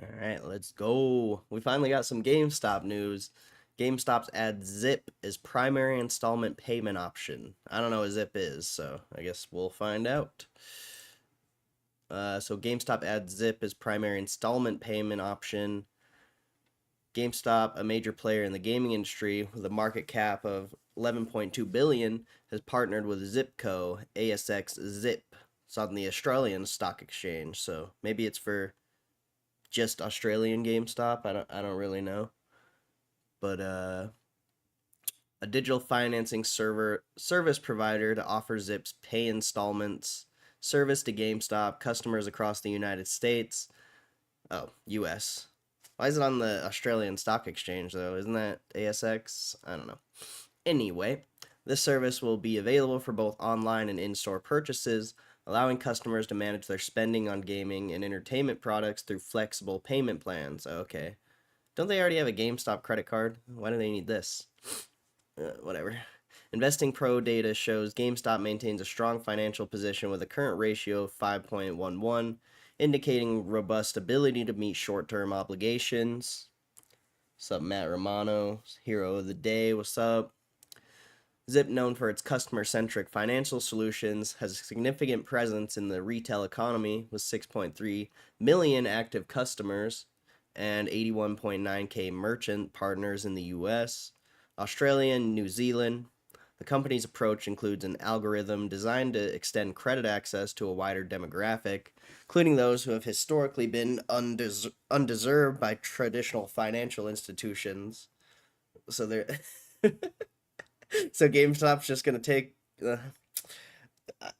All right, let's go. We finally got some GameStop news. GameStop's adds Zip as primary installment payment option. I don't know what Zip is, so I guess we'll find out. So GameStop adds Zip as primary installment payment option. GameStop, a major player in the gaming industry with a market cap of 11.2 billion, has partnered with Zipco, ASX Zip. It's on the Australian stock exchange, so maybe it's for just Australian GameStop. I don't really know. But a digital financing service provider to offer Zip's pay installments service to GameStop customers across the United States. Oh, US. Why is it on the Australian Stock Exchange though? Isn't that ASX? I don't know. Anyway, this service will be available for both online and in-store purchases, allowing customers to manage their spending on gaming and entertainment products through flexible payment plans. Okay. Don't they already have a GameStop credit card? Why do they need this? Whatever. Investing Pro data shows GameStop maintains a strong financial position with a current ratio of 5.11, indicating robust ability to meet short-term obligations. What's up, Matt Romano? Hero of the day. What's up? Zip, known for its customer-centric financial solutions, has a significant presence in the retail economy with 6.3 million active customers and 81.9k merchant partners in the US, Australia, and New Zealand. The company's approach includes an algorithm designed to extend credit access to a wider demographic, including those who have historically been undeserved by traditional financial institutions. So they're so GameStop's just gonna take.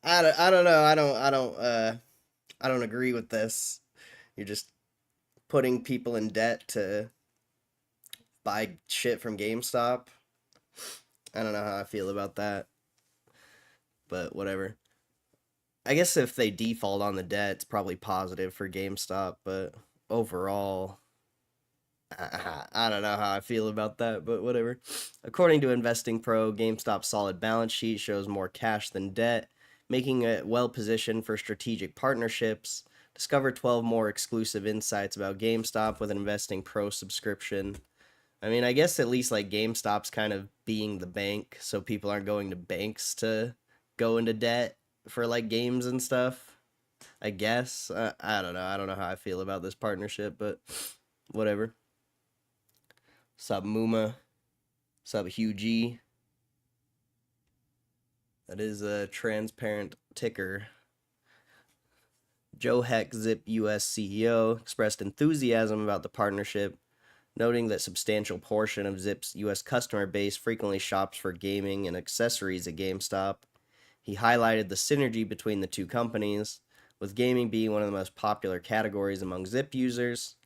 I don't know. I don't agree with this. You're just putting people in debt to buy shit from GameStop. I don't know how I feel about that, but whatever. I guess if they default on the debt, it's probably positive for GameStop, but overall, I don't know how I feel about that, but whatever. According to Investing Pro, GameStop's solid balance sheet shows more cash than debt, making it well positioned for strategic partnerships. Discover 12 more exclusive insights about GameStop with an Investing Pro subscription. I mean, I guess at least like GameStop's kind of being the bank, so people aren't going to banks to go into debt for like games and stuff. I guess. I don't know. I don't know how I feel about this partnership, but whatever. Sup, Muma? Sup, Hugh G? That is a transparent ticker. Joe Heck, Zip US CEO, expressed enthusiasm about the partnership, noting that substantial portion of Zip's US customer base frequently shops for gaming and accessories at GameStop. He highlighted the synergy between the two companies, with gaming being one of the most popular categories among Zip users.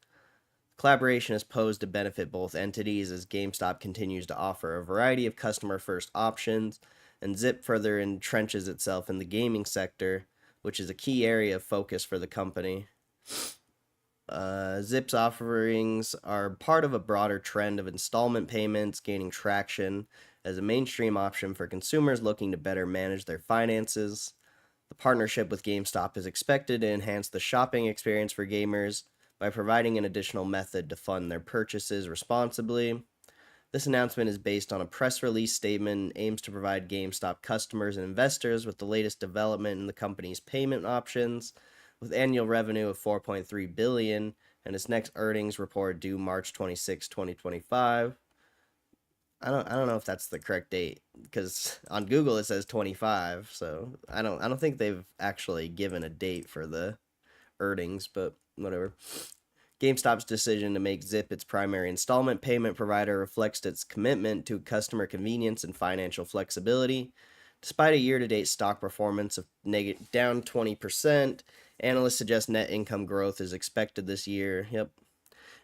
Collaboration is posed to benefit both entities as GameStop continues to offer a variety of customer-first options, and Zip further entrenches itself in the gaming sector, which is a key area of focus for the company. Zip's offerings are part of a broader trend of installment payments gaining traction as a mainstream option for consumers looking to better manage their finances. The partnership with GameStop is expected to enhance the shopping experience for gamers by providing an additional method to fund their purchases responsibly. This announcement is based on a press release statement and aims to provide GameStop customers and investors with the latest development in the company's payment options, with annual revenue of 4.3 billion and its next earnings report due March 26, 2025. I don't know if that's the correct date because on Google it says 25, so I don't think they've actually given a date for the earnings, but whatever. GameStop's decision to make Zip its primary installment payment provider reflects its commitment to customer convenience and financial flexibility. Despite a year-to-date stock performance of down 20%, analysts suggest net income growth is expected this year. Yep.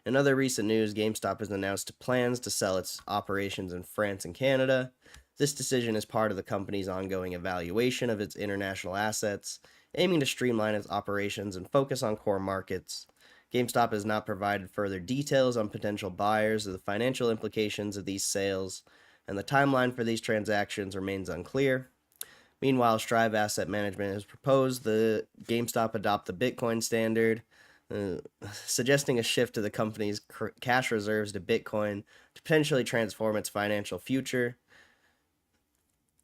In other recent news, GameStop has announced plans to sell its operations in France and Canada. This decision is part of the company's ongoing evaluation of its international assets, aiming to streamline its operations and focus on core markets. GameStop has not provided further details on potential buyers or the financial implications of these sales, and the timeline for these transactions remains unclear. Meanwhile, Strive Asset Management has proposed the GameStop adopt the Bitcoin standard. suggesting a shift to the company's cash reserves to Bitcoin to potentially transform its financial future.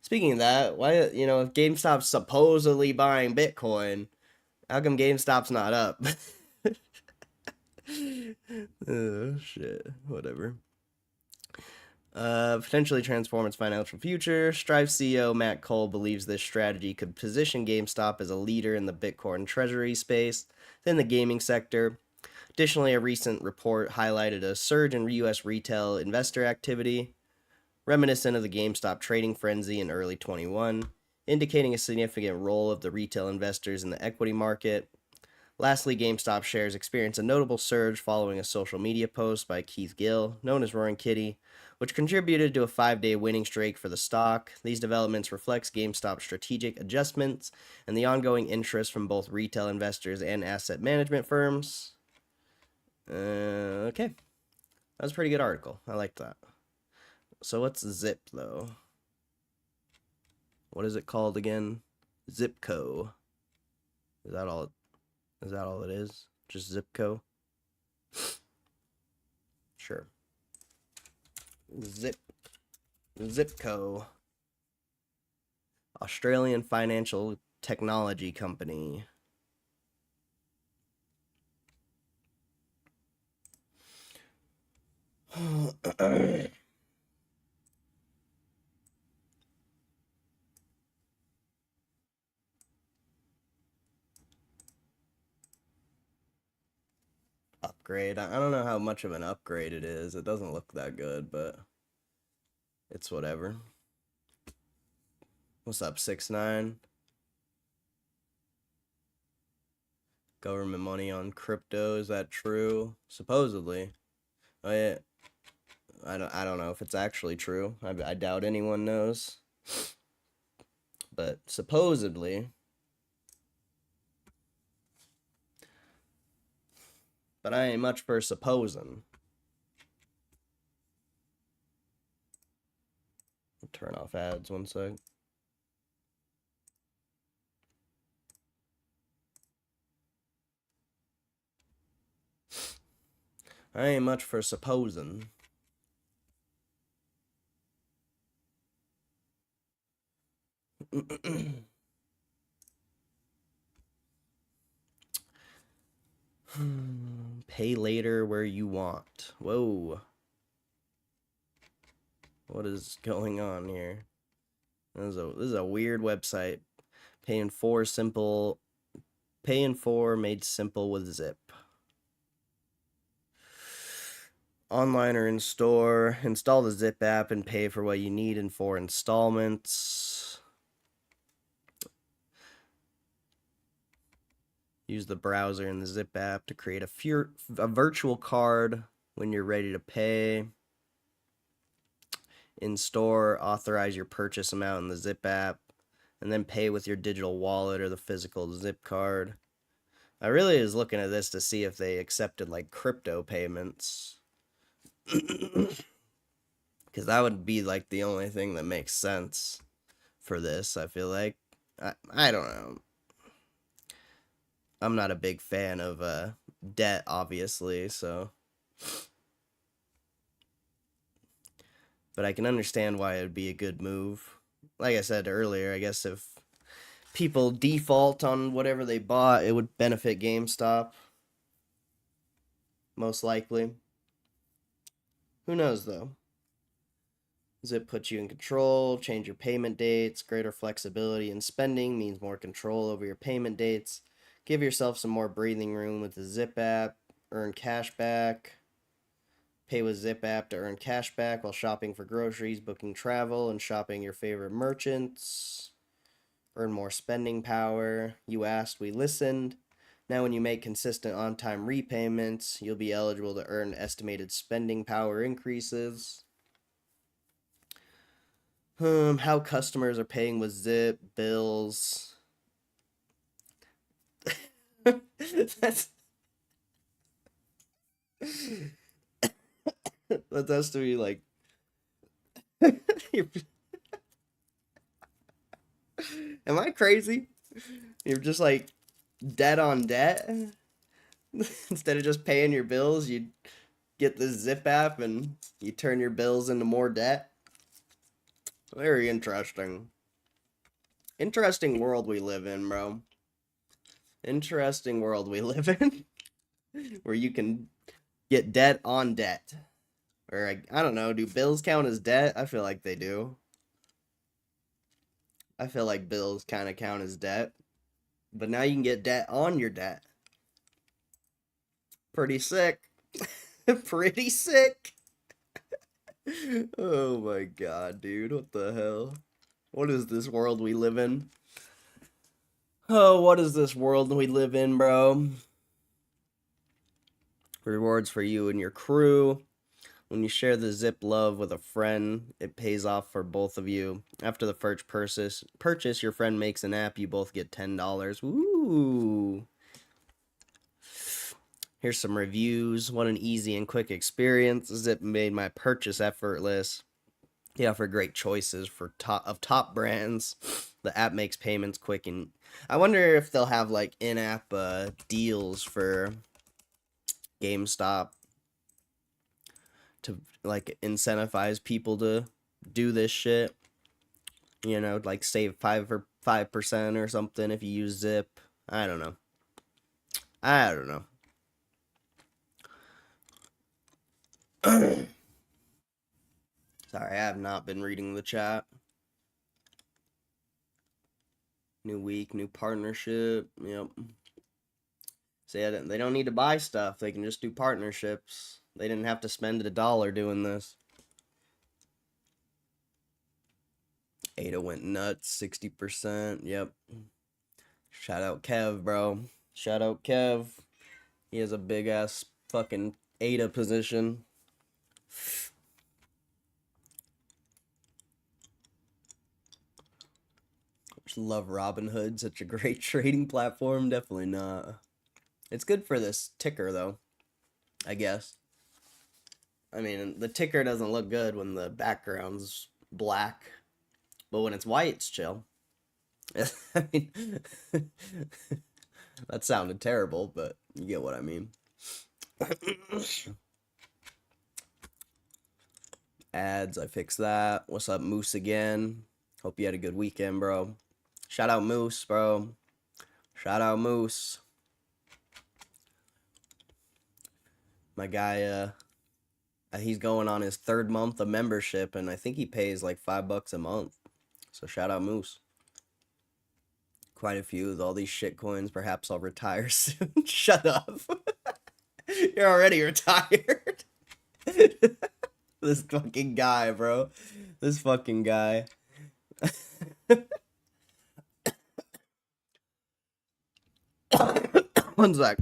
Speaking of that, why, if GameStop's supposedly buying Bitcoin, how come GameStop's not up? Oh, shit. Whatever. Potentially transform its financial future. Strive CEO Matt Cole believes this strategy could position GameStop as a leader in the Bitcoin treasury space within the gaming sector. Additionally, a recent report highlighted a surge in U.S. retail investor activity, reminiscent of the GameStop trading frenzy in early 21, indicating a significant role of the retail investors in the equity market. Lastly, GameStop shares experienced a notable surge following a social media post by Keith Gill, known as Roaring Kitty, which contributed to a 5-day winning streak for the stock. These developments reflects GameStop's strategic adjustments and the ongoing interest from both retail investors and asset management firms. Okay. That was a pretty good article. I like that. So what's Zip, though? What is it called again? Zipco. Is that all it is? Just Zipco? Sure. Zipco. Australian financial technology company. Upgrade. I don't know how much of an upgrade it is. It doesn't look that good, but it's whatever. What's up, 6ix9ine? Government money on crypto, is that true? Supposedly. Oh yeah. I don't know if it's actually true. I doubt anyone knows. But supposedly. But I ain't much for supposing. Turn off ads 1 sec. I ain't much for supposing. Pay later where you want. Whoa. What is going on here? This is a weird website. Pay in 4 made simple with Zip. Online or in store. Install the Zip app and pay for what you need in 4 installments. Use the browser in the Zip app to create a virtual card when you're ready to pay. In store, authorize your purchase amount in the Zip app, and then pay with your digital wallet or the physical Zip card. I really was looking at this to see if they accepted like crypto payments. Because that would be like the only thing that makes sense for this, I feel like. I don't know. I'm not a big fan of debt, obviously, so. But I can understand why it would be a good move. Like I said earlier, I guess if people default on whatever they bought, it would benefit GameStop. Most likely. Who knows, though? Zip puts you in control, change your payment dates, greater flexibility in spending means more control over your payment dates. Give yourself some more breathing room with the Zip app, earn cash back. Pay with Zip app to earn cash back while shopping for groceries, booking travel, and shopping your favorite merchants. Earn more spending power. You asked, we listened. Now when you make consistent on-time repayments, you'll be eligible to earn estimated spending power increases. How customers are paying with Zip, bills. That's... that has to be like... Am I crazy? You're just like debt on debt? Instead of just paying your bills, you get this Zip app and you turn your bills into more debt. Very interesting. Interesting world we live in, bro. Interesting world we live in. Where you can get debt on debt. Or I don't know, do bills count as debt? I feel like they do. I feel like bills kind of count as debt. But now you can get debt on your debt. Pretty sick. Pretty sick. Oh my god, dude. What the hell? What is this world we live in? Oh, what is this world we live in, bro? Rewards for you and your crew. When you share the Zip love with a friend, it pays off for both of you. After the first purchase, your friend makes an app, you both get $10. Ooh. Here's some reviews. What an easy and quick experience. Zip made my purchase effortless. They offer great choices for top brands. The app makes payments quick, and I wonder if they'll have like in-app deals for GameStop to like incentivize people to do this shit. You know, like save 5% or something if you use Zip. I don't know. I don't know. Sorry, I have not been reading the chat. New week, new partnership. Yep. See, they don't need to buy stuff. They can just do partnerships. They didn't have to spend $1 doing this. Ada went nuts, 60%. Yep. Shout out Kev, bro. Shout out Kev. He has a big ass fucking Ada position. Love Robinhood, such a great trading platform. Definitely not. It's good for this ticker though, I guess. I mean, the ticker doesn't look good when the background's black, but when it's white, it's chill. I mean, that sounded terrible, but you get what I mean. Ads, I fixed that. What's up, Moose again? Hope you had a good weekend, bro. Shout out Moose, bro. Shout out Moose. My guy, he's going on his 3rd month of membership, and I think he pays like $5 a month. So shout out Moose. Quite a few with all these shit coins. Perhaps I'll retire soon. Shut up. You're already retired. This fucking guy, bro. This fucking guy. One sec.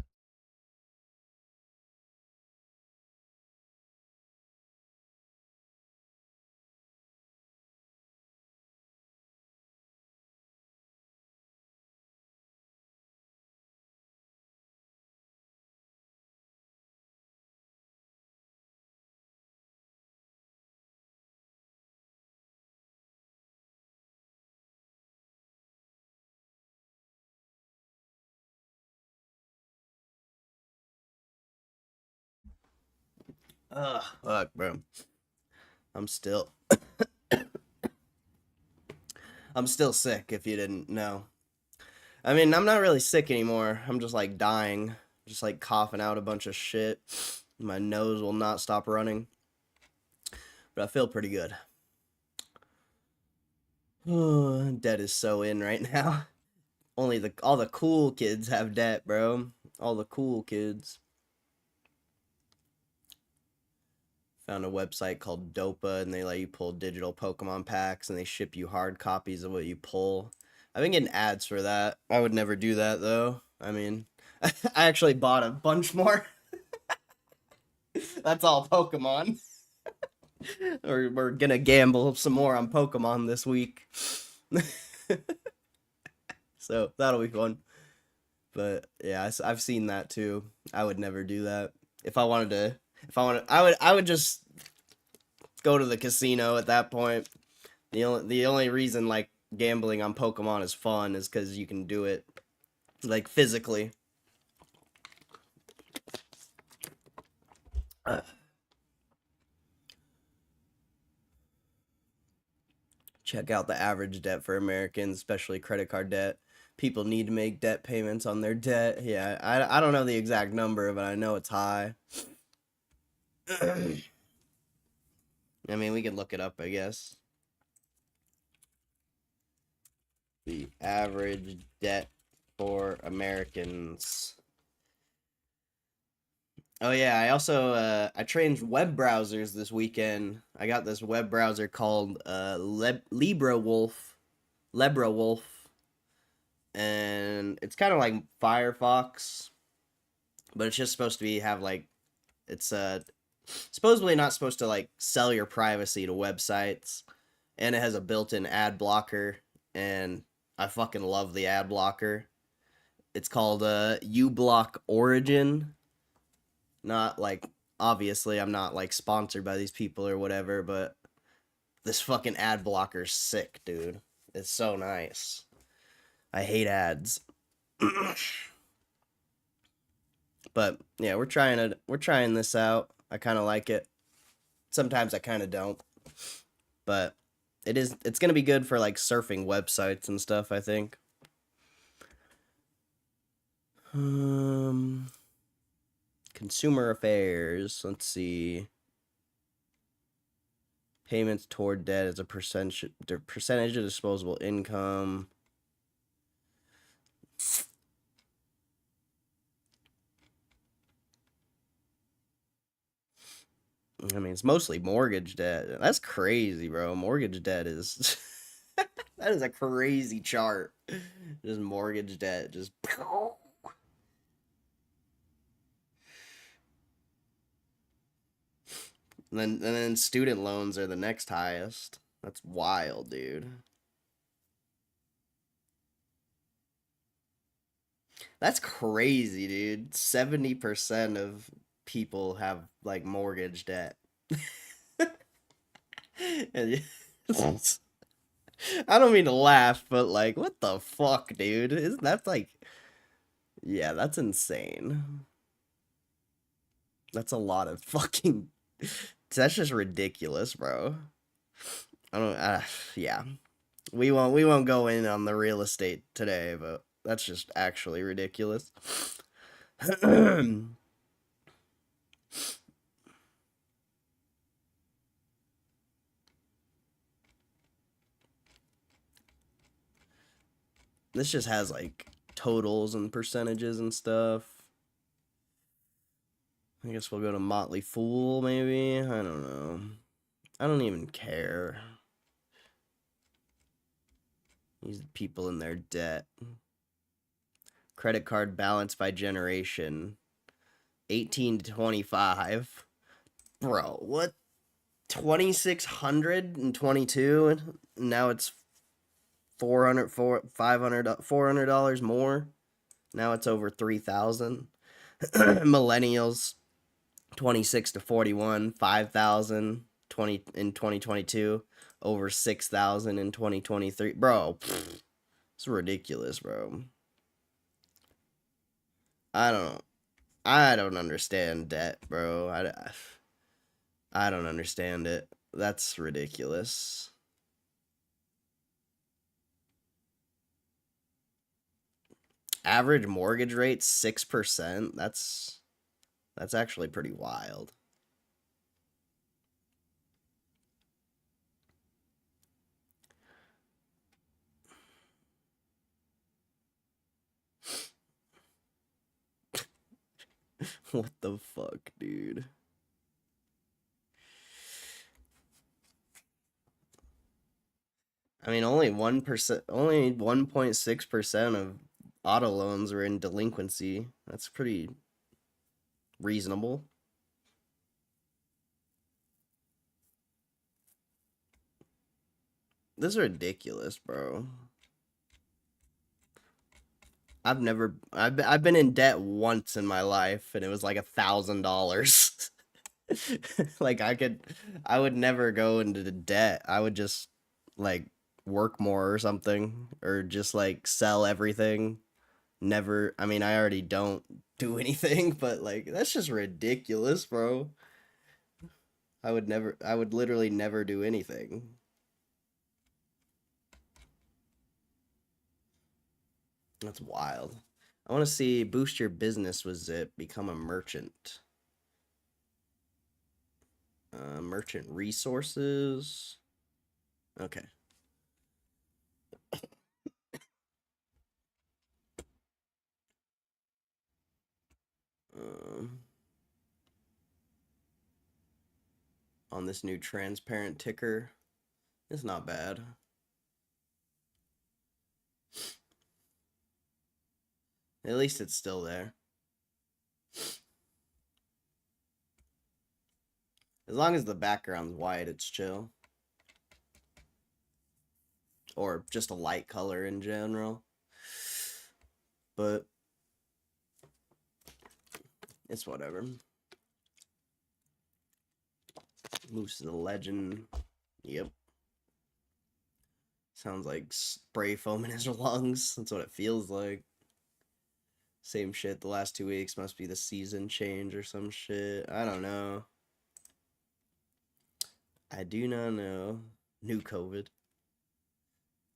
Ugh, fuck, bro. I'm still sick if you didn't know. I mean, I'm not really sick anymore. I'm just like dying. Just like coughing out a bunch of shit. My nose will not stop running. But I feel pretty good. Debt is so in right now. Only all the cool kids have debt, bro. All the cool kids. Found a website called Dopa, and they let you pull digital Pokemon packs, and they ship you hard copies of what you pull. I've been getting ads for that. I would never do that though. I mean, I actually bought a bunch more. That's all Pokemon. We're gonna gamble some more on Pokemon this week. So that'll be fun. But yeah, I've seen that too. I would never do that. I would just go to the casino at that point. The only reason like gambling on Pokemon is fun is because you can do it like physically. Check out the average debt for Americans, especially credit card debt. People need to make debt payments on their debt. Yeah, I don't know the exact number, but I know it's high. I mean, we can look it up, I guess. The average debt for Americans. Oh yeah, I also I trained web browsers this weekend. I got this web browser called LibreWolf, and it's kind of like Firefox, but it's just supposed to be have like it's supposedly not supposed to like sell your privacy to websites, and it has a built-in ad blocker, and I fucking love the ad blocker. It's called uBlock Origin. Not like obviously I'm not like sponsored by these people or whatever, but this fucking ad blocker's sick, dude. It's so nice. I hate ads. But yeah, we're trying this out. I kind of like it. Sometimes I kind of don't. But it's going to be good for like surfing websites and stuff, I think. Consumer affairs. Let's see. Payments toward debt as a percentage of disposable income. I mean, it's mostly mortgage debt. That's crazy, bro. Mortgage debt is that is a crazy chart. Just mortgage debt, just. And then student loans are the next highest. That's wild, dude. That's crazy, dude. 70% of people have like mortgage debt. And I don't mean to laugh, but like, what the fuck, dude? Isn't that like, yeah, that's insane. That's a lot of fucking. That's just ridiculous, bro. I don't. Yeah, we won't go in on the real estate today, but that's just actually ridiculous. This just has like totals and percentages and stuff. I guess we'll go to Motley Fool, maybe. I don't know. I don't even care. These people in their debt. Credit card balance by generation. 18 to 25. Bro, what? 2,622? Now it's 400, 500, $400 more. Now it's over 3,000. Millennials, 26 to 41, 5,000 in 2022, over 6,000 in 2023. Bro, it's ridiculous, bro. I don't understand debt, bro. I don't understand it. That's ridiculous. Average mortgage rate 6%. That's actually pretty wild. What the fuck, dude? I mean, only 1%, only 1.6% of auto loans are in delinquency. That's pretty reasonable. This is ridiculous, bro. I've been in debt once in my life, and it was like $1,000. Like I would never go into the debt. I would just like work more or something, or just like sell everything. Never, I mean, I already don't do anything, but like that's just ridiculous, bro. I would literally never do anything. That's wild. I want to see boost your business with Zip, become a merchant. Merchant resources. Okay. Um, on this new transparent ticker, it's not bad. At least it's still there. As long as the background's white, it's chill. Or just a light color in general. But it's whatever. Moose the legend. Yep. Sounds like spray foam in his lungs. That's what it feels like. Same shit the last 2 weeks. Must be the season change or some shit. I don't know. I do not know. New COVID.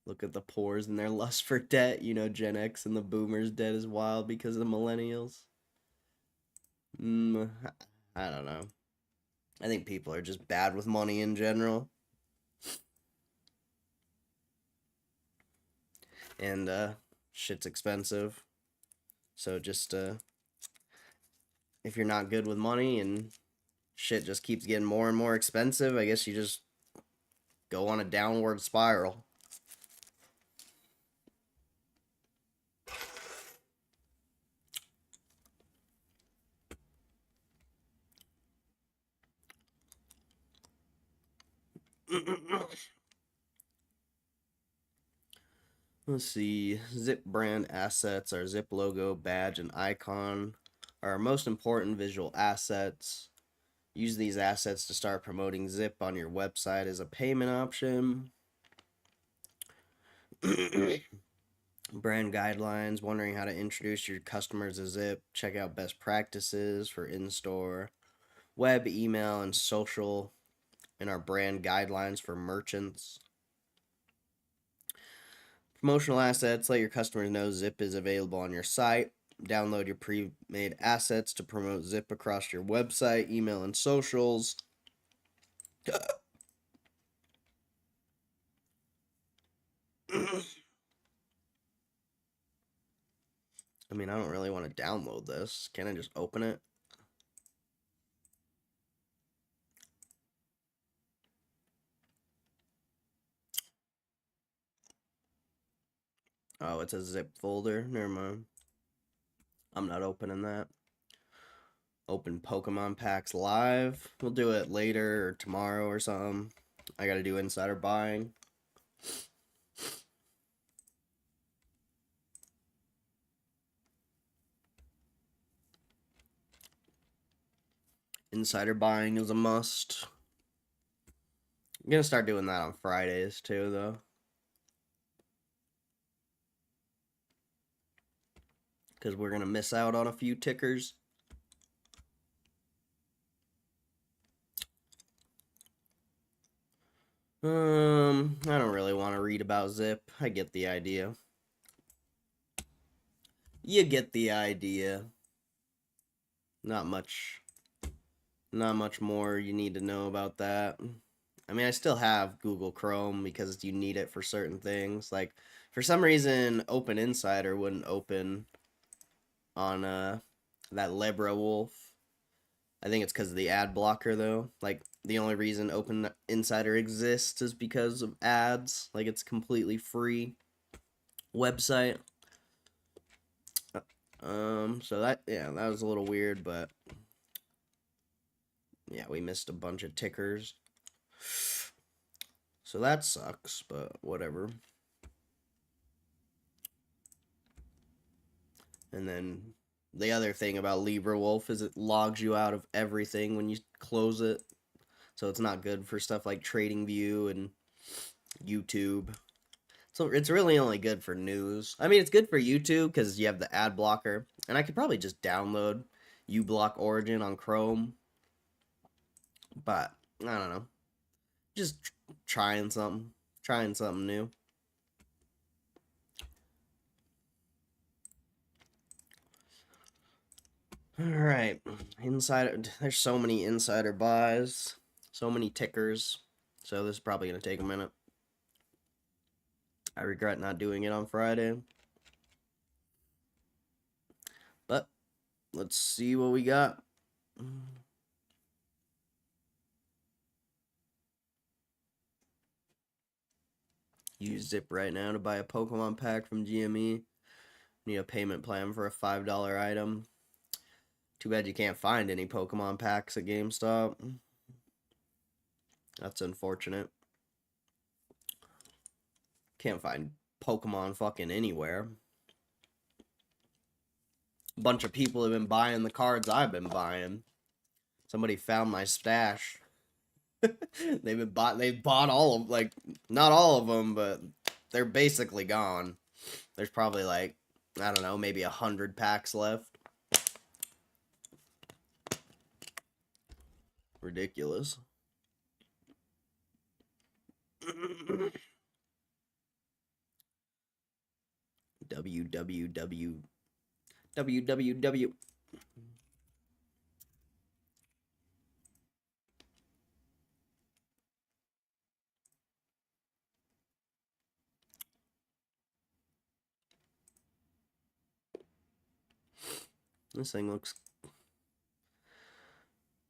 Look at the pores and their lust for debt. You know, Gen X and the boomers' debt is wild because of the millennials. I don't know. I think people are just bad with money in general. And shit's expensive. So just if you're not good with money and shit just keeps getting more and more expensive, I guess you just go on a downward spiral. Let's see. Zip brand assets, our Zip logo, badge, and icon are our most important visual assets. Use these assets to start promoting Zip on your website as a payment option. Brand guidelines, wondering how to introduce your customers to Zip. Check out best practices for in-store, web, email, and social, and our brand guidelines for merchants. Promotional assets, let your customers know Zip is available on your site. Download your pre-made assets to promote Zip across your website, email, and socials. I mean, I don't really want to download this. Can I just open it? Oh, it's a zip folder. Never mind. I'm not opening that. Open Pokemon packs live. We'll do it later or tomorrow or something. I gotta do insider buying. Insider buying is a must. I'm gonna start doing that on Fridays too, though. Because we're gonna miss out on a few tickers. I don't really want to read about Zip. I get the idea. You get the idea. Not much more you need to know about that. I mean, I still have Google Chrome because you need it for certain things. Like, for some reason, Open Insider wouldn't open on that Libra Wolf. I think it's because of the ad blocker, though. Like, the only reason Open Insider exists is because of ads. Like, it's completely free website. So that was a little weird, but yeah, we missed a bunch of tickers. So that sucks, but whatever. And then the other thing about LibreWolf is it logs you out of everything when you close it. So it's not good for stuff like TradingView and YouTube. So it's really only good for news. I mean, it's good for YouTube because you have the ad blocker. And I could probably just download uBlock Origin on Chrome. But I don't know. Just trying something. Trying something new. Alright. Insider. There's so many insider buys. So many tickers. So this is probably going to take a minute. I regret not doing it on Friday. But let's see what we got. Use Zip right now to buy a Pokemon pack from GME. Need a payment plan for a $5 item. Too bad you can't find any Pokemon packs at GameStop. That's unfortunate. Can't find Pokemon fucking anywhere. A bunch of people have been buying the cards I've been buying. Somebody found my stash. They bought all of, like, not all of them, but they're basically gone. There's probably like, I don't know, maybe 100 packs left. Ridiculous. www. This thing looks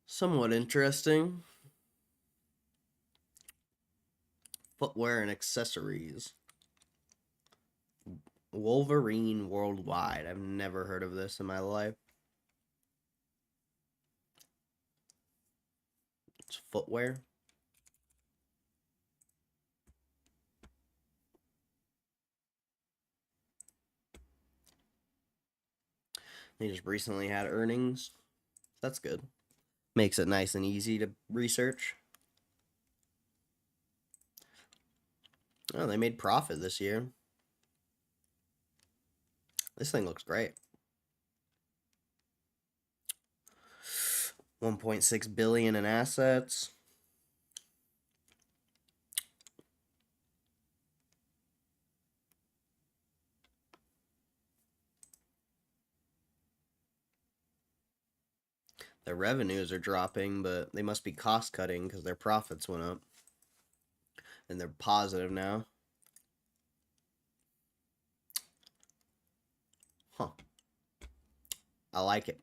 somewhat interesting. Footwear and accessories. Wolverine Worldwide. I've never heard of this in my life. It's footwear. They just recently had earnings. That's good. Makes it nice and easy to research. Oh, they made profit this year. This thing looks great. 1.6 billion in assets. Their revenues are dropping, but they must be cost cutting because their profits went up. And they're positive now. Huh. I like it.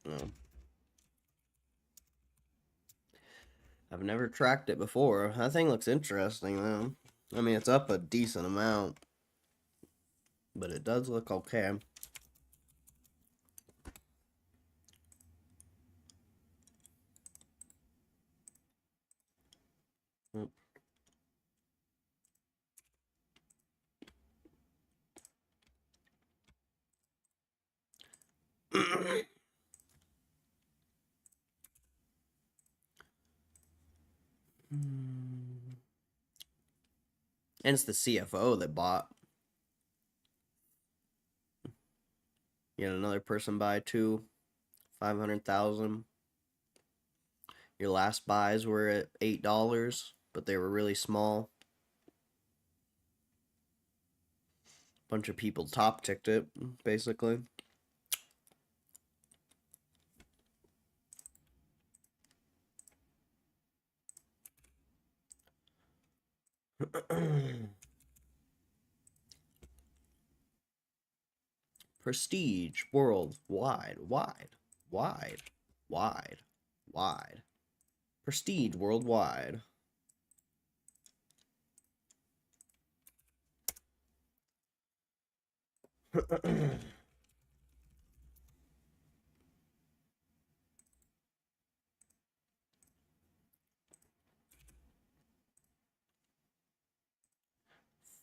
Oh. I've never tracked it before. That thing looks interesting, though. I mean, it's up a decent amount. But it does look okay. And it's the CFO that bought. Yet another person buy two. 500,000. Your last buys were at $8, but they were really small. Bunch of people top ticked it, basically. Prestige worldwide, wide. Prestige worldwide.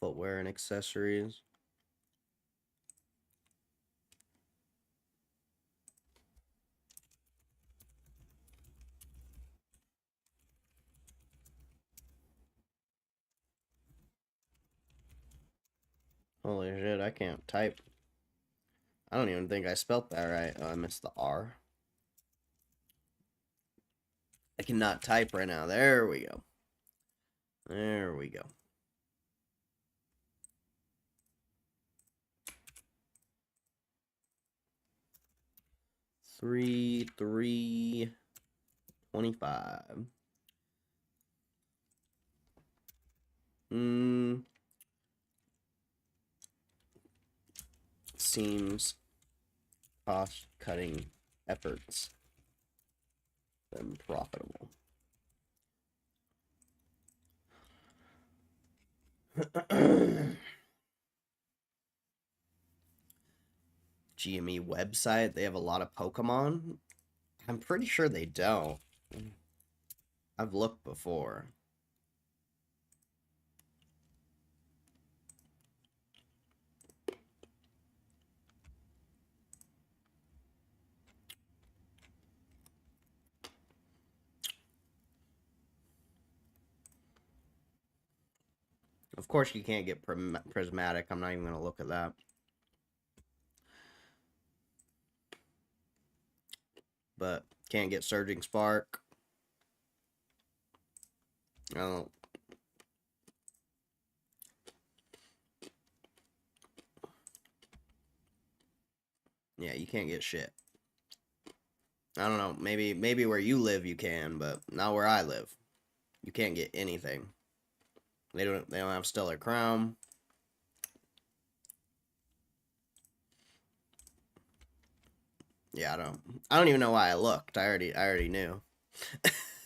Footwear and accessories. Holy shit, I can't type. I don't even think I spelt that right. Oh, I missed the R. I cannot type right now. There we go. There we go. Three, 25. Seems cost-cutting efforts been profitable. Gme website, they have a lot of Pokemon. I'm pretty sure they don't. I've looked before. Of course, you can't get prismatic. I'm not even going to look at that. But can't get surging spark. Oh. Yeah, you can't get shit. I don't know. Maybe where you live you can, but not where I live. You can't get anything. They don't have Stellar Crown. Yeah, I don't even know why I looked. I already knew.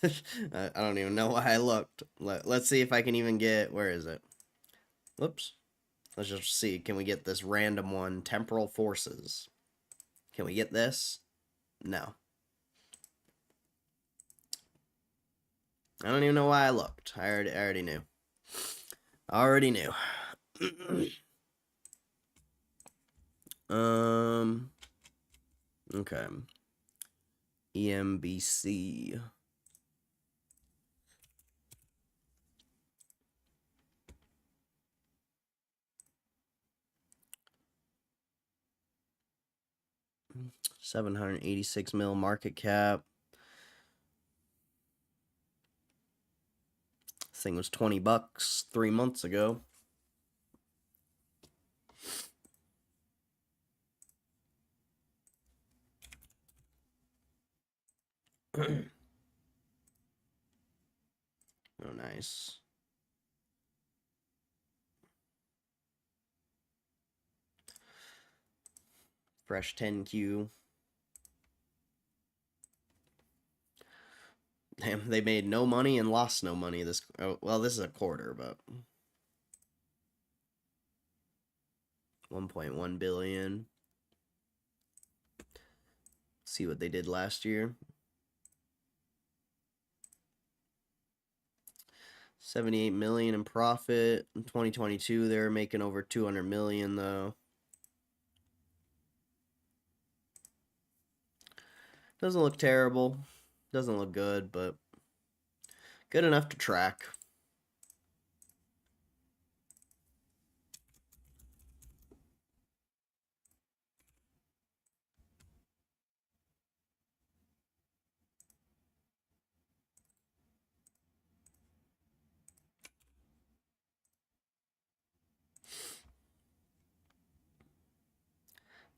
I don't even know why I looked. Let's see if I can even get, where is it? Whoops. Let's just see. Can we get this random one? Temporal Forces. Can we get this? No. I don't even know why I looked. I already knew. Already knew. Okay. EMBC. $786 mil market cap. This thing was $20 3 months ago. Oh, nice. Fresh 10Q. Damn, they made no money and lost no money this. Oh, well, this is a quarter, but 1.1 billion. See what they did last year. 78 million in profit. In 2022, they were making over 200 million though. Doesn't look terrible. Doesn't look good, but good enough to track.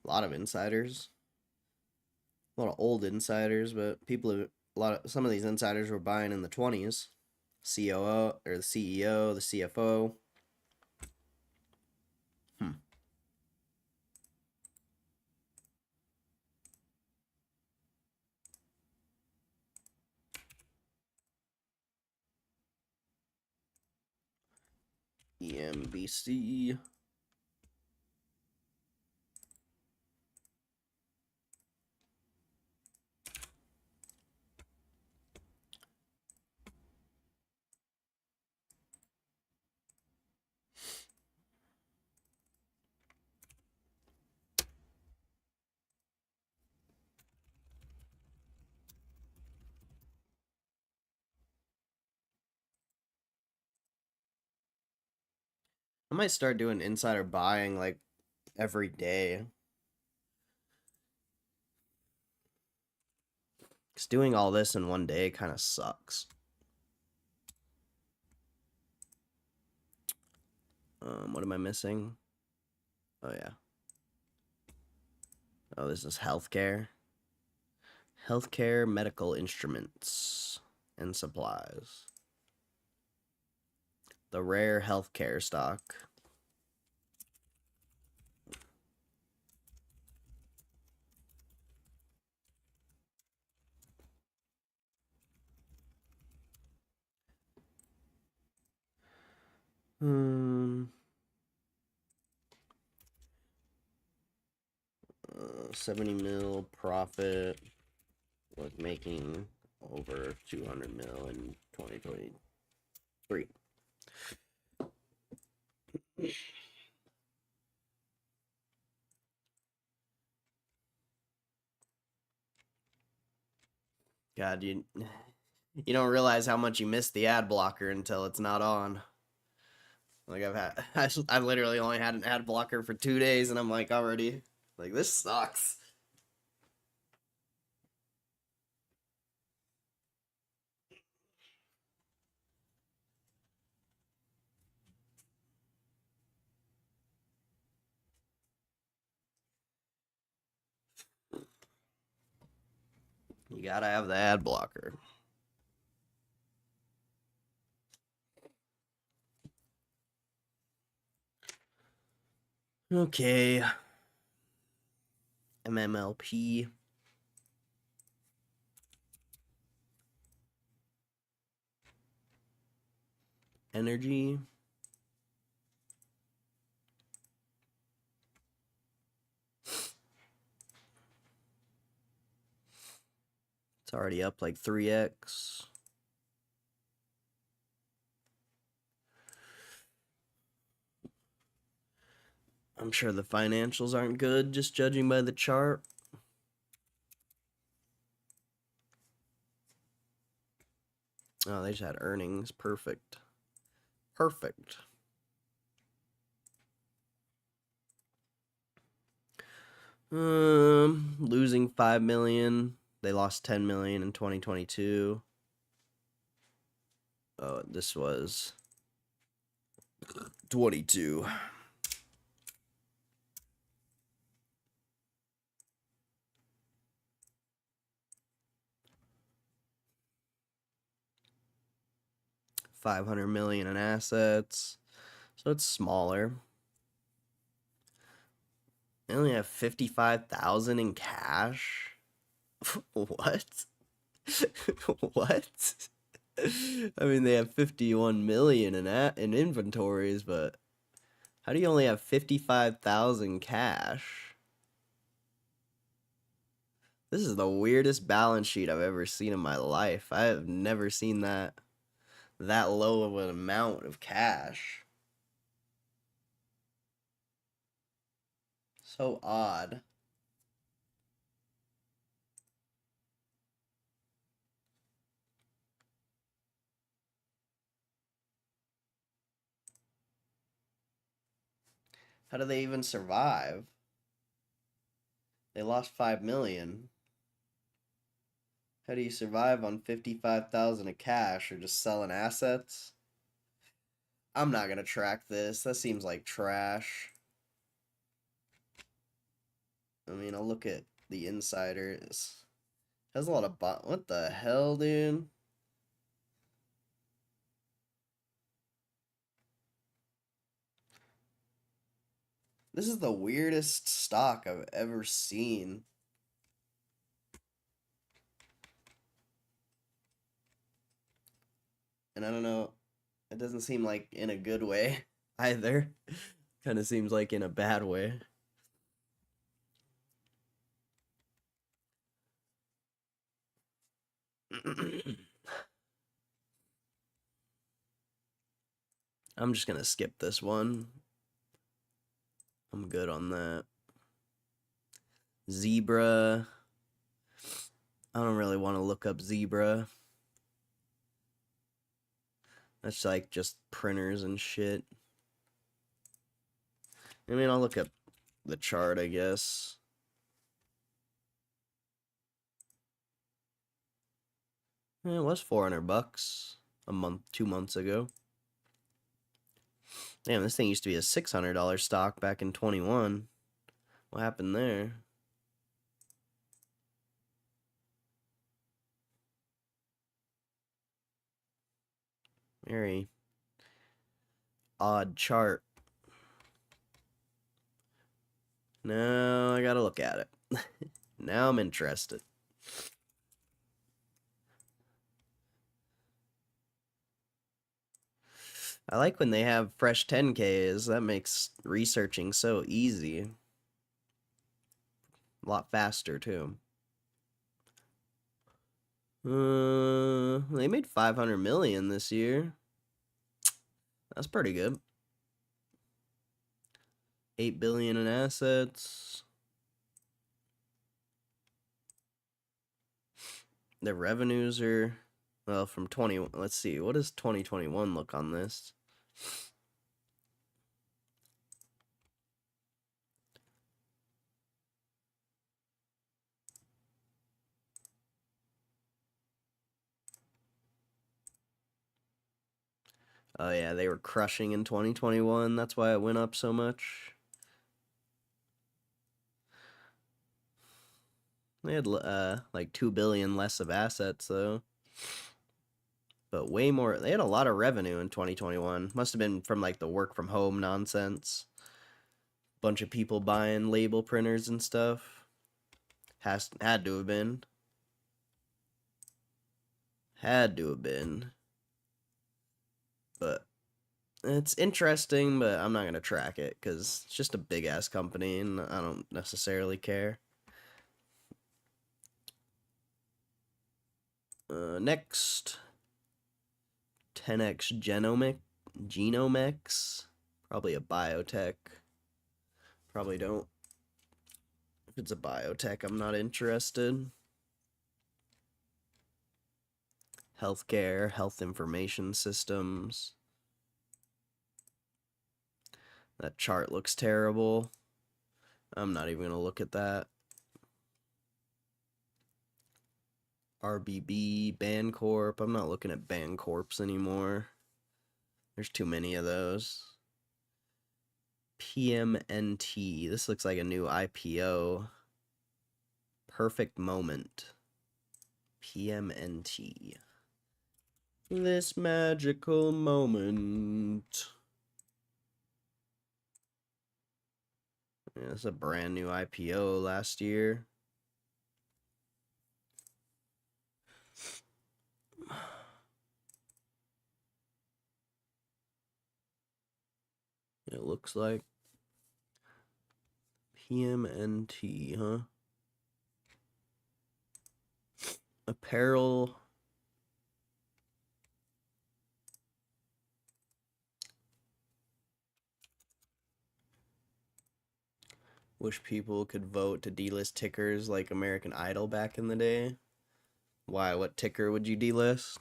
A lot of insiders. A lot of old insiders, but some of these insiders were buying in the 20s. COO or the CEO, the CFO. EMBC. I might start doing insider buying like every day. Just doing all this in one day kind of sucks. What am I missing? Oh, yeah. Oh, this is healthcare. Healthcare, medical instruments, and supplies. The rare healthcare stock. Hmm. 70 mil profit with making over 200 mil in 2023. God, you don't realize how much you missed the ad blocker until it's not on. Like I literally only had an ad blocker for 2 days, and I'm like already like this sucks. You gotta have the ad blocker. Okay. MMLP. Energy. It's already up like 3x. I'm sure the financials aren't good, just judging by the chart. Oh, they just had earnings. Perfect. Perfect. Losing 5 million. They lost 10 million in 2022. Oh, this was 22. $500 million in assets. So it's smaller. They only have 55,000 in cash. What? What? I mean, they have 51 million in inventories, but how do you only have 55,000 cash? This is the weirdest balance sheet I've ever seen in my life. I have never seen that low of an amount of cash. So odd. How do they even survive? They lost 5 million. How do you survive on 55,000 of cash or just selling assets? I'm not going to track this. That seems like trash. I mean, I'll look at the insiders. Has a lot of what the hell, dude? This is the weirdest stock I've ever seen. And I don't know, it doesn't seem like in a good way either. Kind of seems like in a bad way. I'm just gonna skip this one. I'm good on that. Zebra. I don't really want to look up Zebra. That's like just printers and shit. I mean, I'll look up the chart, I guess. It was $400 a month, 2 months ago. Damn, this thing used to be a $600 stock back in 21. What happened there? Very odd chart. Now I gotta look at it. Now I'm interested. I like when they have fresh 10Ks. That makes researching so easy. A lot faster, too. They made 500 million this year. That's pretty good. 8 billion in assets. Their revenues are, well, from 20, let's see, what does 2021 look on this? Oh yeah, they were crushing in 2021. That's why it went up so much. They had like 2 billion less of assets though. But way more. They had a lot of revenue in 2021. Must have been from like the work from home nonsense. Bunch of people buying label printers and stuff. Had to have been. Had to have been. But it's interesting, but I'm not going to track it because it's just a big ass company and I don't necessarily care. Next, 10x Genomics. Probably a biotech. Probably don't. If it's a biotech, I'm not interested. Healthcare, health information systems. That chart looks terrible. I'm not even going to look at that. RBB, Bancorp. I'm not looking at Bancorps anymore. There's too many of those. PMNT. This looks like a new IPO. Perfect Moment. PMNT. This magical moment. Yeah, it's a brand new IPO last year. It looks like PMNT, huh? Apparel. Wish people could vote to delist tickers like American Idol back in the day. Why? What ticker would you delist?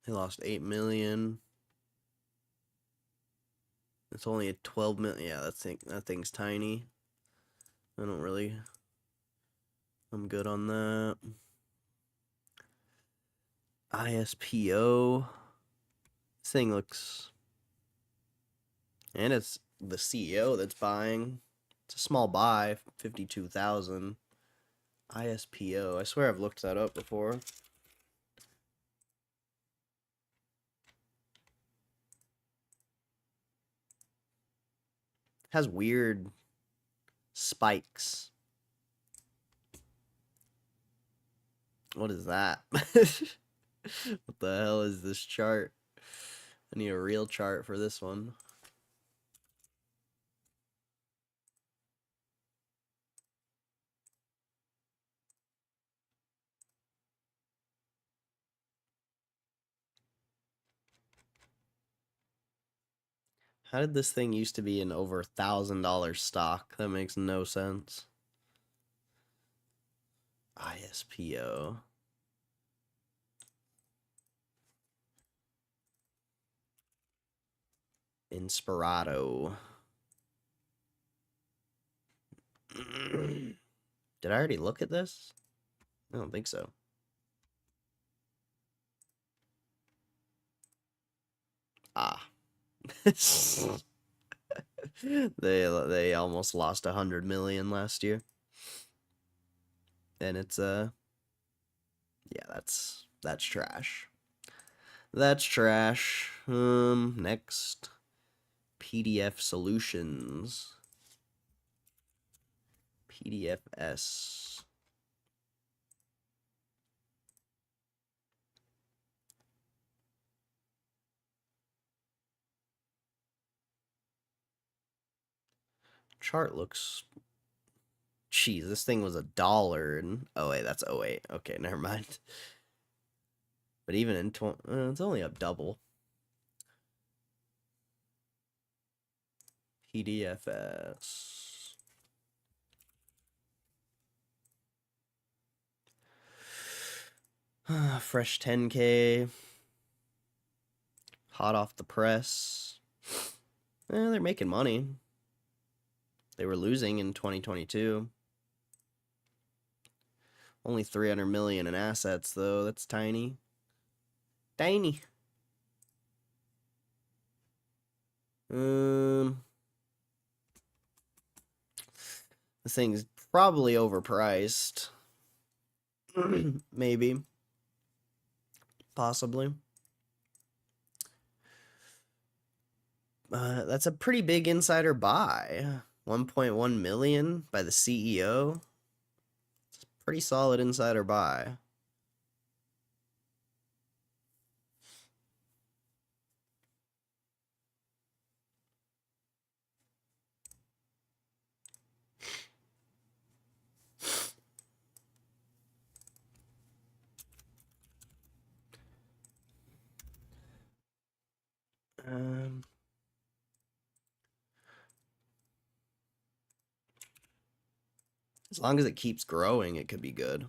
They lost 8 million. It's only a 12 million. Yeah, that thing's tiny. I don't really. I'm good on that. ISPO. This thing looks. And it's the CEO that's buying. It's a small buy, 52,000. ISPO. I swear I've looked that up before. Has weird spikes. What is that? What the hell is this chart? I need a real chart for this one. How did this thing used to be an over $1,000 stock? That makes no sense. ISPO. Inspirato. Did I already look at this? I don't think so. Ah. They almost lost 100 million last year. And it's yeah, that's trash. That's trash. Next, PDF Solutions. PDFS. Chart looks. Jeez, this thing was $1 and oh wait, that's 08. Okay, never mind. But even in it's only up double. PDFS. Fresh 10K. Hot off the press. They're making money. They were losing in 2022. Only 300 million in assets though. That's tiny. Tiny. This thing's probably overpriced. Maybe. Possibly. That's a pretty big insider buy. 1.1 million by the CEO. It's a pretty solid insider buy. As long as it keeps growing, it could be good.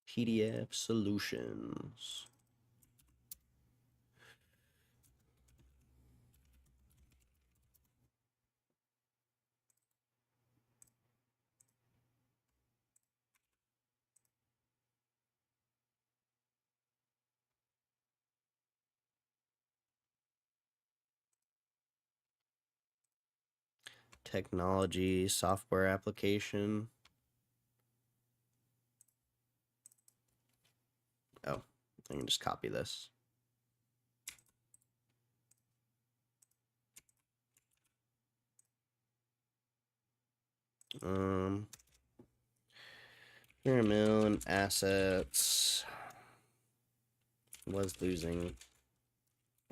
PDF Solutions. Technology, software application. Oh, I can just copy this. Million assets was losing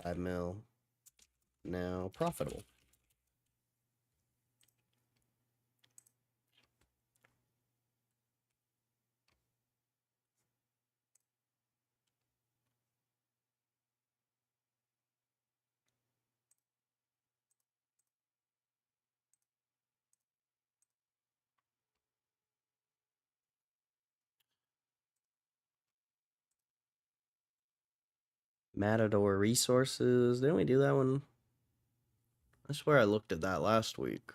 5 mil, now profitable. Matador Resources. Didn't we do that one? I swear I looked at that last week.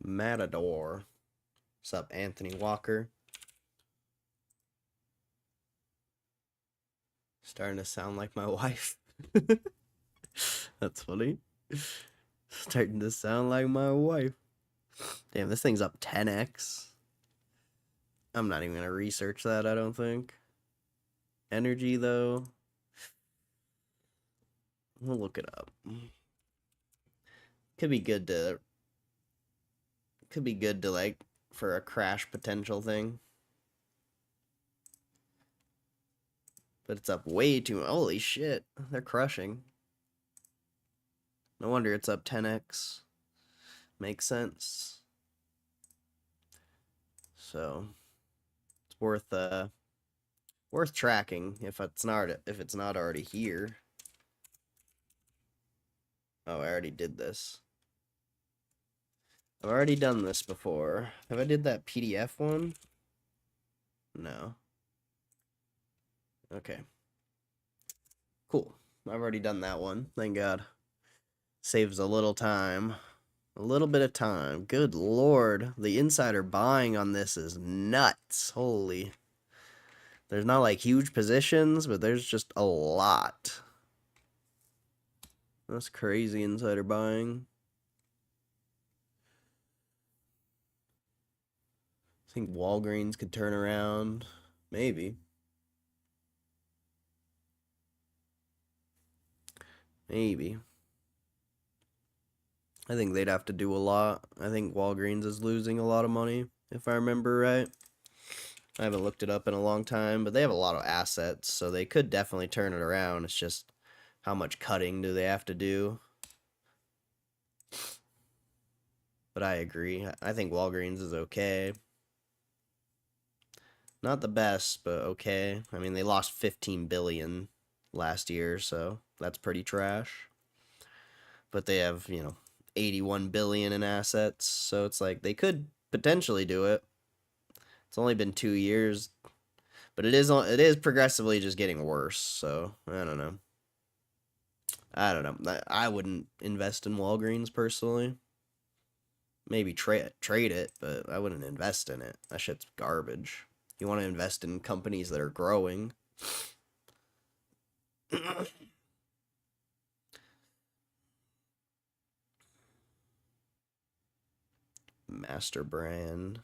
Matador. What's up, Anthony Walker? Starting to sound like my wife. That's funny. Starting to sound like my wife. Damn, this thing's up 10x. I'm not even going to research that, I don't think. Energy, though. We'll look it up. Could be good to like for a crash potential thing. But it's up way too. Holy shit. They're crushing. No wonder it's up 10x. Makes sense. So it's worth tracking if it's not already here. Oh, I already did this. I've already done this before. Have I did that PDF one? No. Okay. Cool. I've already done that one. Thank God. Saves a little time. A little bit of time. Good lord. The insider buying on this is nuts. Holy. There's not like huge positions, but there's just a lot. That's crazy insider buying. I think Walgreens could turn around. Maybe. Maybe. I think they'd have to do a lot. I think Walgreens is losing a lot of money, if I remember right. I haven't looked it up in a long time, but they have a lot of assets, so they could definitely turn it around. It's just how much cutting do they have to do? But I agree. I think Walgreens is okay. Not the best, but okay. I mean, they lost 15 billion last year, so that's pretty trash. But they have, 81 billion in assets, so it's like they could potentially do it. It's only been 2 years, but it is progressively just getting worse, so I don't know. I wouldn't invest in Walgreens personally. Maybe trade it, but I wouldn't invest in it. That shit's garbage. You want to invest in companies that are growing. Master brand.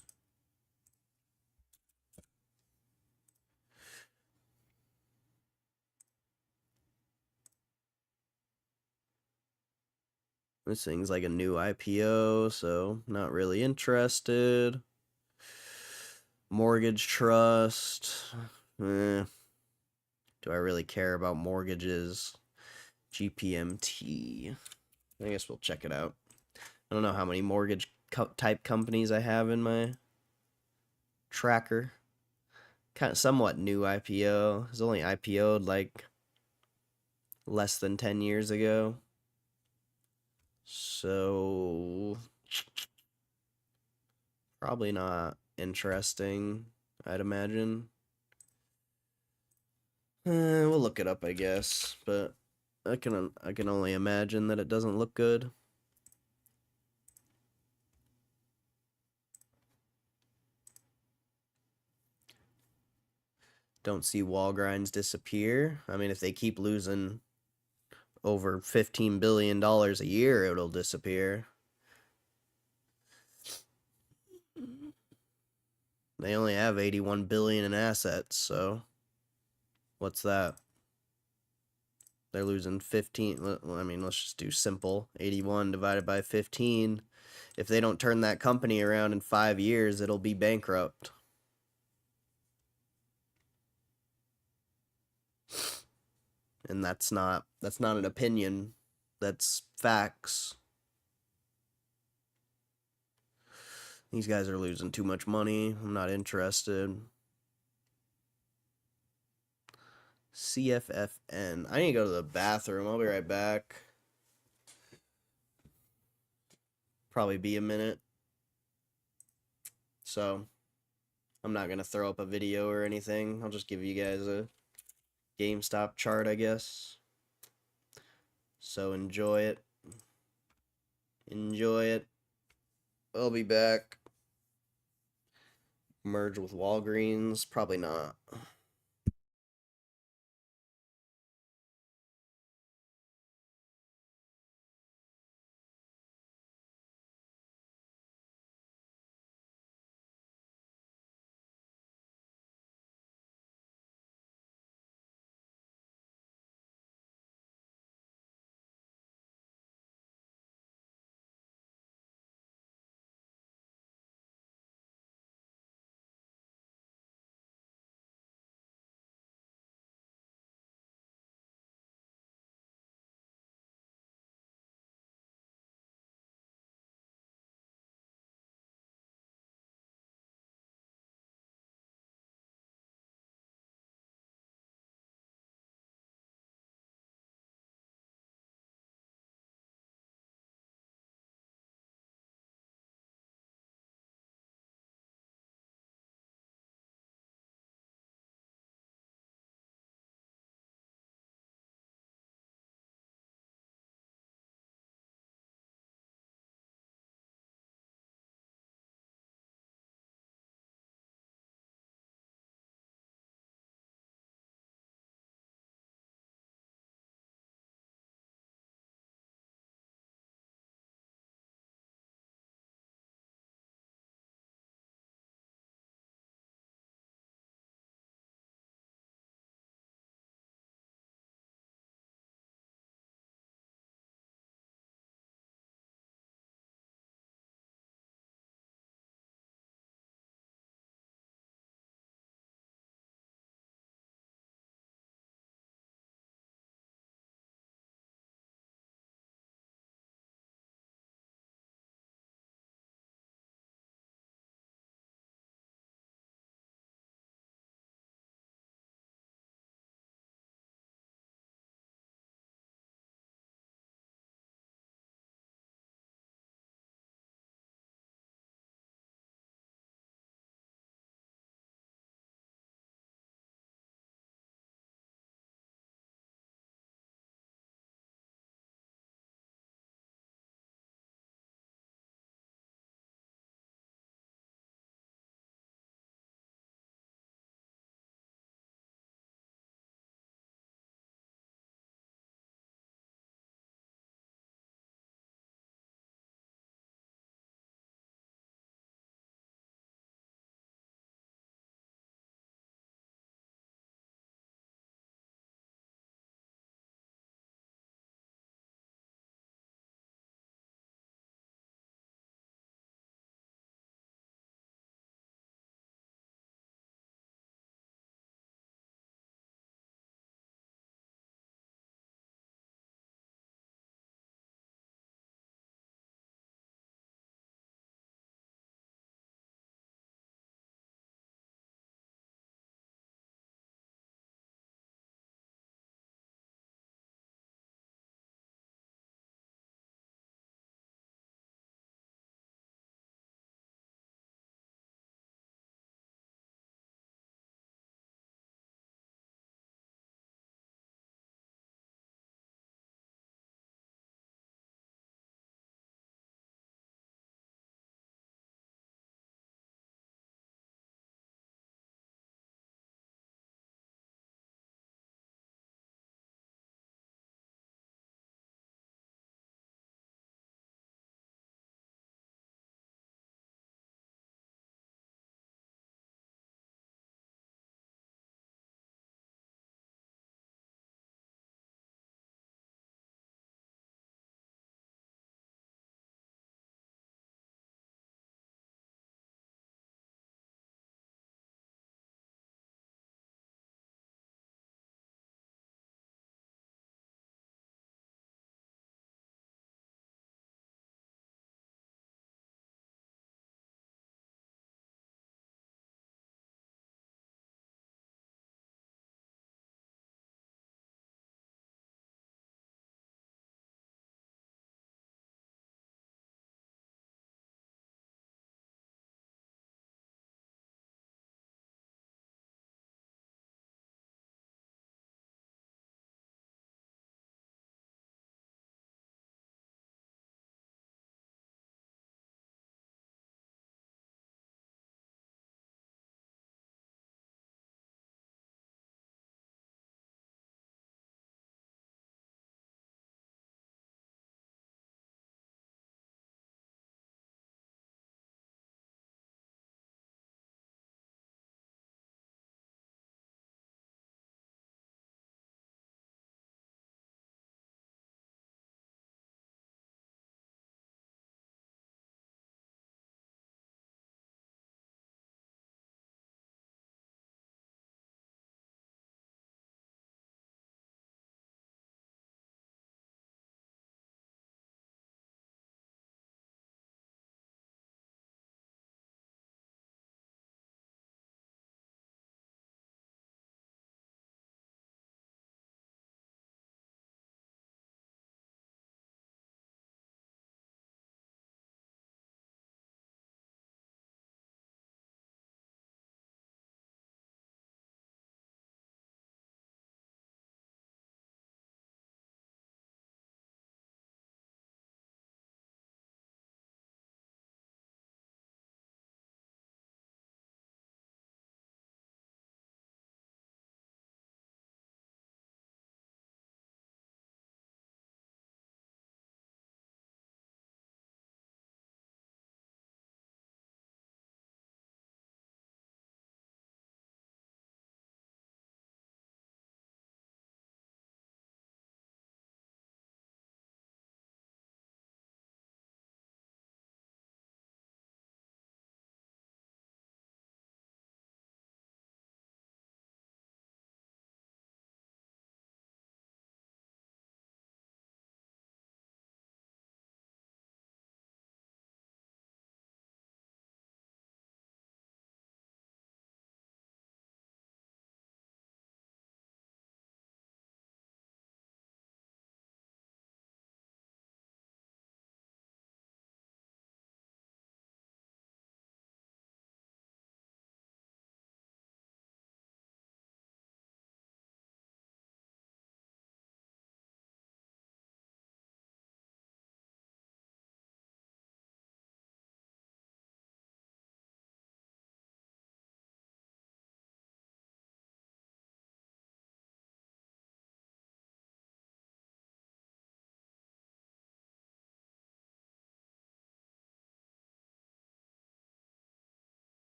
This thing's like a new IPO, so not really interested. Mortgage trust. Do I really care about mortgages? GPMT. I guess we'll check it out. I don't know how many mortgage type companies I have in my tracker. Kind of somewhat new IPO. It's only IPO'd like less than 10 years ago. So probably not interesting, I'd imagine. We'll look it up, I guess, but I can only imagine that it doesn't look good. Don't see Walgreens disappear. I mean, if they keep losing over $15 billion a year, it'll disappear. They only have 81 billion in assets, so what's that? They're losing 15. I mean, let's just do simple. 81 divided by 15. If they don't turn that company around in 5 years, it'll be bankrupt. And that's not an opinion. That's facts. These guys are losing too much money. I'm not interested. CFFN. I need to go to the bathroom. I'll be right back. Probably be a minute. So, I'm not going to throw up a video or anything. I'll just give you guys a GameStop chart, I guess. So, enjoy it. Enjoy it. I'll be back. Merge with Walgreens? Probably not.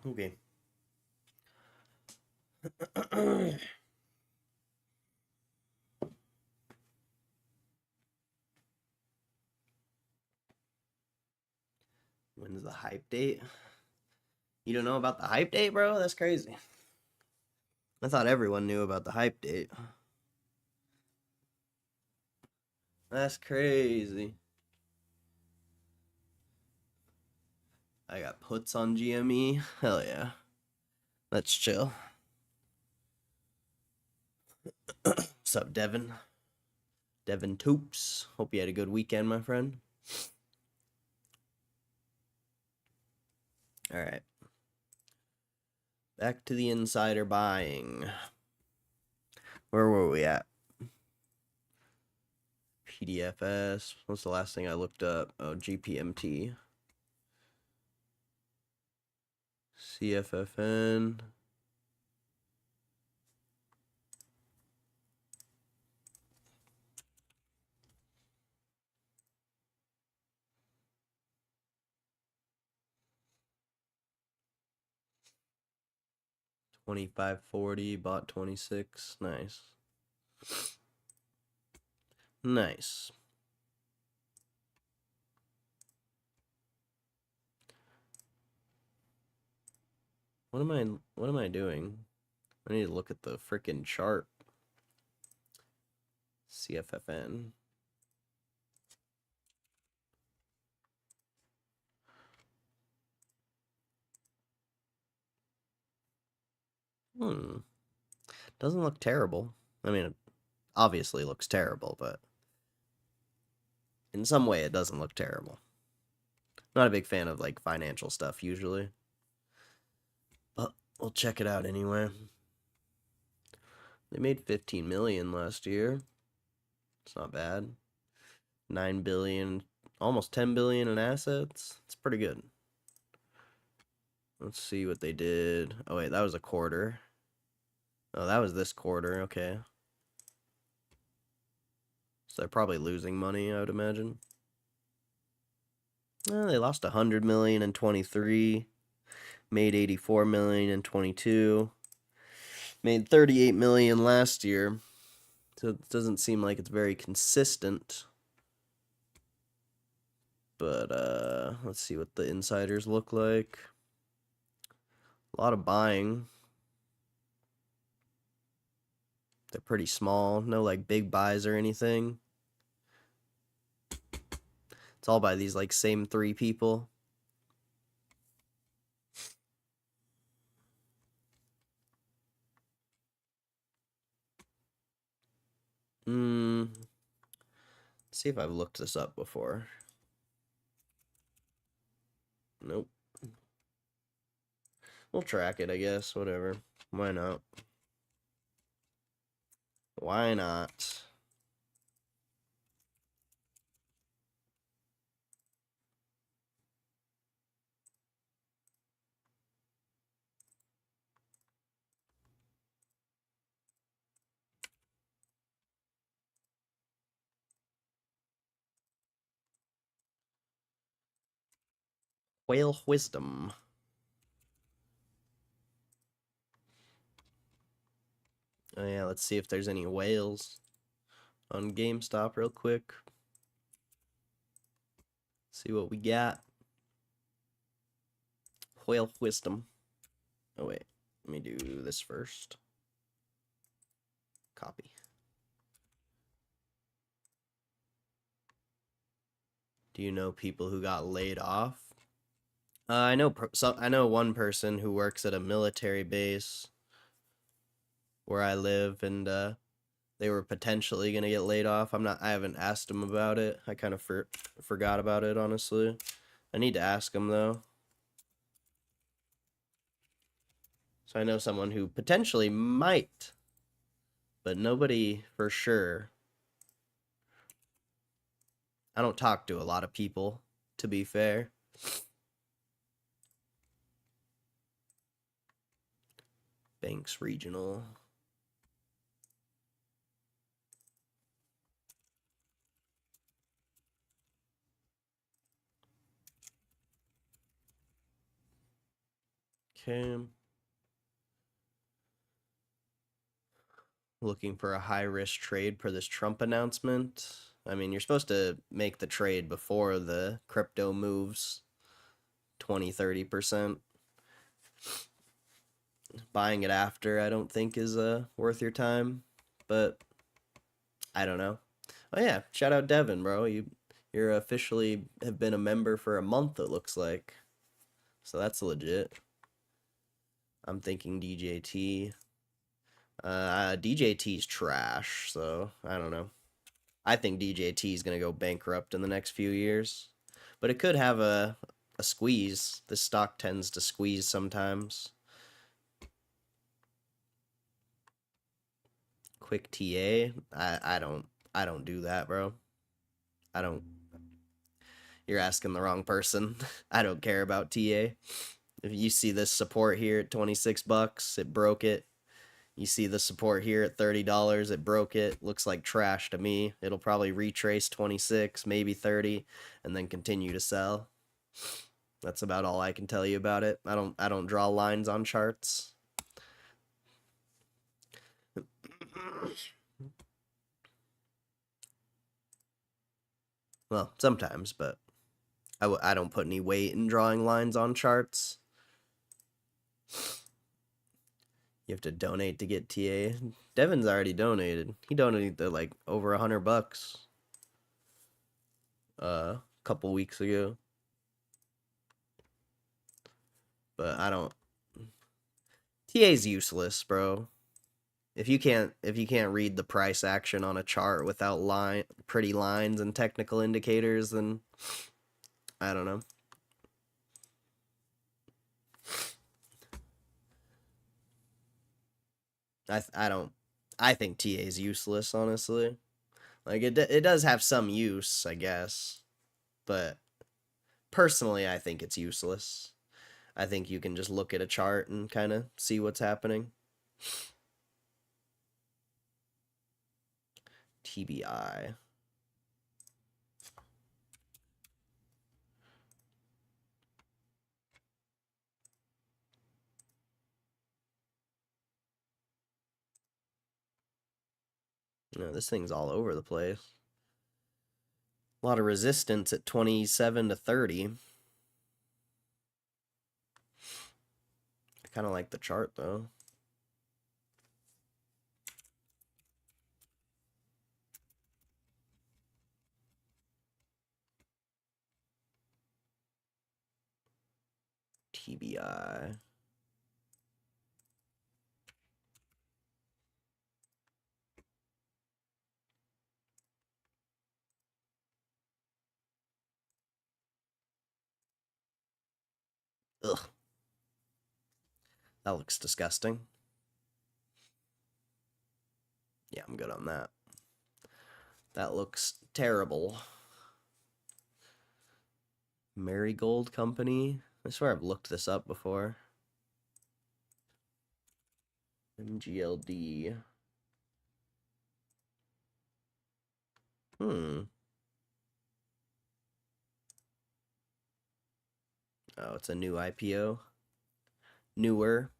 Okay. When's the hype date? You don't know about the hype date, bro? That's crazy. I thought everyone knew about the hype date. That's crazy. I got puts on GME. Hell yeah. Let's chill. What's up, Devin? Devin Toops. Hope you had a good weekend, my friend. All right. Back to the insider buying. Where were we at? PDFS. What's the last thing I looked up? Oh, GPMT. CFFN. $25.40, bought 26. Nice. Nice. What am I doing? I need to look at the freaking chart. CFFN. Doesn't look terrible. I mean, it obviously looks terrible, but in some way it doesn't look terrible. Not a big fan of like financial stuff usually. But we'll check it out anyway. They made 15 million last year. It's not bad. 9 billion, almost 10 billion in assets. It's pretty good. Let's see what they did. Oh wait, that was a quarter. Oh, that was this quarter. Okay. So they're probably losing money, I would imagine. They lost 100 million in 23, made 84 million in 22, made 38 million last year. So it doesn't seem like it's very consistent. But let's see what the insiders look like. A lot of buying. They're pretty small. No like big buys or anything. It's all by these like same 3 people. Let's see if I've looked this up before. Nope. We'll track it, I guess. Whatever. Why not? Why not? Whale wisdom. Oh yeah, let's see if there's any whales on GameStop real quick. See what we got. Whale wisdom. Oh wait, let me do this first. Copy. Do you know people who got laid off? I know one person who works at a military base where I live, and they were potentially gonna get laid off. I haven't asked them about it. I kind of forgot about it, honestly. I need to ask them though. So I know someone who potentially might, but nobody for sure. I don't talk to a lot of people, to be fair. Banks Regional. Okay. Looking for a high risk trade per this Trump announcement. I mean, you're supposed to make the trade before the crypto moves 20-30%. Buying it after, I don't think is worth your time, but I don't know. Oh yeah, shout out Devin, bro. You're officially have been a member for a month, it looks like. So that's legit. I'm thinking DJT. DJT's trash, so I don't know. I think DJT is gonna go bankrupt in the next few years, but it could have a squeeze. The stock tends to squeeze sometimes. Quick TA. I don't do that, bro. I don't. You're asking the wrong person. I don't care about TA. If you see this support here at 26 bucks, it broke it. You see the support here at $30, it broke it. Looks like trash to me. It'll probably retrace 26, maybe 30, and then continue to sell. That's about all I can tell you about it. I don't draw lines on charts. Well, sometimes, but I don't put any weight in drawing lines on charts. You have to donate to get TA. Devin's already donated. He donated like over $100 a couple weeks ago. But I don't. TA's useless, bro. If you can't read the price action on a chart without pretty lines and technical indicators, then I don't know. I don't. I think TA is useless, honestly. Like it does have some use, I guess, but personally, I think it's useless. I think you can just look at a chart and kind of see what's happening. TBI. This thing's all over the place. A lot of resistance at 27 to 30. I kind of like the chart, though. TBI. Ugh. That looks disgusting. Yeah, I'm good on that. That looks terrible. Marigold Company. I swear I've looked this up before. MGLD. Oh, it's a new IPO. Newer.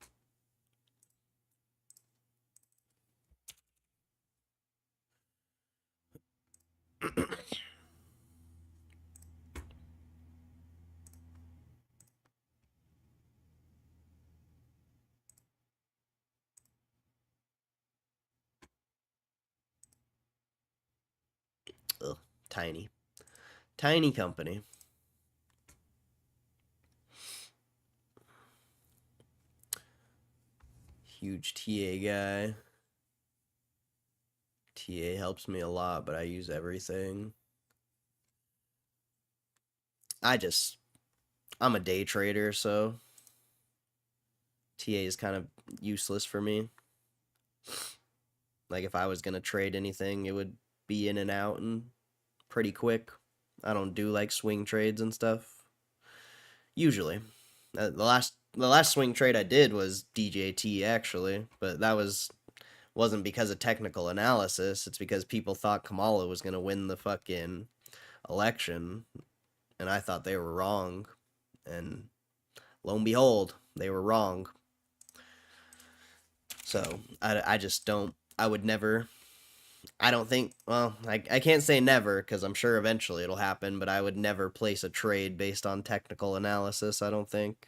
Ugh, tiny. Tiny company. Huge TA guy. TA helps me a lot, but I use everything. I'm a day trader, so TA is kind of useless for me. Like if I was gonna trade anything, it would be in and out and pretty quick. I don't do like swing trades and stuff. Usually, the last swing trade I did was DJT actually, but that wasn't because of technical analysis. It's because people thought Kamala was gonna win the fucking election, and I thought they were wrong. And lo and behold, they were wrong. So I just don't. I would never. I don't think. Well, I can't say never because I'm sure eventually it'll happen. But I would never place a trade based on technical analysis. I don't think.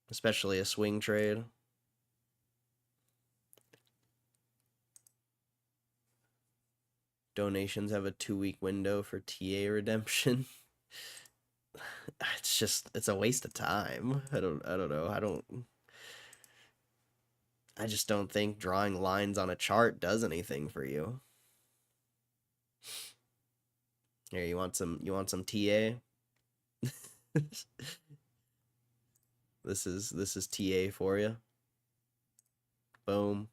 Especially a swing trade. Donations have a 2-week window for TA redemption. It's a waste of time. I don't know. I just don't think drawing lines on a chart does anything for you. Here, you want some TA? This is TA for you. Boom.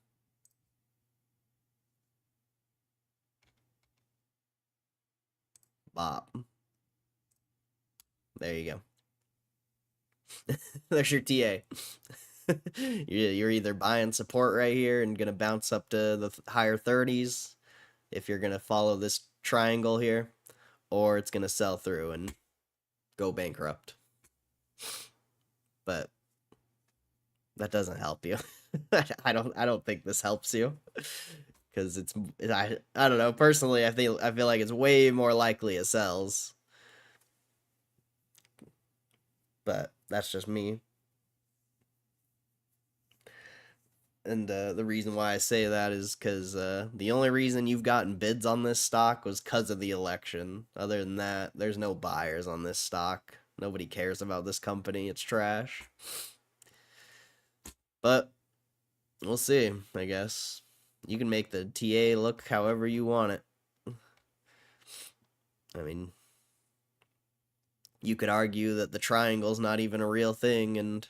Bop. There you go. There's your TA. You're either buying support right here and gonna bounce up to the higher 30s if you're gonna follow this triangle here, or it's gonna sell through and go bankrupt. But that doesn't help you. I don't think this helps you because I don't know, personally I feel like it's way more likely it sells. But that's just me. And the reason why I say that is because the only reason you've gotten bids on this stock was because of the election. Other than that, there's no buyers on this stock. Nobody cares about this company. It's trash. But we'll see, I guess. You can make the TA look however you want it. I mean, you could argue that the triangle's not even a real thing and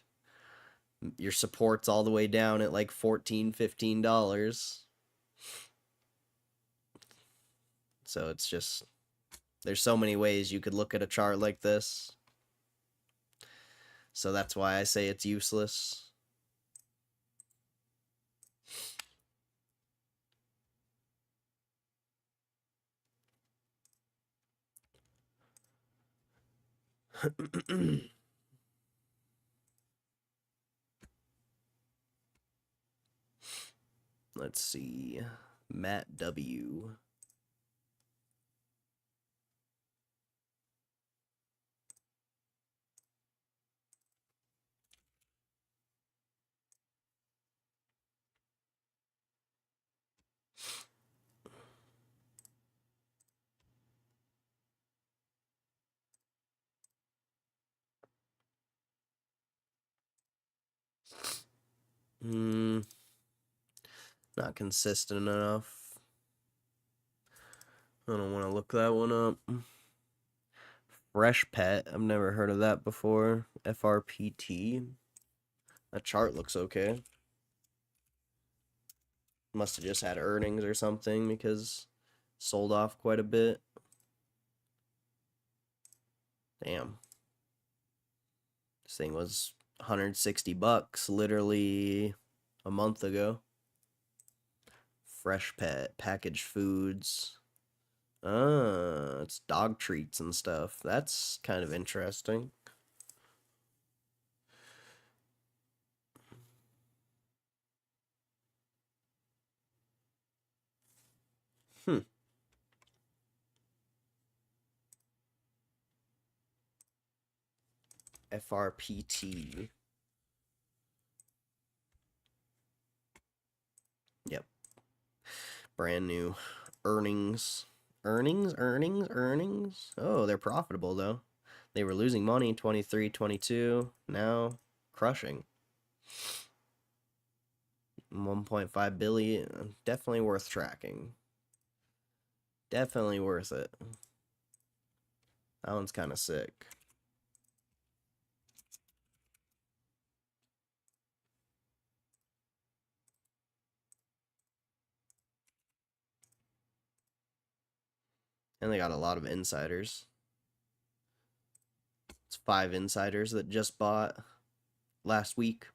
your support's all the way down at like $14, $15. So it's just, there's so many ways you could look at a chart like this. So that's why I say it's useless. Let's see. Matt W. Not consistent enough. I don't want to look that one up. Fresh Pet. I've never heard of that before. FRPT. That chart looks okay. Must have just had earnings or something because sold off quite a bit. Damn. This thing was 160 bucks literally a month ago. Fresh Pet, packaged foods. It's dog treats and stuff. That's kind of interesting. FRPT. Yep. Brand new. Earnings. Earnings. Oh, they're profitable though. They were losing money in 23, 22. Now crushing. 1.5 billion. Definitely worth tracking. Definitely worth it. That one's kind of sick. And they got a lot of insiders. It's 5 insiders that just bought last week.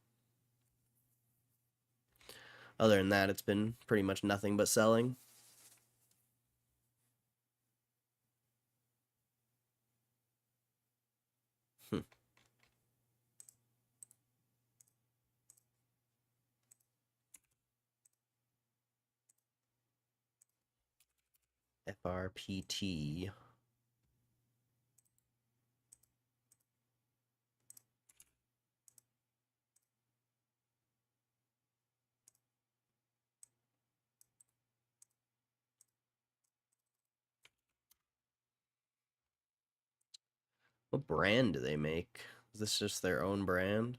Other than that, it's been pretty much nothing but selling. FRPT. What brand do they make? Is this just their own brand?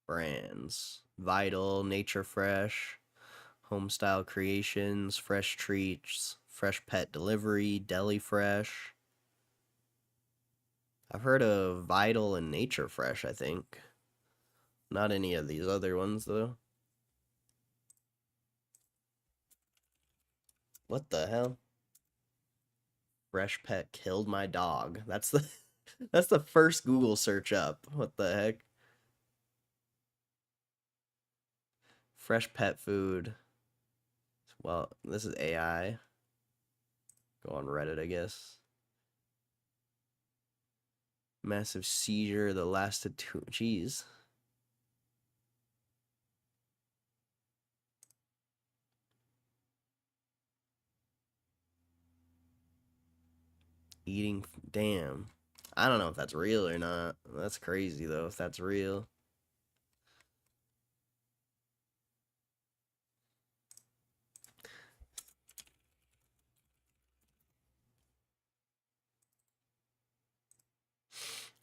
Brands. Vital, Nature Fresh, Homestyle Creations, Fresh Treats, Fresh Pet Delivery, Deli Fresh. I've heard of Vital and Nature Fresh, I think. Not any of these other ones, though. What the hell? Fresh Pet killed my dog. That's the that's the first Google search up. What the heck? Fresh pet food. Well, this is AI. Go on Reddit, I guess. Massive seizure that lasted 2. Jeez. Eating. Damn. I don't know if that's real or not. That's crazy, though, if that's real.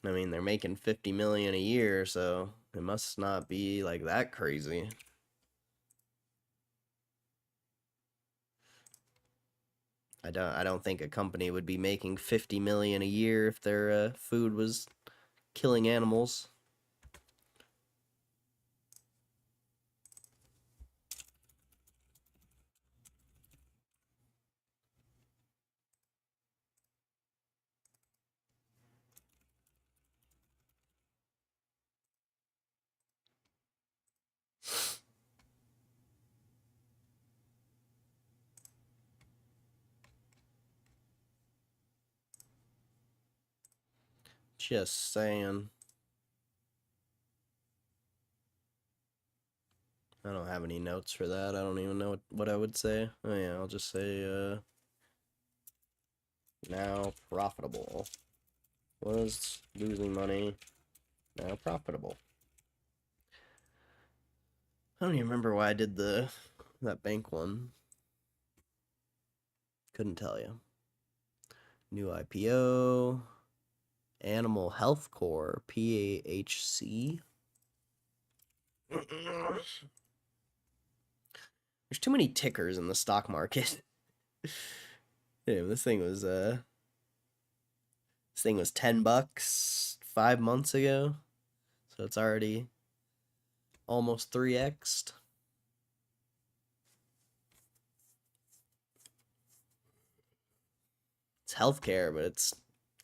I mean, they're making 50 million a year, so it must not be like that crazy. I don't think a company would be making 50 million a year if their food was killing animals. Just saying. I don't have any notes for that. I don't even know what I would say. Oh yeah, I'll just say now profitable. Was losing money, now profitable. I don't even remember why I did that bank one. Couldn't tell you. New IPO. Animal Health Corps, PAHC. There's too many tickers in the stock market. Damn, this thing was $10 5 months ago. So it's already almost 3x'd. It's healthcare, but it's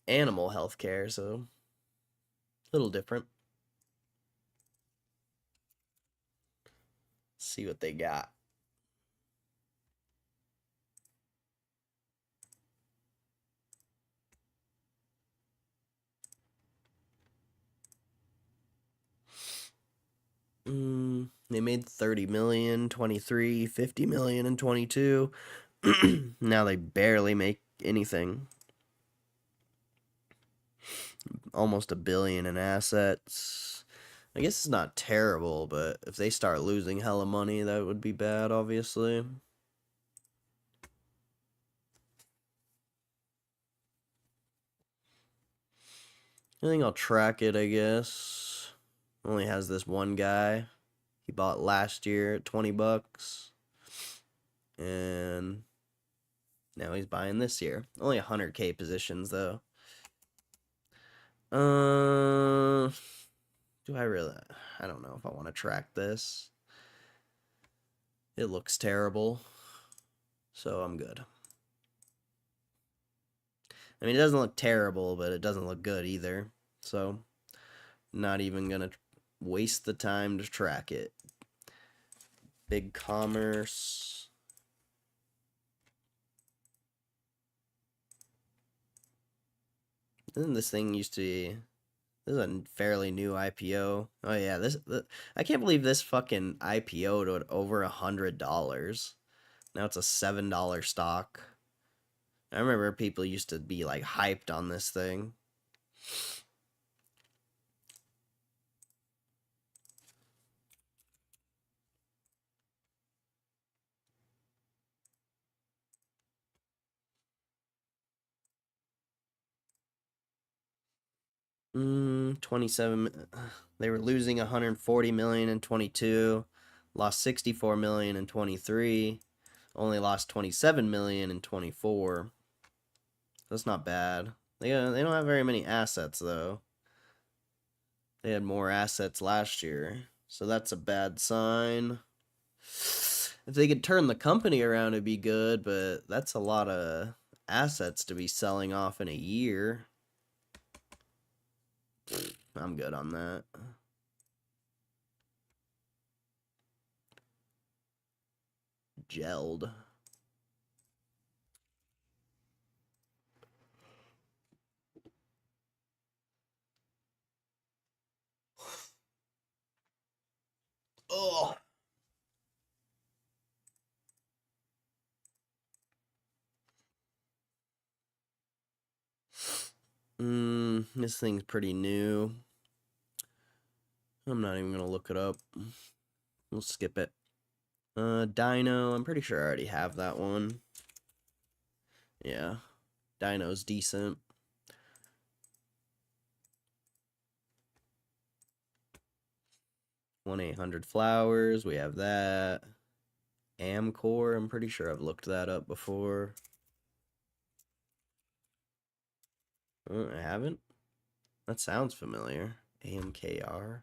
animal healthcare, so a little different. Let's see what they got. They made 30 million, 23, 50 million, and 22. Now they barely make anything. Almost $1 billion in assets. I guess it's not terrible, but if they start losing hella money, that would be bad, obviously. I think I'll track it, I guess. Only has this one guy. He bought last year at $20. And now he's buying this year. Only 100K positions, though. Do I really? I don't know if I want to track this. It looks terrible. So I'm good. I mean, it doesn't look terrible, but it doesn't look good either. So, not even going to waste the time to track it. Big commerce. Then this thing used to be. This is a fairly new IPO. Oh yeah, I can't believe this fucking IPO'd at over $100. Now it's a $7 stock. I remember people used to be like hyped on this thing. Mm, 27. They were losing 140 million in 22, lost 64 million in 23, only lost 27 million in 24. That's not bad. They don't have very many assets though. They had more assets last year, so that's a bad sign. If they could turn the company around, it'd be good, but that's a lot of assets to be selling off in a year. I'm good on that. Gelled. Oh. This thing's pretty new. I'm not even gonna look it up. We'll skip it. Dino, I'm pretty sure I already have that one. Yeah. Dino's decent. 1-800-Flowers, we have that. Amcor, I'm pretty sure I've looked that up before. I haven't? That sounds familiar. AMKR.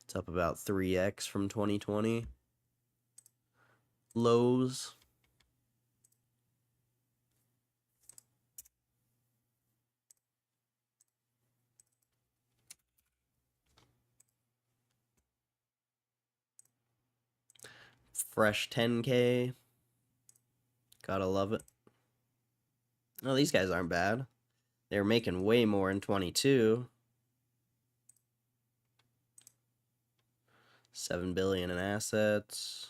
It's up about 3x from 2020. Lows. Fresh 10K. Gotta love it. Oh, these guys aren't bad. They were making way more in 22. 7 billion in assets.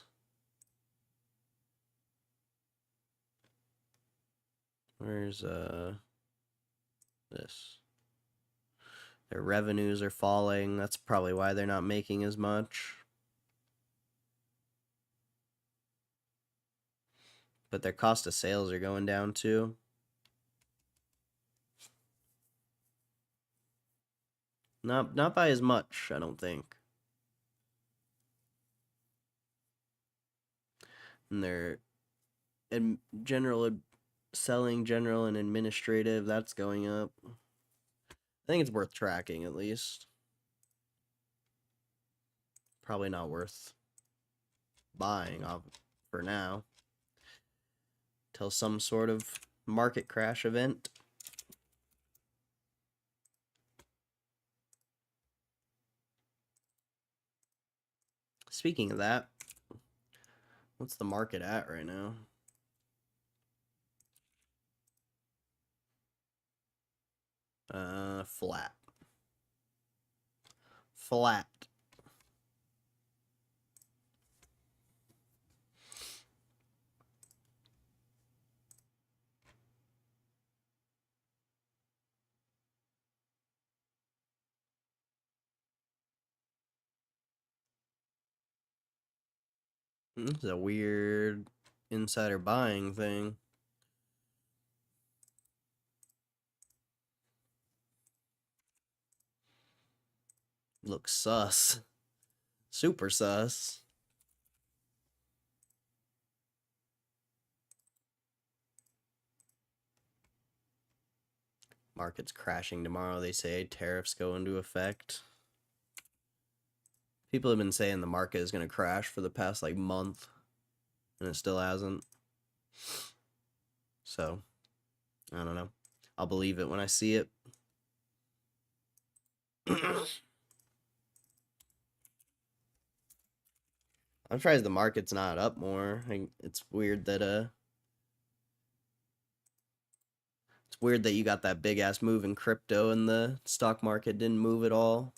Where's this? Their revenues are falling. That's probably why they're not making as much. But their cost of sales are going down too. Not by as much, I don't think. And their selling general and administrative, that's going up. I think it's worth tracking at least. Probably not worth buying off for now. Till some sort of market crash event. Speaking of that, what's the market at right now? Flat. Flat. This is a weird insider buying thing. Looks sus. Super sus. Market's crashing tomorrow, they say. Tariffs go into effect. People have been saying the market is going to crash for the past like month, and it still hasn't. So, I don't know. I'll believe it when I see it. I'm surprised the market's not up more. It's weird that It's weird that you got that big ass move in crypto and the stock market didn't move at all.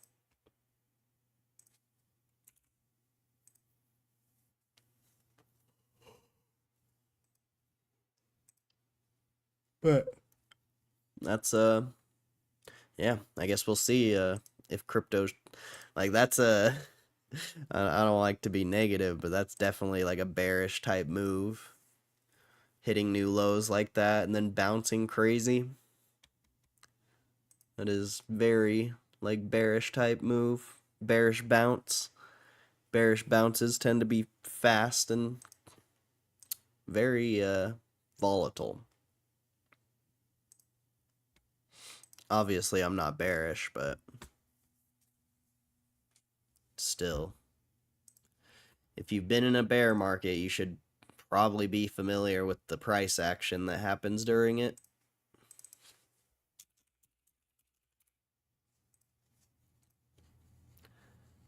But that's yeah, I guess we'll see if crypto's like that's a I don't like to be negative, but that's definitely like a bearish type move. Hitting new lows like that and then bouncing crazy. That is very like bearish type move. Bearish bounce. Bearish bounces tend to be fast and very volatile. Obviously, I'm not bearish, but still, if you've been in a bear market, you should probably be familiar with the price action that happens during it.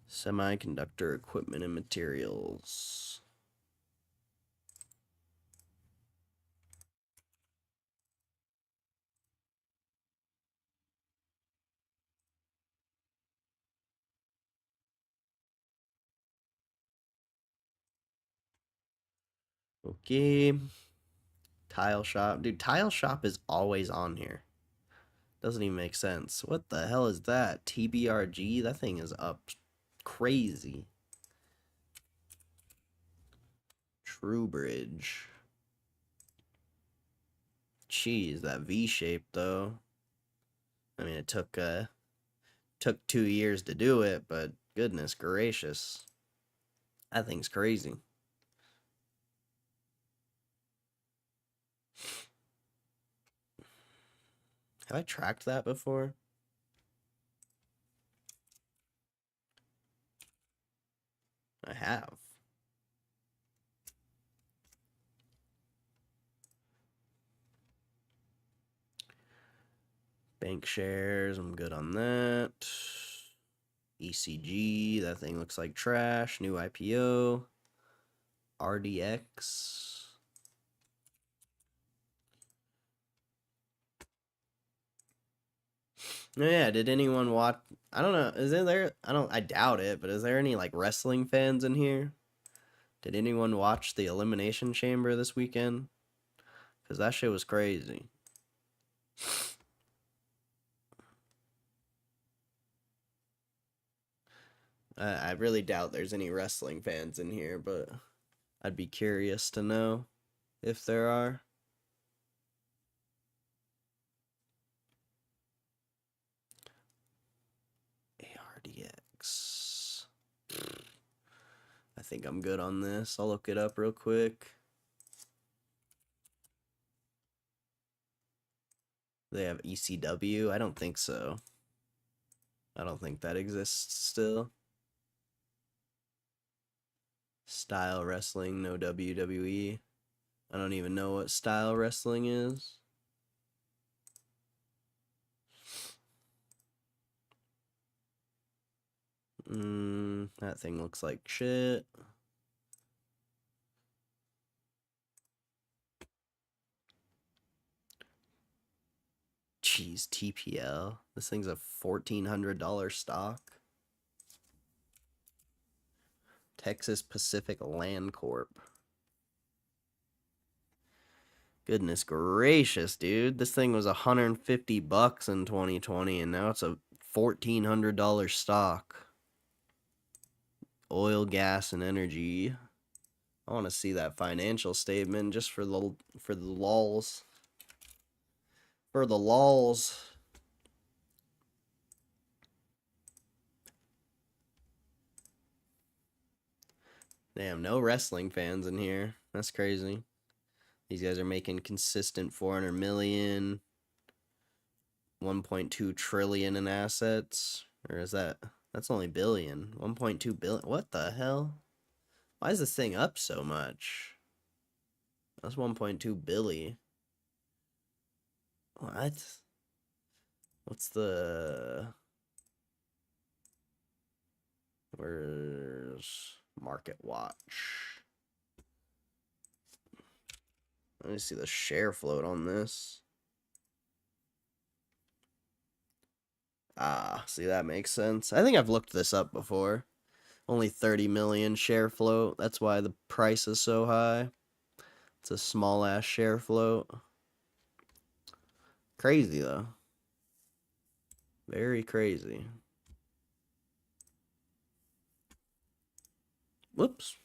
Semiconductor equipment and materials. Okay. Tile shop. Dude, tile shop is always on here. Doesn't even make sense. What the hell is that? TBRG? That thing is up crazy. True Bridge. Jeez, that V shape though. I mean, it took 2 years to do it, but goodness gracious, that thing's crazy. Have I tracked that before? I have. Bank shares, I'm good on that. ECG, that thing looks like trash. New IPO. RDX. Oh, yeah, did anyone watch? I don't know. Is there? I doubt it, but is there any like wrestling fans in here? Did anyone watch the Elimination Chamber this weekend? Because that shit was crazy. I really doubt there's any wrestling fans in here, but I'd be curious to know if there are. ARDX. I think I'm good on this. I'll look it up real quick. They have ECW? I don't think so. I don't think that exists still. Style wrestling, no WWE. I don't even know what style wrestling is. That thing looks like shit. Jeez, TPL. This thing's a $1,400 stock. Texas Pacific Land Corp. Goodness gracious, dude. This thing was $150 in 2020 and now it's a $1,400 stock. Oil, gas, and energy. I want to see that financial statement just for the lulz. For the lulz. Damn, no wrestling fans in here. That's crazy. These guys are making consistent 400 million, 1.2 trillion in assets. Or is that's only billion. 1.2 billion. What the hell? Why is this thing up so much? That's 1.2 billion. What? What's the... Where's Market Watch? Let me see the share float on this. Ah, see, that makes sense. I think I've looked this up before. Only 30 million share float. That's why the price is so high. It's a small ass share float. Crazy though. Very crazy. Whoops.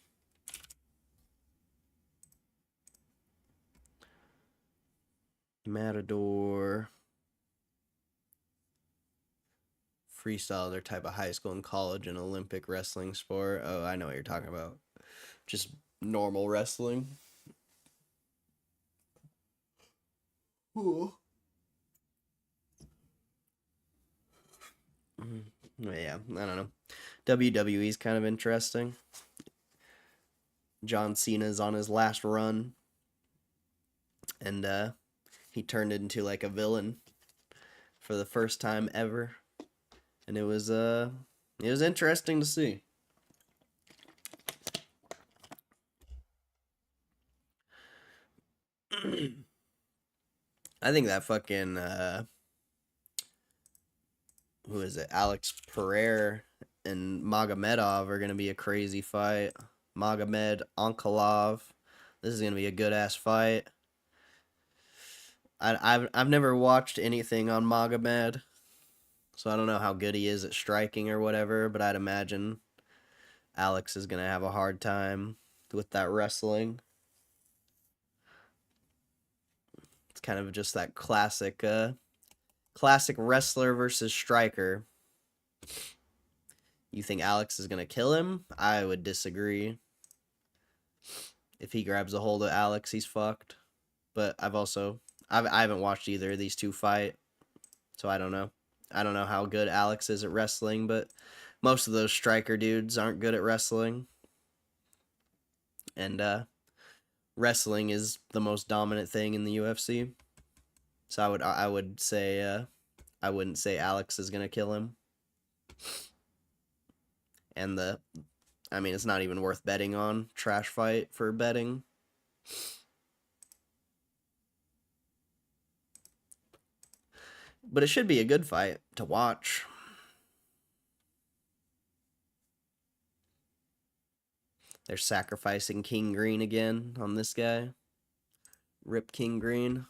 Matador. Freestyle, their type of high school and college and Olympic wrestling sport. Oh, I know what you're talking about. Just normal wrestling. Ooh. Yeah, I don't know. WWE is kind of interesting. John Cena's on his last run, and he turned into like a villain for the first time ever, and it was interesting to see. I think that fucking who is it? Alex Pereira and Magomedov are gonna be a crazy fight. Magomed Ankalov. This is gonna be a good ass fight. I've never watched anything on Magomed, so I don't know how good he is at striking or whatever. But I'd imagine Alex is gonna have a hard time with that wrestling. It's kind of just that classic wrestler versus striker. You think Alex is gonna kill him? I would disagree. If he grabs a hold of Alex, he's fucked. But I haven't watched either of these two fight, so I don't know. I don't know how good Alex is at wrestling, but most of those striker dudes aren't good at wrestling. And wrestling is the most dominant thing in the UFC. So I would say I wouldn't say Alex is gonna kill him. And I mean, it's not even worth betting on. Trash fight for betting. But it should be a good fight to watch. They're sacrificing King Green again on this guy. Rip King Green.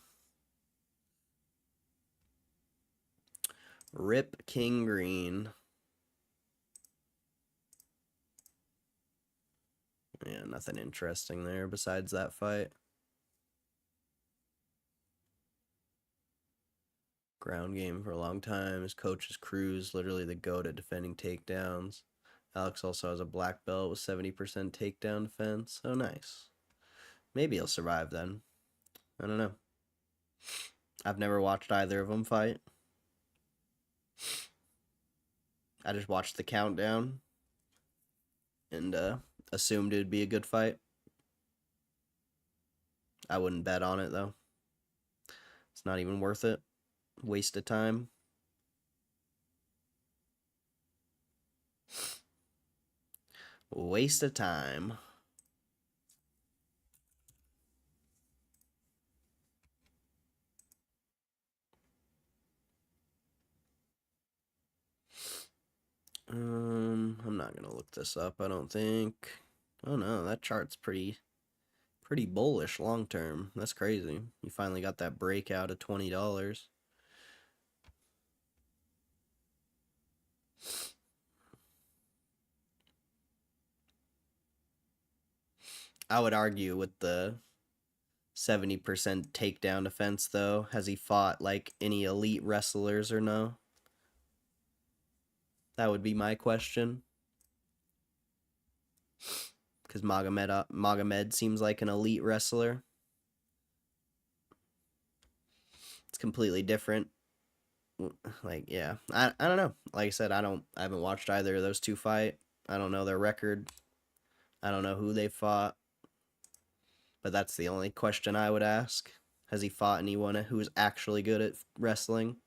Rip King Green. Yeah, nothing interesting there besides that fight. Ground game for a long time. His coach is Cruz, literally the GOAT at defending takedowns. Alex also has a black belt with 70% takedown defense. Oh, nice. Maybe he'll survive then. I don't know. I've never watched either of them fight. I just watched the countdown and assumed it would be a good fight. I wouldn't bet on it though. It's not even worth it. Waste of time. Waste of time. I'm not gonna look this up, I don't think. Oh no, that chart's pretty bullish long term. That's crazy. You finally got that breakout of $20. I would argue with the 70% takedown defense though. Has he fought like any elite wrestlers or no? That would be my question. Because Magomed seems like an elite wrestler. It's completely different. Like, yeah. I don't know. Like I said, I haven't watched either of those two fight. I don't know their record. I don't know who they fought. But that's the only question I would ask. Has he fought anyone who's actually good at wrestling?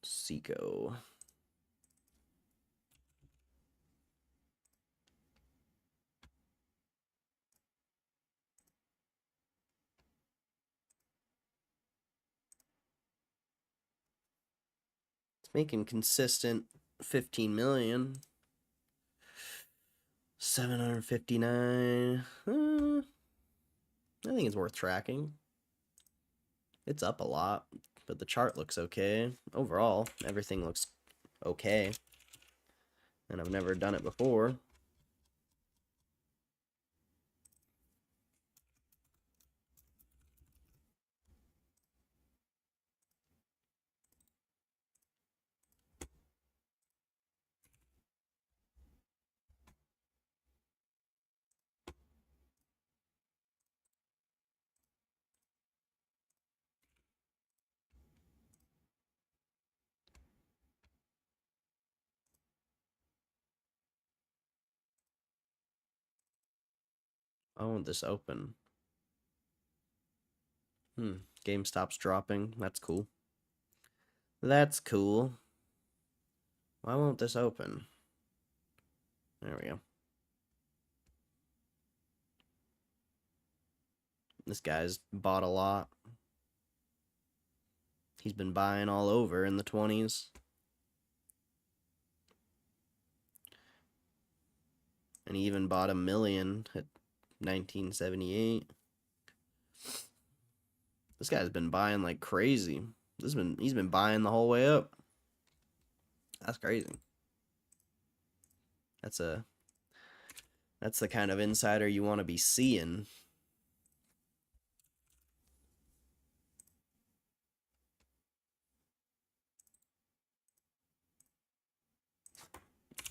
Seiko. making consistent 15 million. 759. I think it's worth tracking. It's up a lot, but the chart looks okay. Overall, everything looks okay. And I've never done it before. I want this open. GameStop's dropping. That's cool. That's cool. Why won't this open? There we go. This guy's bought a lot. He's been buying all over in the 20s. And he even bought 1 million at 1978. This guy's been buying like crazy. He's been buying the whole way up. That's crazy. That's the kind of insider you want to be seeing.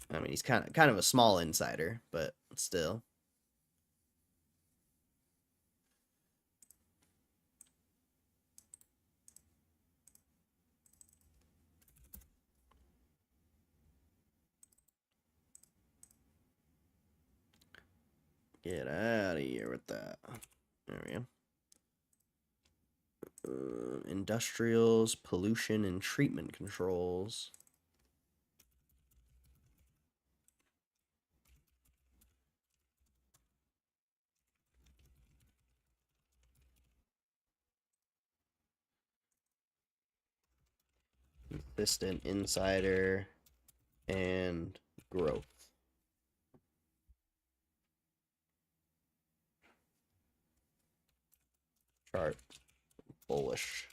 I mean, he's kind of a small insider, but still. Get out of here with that. There we go. Industrials, pollution, and treatment controls. Consistent insider and growth. Chart bullish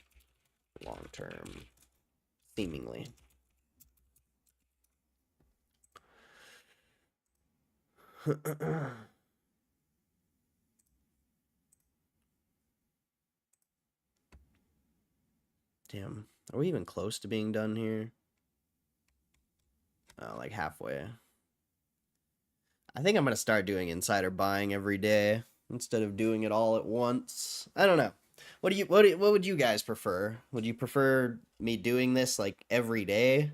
long term, seemingly. Damn, are we even close to being done here? Oh, like halfway. I think I'm gonna start doing insider buying every day instead of doing it all at once. I don't know. What would you guys prefer? Would you prefer me doing this like every day?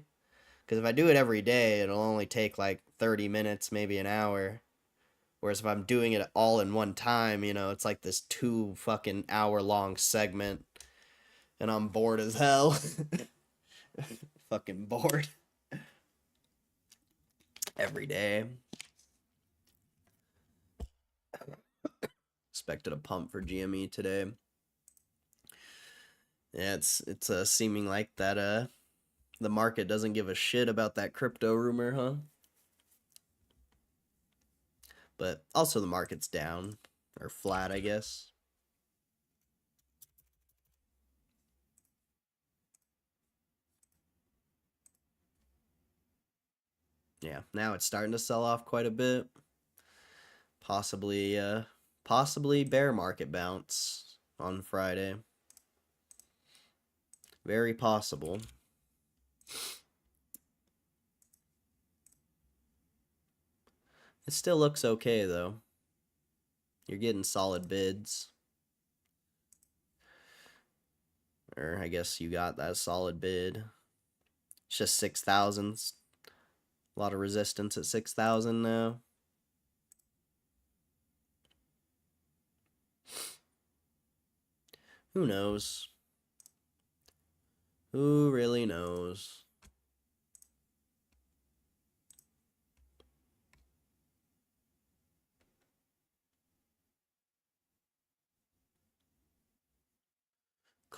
Because if I do it every day, it'll only take like 30 minutes, maybe an hour. Whereas if I'm doing it all in one time, it's like this 2 fucking hour long segment, and I'm bored as hell. Fucking bored. Every day. Expected a pump for GME today. Yeah, it's seeming like that the market doesn't give a shit about that crypto rumor, huh? But also the market's down or flat, I guess. Yeah, now it's starting to sell off quite a bit. Possibly bear market bounce on Friday. Very possible. It still looks okay though. You're getting solid bids. Or I guess you got that solid bid. It's just 6,000. A lot of resistance at 6,000 now. Who knows? Who really knows?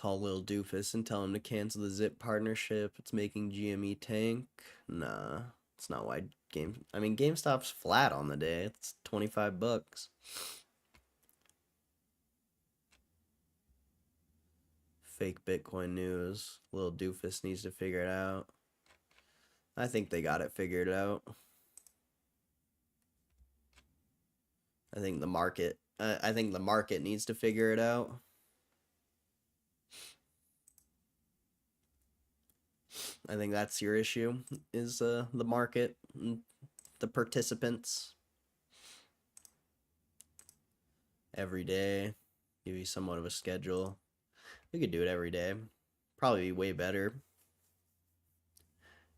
call Lil Doofus and tell him to cancel the Zip partnership. It's making GME tank. Nah, it's not why GameStop's flat on the day. It's $25. Fake Bitcoin news. Lil Doofus needs to figure it out. I think they got it figured out. I think the market needs to figure it out. I think that's your issue, is the market and the participants. Every day, give you somewhat of a schedule. We could do it every day. Probably be way better.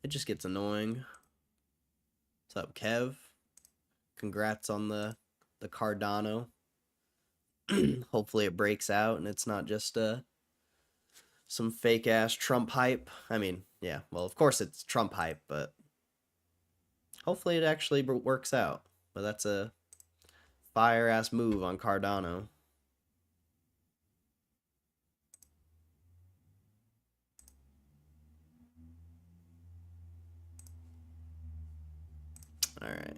It just gets annoying. What's up, Kev? Congrats on the Cardano. Hopefully it breaks out and it's not just some fake ass Trump hype. I mean, yeah, well, of course it's Trump hype, but hopefully it actually works out. But that's a fire ass move on Cardano. All right.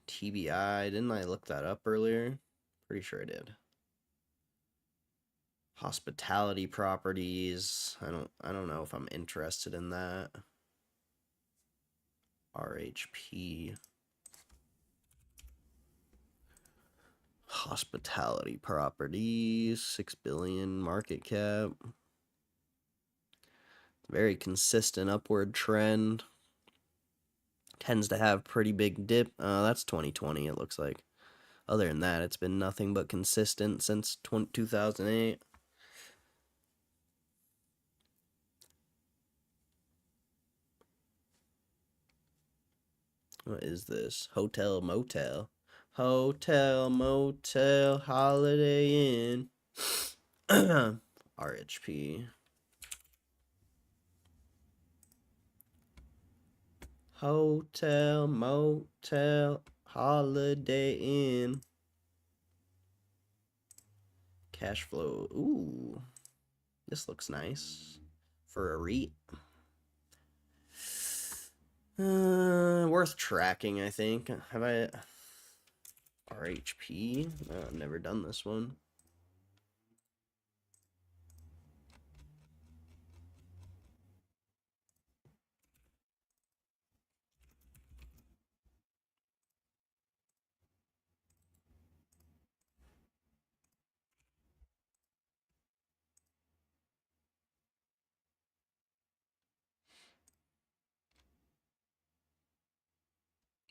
TBI, didn't I look that up earlier? Pretty sure I did. Hospitality properties. I don't know if I'm interested in that. RHP. Hospitality properties, 6 billion market cap. Very consistent upward trend. Tends to have pretty big dip. That's 2020, it looks like. Other than that, it's been nothing but consistent since 2008. What is this? Hotel Motel. Hotel Motel Holiday Inn. RHP. Hotel Motel Holiday Inn. Cash flow. Ooh. This looks nice. For a REIT. Worth tracking, I think. Have I... RHP? No, I've never done this one.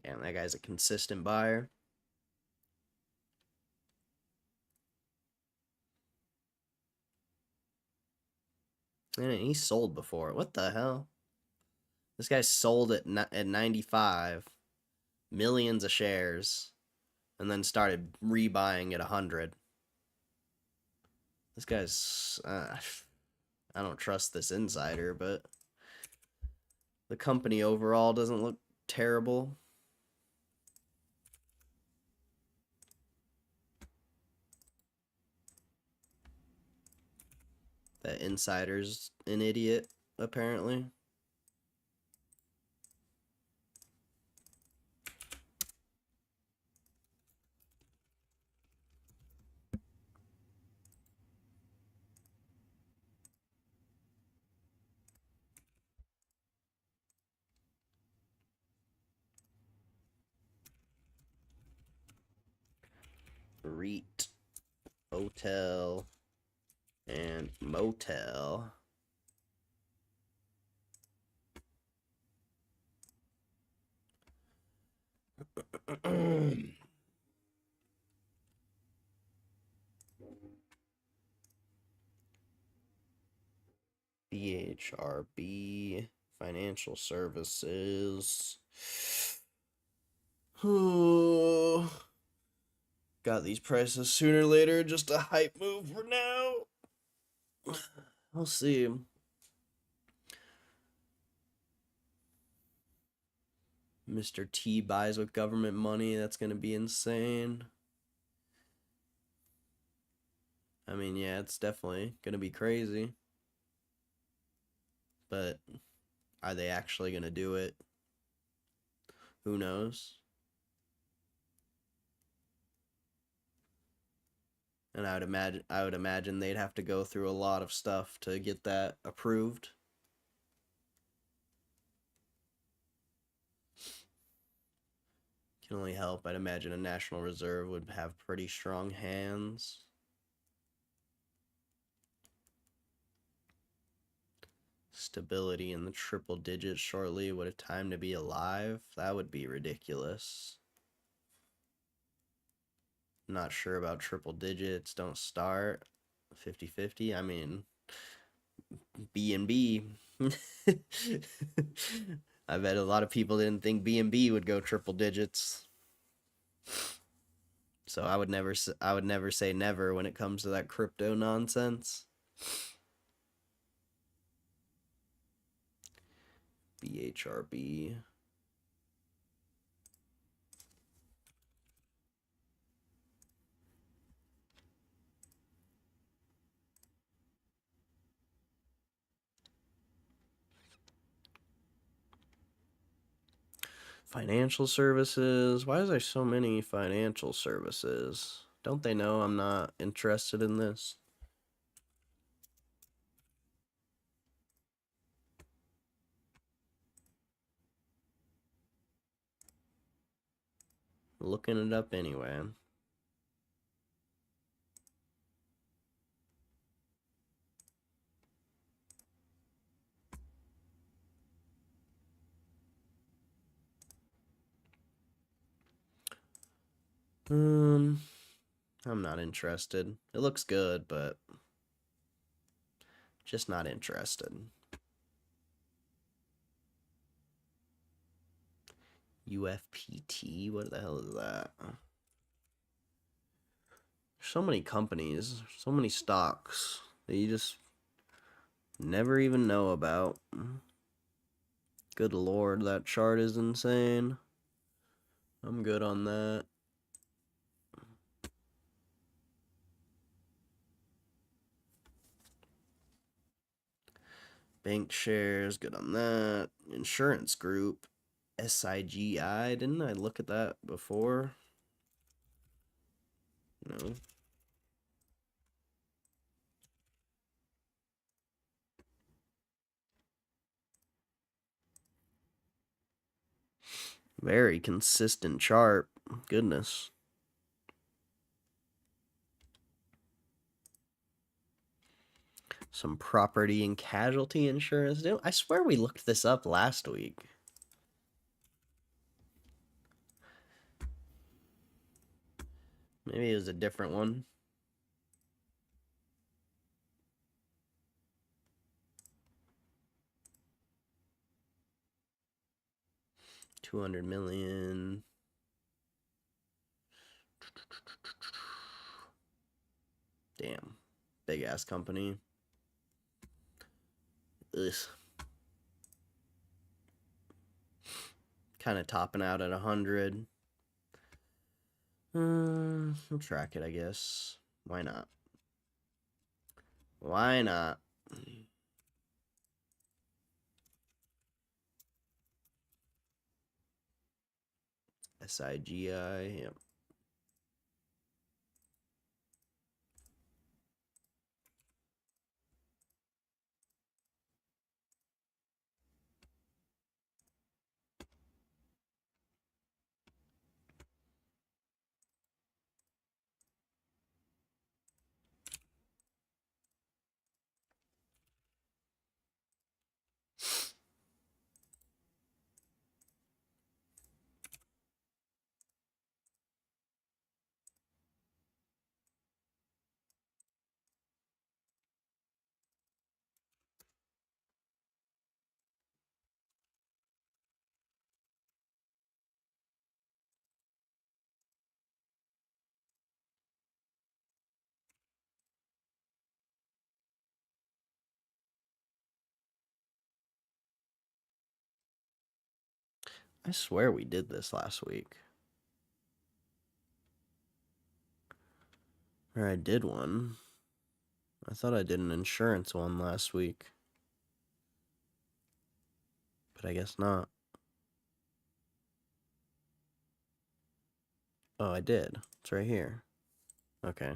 Damn, that guy's a consistent buyer. And he sold before. What the hell? This guy sold at 95, millions of shares, and then started rebuying at 100. This guy's... I don't trust this insider, but the company overall doesn't look terrible. That insider's an idiot, apparently. REIT, hotel, and motel. BHRB, financial services. Got these prices sooner or later, just a hype move for now. We'll see. Mr. T buys with government money. That's going to be insane. I mean, yeah, it's definitely gonna be crazy, but are they actually gonna do it? Who knows? And I would imagine they'd have to go through a lot of stuff to get that approved. Can only help. I'd imagine a National Reserve would have pretty strong hands. Stability in the triple digits shortly. What a time to be alive. That would be ridiculous. Not sure about triple digits. Don't start. 50-50. I mean, B&B. I bet a lot of people didn't think B&B would go triple digits. So I would never say never when it comes to that crypto nonsense. BHRB. Financial services. Why is there so many financial services? Don't they know I'm not interested in this? Looking it up anyway. Um, I'm not interested. It looks good, but just not interested. UFPT? What the hell is that? So many companies, so many stocks that you just never even know about. Good lord, that chart is insane. I'm good on that. Bank shares, good on that. Insurance group, SIGI. Didn't I look at that before? No. Very consistent chart. Goodness. Some property and casualty insurance. I swear we looked this up last week. Maybe it was a different one. $200 million. Damn. Big ass company. Ugh. Kind of topping out at 100. We'll track it, I guess. Why not? Why not? SIGI. Yep. I swear we did this last week. Or I did one. I thought I did an insurance one last week. But I guess not. Oh, I did. It's right here. Okay.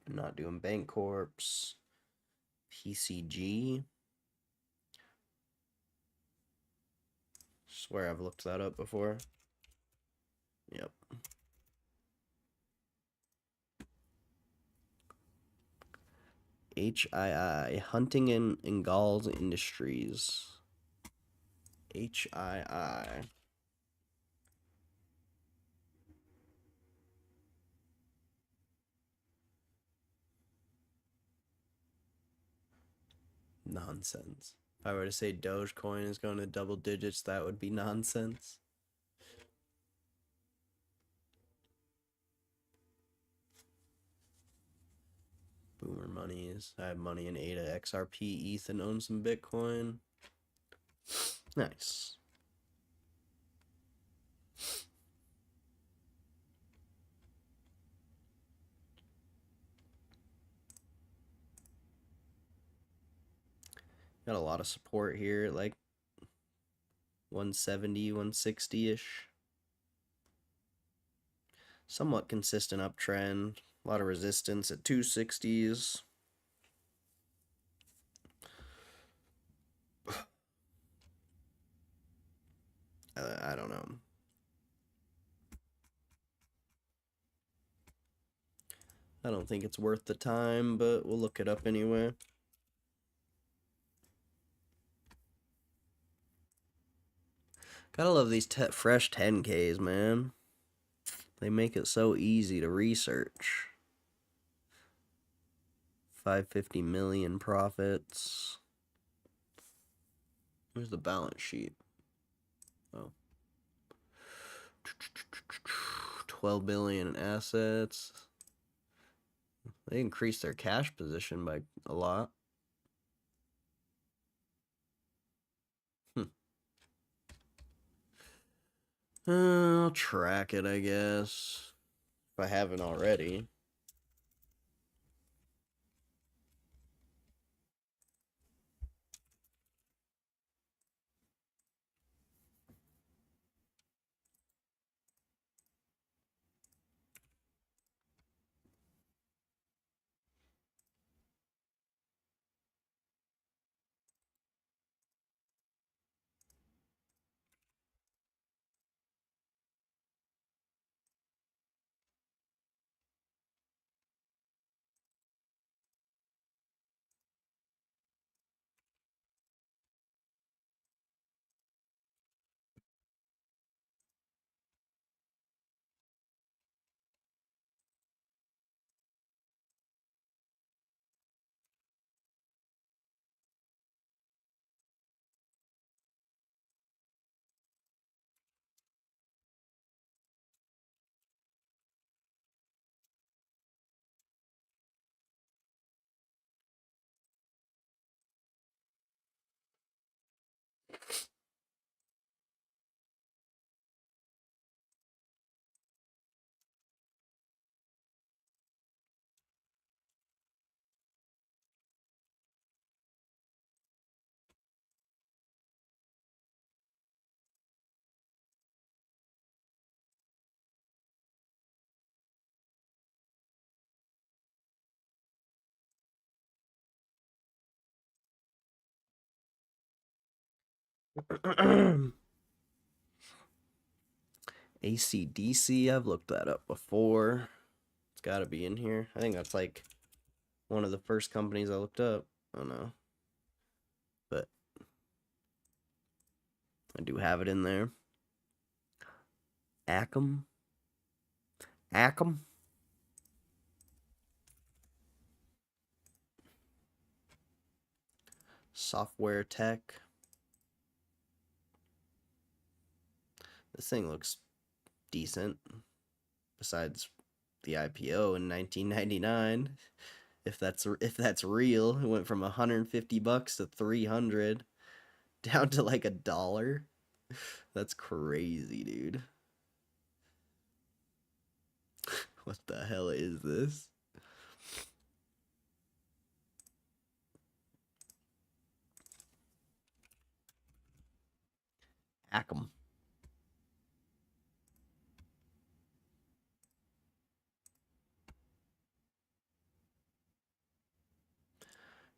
I'm not doing Bank Corps. PCG. Swear I've looked that up before. Yep. HII. Hunting and Galls Industries. HII. Nonsense. If I were to say Dogecoin is going to double digits, that would be nonsense. Boomer monies. I have money in ADA, XRP, ETH, and own some Bitcoin. Nice. Got a lot of support here, like 170, 160-ish. Somewhat consistent uptrend. A lot of resistance at 260s. I don't know. I don't think it's worth the time, but we'll look it up anyway. Gotta love these fresh 10Ks, man. They make it so easy to research. 550 million profits. Where's the balance sheet? Oh. 12 billion in assets. They increased their cash position by a lot. I'll track it, I guess, if I haven't already. ACDC, I've looked that up before. It's got to be in here. I think that's like one of the first companies I looked up. I don't know. But I do have it in there. Acom. Acom. Software tech. This thing looks decent. besides the IPO in 1999. If that's real, it went from $150 to 300, down to like $1. That's crazy, dude. What the hell is this? Hack 'em.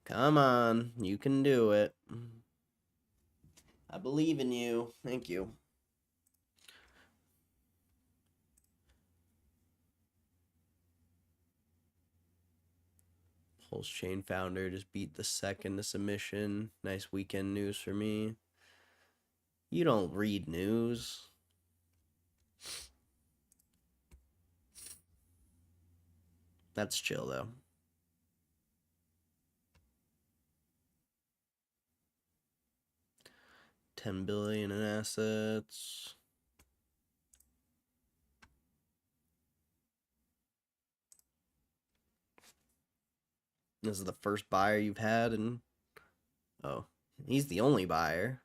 Come on, you can do it. I believe in you. Thank you. Pulse Chain founder just beat the second to submission. Nice weekend news for me. You don't read news. That's chill though. $10 billion in assets. This is the first buyer you've had, and oh, he's the only buyer.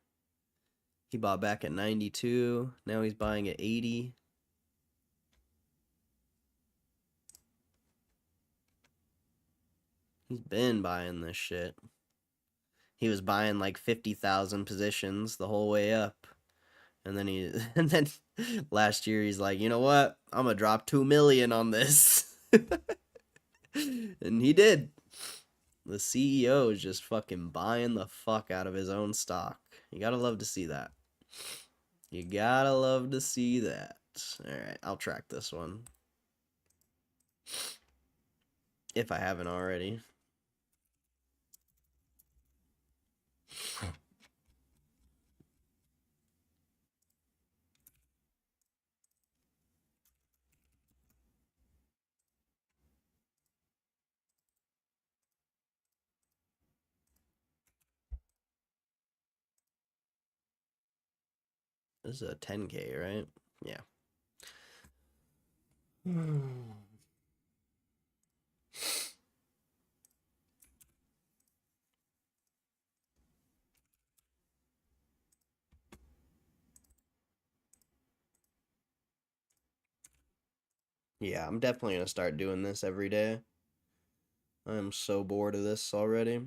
He bought back at 92. Now he's buying at 80. He's been buying this shit. He was buying like 50,000 positions the whole way up. And then last year he's like, "You know what? I'm going to drop 2 million on this." And he did. The CEO is just fucking buying the fuck out of his own stock. You got to love to see that. You got to love to see that. All right, I'll track this one. If I haven't already. This is a 10K, right? Yeah. Yeah, I'm definitely going to start doing this every day. I'm so bored of this already.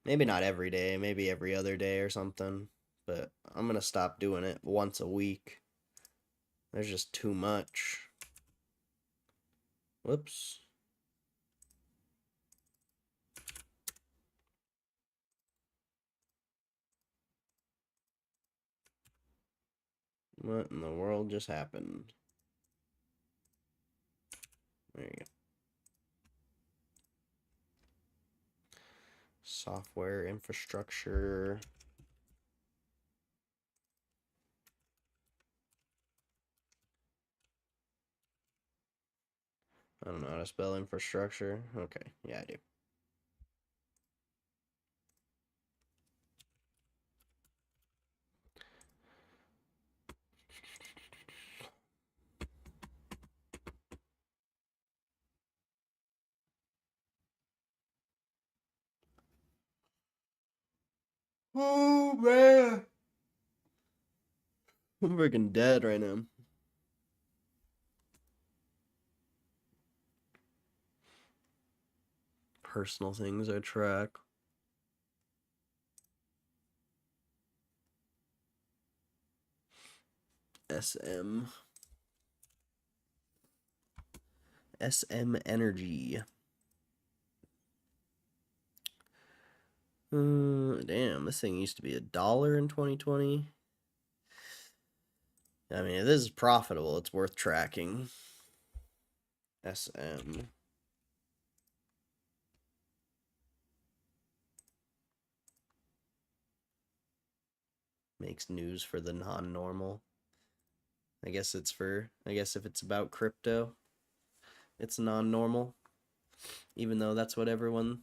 Maybe not every day, maybe every other day or something. But I'm going to stop doing it once a week. There's just too much. Whoops. What in the world just happened? There you go. Software infrastructure. I don't know how to spell infrastructure. Okay, yeah, I do. Oh man, I'm freaking dead right now. Personal things I track. SM Energy. Damn, this thing used to be $1 in 2020. I mean, if this is profitable, it's worth tracking. SM. Makes news for the non-normal. I guess if it's about crypto, it's non-normal. Even though that's what everyone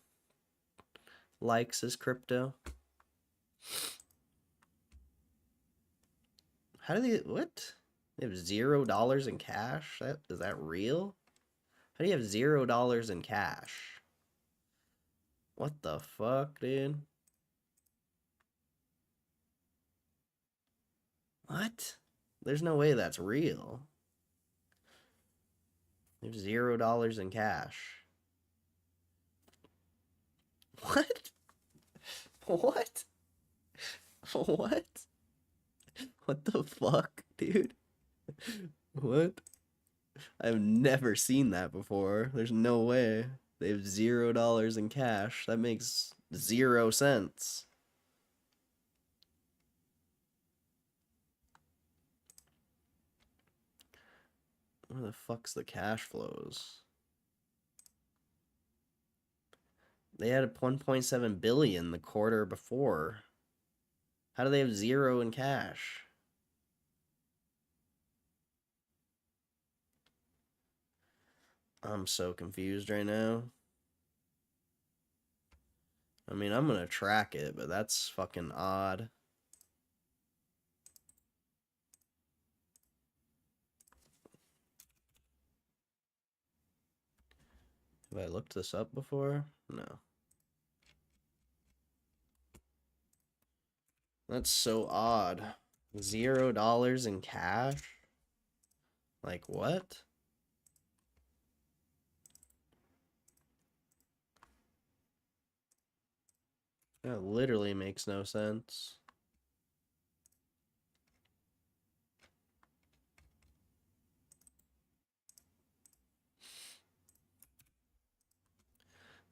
likes is crypto. How do they, what? They have $0 in cash? Is that real? How do you have $0 in cash? What the fuck, dude? What? There's no way that's real. They have $0 in cash. What? What? What? What the fuck, dude? What? I've never seen that before. There's no way. They have $0 in cash. That makes 0 cents. Where the fuck's the cash flows? They had 1.7 billion the quarter before. How do they have 0 in cash? I'm so confused right now. I mean, I'm gonna track it, but that's fucking odd. Have I looked this up before? No. That's so odd. $0 in cash? Like what? That literally makes no sense.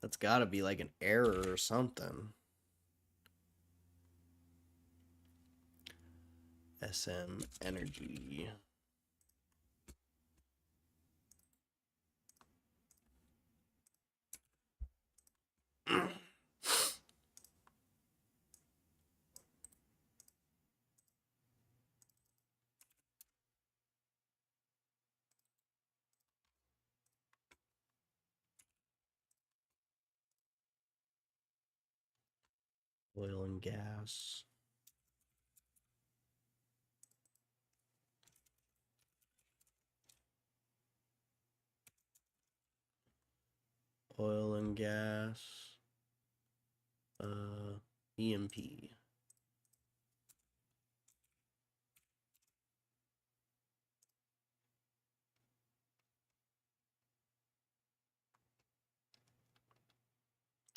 That's gotta be like an error or something. SM Energy. Oil and gas. Oil and gas. EMP.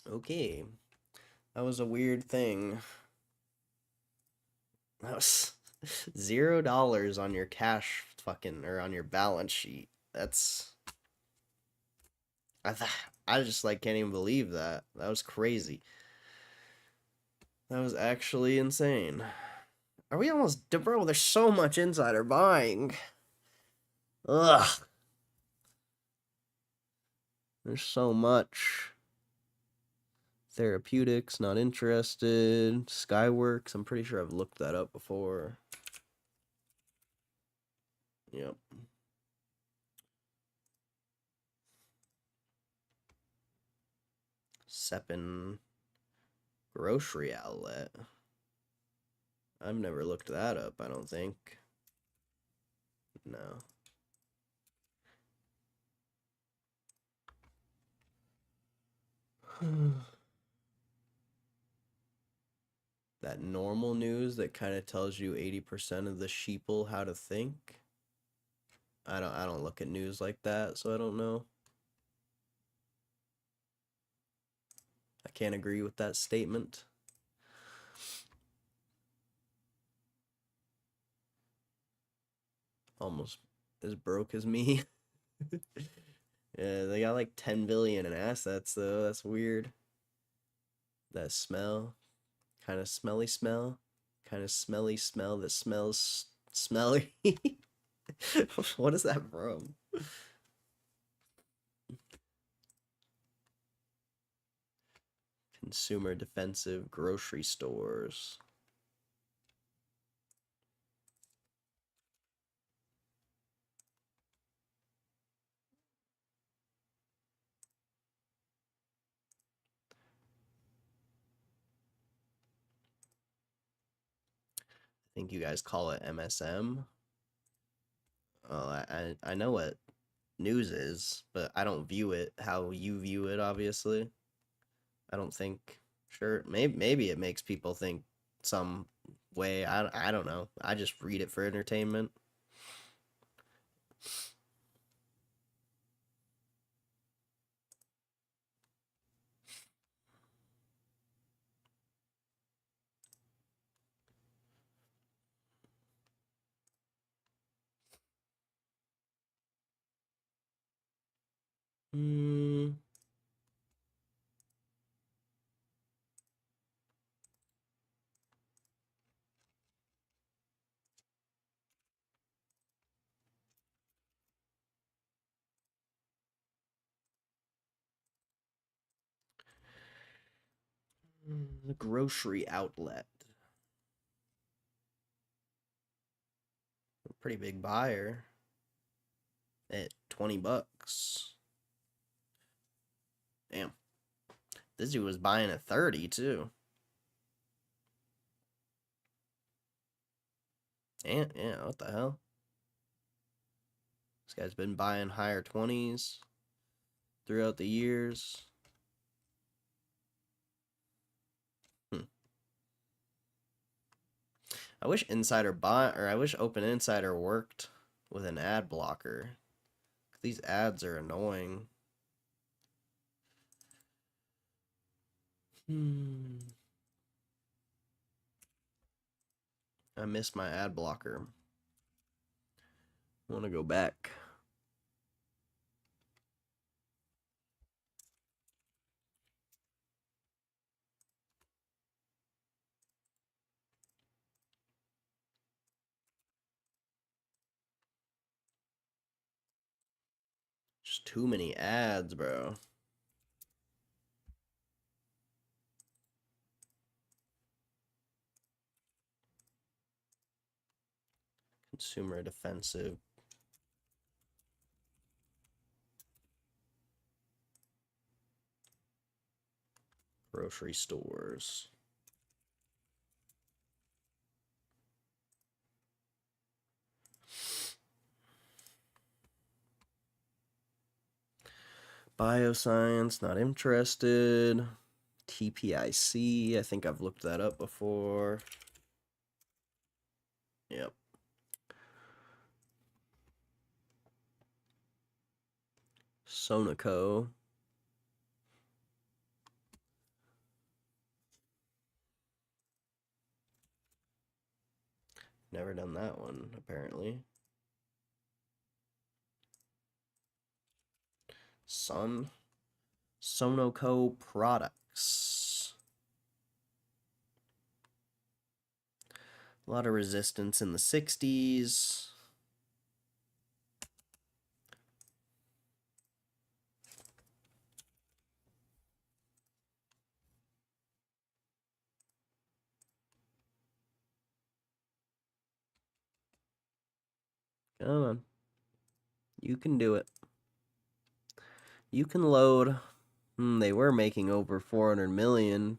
Okay. That was a weird thing. That was $0 on your cash fucking or on your balance sheet. That's I th- I just like can't even believe that. That was crazy. That was actually insane. Are we almost bro? There's so much insider buying. Ugh. There's so much. Therapeutics, not interested. Skyworks, I'm pretty sure I've looked that up before. Yep. Seppin Grocery Outlet. I've never looked that up, I don't think. No. That normal news that kind of tells you 80% of the sheeple how to think. I don't look at news like that, so I don't know. I can't agree with that statement. Almost as broke as me. Yeah, they got like 10 billion in assets though. That's weird. That smell, kind of smelly smell, kind of smelly smell that smells smelly. What is that from? Consumer defensive grocery stores. I think you guys call it MSM. Oh, I know what news is, but I don't view it how you view it, obviously. I don't think, sure, maybe it makes people think some way. I don't know. I just read it for entertainment. Hmm. The grocery outlet. A pretty big buyer at $20. Damn. This dude was buying at 30 too. And yeah, what the hell? This guy's been buying higher 20s throughout the years. Hmm. I wish Open Insider worked with an ad blocker. These ads are annoying. I missed my ad blocker. I want to go back. Just too many ads, bro. Consumer defensive. Grocery stores. Bioscience, not interested. TPIC, I think I've looked that up before. Yep. Sonoco. Never done that one, apparently. Sonoco products. A lot of resistance in the 60s. Come on. You can do it. You can load. They were making over 400 million,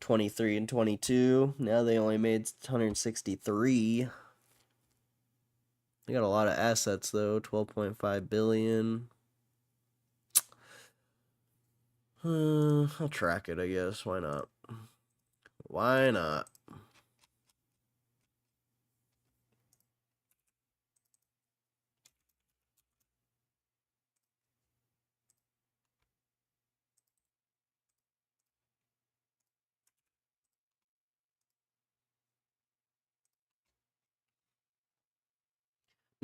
23 and 22. Now they only made 163. They got a lot of assets though, 12.5 billion. I'll track it, I guess. Why not? Why not?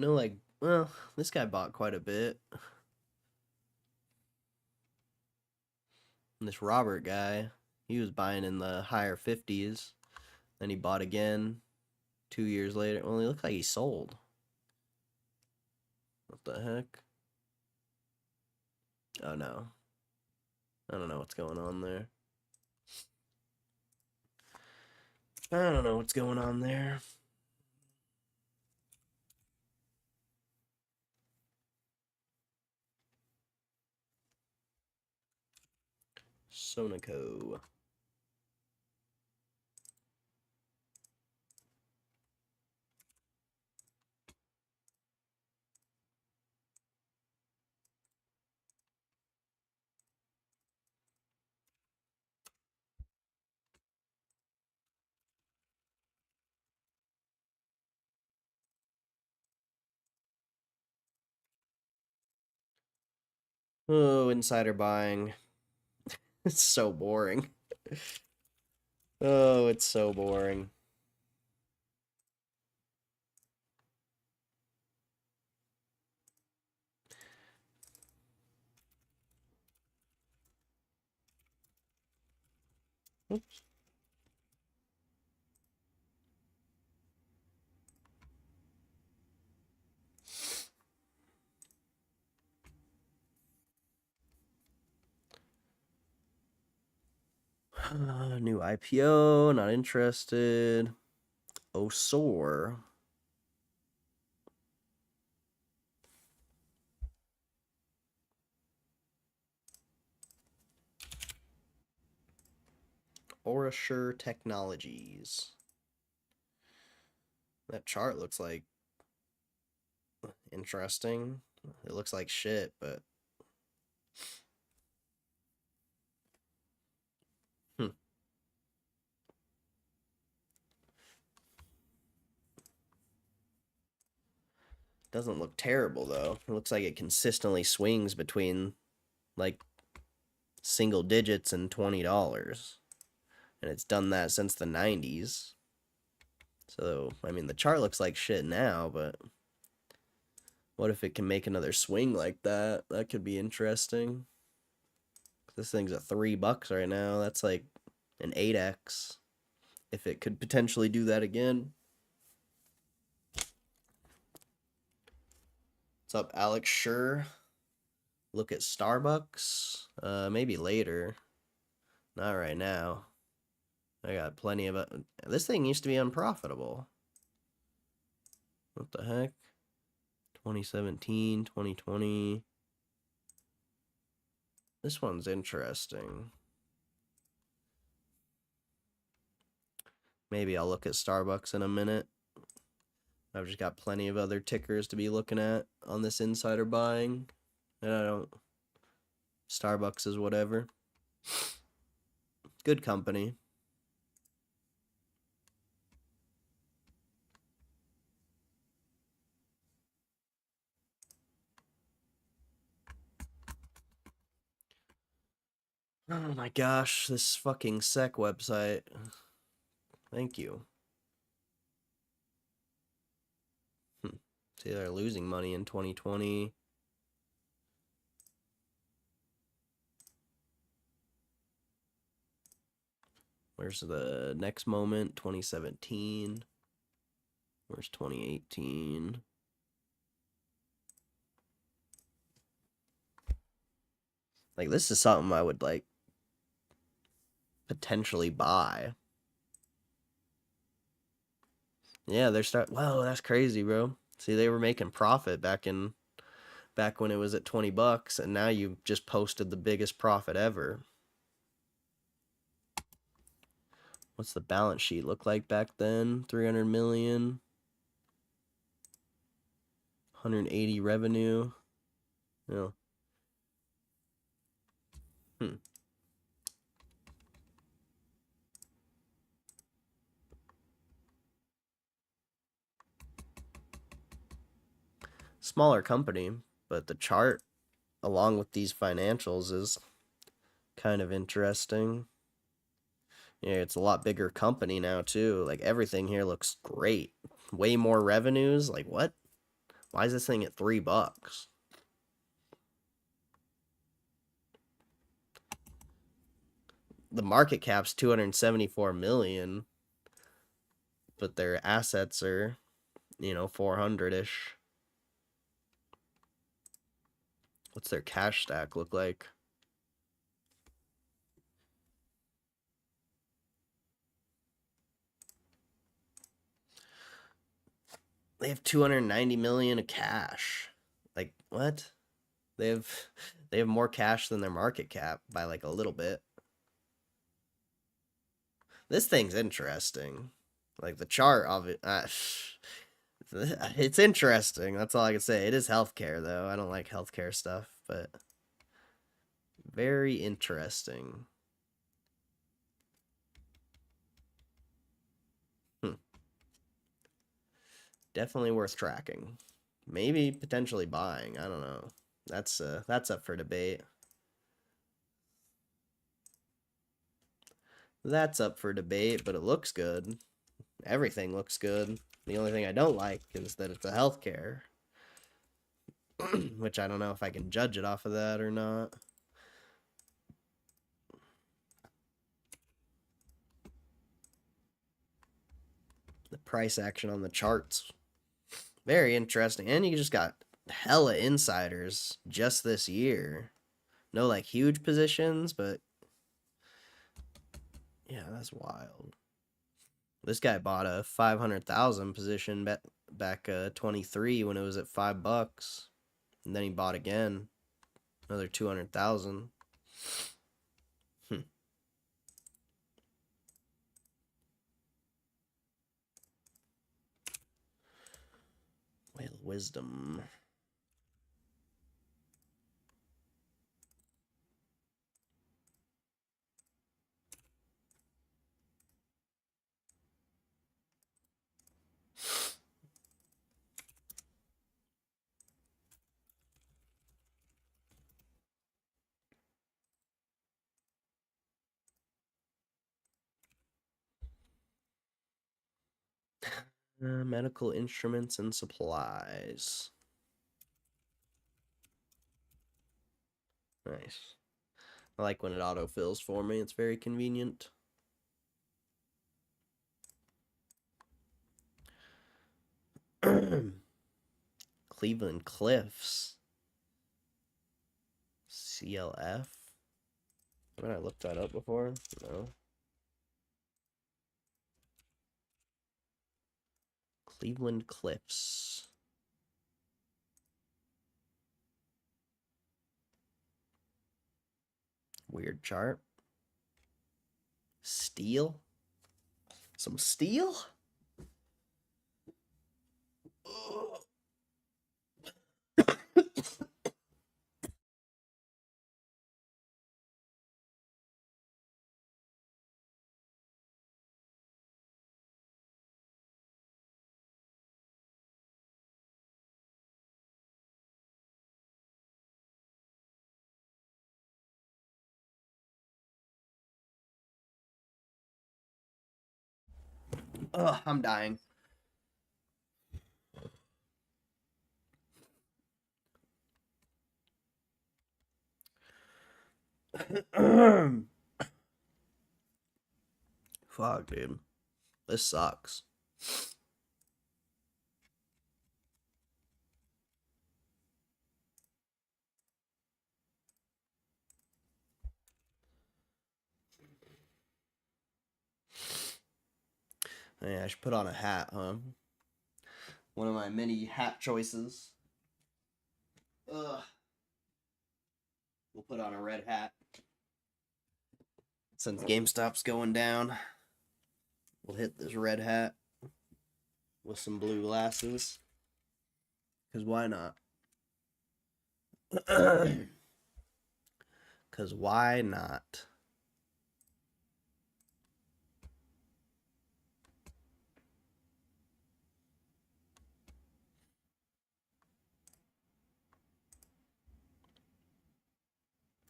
No, like, well, this guy bought quite a bit. And this Robert guy, he was buying in the higher 50s. Then he bought again 2 years later. Well, it looked like he sold. What the heck? Oh no. I don't know what's going on there. I don't know what's going on there. Sonoco. Oh, insider buying. It's so boring. Oh, it's so boring. Oops. New IPO, not interested. Osor. Orasure Technologies. That chart looks like interesting. It looks like shit, but hmm. Doesn't look terrible though. It looks like it consistently swings between like single digits and $20. And it's done that since the 90s. So, I mean, the chart looks like shit now, but what if it can make another swing like that? That could be interesting. This thing's at $3 right now. That's like an 8x. If it could potentially do that again. What's up, Alex? Sure. Look at Starbucks. Maybe later. Not right now. I got plenty of it. This thing used to be unprofitable. What the heck? 2017, 2020. This one's interesting. Maybe I'll look at Starbucks in a minute. I've just got plenty of other tickers to be looking at on this insider buying. And I don't. Starbucks is whatever. Good company. Oh my gosh, this fucking SEC website. Thank you. See, they're losing money in 2020. Where's the next moment? 2017. Where's 2018? Like, this is something I would, like, potentially buy. Yeah, they're Whoa, that's crazy, bro. See, they were making profit back when it was at $20, and now you just posted the biggest profit ever. What's the balance sheet look like back then? 300 million, 180 revenue. You know, Smaller company, but the chart along with these financials is kind of interesting. Yeah, it's a lot bigger company now too. Like everything here looks great. Way more revenues. Like what? Why is this thing at $3? The market cap's 274 million, but their assets are, 400-ish. What's their cash stack look like? They have 290 million of cash. Like what? They have they have more cash than their market cap by like a little bit. This thing's interesting. Like the chart of it, it's interesting. That's all I can say. It is healthcare though. I don't like healthcare stuff, but very interesting. Hmm. Definitely worth tracking. Maybe potentially buying. I don't know. That's up for debate. That's up for debate, but it looks good. Everything looks good. The only thing I don't like is that it's a healthcare, which I don't know if I can judge it off of that or not. The price action on the charts, very interesting. And you just got hella insiders just this year. No like huge positions, but yeah, that's wild. This guy bought a 500,000 position back 23 when it was at $5, and then he bought again another 200,000. Whale of Wisdom. Medical instruments and supplies. Nice. I like when it autofills for me. It's very convenient. Cleveland Cliffs. CLF. Haven't I looked that up before? No. Cleveland Cliffs. Weird chart. Steel. Some steel? Ugh, I'm dying. Fuck, dude. This sucks. Yeah, I should put on a hat, huh? One of my many hat choices. Ugh. We'll put on a red hat. Since GameStop's going down, we'll hit this red hat with some blue glasses. Because why not? Because why not?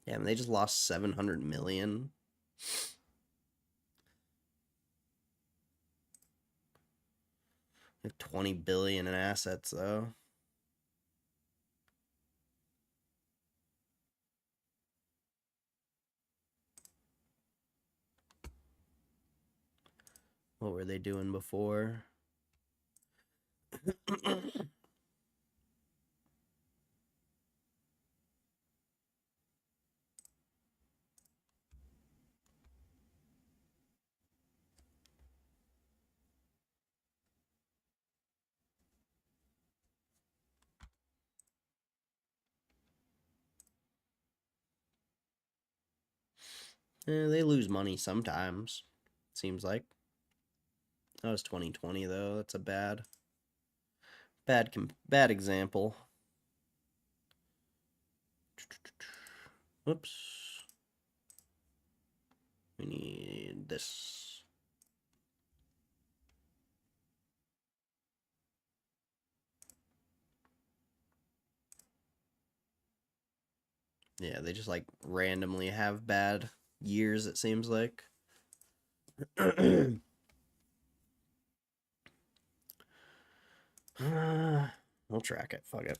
Yeah, I mean, they just lost 700 million. They have 20 billion in assets, though. What were they doing before? They lose money sometimes, seems like. That was 2020, though. That's a bad example. Whoops. We need this. Yeah, they just like randomly have bad years, it seems like. We'll track it. Fuck it.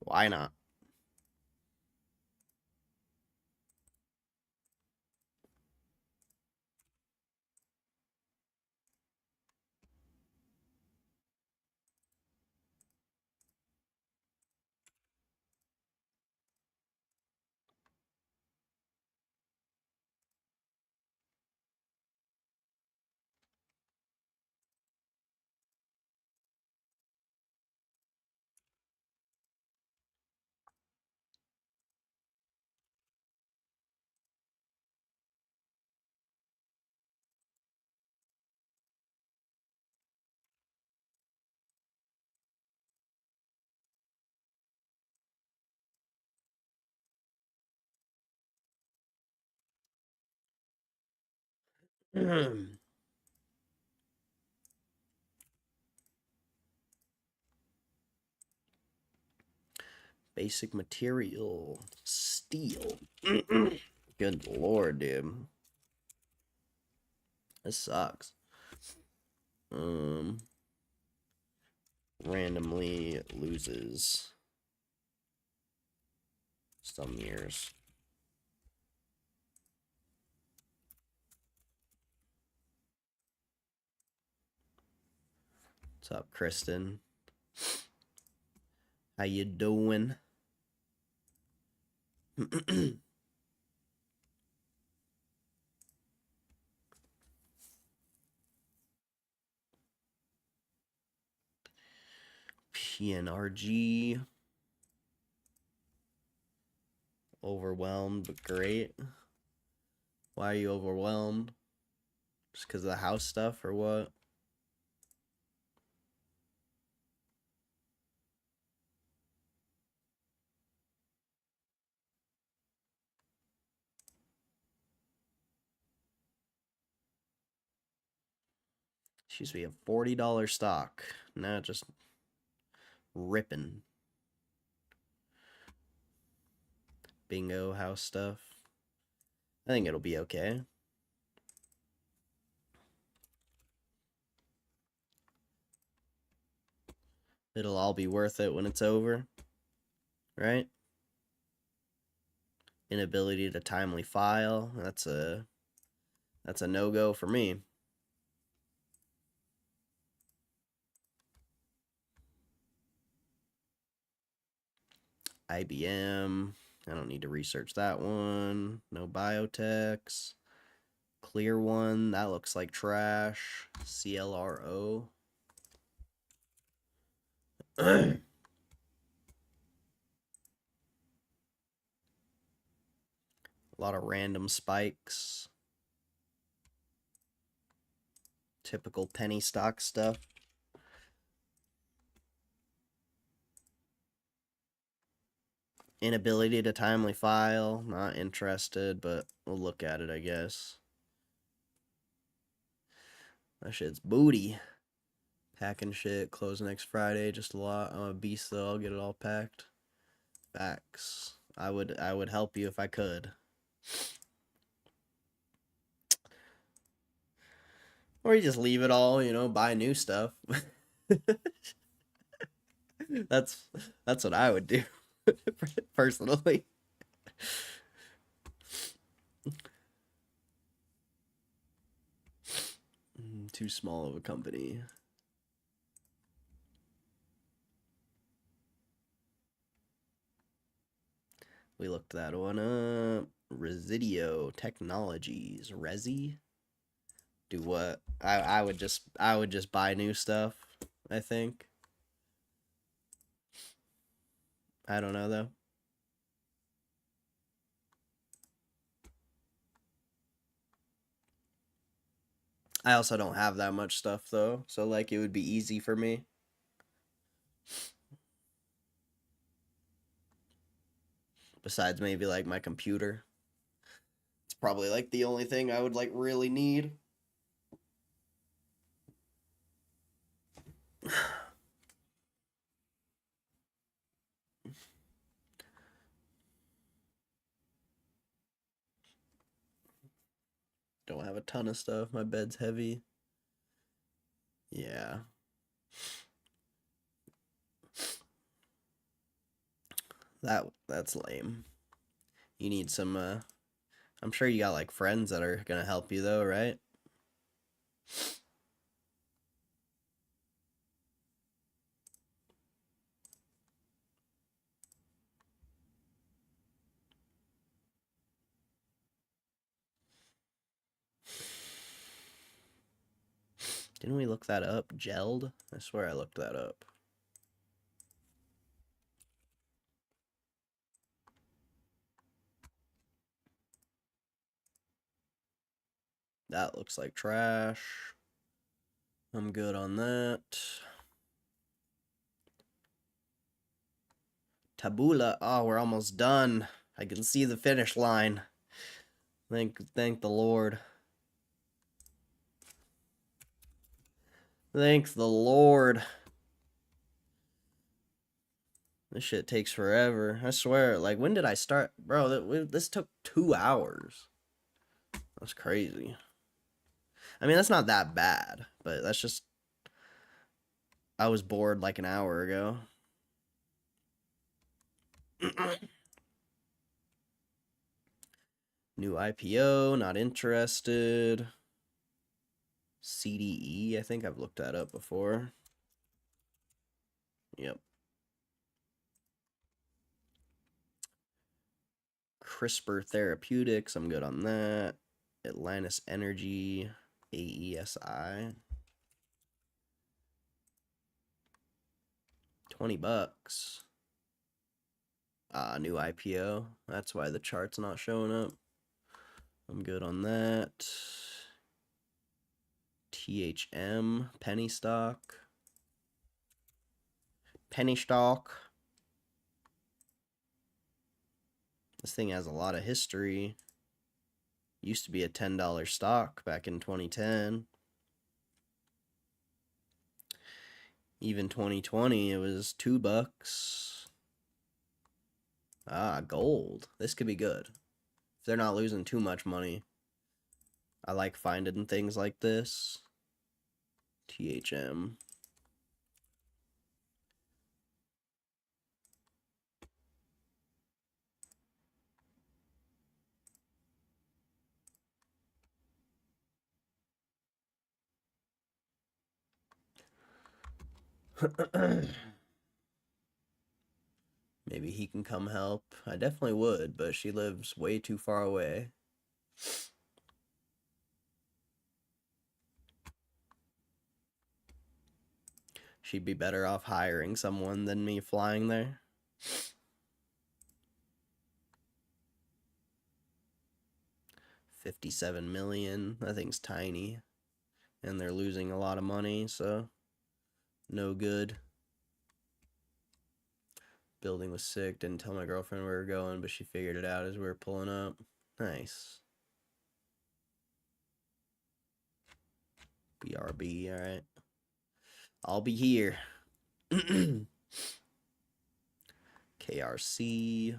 Why not? Basic material. Steel. Good lord, dude. This sucks. Randomly loses some years. What's up, Kristen? How you doing? PNRG. Overwhelmed, but great. Why are you overwhelmed? Just because of the house stuff or what? She used to be a $40 stock. Now just ripping. Bingo house stuff. I think it'll be okay. It'll all be worth it when it's over. Right? Inability to timely file. That's a no-go for me. IBM. I don't need to research that one. No biotechs. Clear one. That looks like trash. CLRO. A lot of random spikes. Typical penny stock stuff. Inability to timely file. Not interested, but we'll look at it, I guess. That shit's booty. Packing shit. Close next Friday. Just a lot. I'm a beast, though. I'll get it all packed. Facts. I would help you if I could. Or you just leave it all, buy new stuff. that's what I would do personally. Too small of a company. We looked that one up. Residio Technologies. Resi? Do what? I would just buy new stuff, I think. I don't know though. I also don't have that much stuff though, so like it would be easy for me. Besides maybe like my computer. It's probably like the only thing I would like really need. don't have a ton of stuff. My bed's heavy. Yeah. That's lame. You need some I'm sure you got like friends that are gonna help you though, right? Didn't we look that up? Gelled? I swear I looked that up. That looks like trash. I'm good on that. Tabula. Oh, we're almost done. I can see the finish line. Thank the Lord. Thank the Lord. This shit takes forever. I swear. Like, when did I start? Bro, this took 2 hours. That's crazy. I mean, that's not that bad, but that's just... I was bored like an hour ago. New IPO, not interested. CDE, I think I've looked that up before. Yep. CRISPR Therapeutics, I'm good on that. Atlantis Energy, AESI. $20. New IPO. That's why the chart's not showing up. I'm good on that. THM, penny stock. Penny stock. This thing has a lot of history. Used to be a $10 stock back in 2010. Even 2020, it was $2. Gold. This could be good. If they're not losing too much money. I like finding things like this. THM. Maybe he can come help. I definitely would, but she lives way too far away. She'd be better off hiring someone than me flying there. $57 million. That thing's tiny. And they're losing a lot of money, so no good. Building was sick. Didn't tell my girlfriend where we were going, but she figured it out as we were pulling up. Nice. BRB, alright. I'll be here. KRC.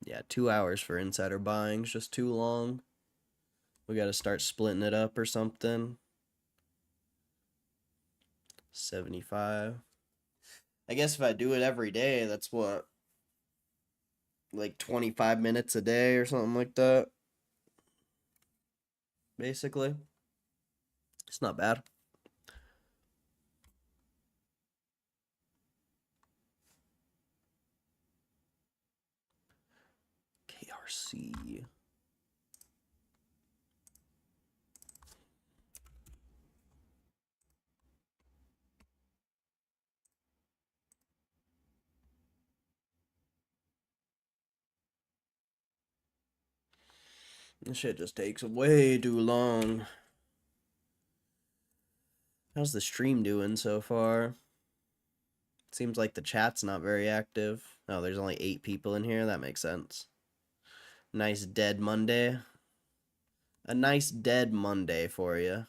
Yeah, 2 hours for insider buying is just too long. We gotta start splitting it up or something. 75. I guess if I do it every day, that's what? Like 25 minutes a day or something like that. Basically. It's not bad. KRC. This shit just takes way too long. How's the stream doing so far? Seems like the chat's not very active. Oh, there's only 8 people in here. That makes sense. Nice dead Monday. A nice dead Monday for you.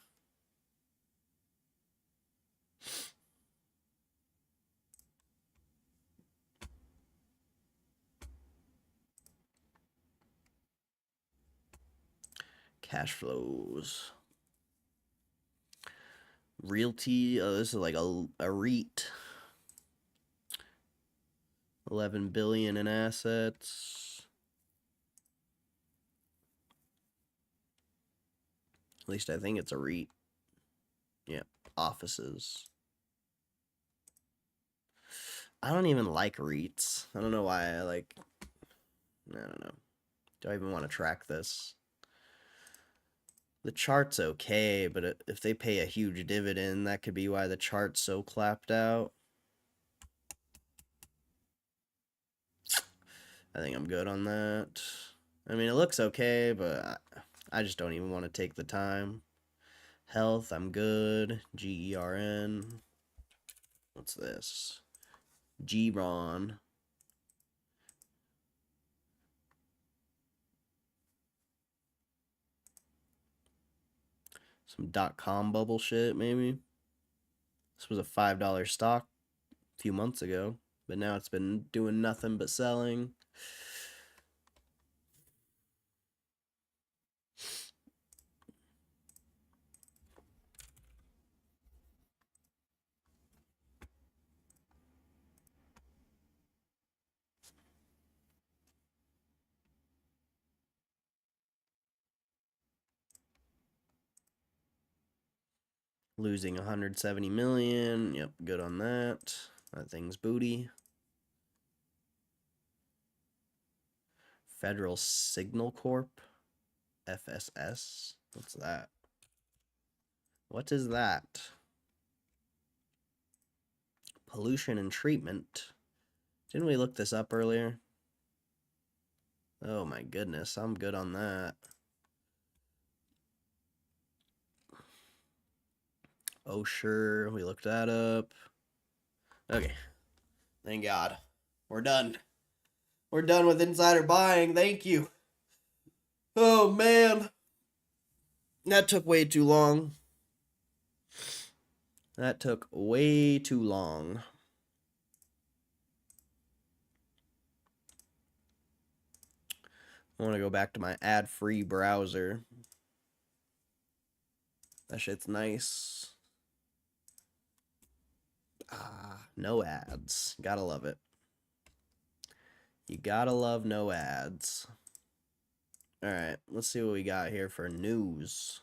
Cash flows. Realty. Oh, this is like a REIT. 11 billion in assets. At least I think it's a REIT. Yeah, offices. I don't even like REITs. I don't know why I like. I don't know. Do I even want to track this? The chart's okay, but if they pay a huge dividend, that could be why the chart's so clapped out. I think I'm good on that. I mean, it looks okay, but I just don't even want to take the time. Health, I'm good. GERN. What's this? GRON. Some .com bubble shit, maybe. This was a $5 stock a few months ago, but now it's been doing nothing but selling. Losing 170 million. Yep, good on that. That thing's booty. Federal Signal Corp. FSS. What's that? What is that? Pollution and treatment. Didn't we look this up earlier? Oh my goodness, I'm good on that. Oh sure, we looked that up. Okay. Thank God. We're done. We're done with insider buying. Thank you. Oh man. That took way too long. That took way too long. I want to go back to my ad-free browser. That shit's nice. Ah, no ads. Gotta love it. You gotta love no ads. Alright, let's see what we got here for news.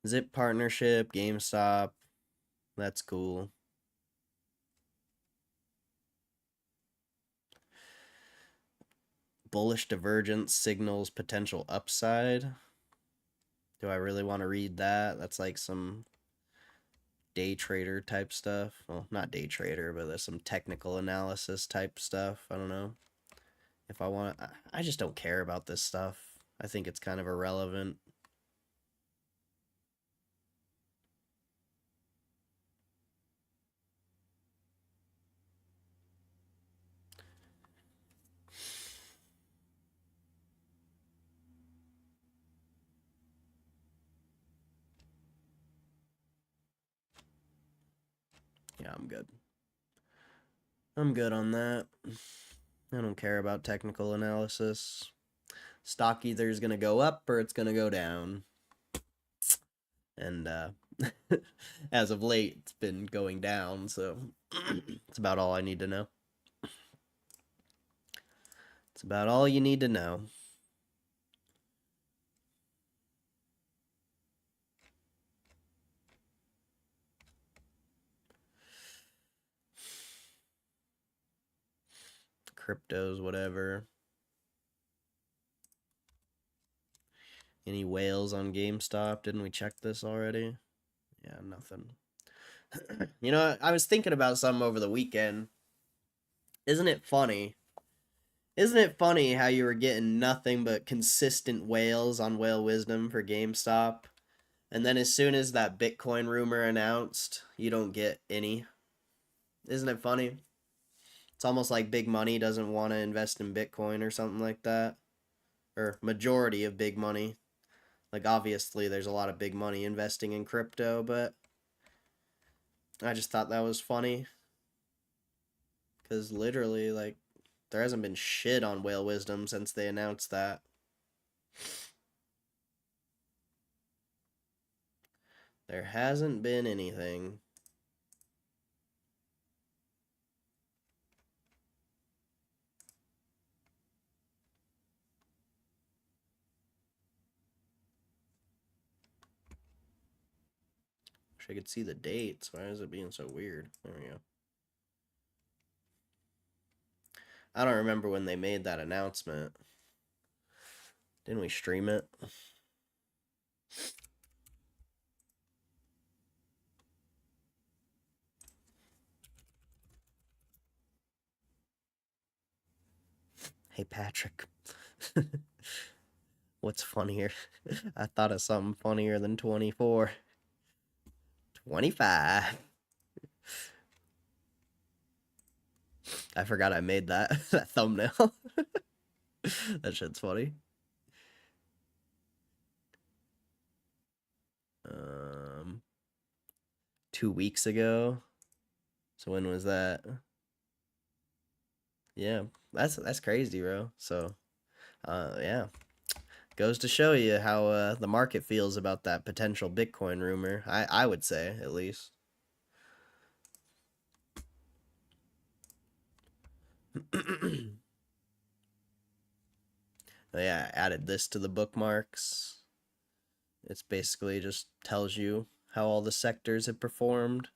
Zip partnership, GameStop. That's cool. Bullish divergence signals potential upside. Do I really want to read that? That's like some day trader type stuff. Well, not day trader, but there's some technical analysis type stuff. I don't know. If I want to, I just don't care about this stuff. I think it's kind of irrelevant. Yeah, I'm good. I'm good on that. I don't care about technical analysis. Stock either is going to go up or it's going to go down. And as of late, it's been going down, so it's about all I need to know. It's about all you need to know. Cryptos, whatever. Any whales on GameStop? Didn't we check this already? Yeah, nothing. You know, I was thinking about something over the weekend. Isn't it funny? Isn't it funny how you were getting nothing but consistent whales on Whale Wisdom for GameStop? And then as soon as that Bitcoin rumor announced, you don't get any. Isn't it funny? It's almost like big money doesn't want to invest in Bitcoin or something like that. Or majority of big money. Like, obviously, there's a lot of big money investing in crypto, but I just thought that was funny. Because literally, like, there hasn't been shit on Whale Wisdom since they announced that. There hasn't been anything. Wish I could see the dates. Why is it being so weird? There we go. I don't remember when they made that announcement. Didn't we stream it? Hey, Patrick. What's funnier? I thought of something funnier than 24. 25. I forgot I made that, that thumbnail. That shit's funny. 2 weeks ago. So when was that? Yeah, that's crazy, bro. So, yeah, goes to show you how the market feels about that potential Bitcoin rumor. I would say at least. Yeah, I added this to the bookmarks. It's basically just tells you how all the sectors have performed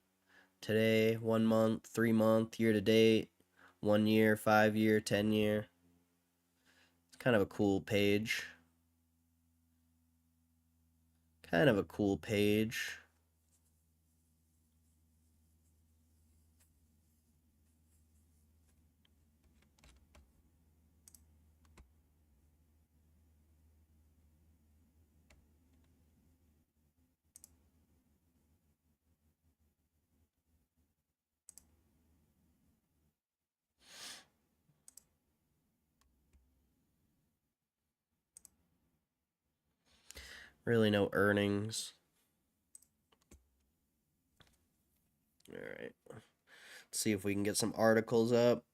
today, 1 month, 3 month, year to date, 1 year, 5 year, 10 year. It's kind of a cool page. Kind of a cool page. Really no earnings. All right. Let's see if we can get some articles up.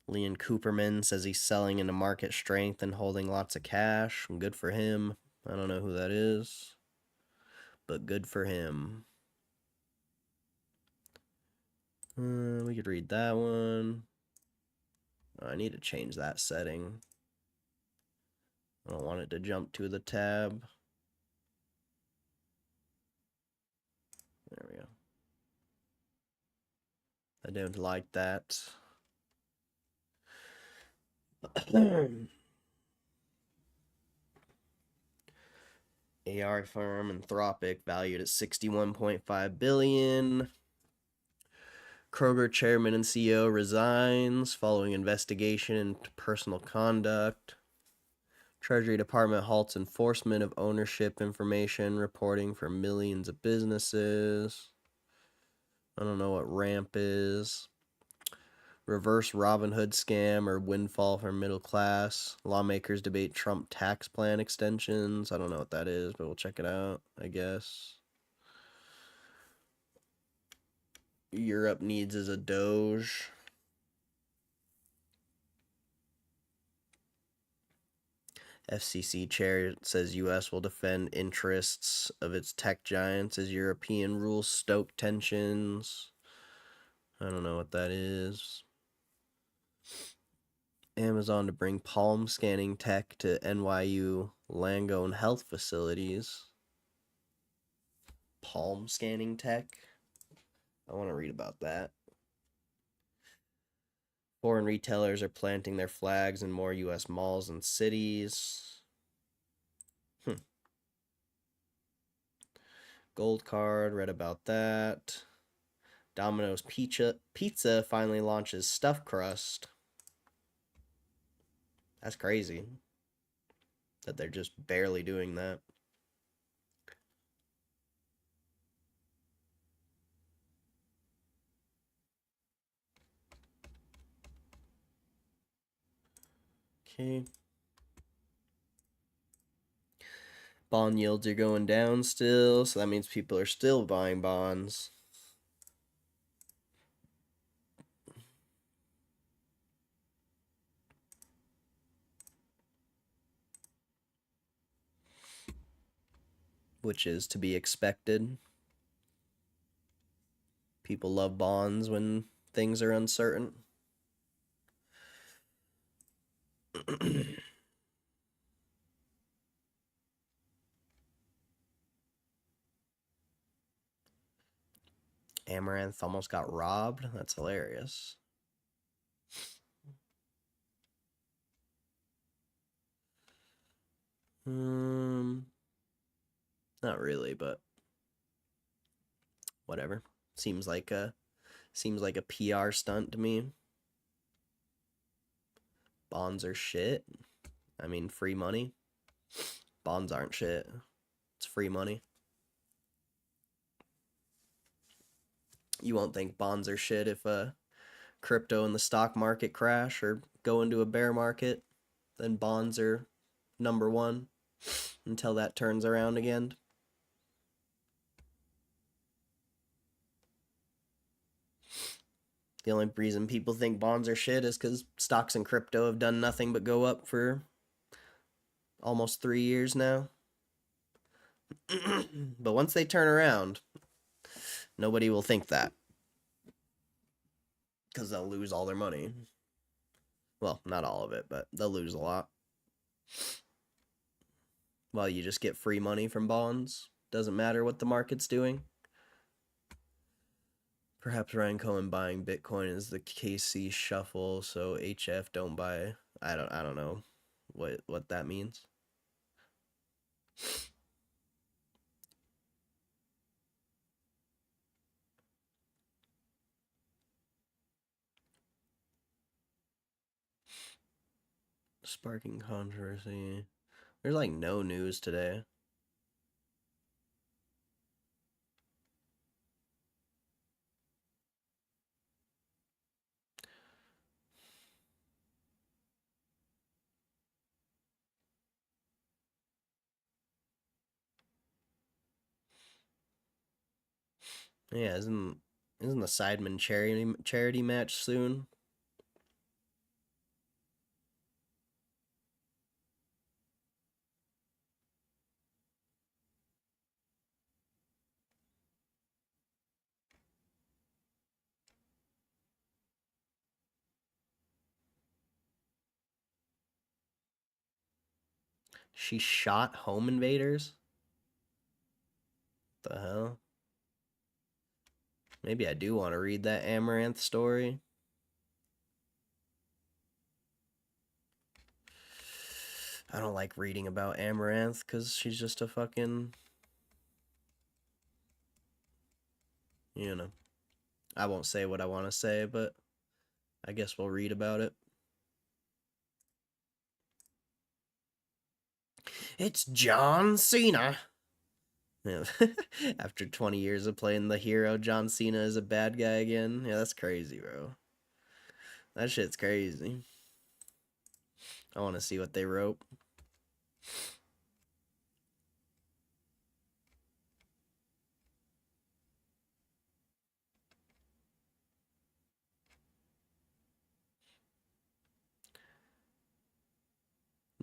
Leon Cooperman says he's selling into market strength and holding lots of cash. Good for him. I don't know who that is, but good for him. We could read that one. Oh, I need to change that setting. I don't want it to jump to the tab. There we go. I don't like that. AR firm Anthropic valued at 61.5 billion. Kroger chairman and CEO resigns following investigation into personal conduct. Treasury Department halts enforcement of ownership information reporting for millions of businesses. I don't know what ramp is. Reverse Robin Hood scam or windfall for middle class. Lawmakers debate Trump tax plan extensions. I don't know what that is, but we'll check it out, I guess. Europe needs is a Doge. FCC chair says U.S. will defend interests of its tech giants as European rules stoke tensions. I don't know what that is. Amazon to bring palm scanning tech to NYU Langone health facilities. Palm scanning tech? I want to read about that. Foreign retailers are planting their flags in more U.S. malls and cities. Gold card, read about that. Domino's Pizza finally launches stuffed crust. That's crazy that they're just barely doing that. Okay. Bond yields are going down still, so that means people are still buying bonds. which is to be expected. People love bonds when things are uncertain. Amaranth almost got robbed. That's hilarious. Not really, but whatever. Seems like a PR stunt to me. Bonds are shit. I mean, free money. Bonds aren't shit. It's free money. You won't think bonds are shit if crypto and the stock market crash or go into a bear market. Then bonds are number one until that turns around again. The only reason people think bonds are shit is because stocks and crypto have done nothing but go up for almost 3 years now. But once they turn around, nobody will think that. Because they'll lose all their money. Well, not all of it, but they'll lose a lot. Well, you just get free money from bonds. Doesn't matter what the market's doing. Perhaps Ryan Cohen buying Bitcoin is the KC shuffle, so HF don't buy. I don't know what that means. Sparking controversy. There's like no news today. Yeah, isn't the Sidemen charity match soon? She shot home invaders? The hell? Maybe I do want to read that Amaranth story. I don't like reading about Amaranth because she's just a fucking. You know. I won't say what I want to say, but I guess we'll read about it. It's John Cena. Yeah. After 20 years of playing the hero, John Cena is a bad guy again. Yeah, that's crazy, bro. That shit's crazy. I want to see what they wrote.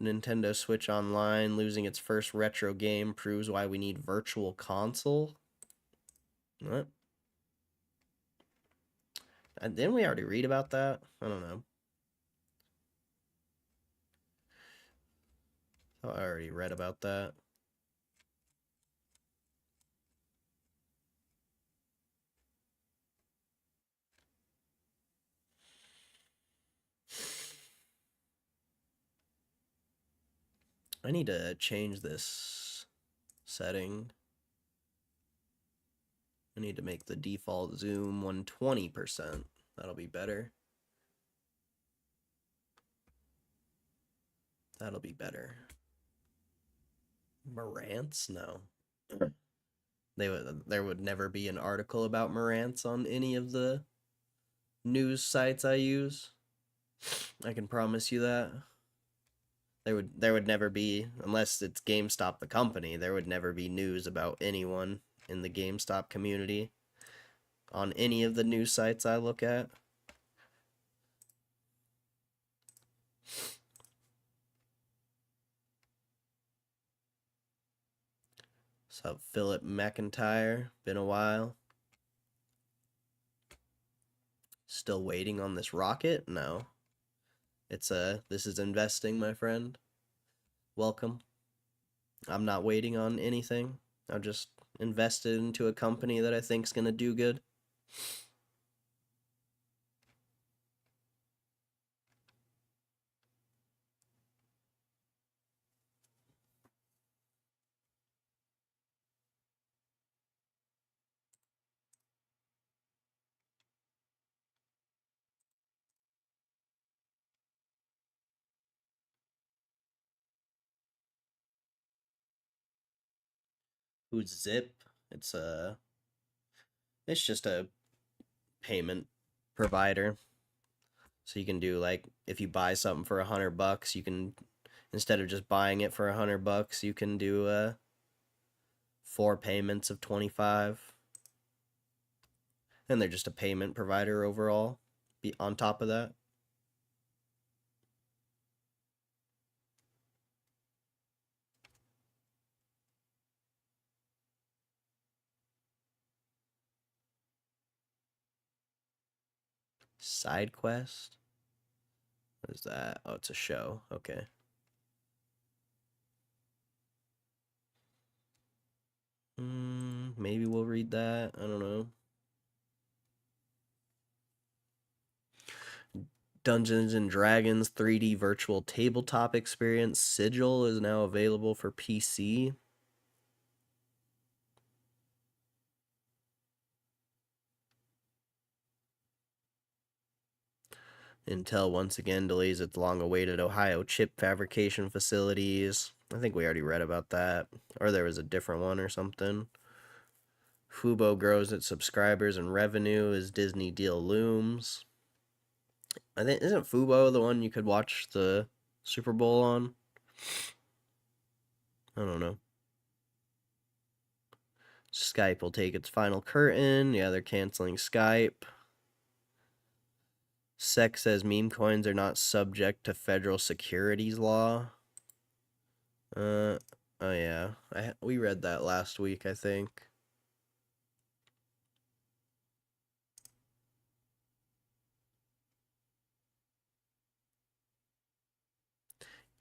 Nintendo Switch Online losing its first retro game proves why we need virtual console. What? Didn't we already read about that? I don't know. I already read about that. I need to change this setting. I need to make the default zoom 120%. That'll be better. That'll be better. Marantz? No. There would never be an article about Marantz on any of the news sites I use. I can promise you that. There would never be, unless it's GameStop the company, there would never be news about anyone in the GameStop community on any of the news sites I look at. What's up, Philip McIntyre? Been a while. Still waiting on this rocket? No. This is investing, my friend. Welcome. I'm not waiting on anything. I've just invested into a company that I think's gonna do good. Who's Zip? It's a it's just a payment provider. So you can do like if you buy something for $100, you can instead of just buying it for $100, you can do 4 payments of 25. And they're just a payment provider overall. Be on top of that. Side quest? What is that? Oh, it's a show. Okay. Maybe we'll read that. I don't know. Dungeons and Dragons 3D virtual tabletop experience Sigil is now available for PC. Intel once again delays its long-awaited Ohio chip fabrication facilities. I think we already read about that. Or there was a different one or something. Fubo grows its subscribers and revenue as Disney deal looms. I think isn't Fubo the one you could watch the Super Bowl on? I don't know. Skype will take its final curtain. Yeah, they're canceling Skype. SEC says meme coins are not subject to federal securities law. Oh yeah, we read that last week, I think.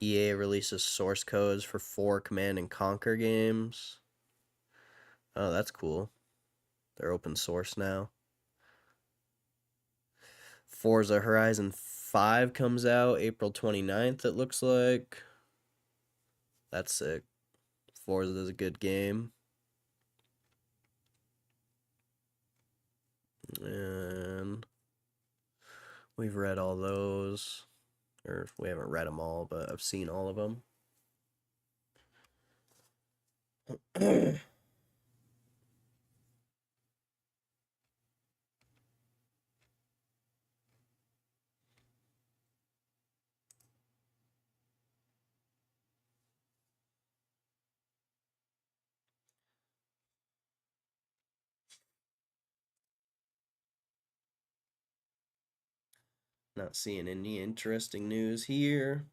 EA releases source codes for 4 Command and Conquer games. Oh, that's cool. They're open source now. Forza Horizon 5 comes out April 29th, it looks like. That's sick. Forza is a good game. And we've read all those. Or we haven't read them all, but I've seen all of them. Not seeing any interesting news here.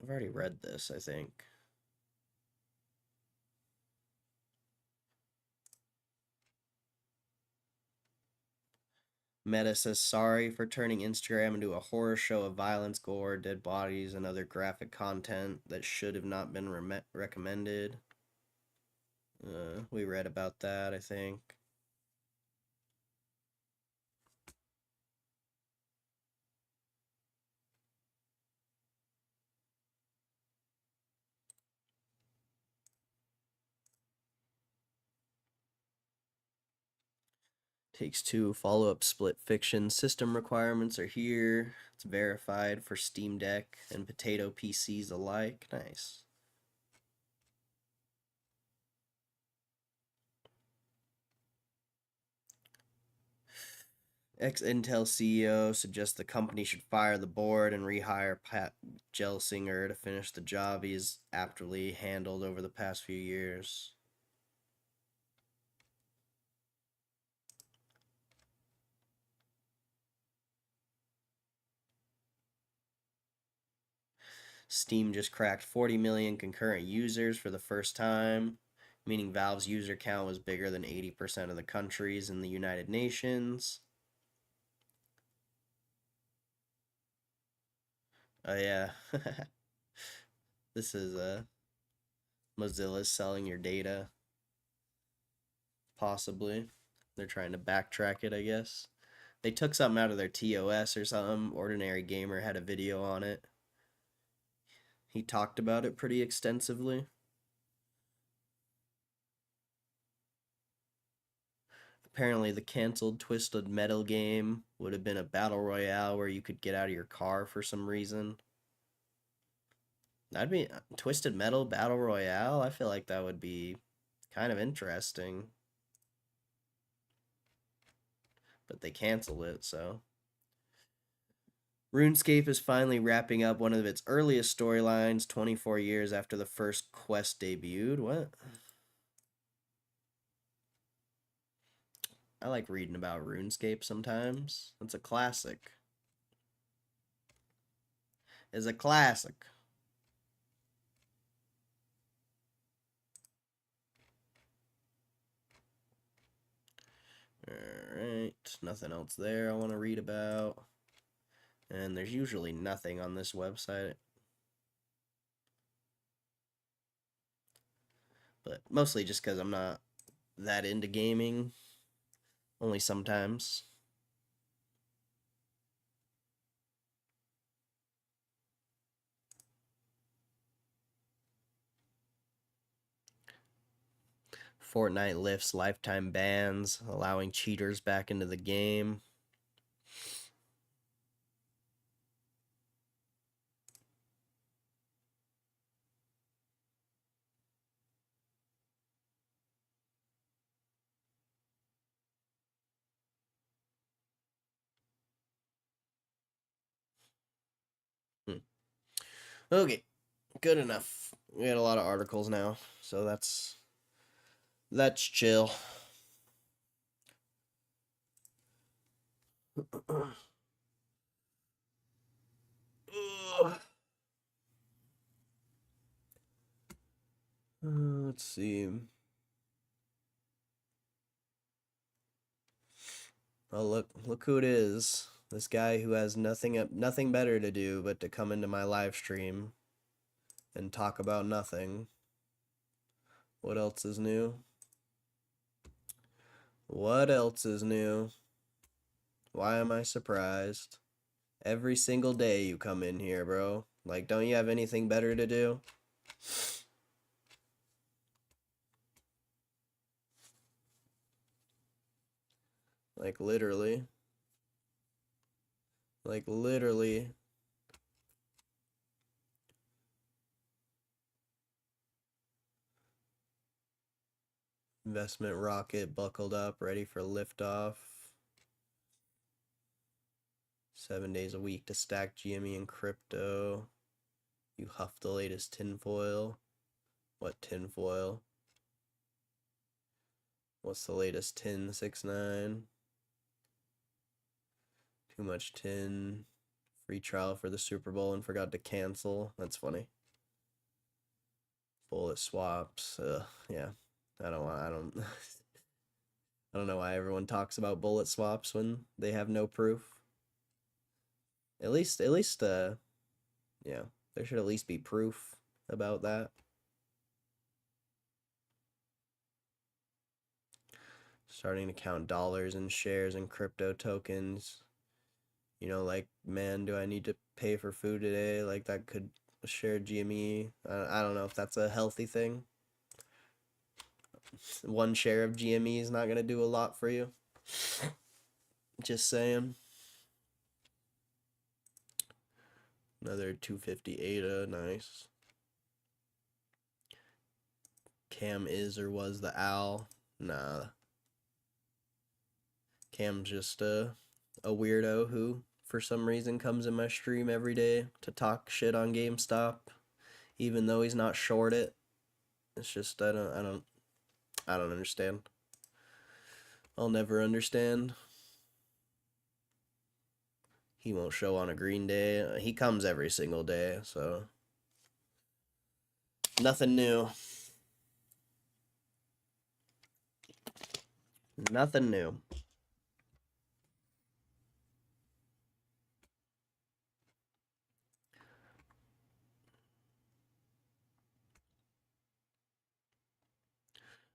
I've already read this, I think. Meta says sorry for turning Instagram into a horror show of violence, gore, dead bodies, and other graphic content that should have not been recommended. We read about that, I think. Takes Two follow-up split fiction system requirements are here. It's verified for Steam Deck and Potato PCs alike. Nice. Ex-Intel CEO suggests the company should fire the board and rehire Pat Gelsinger to finish the job he's aptly handled over the past few years. Steam just cracked 40 million concurrent users for the first time, meaning Valve's user count was bigger than 80% of the countries in the United Nations. Oh, yeah. This is Mozilla's selling your data. Possibly. They're trying to backtrack it, I guess. They took something out of their TOS or something. Ordinary Gamer had a video on it. He talked about it pretty extensively. Apparently, the canceled Twisted Metal game would have been a battle royale where you could get out of your car for some reason. That'd be Twisted Metal battle royale. I feel like that would be kind of interesting. But they canceled it, so. RuneScape is finally wrapping up one of its earliest storylines 24 years after the first quest debuted. What? I like reading about RuneScape sometimes. It's a classic. It's a classic. Alright, nothing else there I want to read about. And there's usually nothing on this website. But mostly just because I'm not that into gaming. Only sometimes. Fortnite lifts lifetime bans, allowing cheaters back into the game. Okay, good enough. We had a lot of articles now, so that's chill. Let's see. Oh, look who it is. This guy who has nothing better to do but to come into my live stream and talk about nothing. What else is new? What else is new? Why am I surprised? Every single day you come in here, bro. Like, don't you have anything better to do? Like, literally. Like, literally. Investment rocket buckled up, ready for liftoff. 7 days a week to stack Gme and crypto. You huff the latest tinfoil. What tinfoil? What's the latest tin? 6ix9ine. Too much tin. Free trial for the Super Bowl and forgot to cancel. That's funny. Bullet swaps. Yeah. I don't I don't know why everyone talks about bullet swaps when they have no proof. At least yeah, there should at least be proof about that. Starting to count dollars and shares and crypto tokens. You know, like, man, do I need to pay for food today? Like, that could share GME. I don't know if that's a healthy thing. One share of GME is not going to do a lot for you. Just saying. Another 250 ADA, nice. Cam is or was the owl. Nah. Cam's just a weirdo who, for some reason, comes in my stream every day to talk shit on GameStop, even though he's not short it. It's just I don't understand. I'll never understand. He won't show on a green day. He comes every single day, so Nothing new. Nothing new.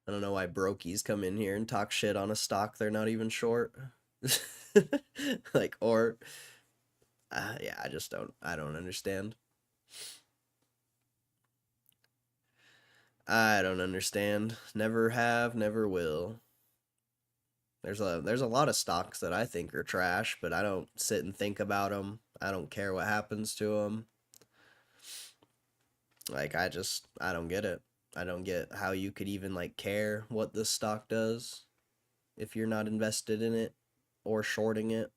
I don't know why brokies come in here and talk shit on a stock they're not even short. Like, or, yeah, I don't understand. I don't understand. Never have, never will. There's a lot of stocks that I think are trash, but I don't sit and think about them. I don't care what happens to them. Like I don't get it. I don't get how you could even like care what this stock does if you're not invested in it or shorting it.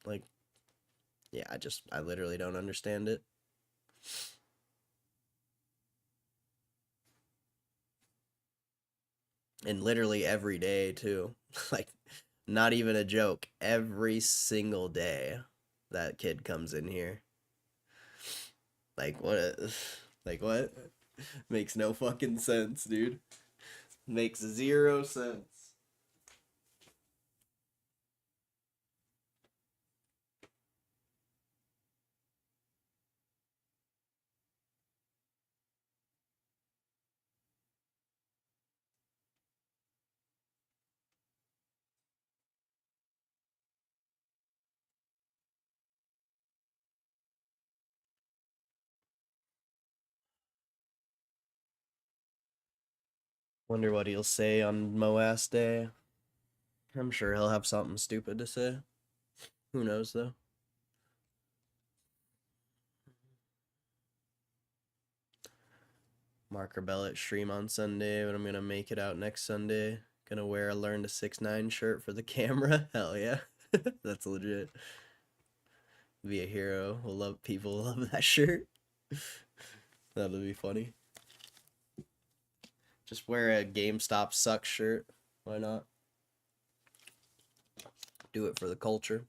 Like, yeah, I literally don't understand it. And literally every day too. Like, not even a joke. Every single day that kid comes in here. Like what? Like what? Makes no fucking sense, dude. Makes zero sense. Wonder what he'll say on Moas Day. I'm sure he'll have something stupid to say. Who knows though? Marker Bellet stream on Sunday, but I'm gonna make it out next Sunday. Gonna wear a Learn to 6ix9ine shirt for the camera. Hell yeah. That's legit. Be a hero. We'll love people love that shirt. That'll be funny. Just wear a GameStop sucks shirt. Why not? Do it for the culture.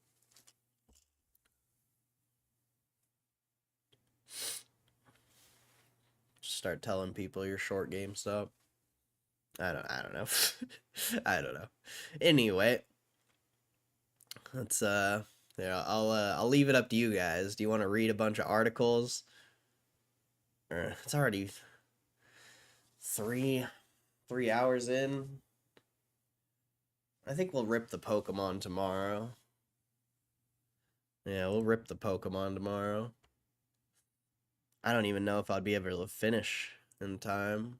Just start telling people you're short GameStop. I don't know. I don't know. Anyway, let's yeah, I'll leave it up to you guys. Do you want to read a bunch of articles? It's already 3 hours in. I think we'll rip the Pokemon tomorrow. Yeah, we'll rip the Pokemon tomorrow. I don't even know if I'd be able to finish in time.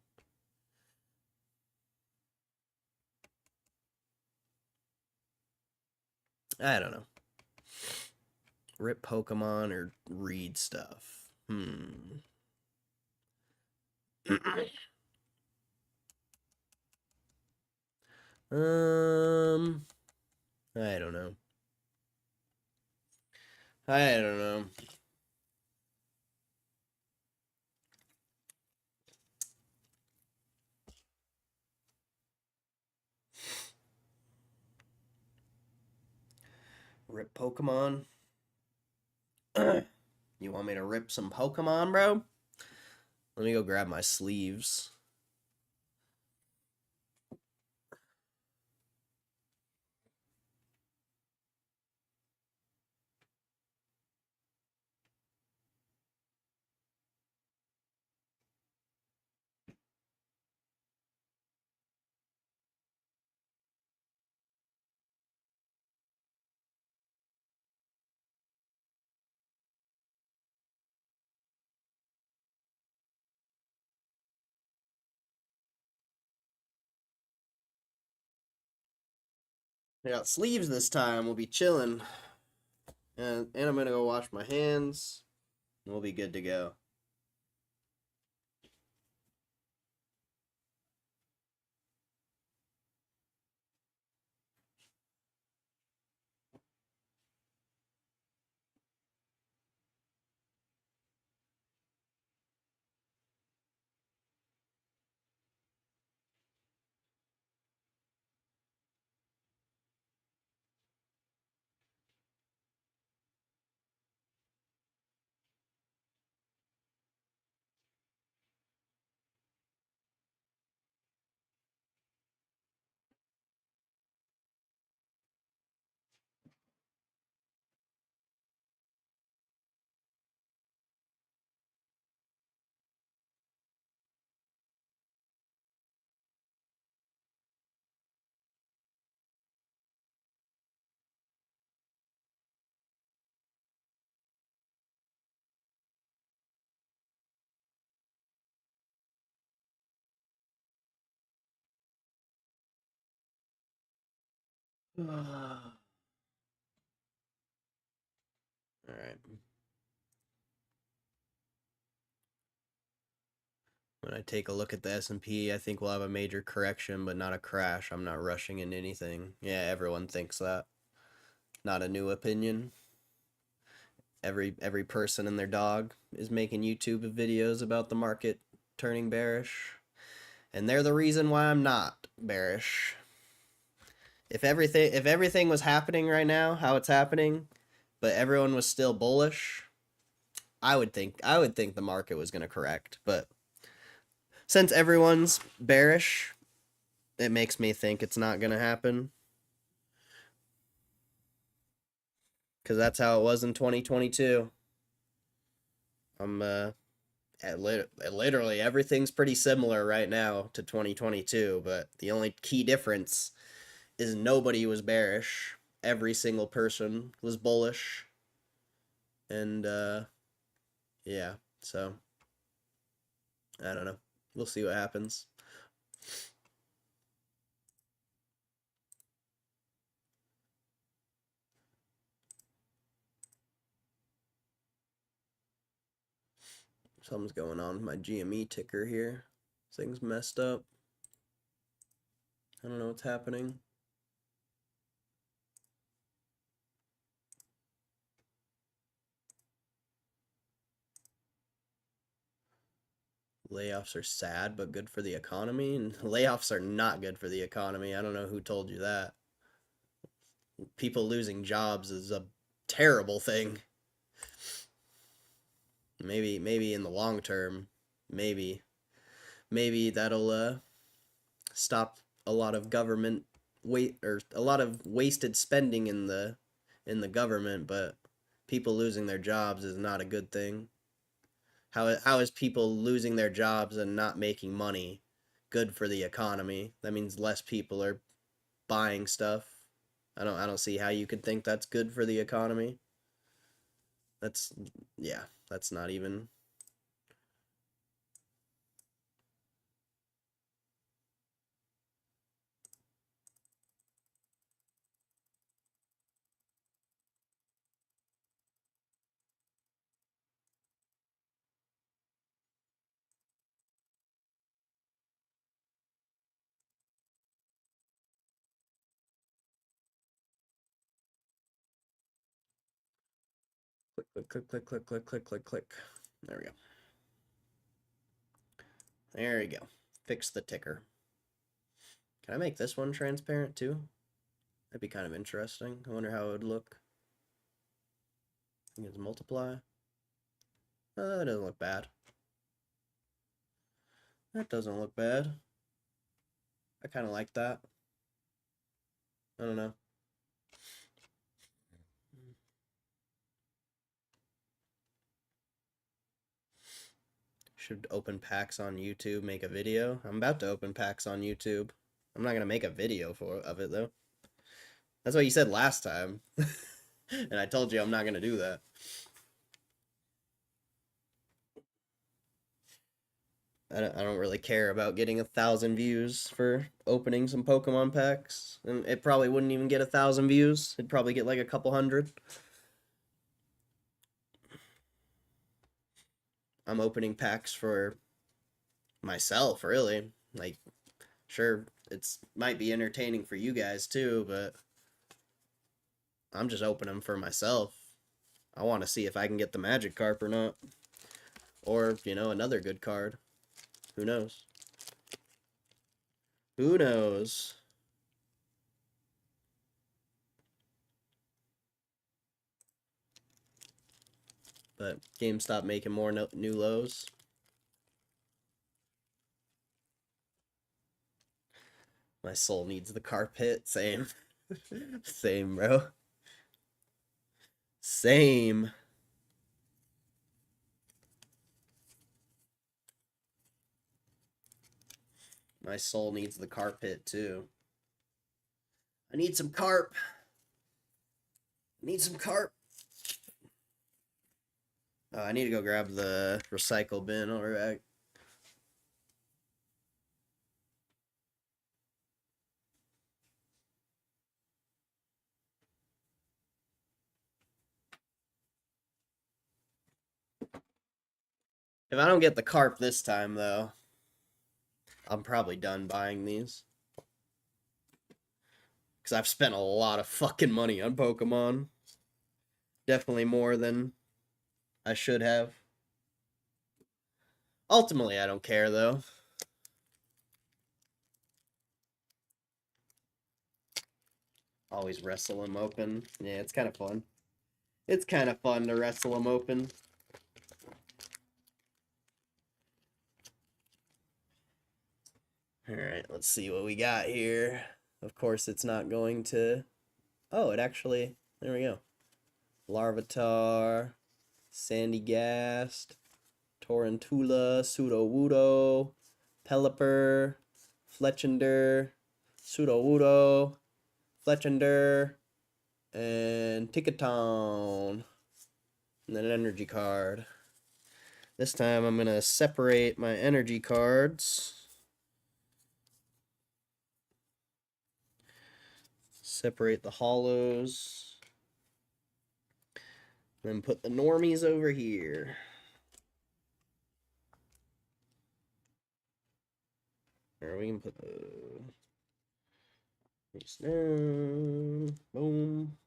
I don't know. Rip Pokemon or read stuff. um, I don't know. I don't know. Rip Pokemon. You want me to rip some Pokemon, bro? Let me go grab my sleeves. I got sleeves this time. We'll be chilling. And I'm going to go wash my hands. And we'll be good to go. All right. When I take a look at the S&P, I think we'll have a major correction, but not a crash. I'm not rushing into anything. Yeah, everyone thinks that. Not a new opinion. Every person and their dog is making YouTube videos about the market turning bearish, and they're the reason why I'm not bearish. If everything was happening right now, how it's happening, but everyone was still bullish, I would think the market was going to correct. But since everyone's bearish, it makes me think it's not going to happen, because that's how it was in 2022. I'm literally everything's pretty similar right now to 2022, but the only key difference is nobody was bearish. Every single person was bullish. And yeah, so I don't know. We'll see what happens. Something's going on with my GME ticker here. Thing's messed up. I don't know what's happening. Layoffs are sad but good for the economy, and layoffs are not good for the economy. I don't know who told you that. People losing jobs is a terrible thing. Maybe in the long term, maybe that'll stop a lot of government or a lot of wasted spending in the government, but people losing their jobs is not a good thing. How is people losing their jobs and not making money good for the economy? That means less people are buying stuff. I don't see how you could think that's good for the economy. That's yeah, that's not even. Click, click, click, click, click, click, click, click. There we go. There we go. Fix the ticker. Can I make this one transparent too? That'd be kind of interesting. I wonder how it would look. I think it's multiply. Oh, that doesn't look bad. That doesn't look bad. I kind of like that. I don't know. Should open packs on YouTube, make a video. I'm about to open packs on YouTube. I'm not gonna make a video of it though. That's what you said last time. And I told you I'm not gonna do that. I don't really care about getting 1,000 views for opening some Pokemon packs. And it probably wouldn't even get 1,000 views. It'd probably get like a couple hundred. I'm opening packs for myself, really. Like, sure, it's might be entertaining for you guys too, but I'm just opening them for myself. I want to see if I can get the Magikarp or not. Or, another good card. Who knows? Who knows? But GameStop making more new lows. My soul needs the carpet. Same. Same, bro. Same. My soul needs the carpet too. I need some carp. Need some carp. Oh, I need to go grab the recycle bin. All right. If I don't get the carp this time, though, I'm probably done buying these. Because I've spent a lot of fucking money on Pokemon. Definitely more than I should have. Ultimately, I don't care, though. Always wrestle them open. Yeah, it's kind of fun. It's kind of fun to wrestle them open. Alright, let's see what we got here. Of course, it's not going to... Oh, it actually... There we go. Larvitar, Sandygast, Torrentula, Sudowoodo, Pelipper, Fletchender, Sudowoodo, Fletchender, and Tickaton. And then an energy card. This time I'm going to separate my energy cards. Separate the hollows. Then put the normies over here. Or we can put these down. Boom.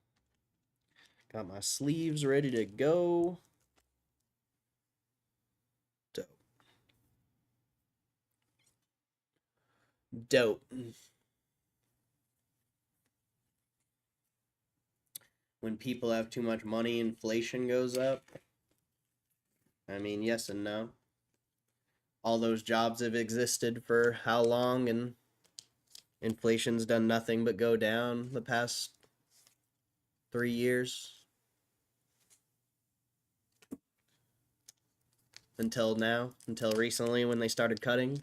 Got my sleeves ready to go. Dope. Dope. When people have too much money, inflation goes up. I mean, yes and no. All those jobs have existed for how long, and inflation's done nothing but go down the past 3 years. Until now, until recently when they started cutting.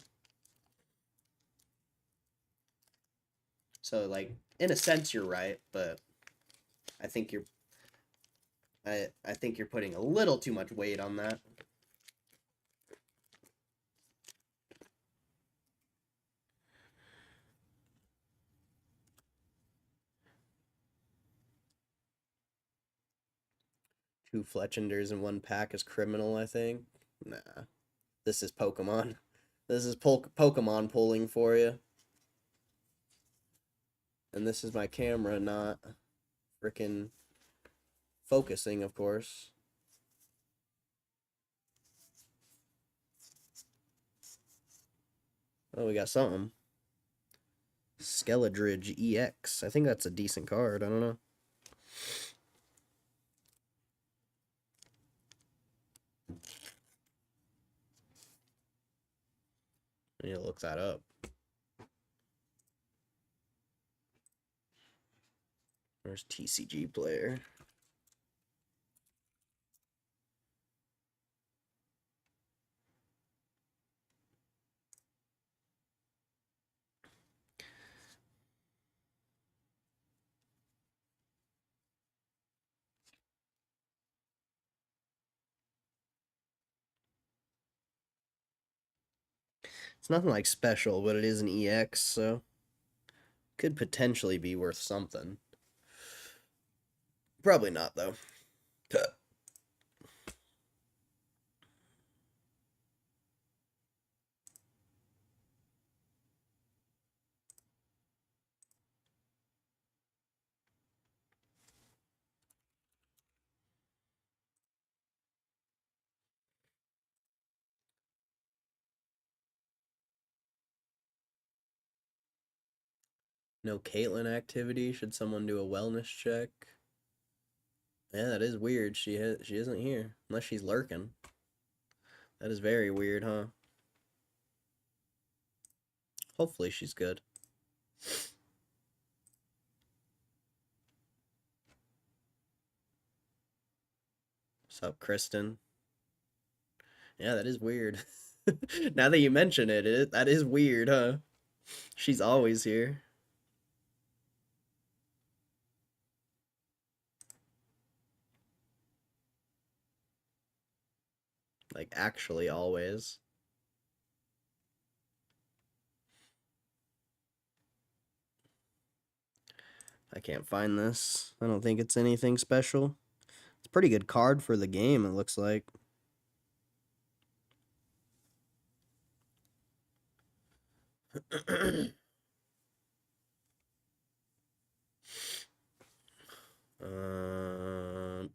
So, like, in a sense, you're right, but I think you're I think you're putting a little too much weight on that. Two Fletchenders in one pack is criminal, I think. Nah. This is Pokemon. This is Pokemon pulling for you. And this is my camera not freaking focusing, of course. Oh, we got something. Skeledridge EX. I think that's a decent card. I don't know. I need to look that up. There's TCG player. It's nothing like special, but it is an EX, so could potentially be worth something. Probably not, though. No Caitlyn activity. Should someone do a wellness check? Yeah, that is weird. She isn't here unless she's lurking. That is very weird, huh? Hopefully she's good. What's up, Kristen? Yeah, that is weird. Now that you mention it, that is weird, huh? She's always here. Like, actually always. I can't find this. I don't think it's anything special. It's a pretty good card for the game, it looks like.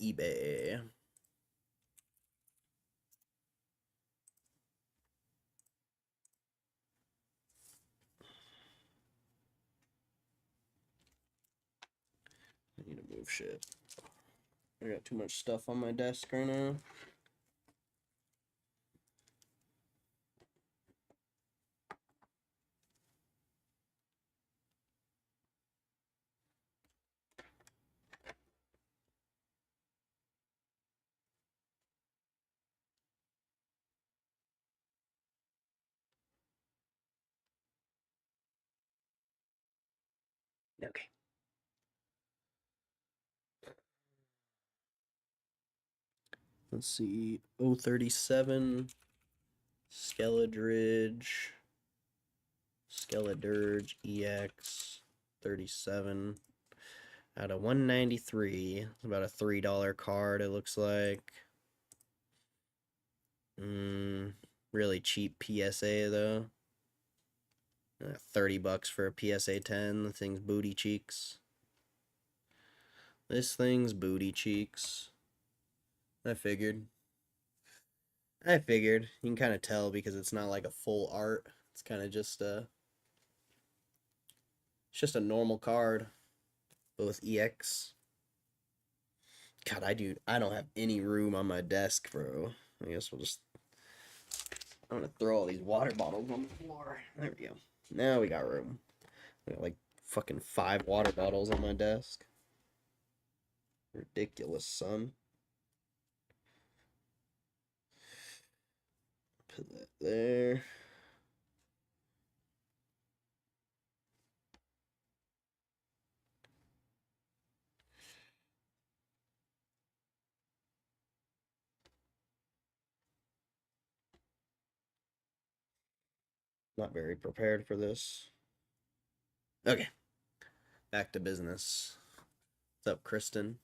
eBay. I need to move shit. I got too much stuff on my desk right now. Okay. Let's see. 037 Skeledridge. Skeledurge EX 37 out of 193. It's about a $3 card, it looks like. Really cheap PSA though. 30 bucks for a PSA 10. The thing's booty cheeks. This thing's booty cheeks. I figured. You can kind of tell because it's not like a full art. It's kind of just it's just a normal card, but with EX. God, I don't have any room on my desk, bro. I guess I'm gonna throw all these water bottles on the floor. There we go. Now we got room. I got like fucking 5 water bottles on my desk. Ridiculous, son. Put that there. Not very prepared for this. Okay, back to business. What's up, Kristen?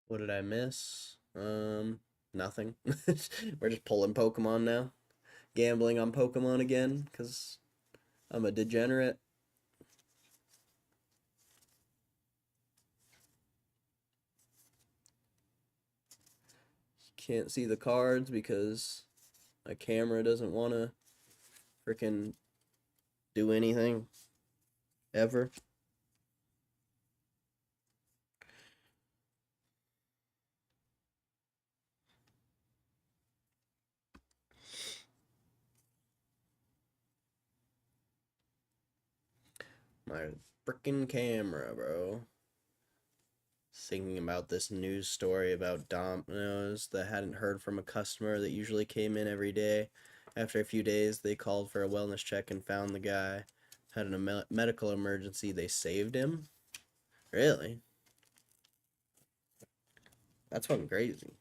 What did I miss? Nothing. We're just pulling Pokemon now. Gambling on Pokemon again, because I'm a degenerate. Can't see the cards because my camera doesn't want to freaking do anything ever. My freaking camera, bro. Thinking about this news story about Domino's that hadn't heard from a customer that usually came in every day. After a few days, they called for a wellness check and found the guy had a medical emergency. They saved him? Really? That's fucking crazy.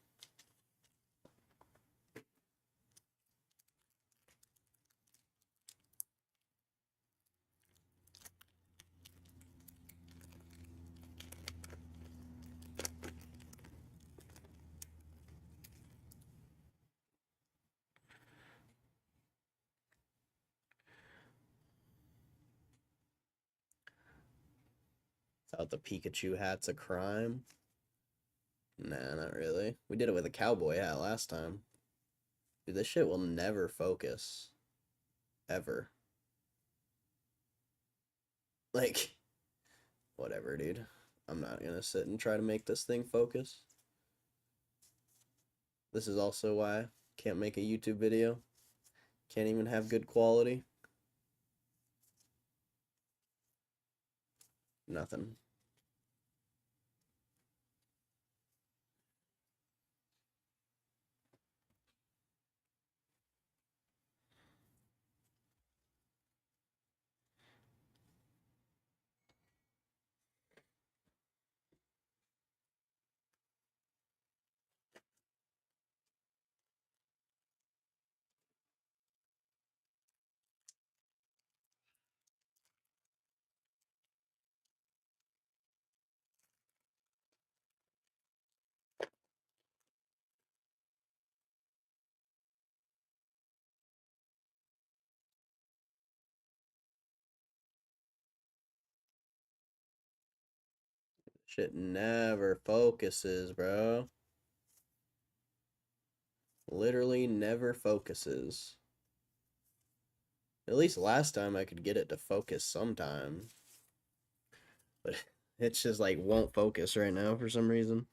Thought the Pikachu hat's a crime? Nah, not really. We did it with a cowboy hat last time. Dude, this shit will never focus. Ever. Like, whatever, dude. I'm not gonna sit and try to make this thing focus. This is also why I can't make a YouTube video. Can't even have good quality. Nothing. Shit never focuses, bro. Literally never focuses. At least last time I could get it to focus sometime. But it's just like won't focus right now for some reason.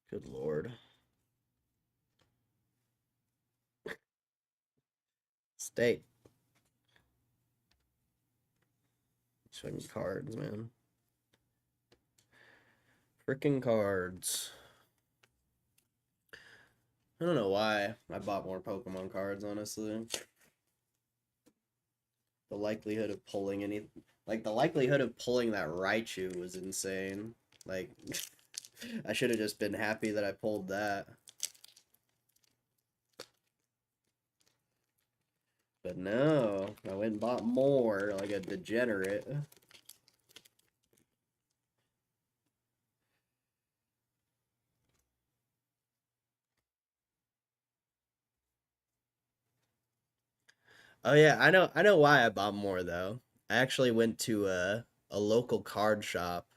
Good lord. Stay. Swing cards, man. Freaking cards. I don't know why I bought more Pokemon cards, honestly. The likelihood of pulling any, like the likelihood of pulling that Raichu was insane. Like I should have just been happy that I pulled that. But no, I went and bought more like a degenerate. Oh yeah, I know why I bought more though. I actually went to a local card shop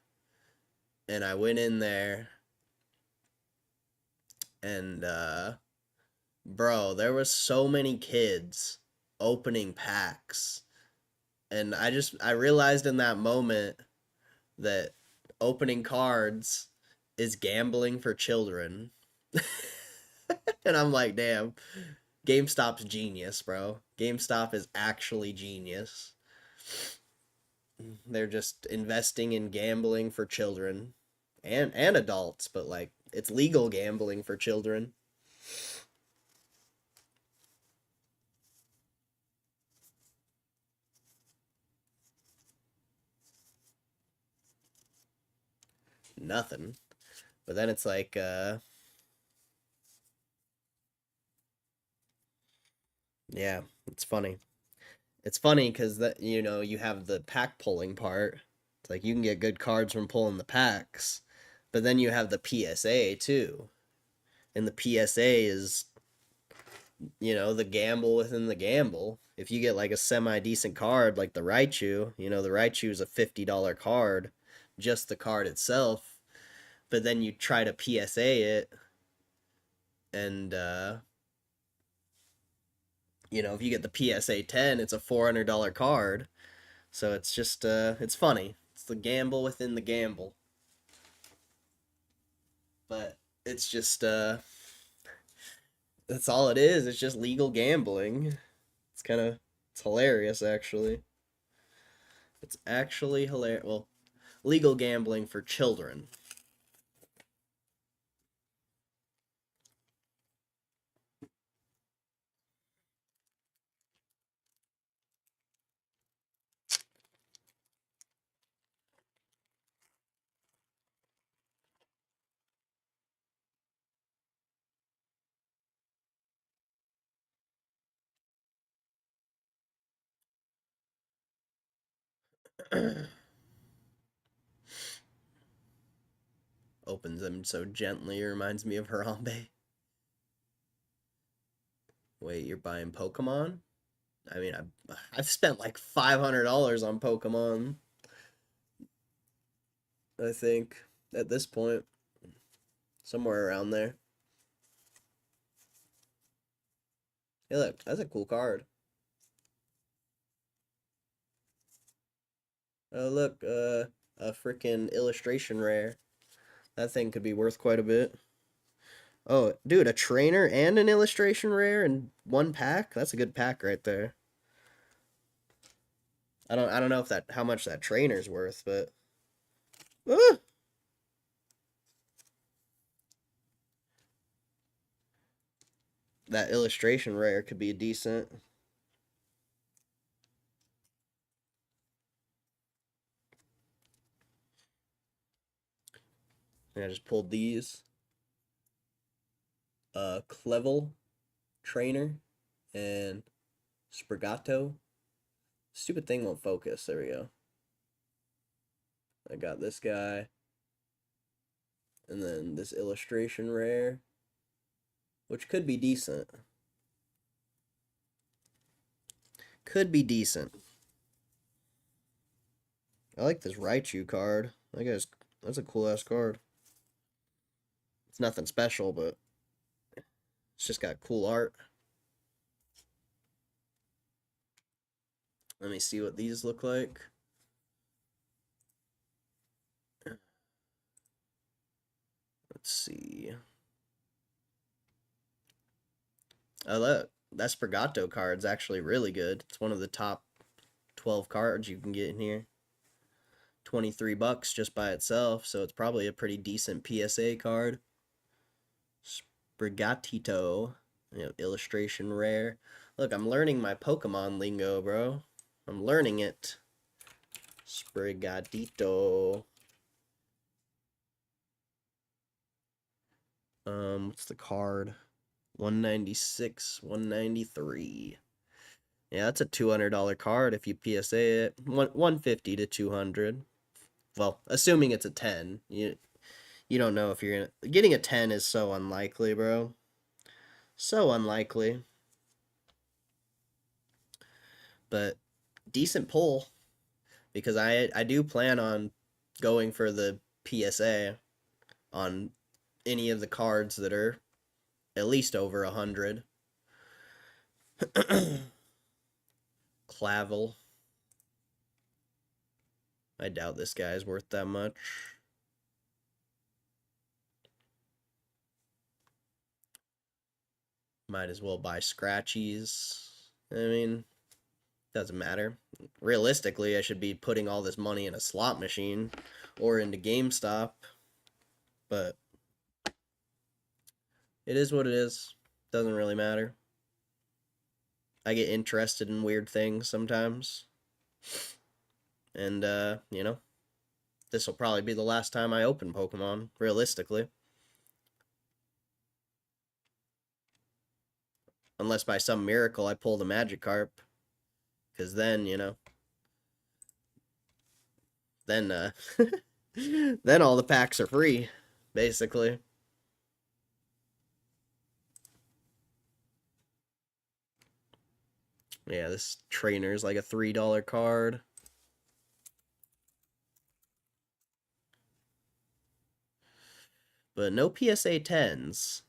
and I went in there and bro, there was so many kids opening packs. And I realized in that moment that opening cards is gambling for children. And I'm like, damn, GameStop's genius, bro. GameStop is actually genius. They're just investing in gambling for children and adults, but like it's legal gambling for children. Nothing. But then it's like yeah, it's funny. It's funny cuz that you have the pack pulling part. It's like you can get good cards from pulling the packs. But then you have the PSA too. And the PSA is the gamble within the gamble. If you get like a semi decent card like the Raichu, the Raichu is a $50 card, just the card itself. But then you try to PSA it, and if you get the PSA 10, it's a $400 card. So it's just it's funny. It's the gamble within the gamble. But it's just that's all it is. It's just legal gambling. It's hilarious actually. It's actually hilarious. Well, legal gambling for children. Opens them so gently, reminds me of Harambe. Wait, you're buying Pokemon? I mean, I've spent like $500 on Pokemon. I think at this point, somewhere around there. Hey, look, that's a cool card. Oh, look, a freaking illustration rare. That thing could be worth quite a bit. Oh, dude, a trainer and an illustration rare in one pack? That's a good pack right there. I don't know if that how much that trainer's worth, but ah, that illustration rare could be decent. And I just pulled these. Clevel trainer and Sprigato. Stupid thing won't focus. There we go. I got this guy. And then this illustration rare, which could be decent. Could be decent. I like this Raichu card. I guess that's a cool ass card. It's nothing special, but it's just got cool art. Let me see what these look like. Let's see. Oh, look. That Sprigato card's actually really good. It's one of the top 12 cards you can get in here. 23 bucks just by itself, so it's probably a pretty decent PSA card. Sprigatito. You know, illustration rare. Look, I'm learning my Pokemon lingo, bro. I'm learning it. Sprigatito. What's the card? 196, 193. Yeah, that's a $200 card if you PSA it. 150 to 200. Well, assuming it's a 10. You don't know if you're gonna getting a 10 is so unlikely, bro. So unlikely. But decent pull because I do plan on going for the PSA on any of the cards that are at least over 100. Clavel. I doubt this guy's worth that much. Might as well buy scratchies. I mean, doesn't matter. Realistically, I should be putting all this money in a slot machine or into GameStop. But it is what it is. Doesn't really matter. I get interested in weird things sometimes. And, you know, this will probably be the last time I open Pokemon, realistically. Unless by some miracle I pull the Magikarp. Because then, you know, then, then all the packs are free, basically. Yeah, this trainer's like a $3 card. But no PSA 10s.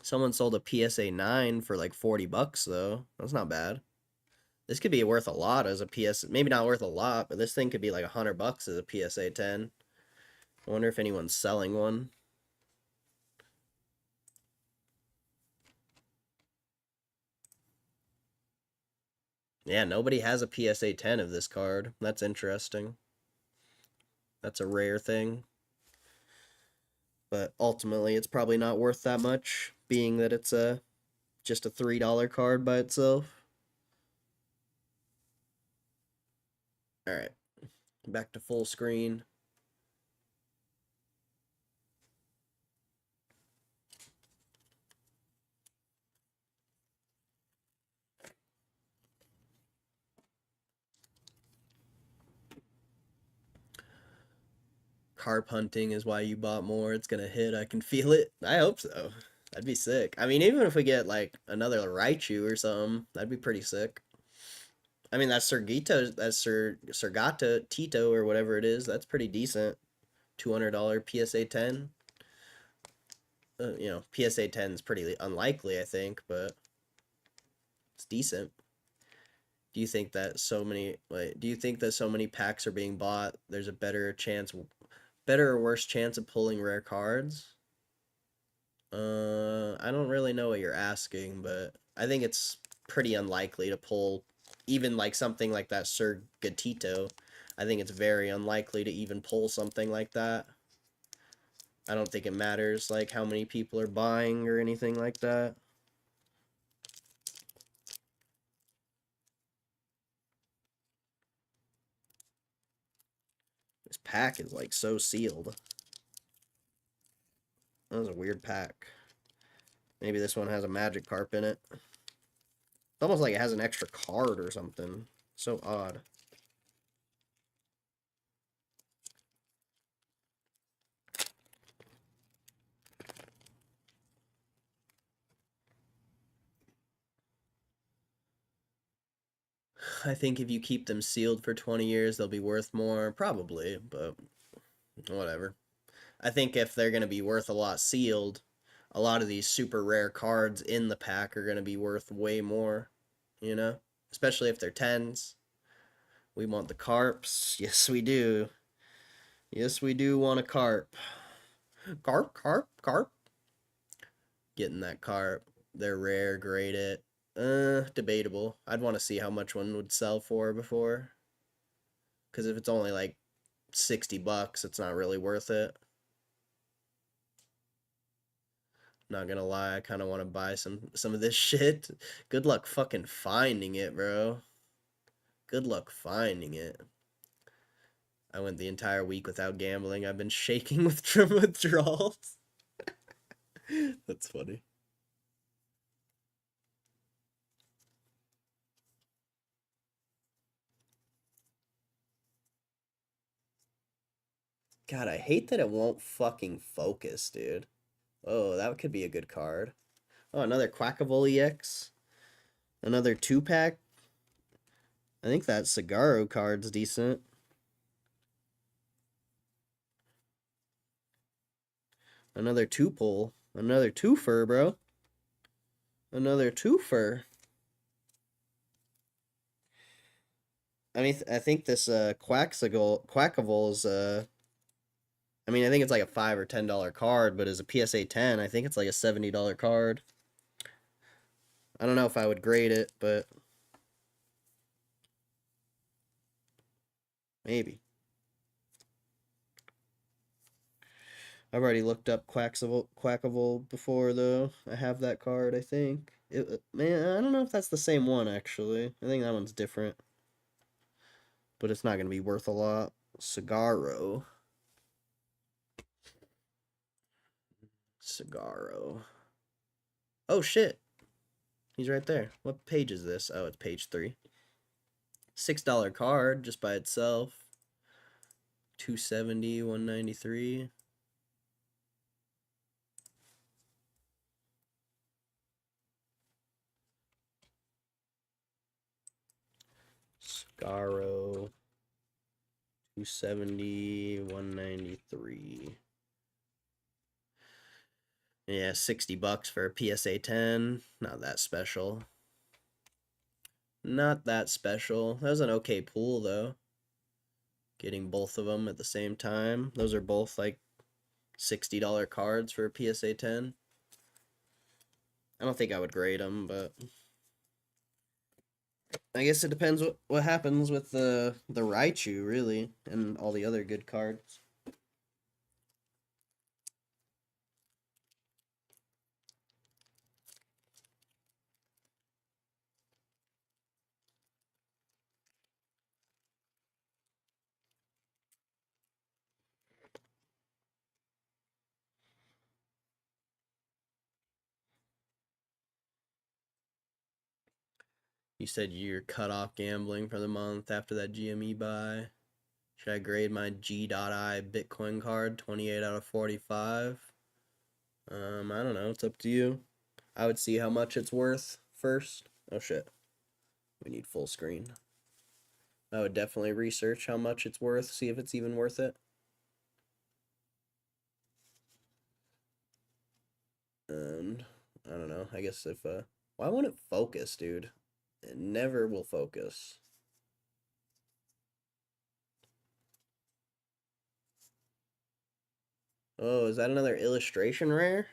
Someone sold a PSA 9 for like 40 bucks, though. That's not bad. This could be worth a lot as a PSA. Maybe not worth a lot, but this thing could be like 100 bucks as a PSA 10. I wonder if anyone's selling one. Yeah, nobody has a PSA 10 of this card. That's interesting. That's a rare thing. But ultimately, it's probably not worth that much, being that it's just a $3 card by itself. Alright, back to full screen. Carp hunting is why you bought more. It's gonna hit. I can feel it. I hope so. That'd be sick. I mean, even if we get like another Raichu or something, that'd be pretty sick. I mean, that Sergito, that Sergata Tito or whatever it is, that's pretty decent. $200 PSA 10. You know, PSA 10 is pretty unlikely, I think, but it's decent. Do you think that so many do you think that so many packs are being bought, there's a better or worse chance of pulling rare cards? I don't really know what you're asking, but I think it's pretty unlikely to pull even like something like that Sir Gatito. I think it's very unlikely to even pull something like that. I don't think it matters like how many people are buying or anything like that. This pack is like so sealed. That was a weird pack. Maybe this one has a Magikarp in it. It's almost like it has an extra card or something. So odd. I think if you keep them sealed for 20 years, they'll be worth more. Probably, but whatever. I think if they're going to be worth a lot sealed, a lot of these super rare cards in the pack are going to be worth way more, you know? Especially if they're 10s. We want the carps. Yes, we do. Yes, we do want a carp. Carp, carp, carp. Getting that carp. They're rare, grade it. Debatable. I'd want to see how much one would sell for before. Because if it's only like $60, it's not really worth it. Not gonna lie, I kind of want to buy some of this shit. Good luck fucking finding it, bro. Good luck finding it. I went the entire week without gambling. I've been shaking with withdrawals. That's funny. God, I hate that it won't fucking focus, dude. Oh, that could be a good card. Oh, another Quackable EX. Another 2-pack. I think that Cigarro card's decent. Another 2-pull. Another twofer, bro. Another twofer. I mean, I think this Quackable is I mean, I think it's like a $5 or $10 card, but as a PSA 10, I think it's like a $70 card. I don't know if I would grade it, but maybe. I've already looked up Quackable before, though. I have that card, I think. Man, I don't know if that's the same one, actually. I think that one's different. But it's not going to be worth a lot. Cigarro. Cigarro. Oh, shit. He's right there. What page is this? Oh, it's page 3. $6 card just by itself. 270, 193. Scaro 270, 193. Yeah, $60 for a PSA 10. Not that special. Not that special. That was an okay pool though. Getting both of them at the same time. Those are both like $60 cards for a PSA 10. I don't think I would grade them, but I guess it depends what happens with the Raichu really and all the other good cards. You said you're cut off gambling for the month after that GME buy. Should I grade my G.I Bitcoin card 28 out of 45? I don't know. It's up to you. I would see how much it's worth first. Oh shit. We need full screen. I would definitely research how much it's worth, see if it's even worth it. And I don't know. I guess if why won't it focus, dude? It never will focus. Oh, is that another illustration rare?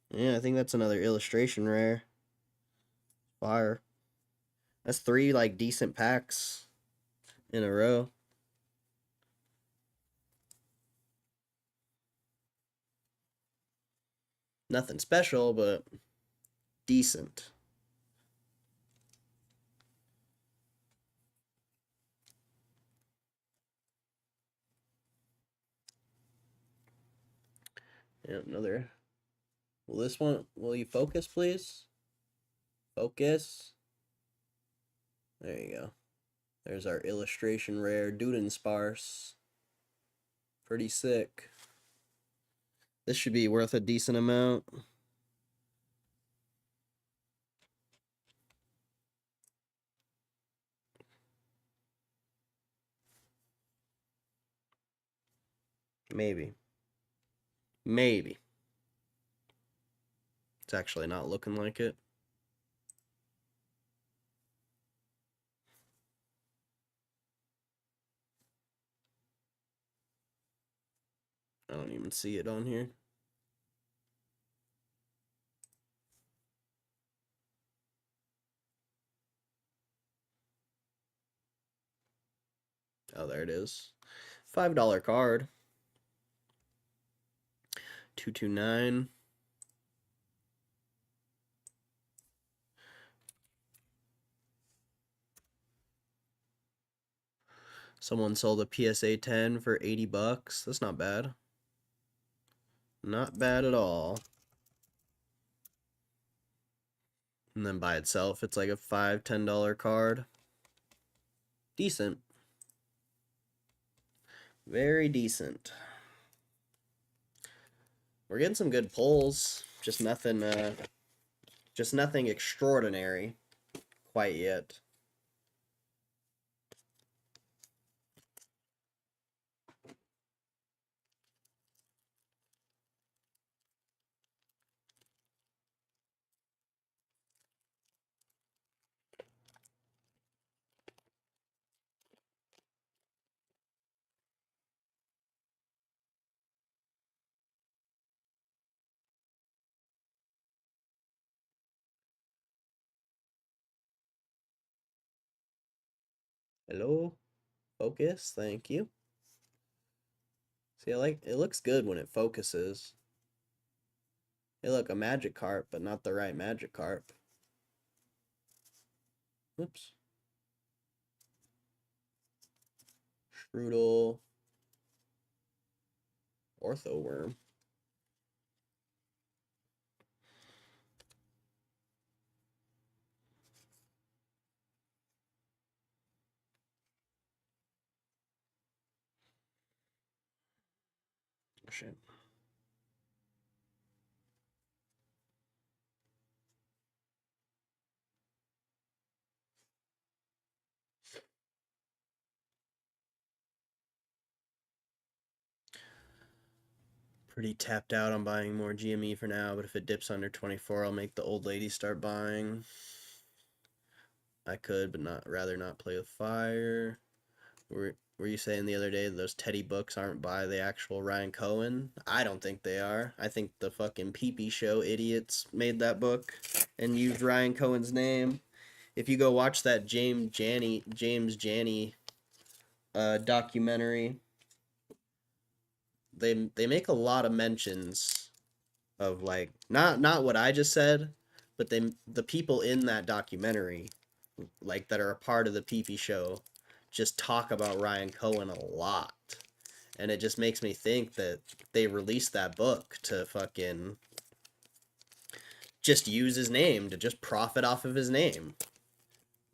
Yeah, I think that's another illustration rare. Fire. That's 3 like decent packs in a row. Nothing special, but decent. Yeah, another. Will you focus, please? Focus. There you go. There's our illustration rare Sparse. Pretty sick. This should be worth a decent amount. Maybe. Maybe. It's actually not looking like it. I don't even see it on here. Oh, there it is. $5 card. 229. Someone sold a PSA 10 for 80 bucks. That's not bad. Not bad at all. And then by itself, it's like a $5, $10 card. Decent. Very decent. We're getting some good pulls. Just nothing extraordinary quite yet. Hello? Focus, thank you. See, it looks good when it focuses. Hey, look, a magic carp, but not the right magic carp. Oops. Strudel. Orthoworm. Oh, shit. Pretty tapped out on buying more GME for now, but if it dips under 24, I'll make the old lady start buying. I could, but rather not play with fire. Were you saying the other day those Teddy books aren't by the actual Ryan Cohen? I don't think they are. I think the fucking Pee-Pee Show idiots made that book and used Ryan Cohen's name. If you go watch that James Janney documentary, they make a lot of mentions of like not what I just said, but the people in that documentary, like that are a part of the Pee-Pee Show, just talk about Ryan Cohen a lot. And it just makes me think that they released that book to fucking just use his name, to just profit off of his name.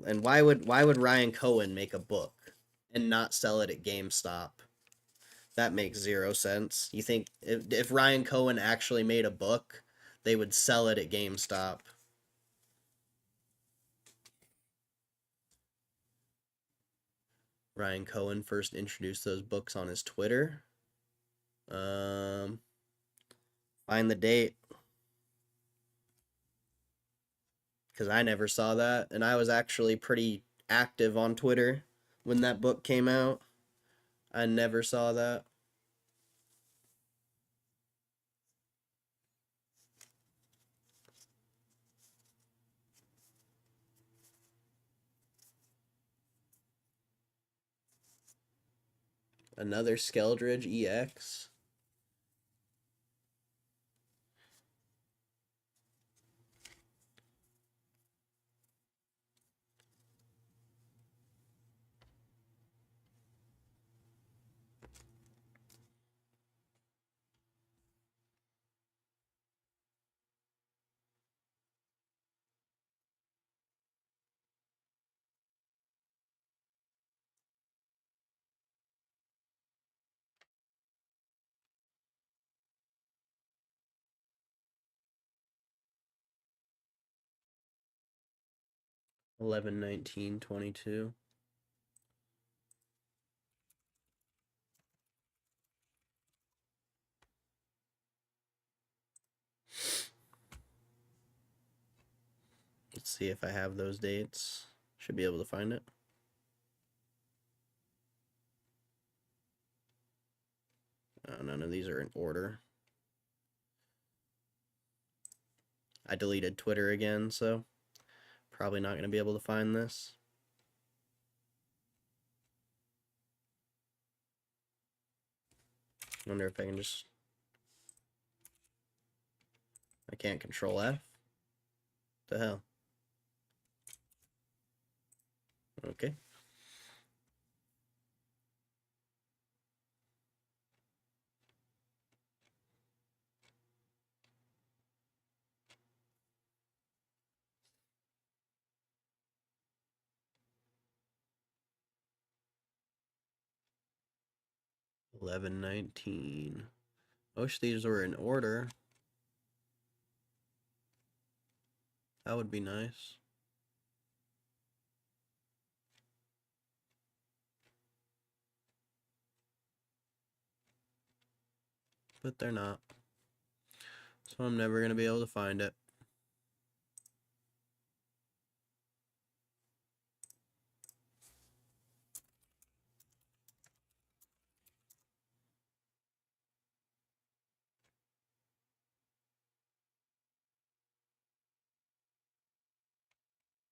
And why would Ryan Cohen make a book and not sell it at GameStop? That makes zero sense. You think if Ryan Cohen actually made a book, they would sell it at GameStop? Ryan Cohen first introduced those books on his Twitter. Find the date, because I never saw that, and I was actually pretty active on Twitter when that book came out. I never saw that. Another Skeldridge EX. Eleven 19 22. Let's see if I have those dates. Should be able to find it. None of these are in order. I deleted Twitter again, so probably not going to be able to find this. Wonder if I can just... I can't control F? The hell? Okay. $11.19. I wish these were in order. That would be nice. But they're not. So I'm never going to be able to find it.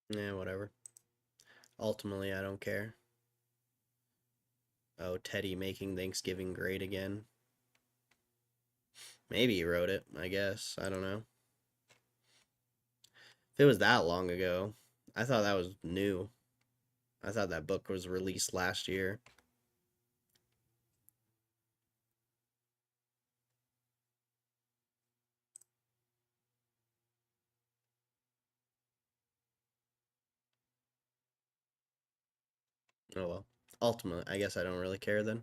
Yeah, whatever. Ultimately, I don't care. Oh, Teddy making Thanksgiving great again. Maybe he wrote it, I guess. I don't know. If it was that long ago, I thought that was new. I thought that book was released last year. Oh well. Ultimately, I guess I don't really care then.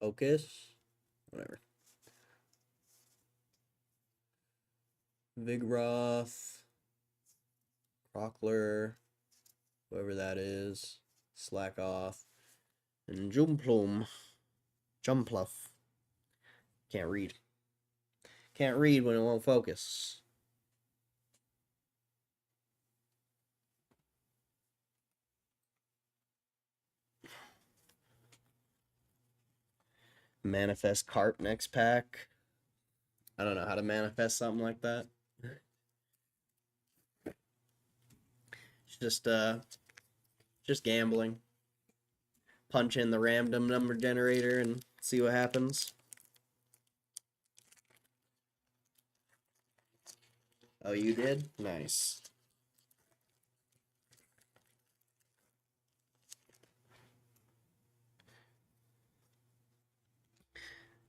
Focus. Whatever. Vigroth. Crockler. Whoever that is. Slack off. And Jumplum. Jumpluff. Can't read. Can't read when it won't focus. Manifest cart next pack. I don't know how to manifest something like that. It's just gambling. Punch in the random number generator and see what happens. Oh, you did? Nice.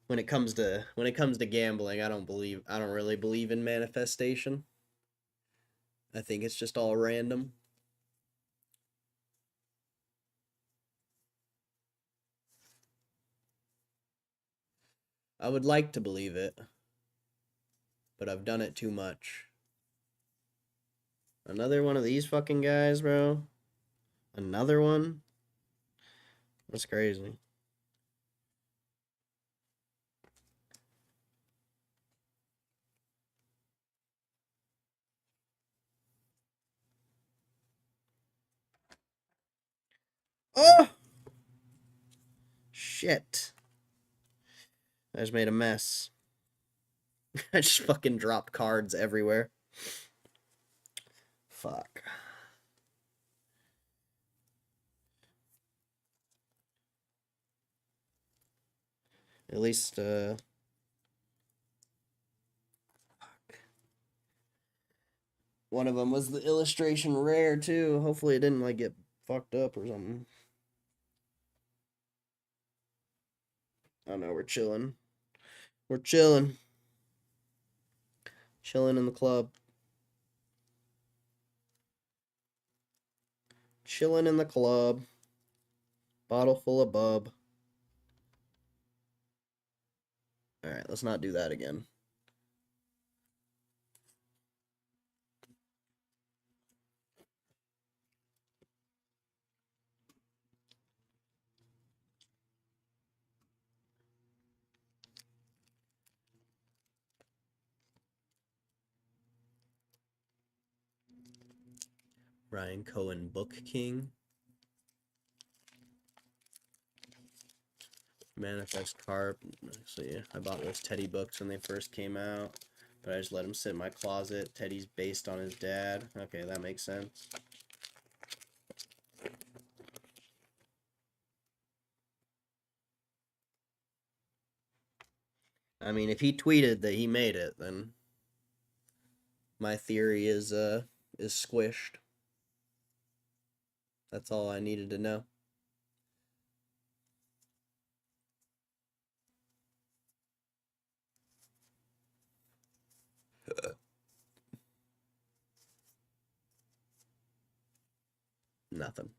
When it comes to gambling, I don't really believe in manifestation. I think it's just all random. I would like to believe it, but I've done it too much. Another one of these fucking guys, bro. Another one? That's crazy. Oh! Shit. I just made a mess. I just fucking dropped cards everywhere. Fuck. At least, one of them was the illustration rare, too. Hopefully it didn't, like, get fucked up or something. Oh no, we're chilling. We're chilling. Chilling in the club. Chilling in the club. Bottle full of bub. Alright, let's not do that again. Ryan Cohen Book King. Manifest Carp. Actually, I bought those Teddy books when they first came out, but I just let them sit in my closet. Teddy's based on his dad. Okay, that makes sense. I mean, if he tweeted that he made it, then my theory is squished. That's all I needed to know. Nothing.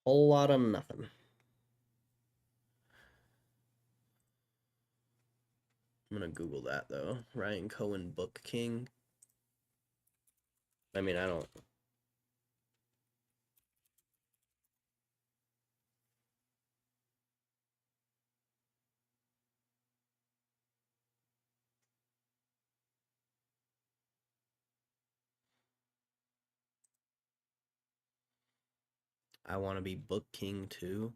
Whole lot of nothing. I'm gonna Google that though. Ryan Cohen Book King. I mean, I don't. I want to be Book King too.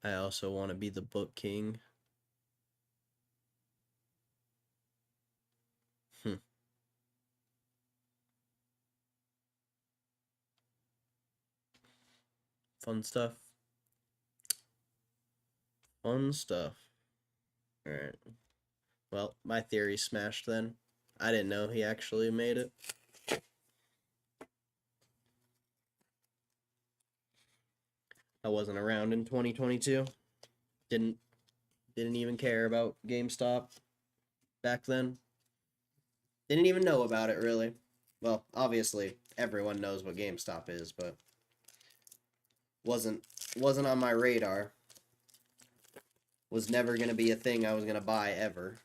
I also want to be the Book King. Fun stuff. Fun stuff. Alright. Well, my theory smashed then. I didn't know he actually made it. I wasn't around in 2022. Didn't even care about GameStop back then. Didn't even know about it really. Well, obviously everyone knows what GameStop is, but wasn't on my radar. Was never gonna be a thing I was gonna buy ever.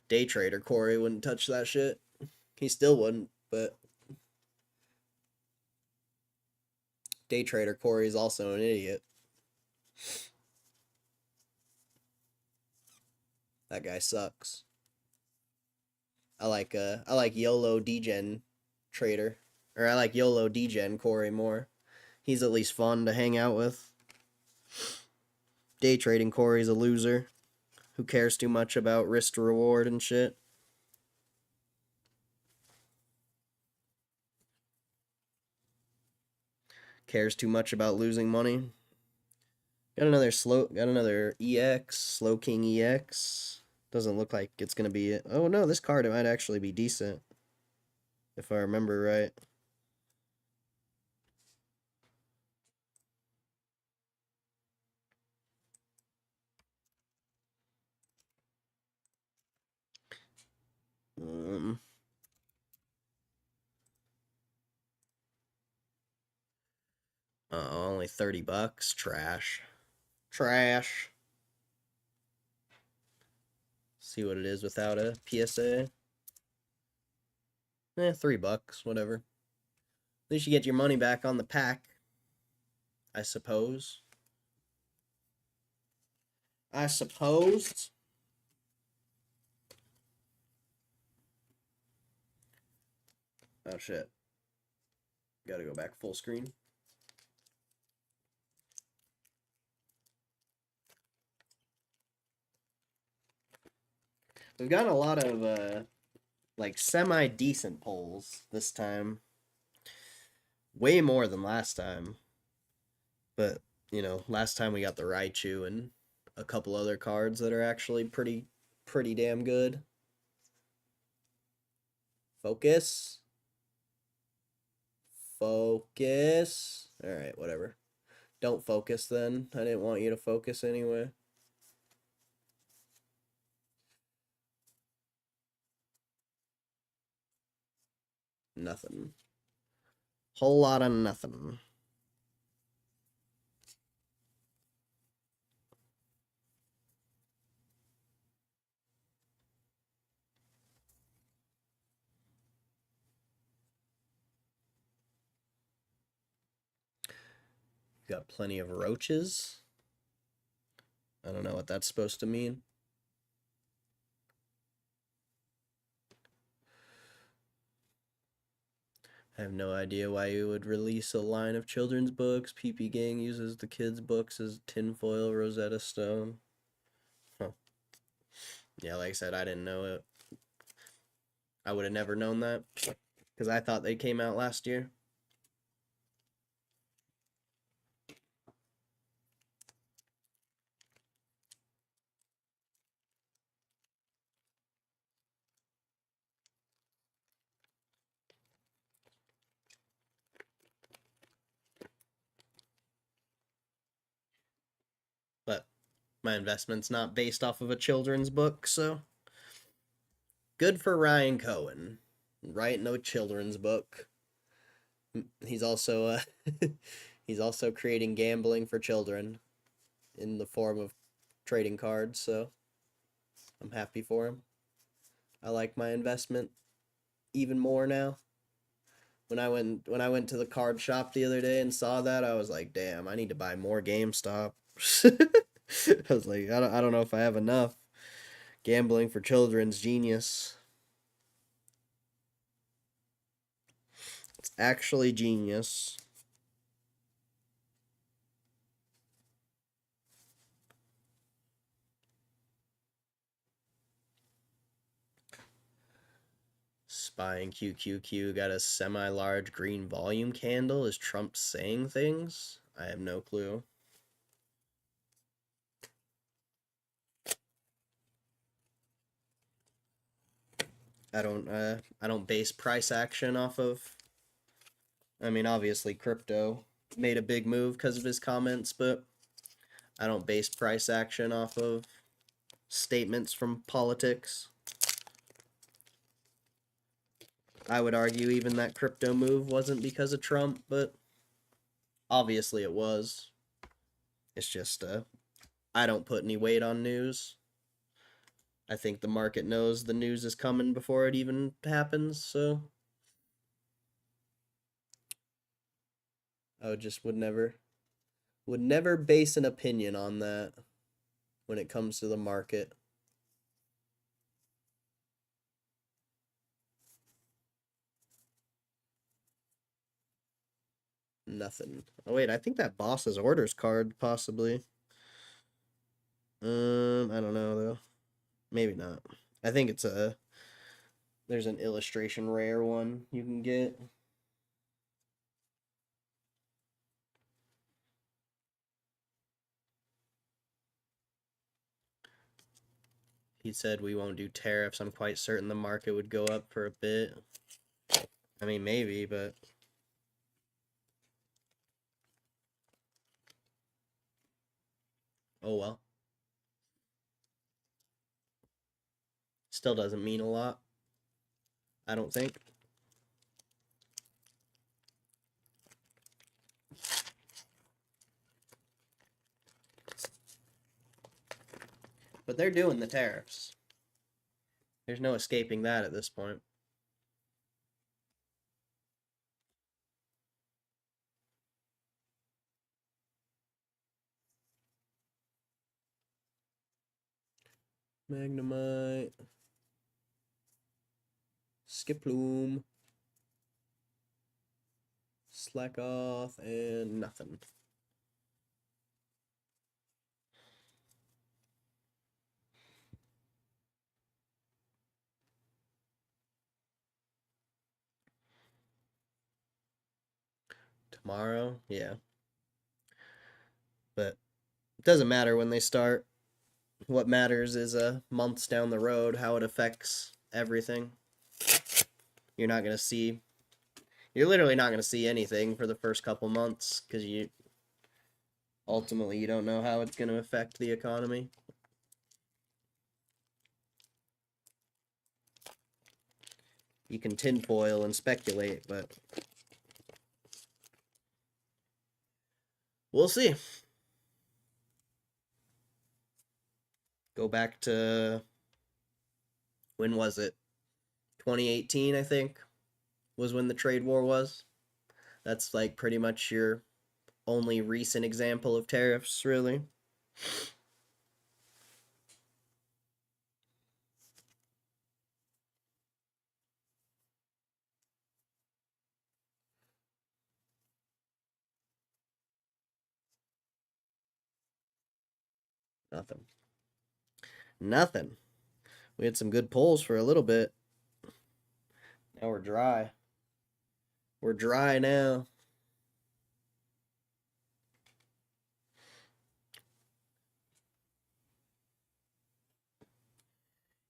Day trader Corey wouldn't touch that shit. He still wouldn't, but day trader Corey's also an idiot. That guy sucks. I like YOLO Degen trader. Or I like YOLO Degen Corey more. He's at least fun to hang out with. Day trading Corey's a loser who cares too much about risk to reward and shit. Cares too much about losing money. Got another EX, Slow King EX. Doesn't look like it's gonna be it. Oh no, this card might actually be decent. If I remember right. Only $30. Trash. Trash. See what it is without a PSA. $3, whatever. At least you get your money back on the pack, I suppose. I suppose. Oh shit. Gotta go back full screen. We've gotten a lot of like semi-decent polls this time. Way more than last time. But, you know, last time we got the Raichu and a couple other cards that are actually pretty damn good. Focus. Focus. Alright, whatever. Don't focus then. I didn't want you to focus anyway. Nothing. Whole lot of nothing. Got plenty of roaches. I don't know what that's supposed to mean. I have no idea why you would release a line of children's books. PP Gang uses the kids' books as tinfoil Rosetta Stone. Huh. Yeah, like I said, I didn't know it. I would have never known that because I thought they came out last year. But my investment's not based off of a children's book, so good for Ryan Cohen. Write no children's book. He's also he's also creating gambling for children in the form of trading cards, so I'm happy for him. I like my investment even more now. When I went to the card shop the other day and saw that, I was like, damn, I need to buy more GameStop. I was like, I don't know if I have enough. Gambling for children's genius. It's actually genius. Spying QQQ got a semi-large green volume candle. Is Trump saying things? I have no clue. I don't base price action off of. I mean, obviously crypto made a big move because of his comments, but I don't base price action off of statements from politics. I would argue even that crypto move wasn't because of Trump, but obviously it was. It's just I don't put any weight on news. I think the market knows the news is coming before it even happens, so I would never base an opinion on that when it comes to the market. Nothing. Oh wait, I think that boss's orders card possibly. I don't know though. Maybe not. I think it's there's an illustration rare one you can get. He said we won't do tariffs. I'm quite certain the market would go up for a bit. I mean, maybe, but oh well. Still doesn't mean a lot. I don't think. But they're doing the tariffs. There's no escaping that at this point. Magnemite. Skiploom. Slack off and nothing. Tomorrow, yeah. But it doesn't matter when they start. What matters is months down the road how it affects everything. You're not gonna see. You're literally not gonna see anything for the first couple months because you ultimately you don't know how it's gonna affect the economy. You can tinfoil and speculate, but we'll see. Go back to when was it? 2018, I think, was when the trade war was. That's like pretty much your only recent example of tariffs, really. Nothing. Nothing. We had some good polls for a little bit. Now we're dry. We're dry now.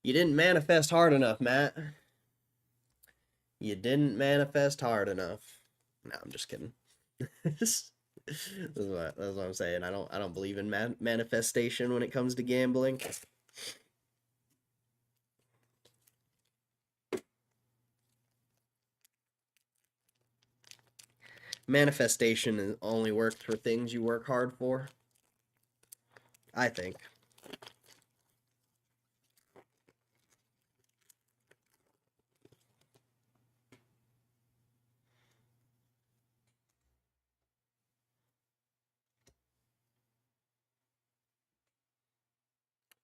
You didn't manifest hard enough, Matt. You didn't manifest hard enough. No, I'm just kidding. That's what I'm saying. I don't believe in manifestation when it comes to gambling. Manifestation only works for things you work hard for. I think.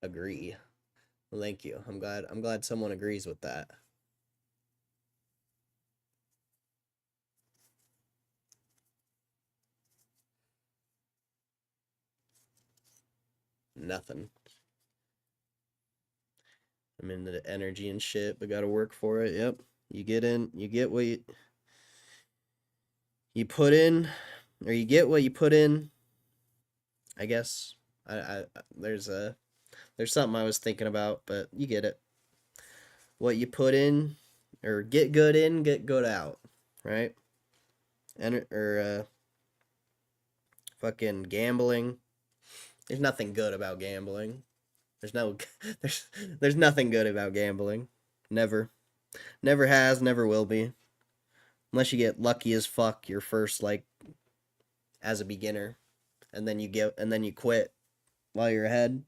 Agree. Well, thank you. I'm glad someone agrees with that. Nothing. I'm into the energy and shit, but gotta work for it. Yep. You get what you put in, or you get what you put in. I guess. I there's something I was thinking about, but you get it. What you put in, or get good in, get good out, right? And or fucking gambling. There's nothing good about gambling. There's no there's there's nothing good about gambling. Never. Never has, never will be. Unless you get lucky as fuck your first like as a beginner and then you quit while you're ahead.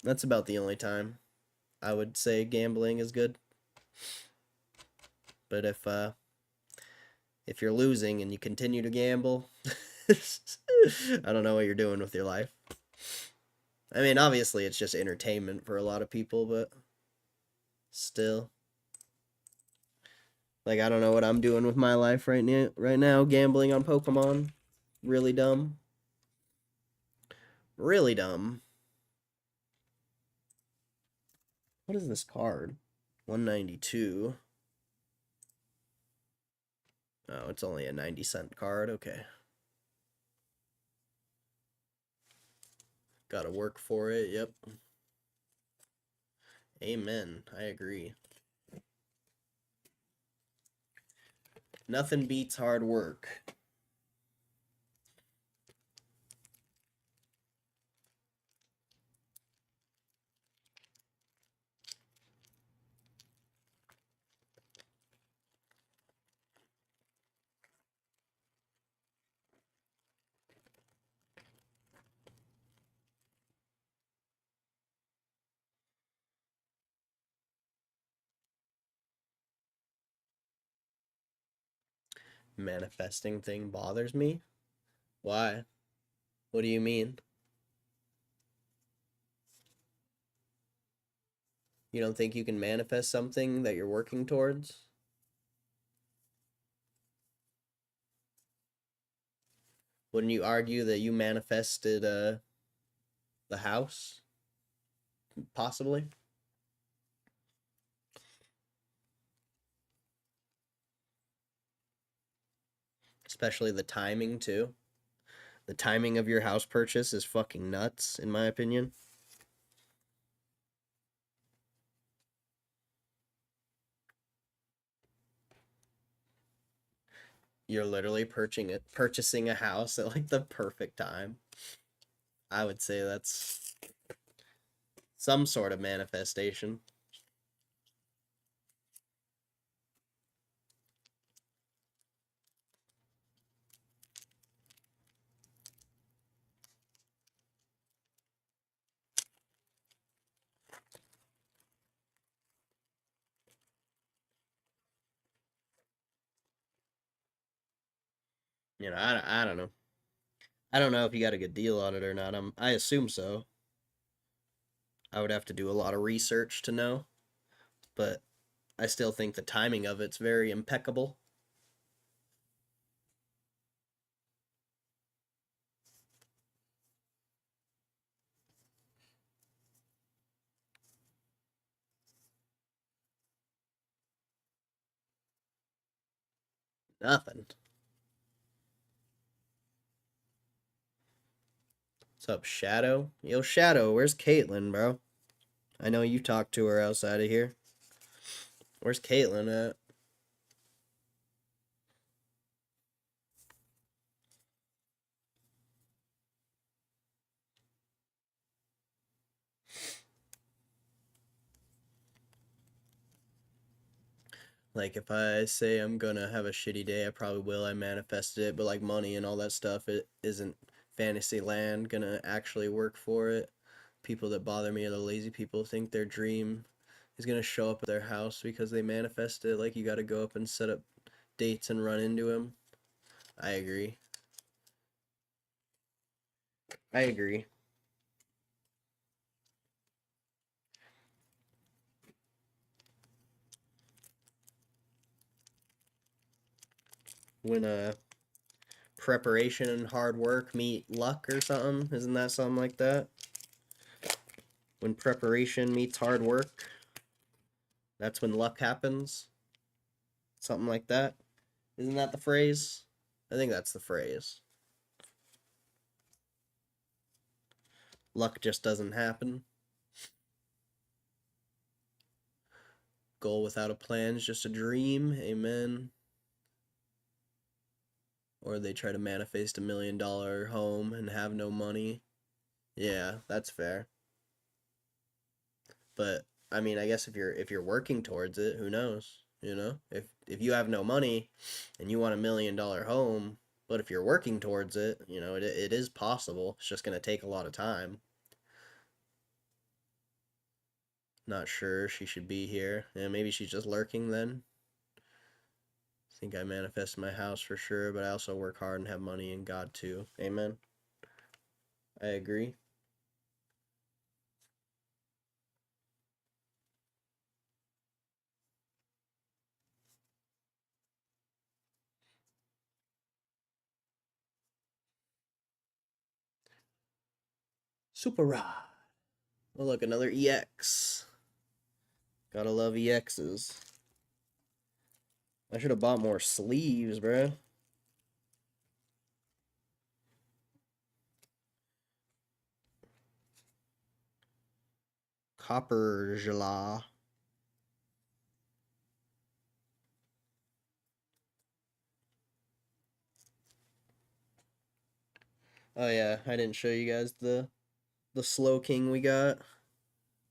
That's about the only time I would say gambling is good. But if you're losing and you continue to gamble, I don't know what you're doing with your life. I mean, obviously it's just entertainment for a lot of people, but still. Like I don't know what I'm doing with my life right now, gambling on Pokemon. Really dumb. Really dumb. What is this card? 192. Oh, it's only a 90-cent card. Okay. Gotta work for it. Yep. Amen. I agree. Nothing beats hard work. Manifesting thing bothers me. Why? What do you mean? You don't think you can manifest something that you're working towards? Wouldn't you argue that you manifested the house? Possibly? especially the timing too. The timing of your house purchase is fucking nuts, in my opinion. You're literally purchasing a house at like the perfect time. I would say that's some sort of manifestation. I don't know. I don't know if you got a good deal on it or not. I assume so. I would have to do a lot of research to know, but I still think the timing of it's very impeccable. Nothing. What's up, Shadow? Yo, Shadow, where's Caitlin, bro? I know you talked to her outside of here. Where's Caitlin at? Like, if I say I'm gonna have a shitty day, I probably will. I manifested it, but like money and all that stuff, it isn't fantasy land gonna actually work for it. People that bother me are the lazy people think their dream is gonna show up at their house because they manifested it. Like, you gotta go up and set up dates and run into him. I agree. I agree. When preparation and hard work meet luck or something, isn't that something like that? When preparation meets hard work, that's when luck happens. Something like that. Isn't that the phrase? I think that's the phrase. Luck just doesn't happen. Goal without a plan is just a dream. Amen. Or they try to manifest $1 million home and have no money. Yeah, that's fair. But I mean, I guess if you're working towards it, who knows? You know, if you have no money and you want $1 million home, but if you're working towards it, it is possible. It's just gonna take a lot of time. Not sure she should be here. Yeah, maybe she's just lurking then. I think I manifest my house for sure, but I also work hard and have money and God too. Amen. I agree. Super rod. Oh look, another EX. Gotta love EXs. I should have bought more sleeves, bro. Copper Jala. Oh yeah, I didn't show you guys the slow king we got.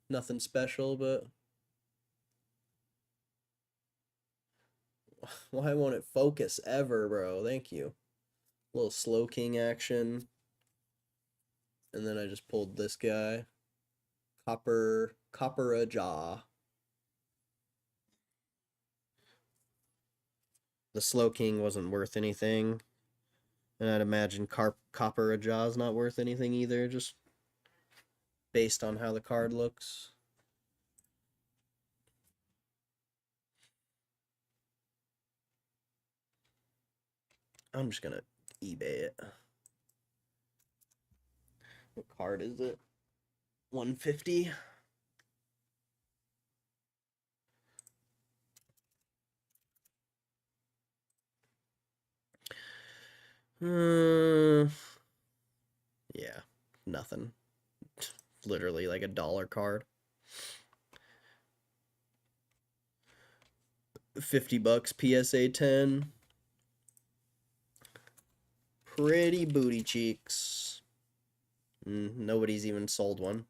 Nothing special, but why won't it focus ever, bro? Thank you. A little slow king action. And then I just pulled this guy. Copper a jaw. The slow king wasn't worth anything. And I'd imagine Copper a jaw's not worth anything either, just based on how the card looks. I'm just gonna eBay it. What card is it? 150. Uh, yeah, nothing. Literally like a dollar card. $50 PSA 10. Pretty booty cheeks. Nobody's even sold one.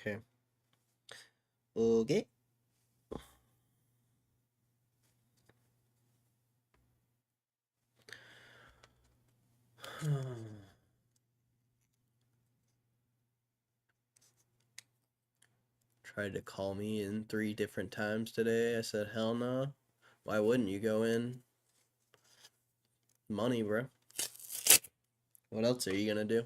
Okay. Okay. Tried to call me in 3 different times today. I said, hell no. Why wouldn't you go in? Money, bro. What else are you gonna do?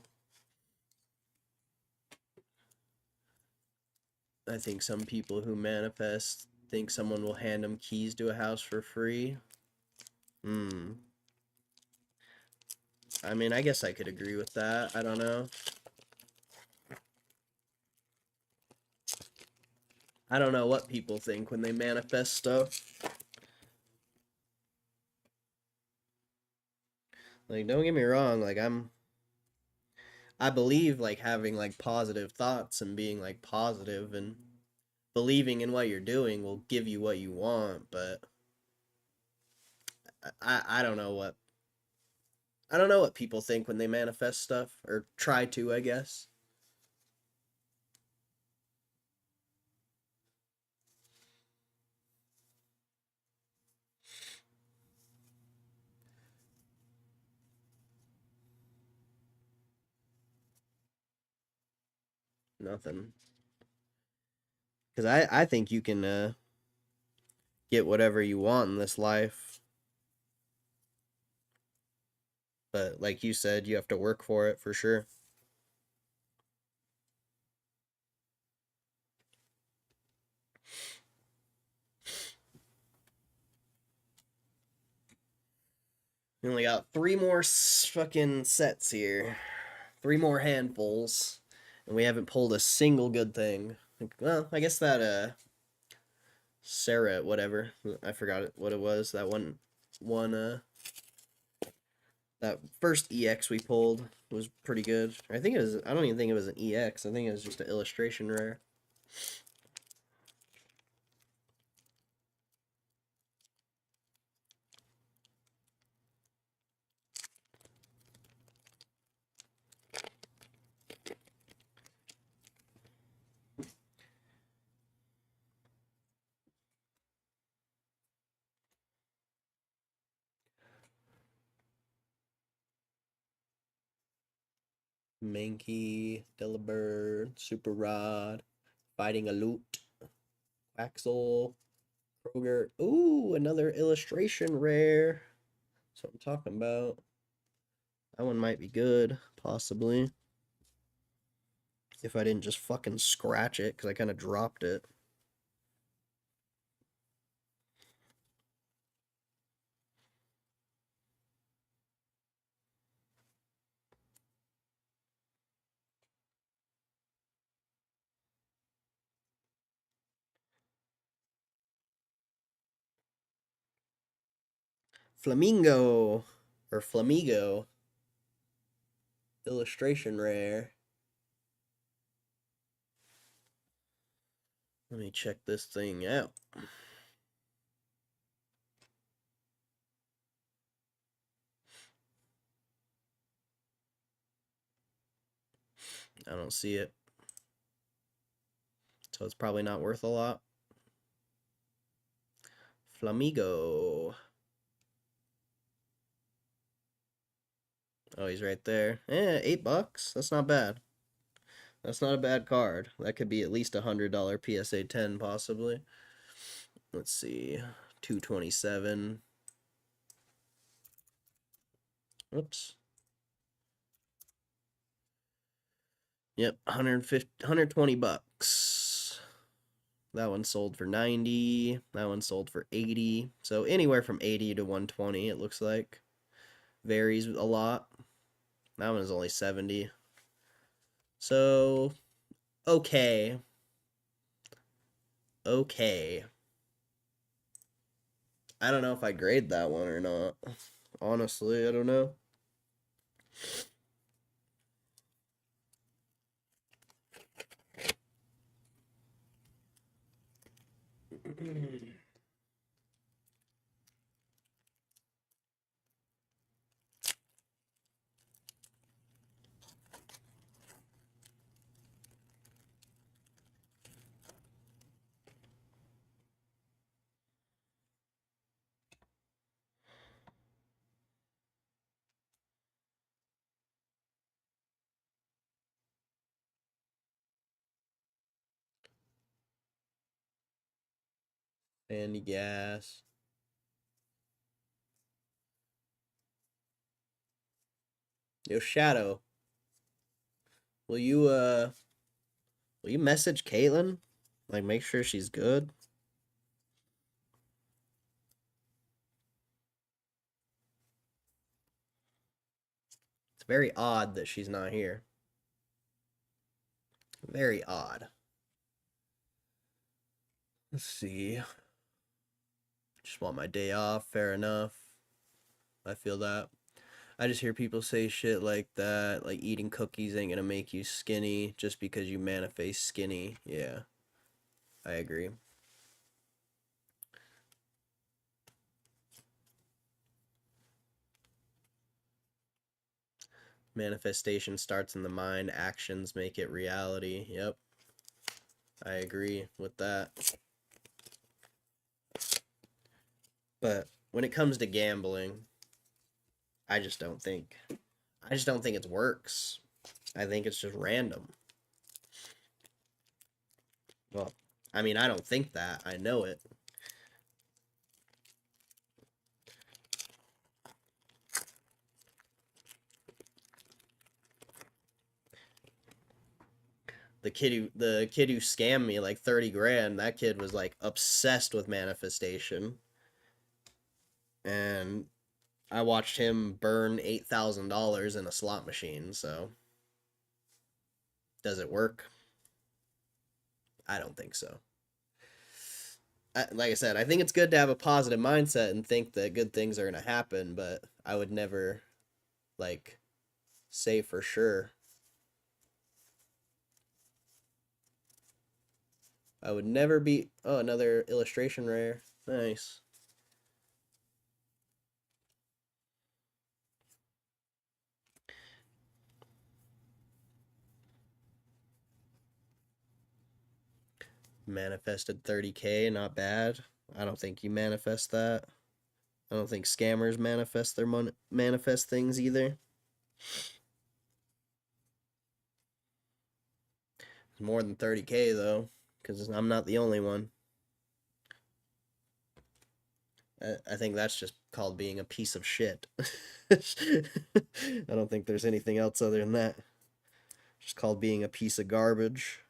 I think some people who manifest think someone will hand them keys to a house for free. Hmm. I mean, I guess I could agree with that. I don't know. I don't know what people think when they manifest stuff. Like, don't get me wrong, like I believe like having like positive thoughts and being like positive and believing in what you're doing will give you what you want, but I don't know what people think when they manifest stuff or try to, I guess. Nothing. Cuz I think you can get whatever you want in this life, but like you said, you have to work for it for sure. We only got 3 more fucking sets here. 3 more handfuls, and we haven't pulled a single good thing. Well, I guess that Sarah, whatever, I forgot what it was. That one that first EX we pulled was pretty good. I think it was. I don't even think it was an EX. I think it was just an illustration rare. Mankey, Delibird, Super Rod, Fighting a Loot, Axel, Kroger. Ooh, another illustration rare. That's what I'm talking about. That one might be good, possibly. If I didn't just fucking scratch it, because I kind of dropped it. Flamingo, or Flamigo, illustration rare. Let me check this thing out. I don't see it. So it's probably not worth a lot. Flamigo. Oh, he's right there. $8. That's not bad. That's not a bad card. That could be at least $100 PSA 10, possibly. Let's see. 227. Oops. Yep, 150, $120. That one sold for 90. That one sold for 80. So anywhere from 80 to 120, it looks like. Varies a lot. That one is only 70. So, okay. Okay. I don't know if I grade that one or not. Honestly, I don't know. Sandy gas. Yo, Shadow, will you will you message Caitlin? Like make sure she's good? It's very odd that she's not here. Very odd. Let's see. Just want my day off, fair enough. I feel that. I just hear people say shit like that, like eating cookies ain't gonna make you skinny just because you manifest skinny. Yeah, I agree. Manifestation starts in the mind, actions make it reality. Yep, I agree with that. But when it comes to gambling, I just don't think it works. I think it's just random. Well, I mean, I don't think that. I know it. The kid who scammed me like 30 grand, that kid was like obsessed with manifestation. And I watched him burn $8,000 in a slot machine, so does it work? I don't think so. Like I said, I think it's good to have a positive mindset and think that good things are going to happen, but I would never like say for sure. I would never be. Oh, another illustration rare. Nice. Manifested 30K, not bad. I don't think you manifest that. I don't think scammers manifest things either. It's more than 30K though, because I'm not the only one. I think that's just called being a piece of shit. I don't think there's anything else other than that. Just called being a piece of garbage.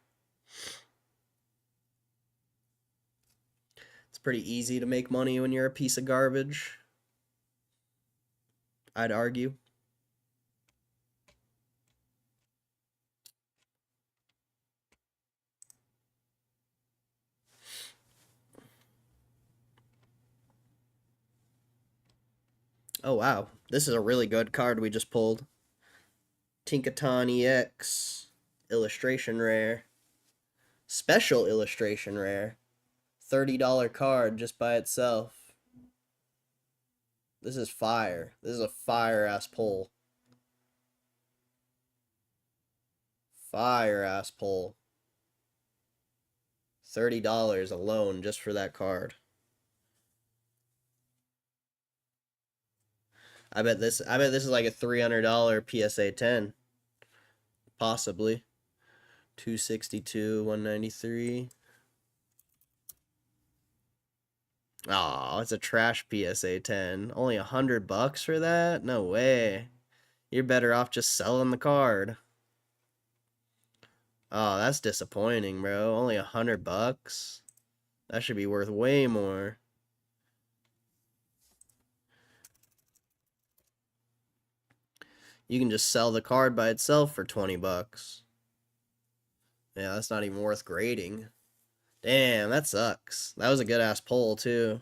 It's pretty easy to make money when you're a piece of garbage, I'd argue. Oh wow, this is a really good card we just pulled. Tinkaton EX illustration rare. Special illustration rare. $30 card just by itself. This is fire. This is a fire ass pull. Fire ass pull. $30 alone just for that card. I bet this is like a $300 PSA 10. Possibly. 262, 193. Oh, it's a trash PSA 10. Only $100 for that? No way. You're better off just selling the card. Oh, that's disappointing, bro. Only $100. That should be worth way more. You can just sell the card by itself for $20. Yeah, that's not even worth grading. Damn, that sucks. That was a good ass pull too.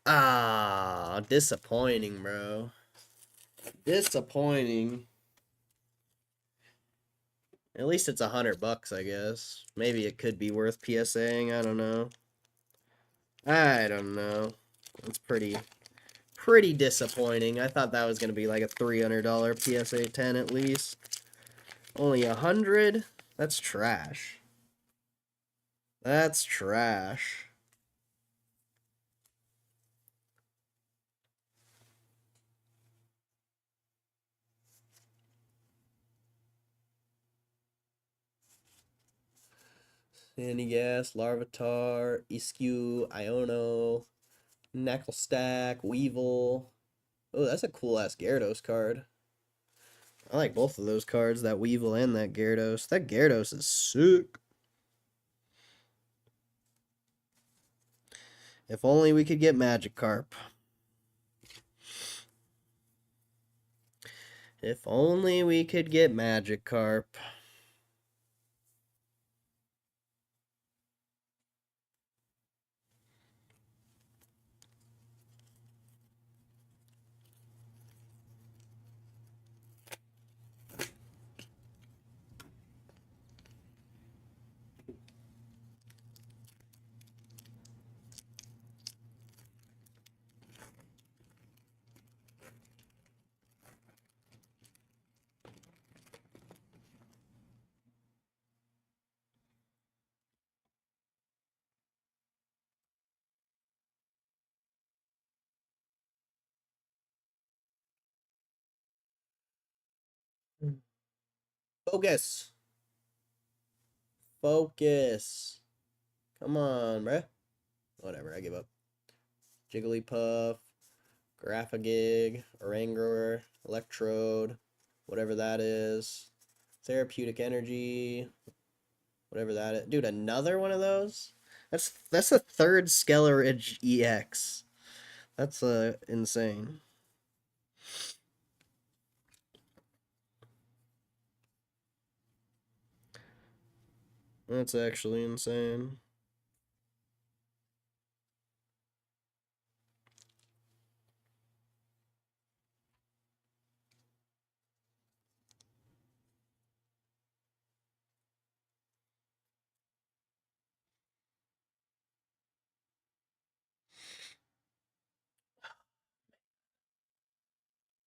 Ah, disappointing, bro. Disappointing. At least it's $100, I guess. Maybe it could be worth PSAing. I don't know. I don't know. It's pretty disappointing. I thought that was gonna be like a $300 PSA 10 at least. Only 100? That's trash. That's trash. Sandy Gas, Larvitar, Iskew, Iono, Knucklestack, Weevil. Oh, that's a cool ass Gyarados card. I like both of those cards, that Weevil and that Gyarados. That Gyarados is sick. If only we could get Magikarp. If only we could get Magikarp. Focus. Focus. Come on, bruh. Whatever, I give up. Jigglypuff, Graphagig, Orangor, Electrode, whatever that is. Therapeutic Energy, whatever that is. Dude, another one of those? That's a third Skelleridge EX. That's insane. That's actually insane.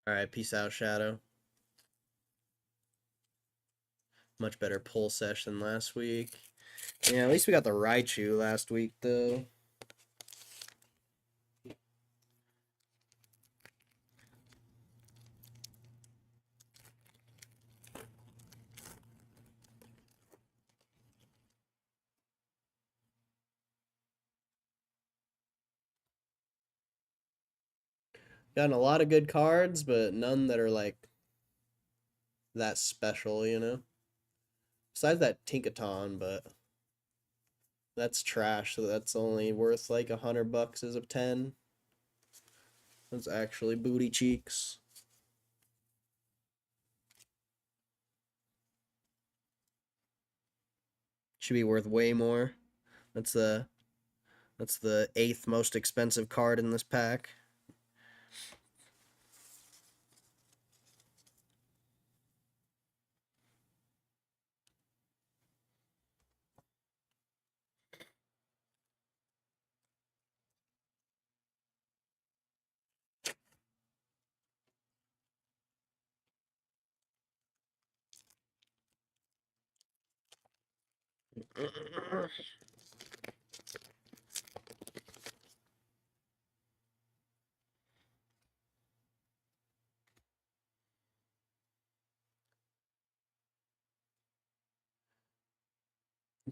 Alright, peace out, Shadow. Much better pull session last week. Yeah, at least we got the Raichu last week, though. Gotten a lot of good cards, but none that are like that special, you know? Besides that Tinkaton, but that's trash, so that's only worth like $100 as of 10. That's actually booty cheeks. Should be worth way more. That's the that's the 8th most expensive card in this pack.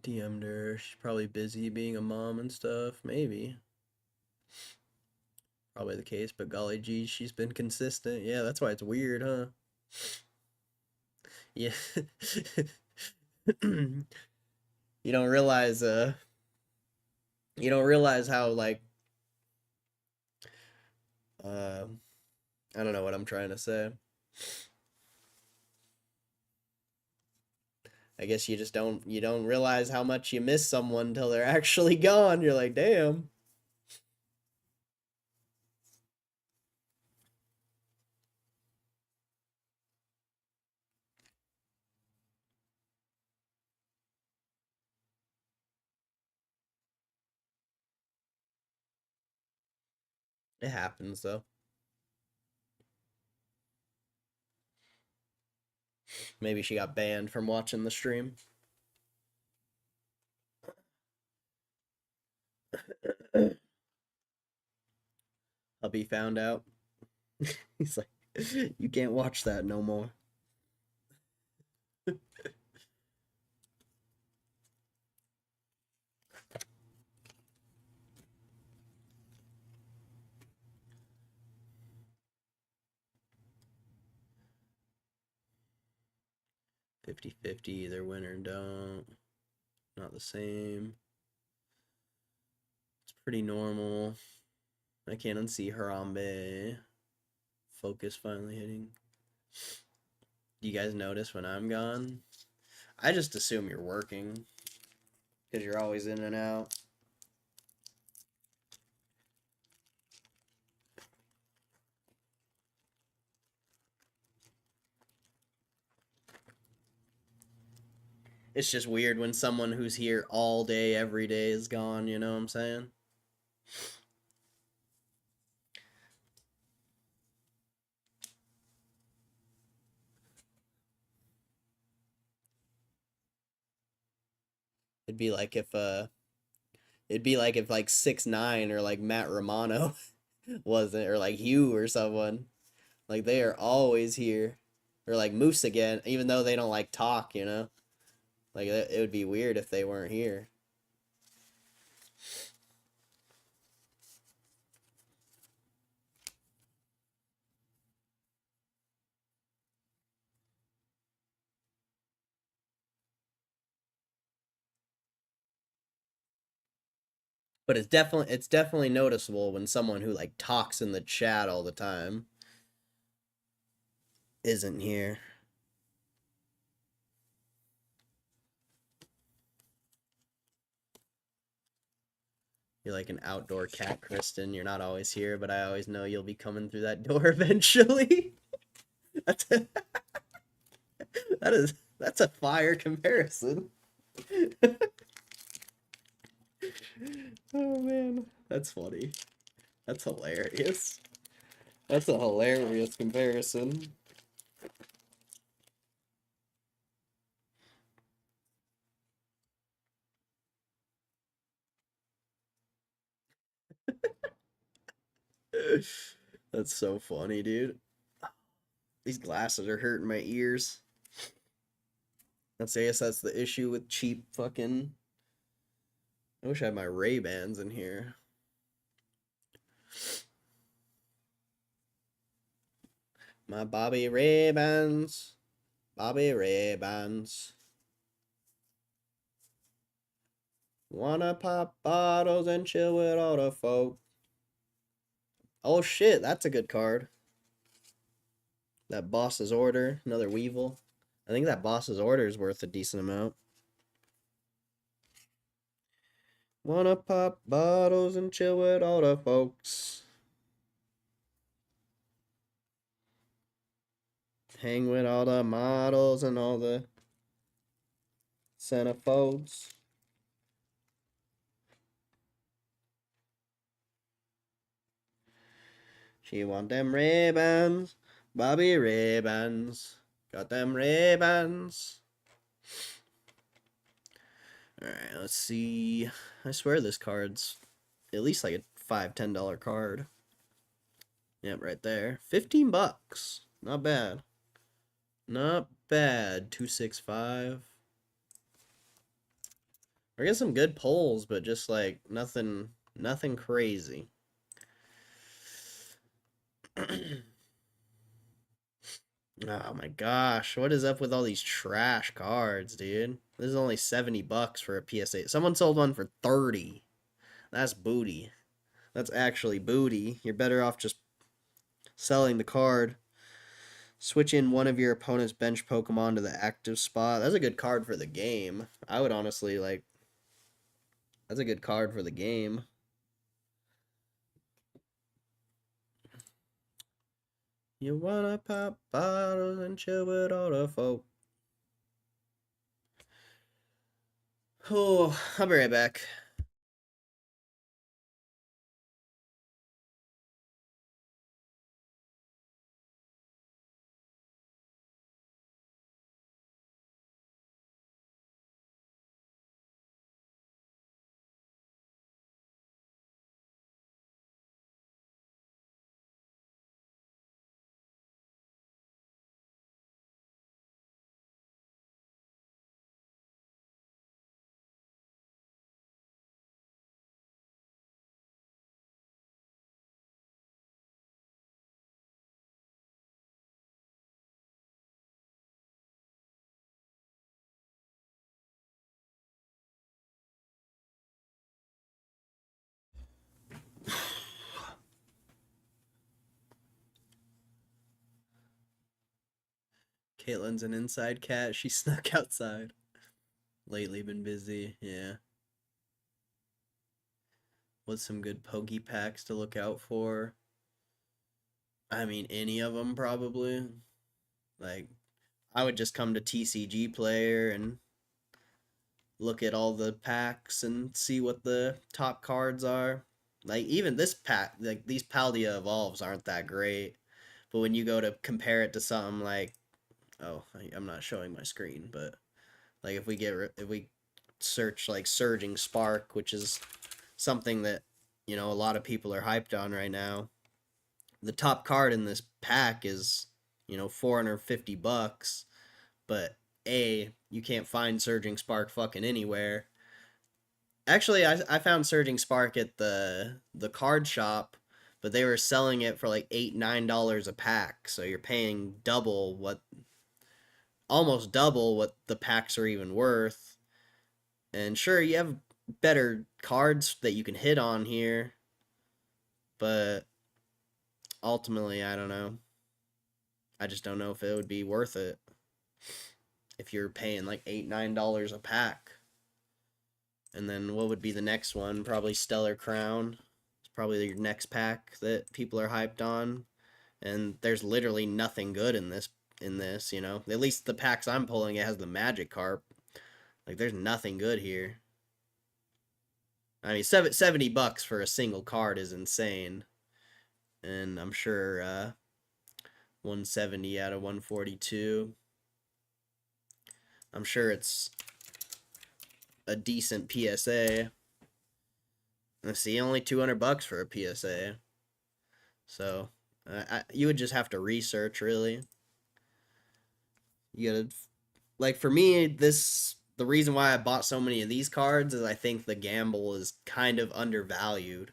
DM'd her. She's probably busy being a mom and stuff. Maybe. Probably the case, but golly gee, she's been consistent. Yeah, that's why it's weird, huh? Yeah. You don't realize you don't realize how like uh I don't know what I'm trying to say. I guess you don't realize how much you miss someone until they're actually gone. You're like, damn. It happens though. Maybe she got banned from watching the stream. Hubby found out. He's like, you can't watch that no more. 50-50, either win or don't. Not the same. It's pretty normal. I can't unsee Harambe. Focus finally hitting. Do you guys notice when I'm gone? I just assume you're working. Because you're always in and out. It's just weird when someone who's here all day, every day is gone, you know what I'm saying? It'd be like if like 6ix9ine or like Matt Romano wasn't, or like Hugh or someone. Like they are always here. Or like Moose again, even though they don't like talk, you know? Like it would be weird if they weren't here. But it's definitely noticeable when someone who like talks in the chat all the time isn't here. You're like an outdoor cat, Kristen. You're not always here, but I always know you'll be coming through that door eventually. That's a, that's a fire comparison. Oh man, that's funny. That's hilarious. That's a hilarious comparison. That's so funny, dude. These glasses are hurting my ears. I guess that's the issue with cheap fucking. I wish I had my Ray-Bans in here. My Bobby Ray-Bans. Bobby Ray-Bans. Wanna pop bottles and chill with all the folk. Oh shit, that's a good card. That Boss's Order, another Weevil. I think that Boss's Order is worth a decent amount. Wanna pop bottles and chill with all the folks. Hang with all the models and all the centerfolds. She want them Ray-Bans, Bobby Ray-Bans. Got them Ray-Bans. Alright, let's see. I swear this card's at least like a $5-10 card. Yep, right there. 15 bucks. Not bad. Not bad. 265. I get some good pulls, but just like nothing crazy. Oh my gosh, what is up with all these trash cards, dude? This is only 70 bucks for a PSA. Someone sold one for 30. That's booty. That's actually booty. You're better off just selling the card Switch in one of your opponent's bench Pokemon to the active spot. That's a good card for the game. I would honestly like. That's a good card for the game. You wanna pop bottles and chill with all the folk. Oh, I'll be right back. Caitlin's an inside cat. She snuck outside. Lately been busy, yeah. What's some good Poke packs to look out for? I mean, any of them probably. Like, I would just come to TCG Player and look at all the packs and see what the top cards are. Like, even this pack, like, these Paldea Evolves aren't that great. But when you go to compare it to something like, oh, I'm not showing my screen, but like if we search like Surging Spark, which is something that a lot of people are hyped on right now. The top card in this pack is 450 bucks, but you can't find Surging Spark fucking anywhere. Actually, I found Surging Spark at the card shop, but they were selling it for like $8-9 a pack, so you're paying almost double what the packs are even worth. And sure, you have better cards that you can hit on here, but ultimately, I don't know. I just don't know if it would be worth it if you're paying like $8-9 a pack. And then what would be the next one? Probably Stellar Crown. It's probably your next pack that people are hyped on. And there's literally nothing good in this. At least the packs I'm pulling, it has the Magikarp. Like, there's nothing good here. I mean, 70 bucks for a single card is insane. And I'm sure 170 out of 142. I'm sure it's a decent PSA. Let's see, only 200 bucks for a PSA. So you would just have to research, really. You gotta, like, for me, the reason why I bought so many of these cards is I think the gamble is kind of undervalued,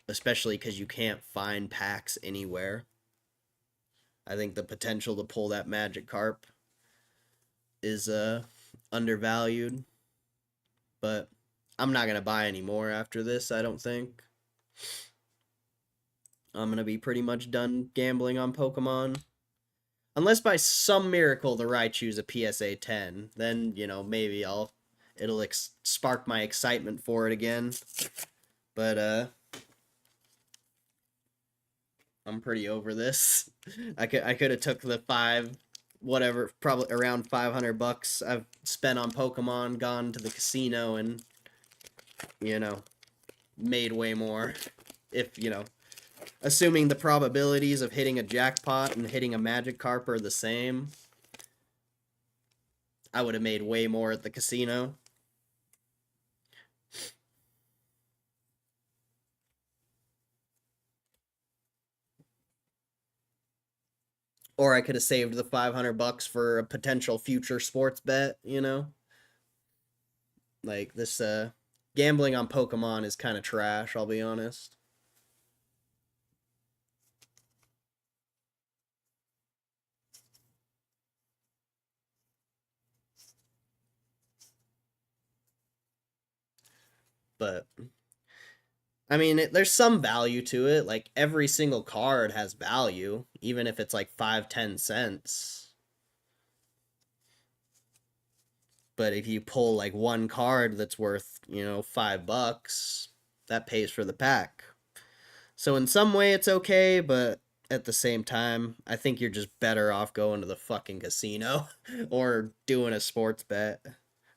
especially because you can't find packs anywhere. I think the potential to pull that Magikarp is undervalued, but I'm not gonna buy any more after this. I don't think. I'm gonna be pretty much done gambling on Pokemon. Unless by some miracle the Raichu's a PSA 10, then maybe it'll spark my excitement for it again. But I'm pretty over this. I could have took the whatever, probably around 500 bucks I've spent on Pokemon, gone to the casino, and made way more. If assuming the probabilities of hitting a jackpot and hitting a Magikarp are the same, I would have made way more at the casino. Or I could have saved the 500 bucks for a potential future sports bet, Like, this gambling on Pokemon is kind of trash, I'll be honest. But I mean, there's some value to it. Like every single card has value, even if it's like 5, 10 cents. But if you pull like one card that's worth, $5, that pays for the pack. So in some way it's okay, but at the same time, I think you're just better off going to the fucking casino or doing a sports bet.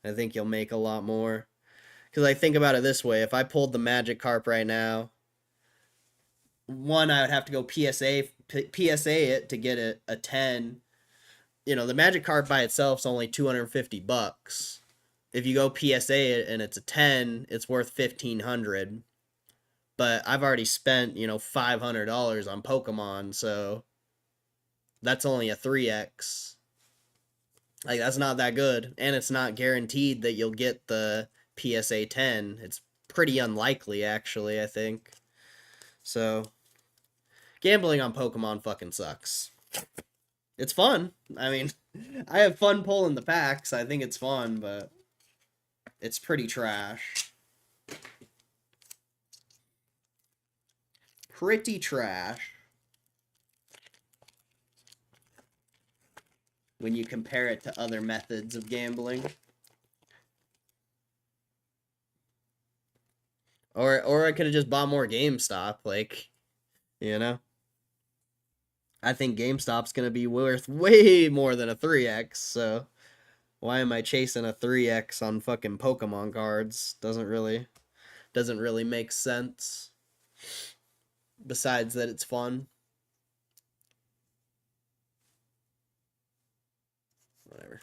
I think you'll make a lot more. Because I think about it this way: if I pulled the Magic Carp right now, one, I would have to go PSA it to get a 10. The Magic Carp by itself is only $250. If you go PSA it and it's a 10, it's worth 1,500. But I've already spent, $500 on Pokemon, so that's only a 3x. Like, that's not that good. And it's not guaranteed that you'll get the PSA 10. It's pretty unlikely, actually, I think. So, gambling on Pokemon fucking sucks. It's fun. I mean, I have fun pulling the packs. I think it's fun, but it's pretty trash. Pretty trash. When you compare it to other methods of gambling. Or I could have just bought more GameStop, I think GameStop's going to be worth way more than a 3x, so why am I chasing a 3x on fucking Pokemon cards? Doesn't really make sense. Besides that it's fun. Whatever.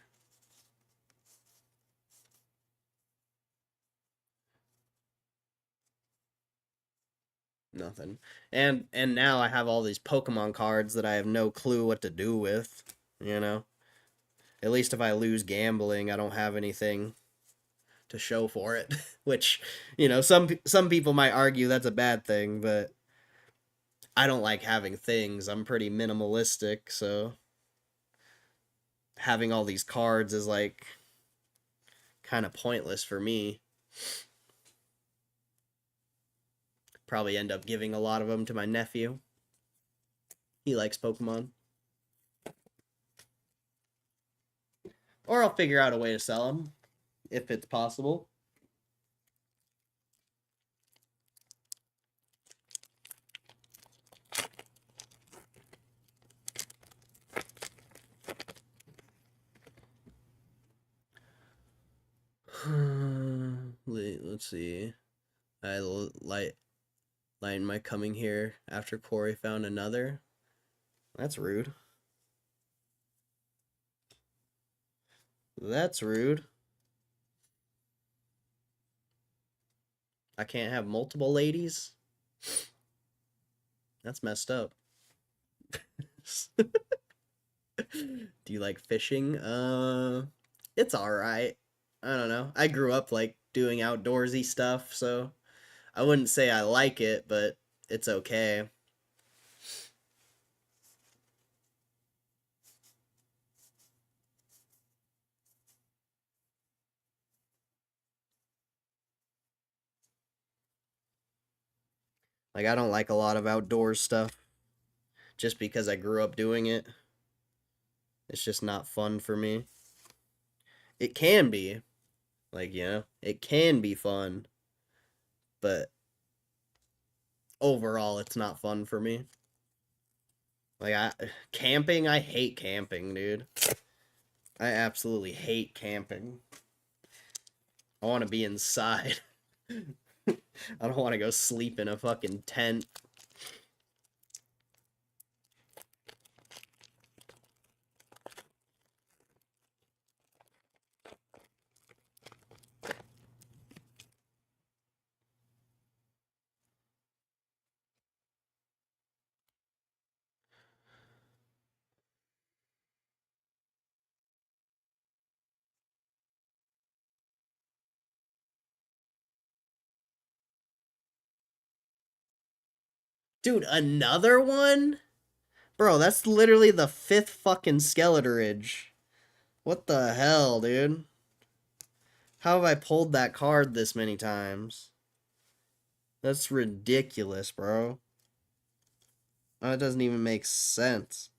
Nothing. And now I have all these Pokemon cards that I have no clue what to do with, you know. At least if I lose gambling, I don't have anything to show for it, which, some people might argue that's a bad thing, but I don't like having things. I'm pretty minimalistic, so having all these cards is like kind of pointless for me. Probably end up giving a lot of them to my nephew. He likes Pokemon. Or I'll figure out a way to sell them, if it's possible. Let's see. I lighten my coming here after Corey found another. That's rude. That's rude. I can't have multiple ladies? That's messed up. Do you like fishing? It's alright. I don't know. I grew up like doing outdoorsy stuff, so I wouldn't say I like it, but it's okay. Like, I don't like a lot of outdoors stuff just because I grew up doing it. It's just not fun for me. It can be, it can be fun, but overall, it's not fun for me. Camping, I hate camping, dude. I absolutely hate camping. I want to be inside. I don't want to go sleep in a fucking tent. Dude, another one? Bro, that's literally the 5th fucking Skeletorage. What the hell, dude? How have I pulled that card this many times? That's ridiculous, bro. That doesn't even make sense.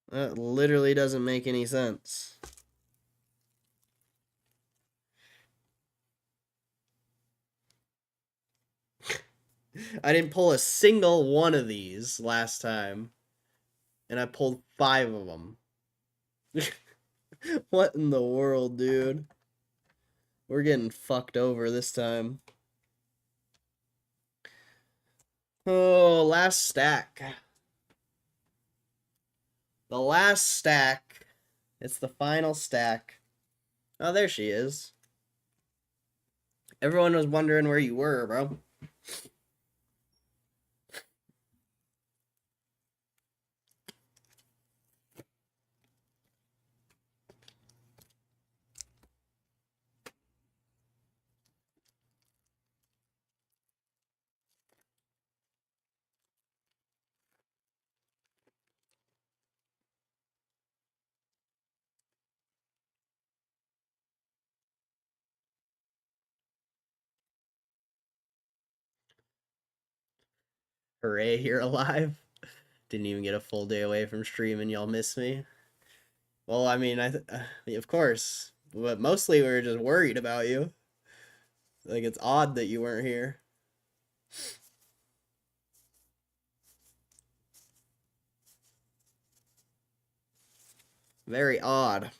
That literally doesn't make any sense. I didn't pull a single one of these last time. And I pulled 5 of them. What in the world, dude? We're getting fucked over this time. Oh, last stack. The last stack. It's the final stack. Oh, there she is. Everyone was wondering where you were, bro. Hooray, you're alive. Didn't even get a full day away from streaming. Y'all miss me. Well, I mean, of course, but mostly we were just worried about you. Like, it's odd that you weren't here. Very odd.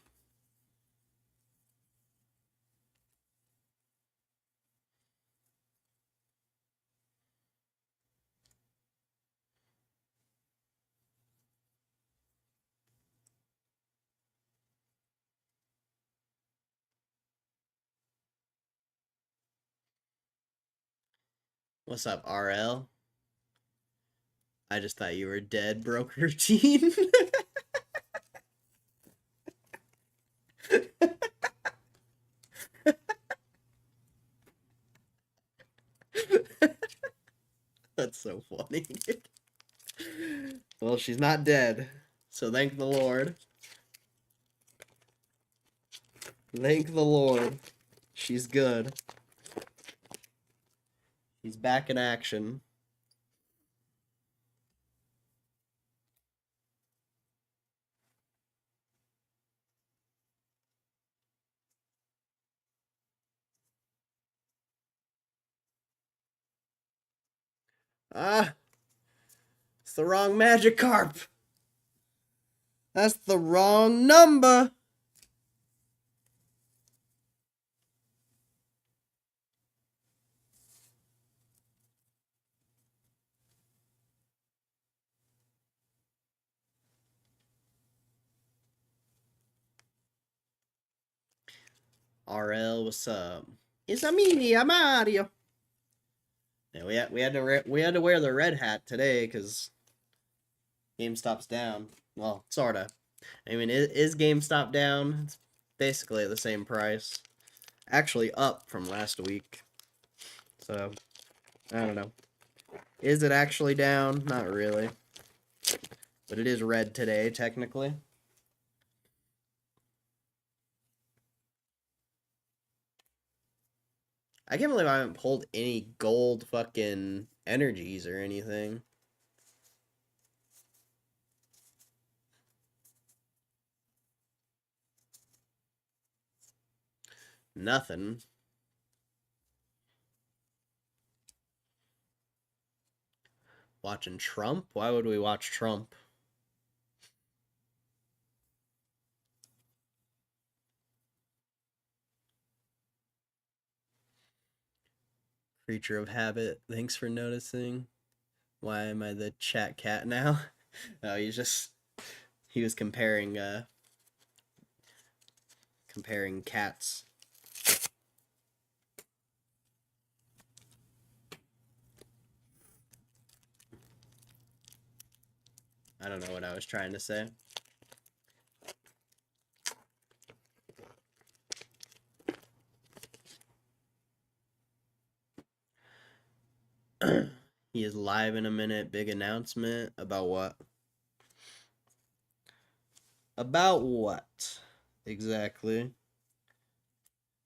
What's up, RL? I just thought you were dead, broke routine. That's so funny. Well, she's not dead, so thank the Lord. Thank the Lord. She's good. He's back in action. Ah, it's the wrong Magikarp. That's the wrong number. RL, what's up? It's a me, a Mario. Yeah, we had to wear the red hat today because GameStop's down. Well, sorta. I mean, is GameStop down? It's basically the same price. Actually, up from last week. So, I don't know. Is it actually down? Not really. But it is red today, technically. I can't believe I haven't pulled any gold fucking energies or anything. Nothing. Watching Trump? Why would we watch Trump? Creature of habit. Thanks for noticing. Why am I the chat cat now? No, he was comparing cats. I don't know what I was trying to say. He is live in a minute. Big announcement. About what? About what? Exactly.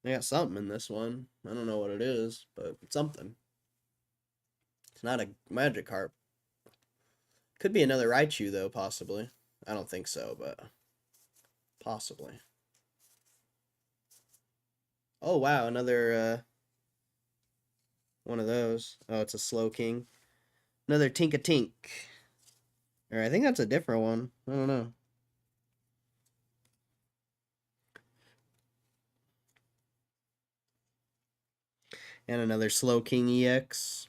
They got something in this one. I don't know what it is, but it's something. It's not a Magikarp. Could be another Raichu, though, possibly. I don't think so, but possibly. Oh, wow, another one of those. Oh, it's a Slowking. Another Tink-a-Tink. Or I think that's a different one. I don't know. And another Slowking EX.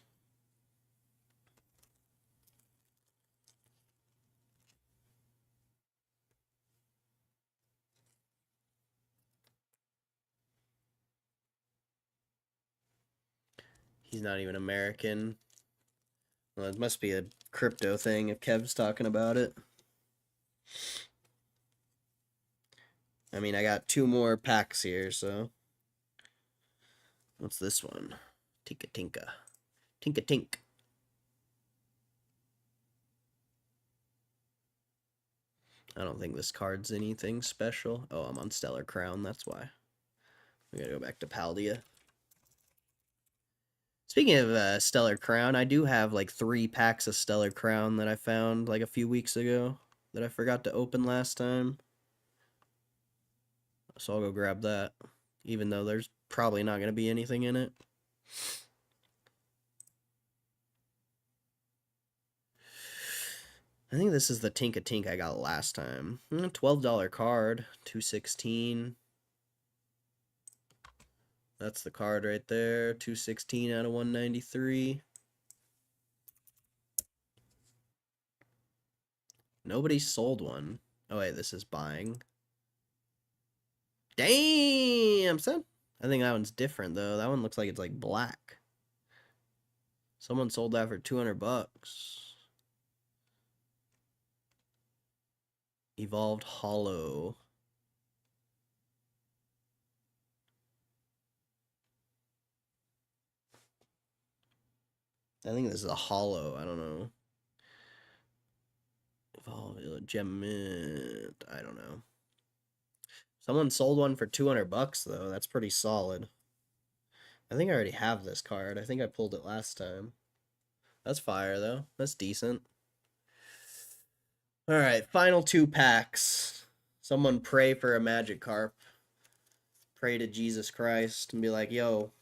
He's not even American. Well, it must be a crypto thing if Kev's talking about it. I mean, I got 2 more packs here, so. What's this one? Tinka Tinka. Tinka Tink. I don't think this card's anything special. Oh, I'm on Stellar Crown, that's why. We gotta go back to Paldea. Speaking of Stellar Crown, I do have like 3 packs of Stellar Crown that I found like a few weeks ago that I forgot to open last time. So I'll go grab that, even though there's probably not going to be anything in it. I think this is the Tink-a-Tink I got last time. $12 card, 216. That's the card right there, 216 out of 193. Nobody sold one. Oh wait, this is buying. Damn, son. I think that one's different though. That one looks like it's like black. Someone sold that for 200 bucks. Evolved Hollow. I think this is a hollow. I don't know. Evolved Gem. I don't know. Someone sold one for 200 bucks though. That's pretty solid. I think I already have this card. I think I pulled it last time. That's fire though. That's decent. All right, final 2 packs. Someone pray for a Magikarp. Pray to Jesus Christ and be like, yo,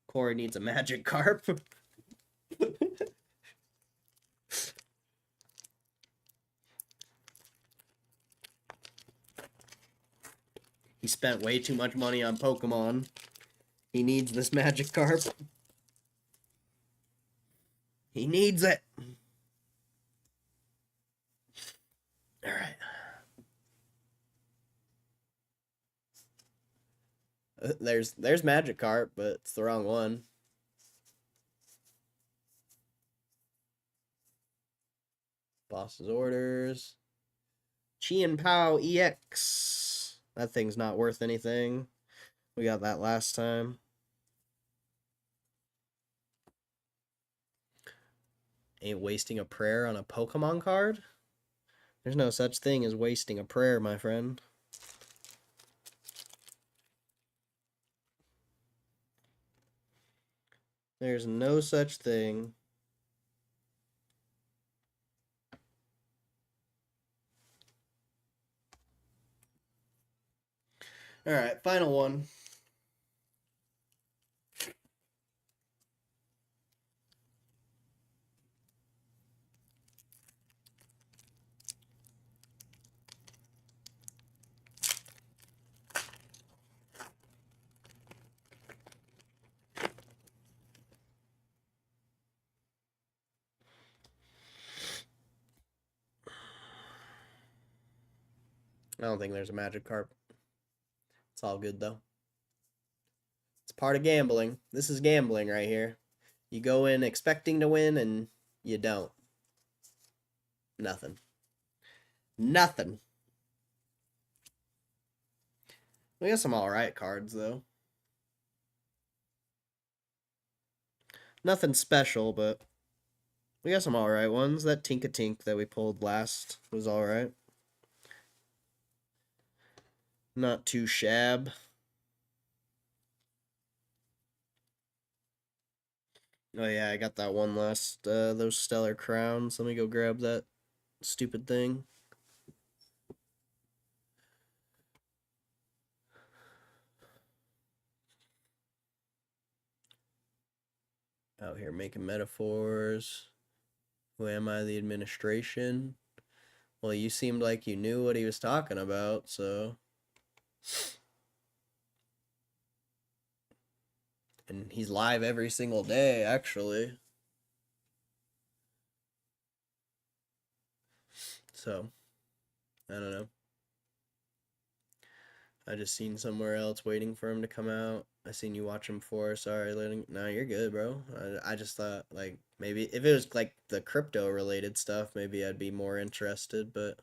Corey needs a Magikarp. He spent way too much money on Pokemon. He needs this Magikarp. He needs it. All right. There's Magikarp, but it's the wrong one. Boss's orders. Chien Pao EX. That thing's not worth anything. We got that last time. Ain't wasting a prayer on a Pokemon card? There's no such thing as wasting a prayer, my friend. There's no such thing. All right, final one. I don't think there's a Magikarp. It's all good, though. It's part of gambling. This is gambling right here. You go in expecting to win, and you don't. Nothing. Nothing. We got some alright cards, though. Nothing special, but we got some alright ones. That Tink-a-Tink that we pulled last was alright. Not too shab. Oh yeah, I got that one last, those Stellar Crowns. Let me go grab that stupid thing. Out here making metaphors. Who am I, the administration? Well, you seemed like you knew what he was talking about, so. And he's live every single day, actually. So, I don't know. I just seen somewhere else waiting for him to come out. I seen you watch him before. Sorry, letting. No, you're good, bro. I just thought like maybe if it was like the crypto related stuff, maybe I'd be more interested. But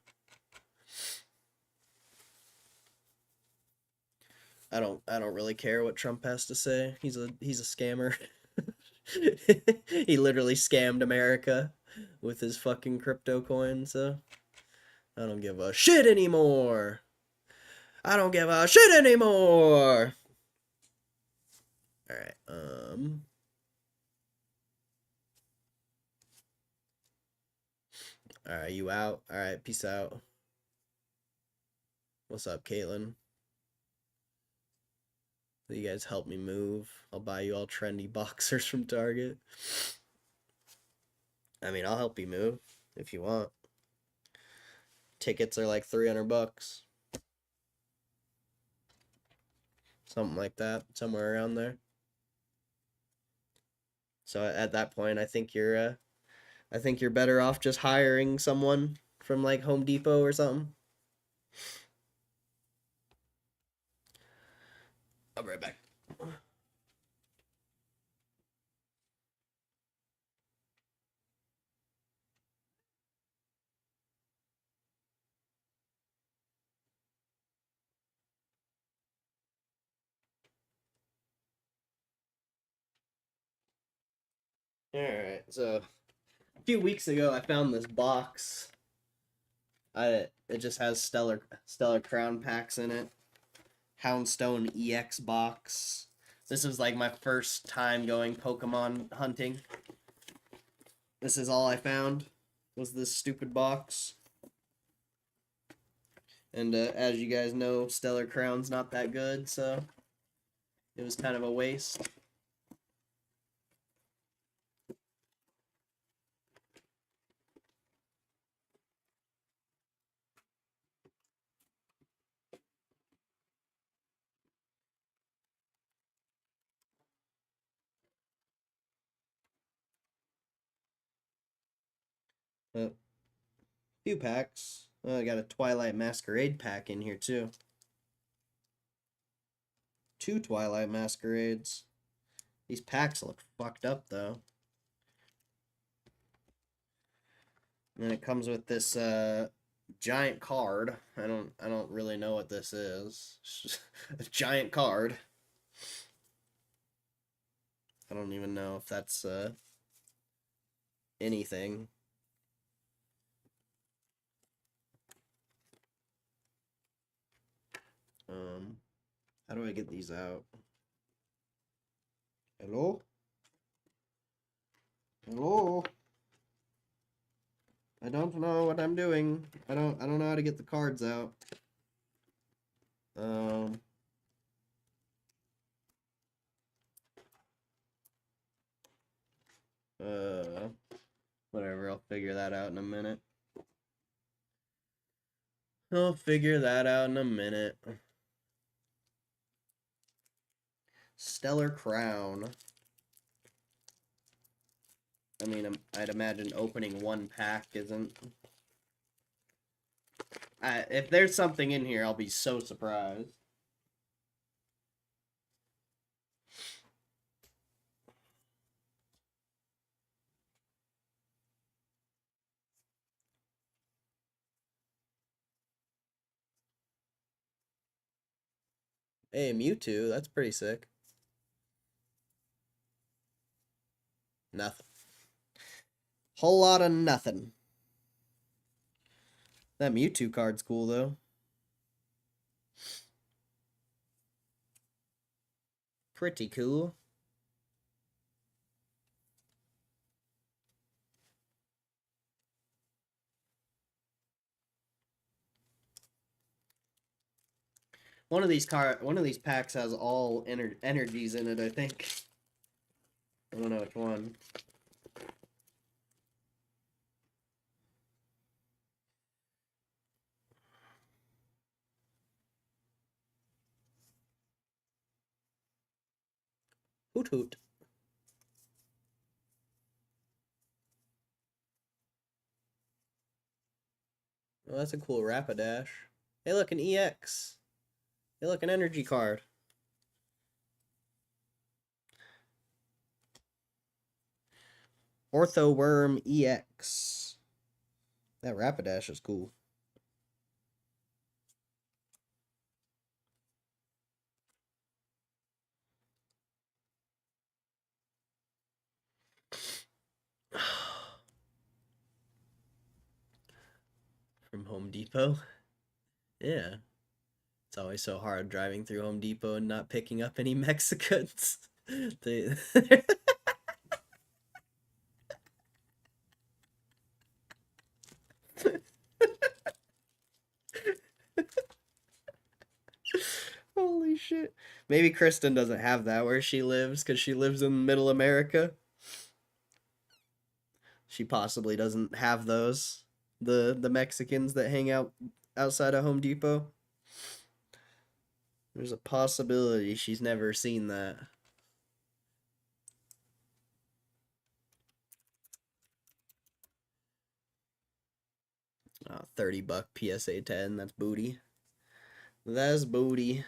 I don't really care what Trump has to say. He's a scammer. He literally scammed America with his fucking crypto coin. So I don't give a shit anymore. I don't give a shit anymore. All right. All right, you out? All right, peace out. What's up, Caitlin? Will you guys help me move? I'll buy you all trendy boxers from Target. I mean, I'll help you move if you want. Tickets are like $300. Something like that, somewhere around there. So at that point, I think you're better off just hiring someone from like Home Depot or something. I'll be right back. All right. So a few weeks ago, I found this box. It just has Stellar Crown packs in it. Houndstone EX box. This was like my first time going Pokemon hunting. This is all I found was this stupid box. And as you guys know, Stellar Crown's not that good, so it was kind of a waste. A few packs. I got a Twilight Masquerade pack in here too. 2 Twilight Masquerades. These packs look fucked up though. And then it comes with this giant card. I don't really know what this is. A giant card. I don't even know if that's anything. How do I get these out? Hello? Hello? I don't know what I'm doing. I don't know how to get the cards out. Um uh Whatever, I'll figure that out in a minute. I'll figure that out in a minute. Stellar Crown. I mean, I'd imagine opening one pack isn't. If there's something in here, I'll be so surprised. Hey, Mewtwo, that's pretty sick. Nothing. Whole lot of nothing. That Mewtwo card's cool, though. Pretty cool. One of these packs has all energies in it, I think. I don't know which one. Hoot hoot. Oh, that's a cool Rapidash. Hey, look, an EX. Hey, look, an energy card. Orthoworm EX. That Rapidash is cool. From Home Depot. Yeah. It's always so hard driving through Home Depot and not picking up any Mexicans. they... Holy shit. Maybe Kristen doesn't have that where she lives because she lives in middle America. She possibly doesn't have those. The Mexicans that hang out outside of Home Depot. There's a possibility she's never seen that. Oh, $30 PSA 10. That's booty. That's booty.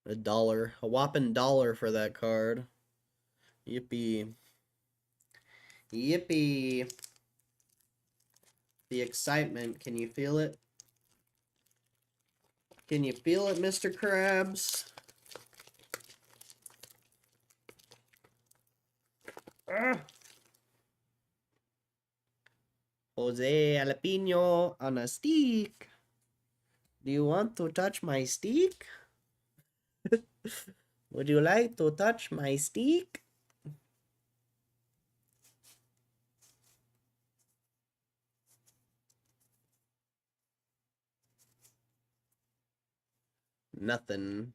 $1. A whopping $1 for that card. Yippee. Yippee. The excitement. Can you feel it? Can you feel it, Mr. Krabs? Ah. Jose Jalapeno on a stick. Do you want to touch my stick? Would you like to touch my stick? Nothing.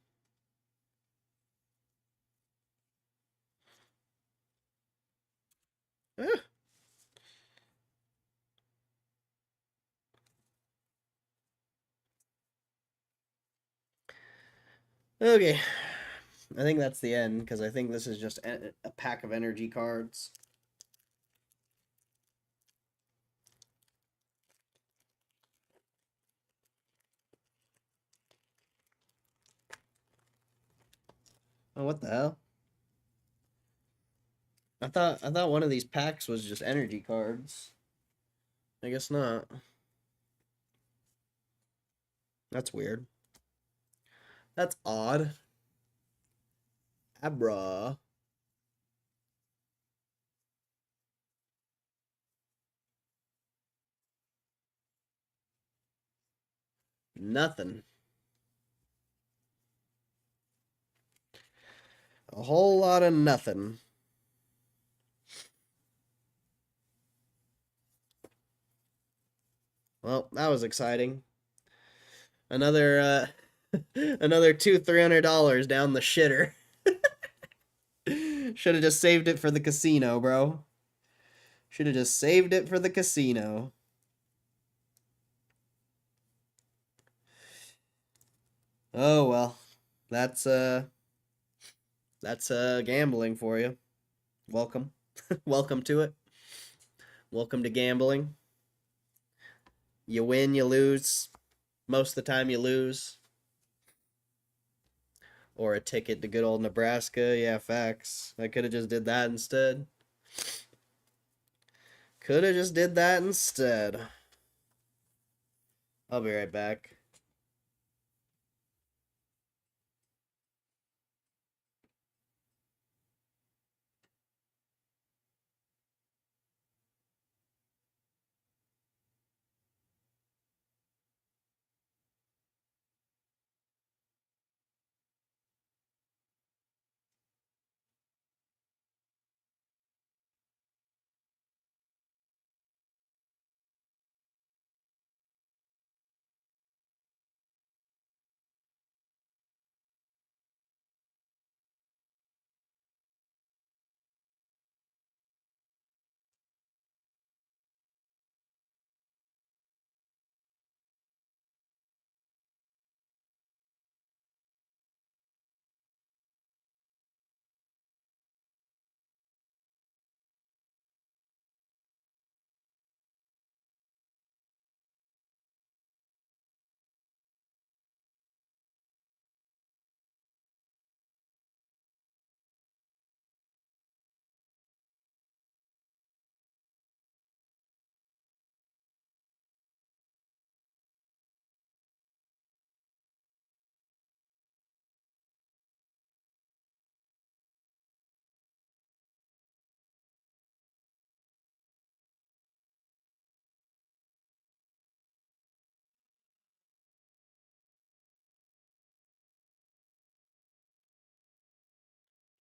Ah. Okay. I think that's the end because I think this is just a pack of energy cards. Oh, what the hell? I thought one of these packs was just energy cards. I guess not. That's weird. That's odd. Abra. Nothing. A whole lot of nothing. Well, that was exciting. Another another $200-$300 down the shitter. Should have just saved it for the casino, bro. Should have just saved it for the casino. Oh well. That's gambling for you. Welcome. Welcome to it. Welcome to gambling. You win, you lose. Most of the time you lose. Or a ticket to good old Nebraska. Yeah, facts. I could have just did that instead. Could have just did that instead. I'll be right back.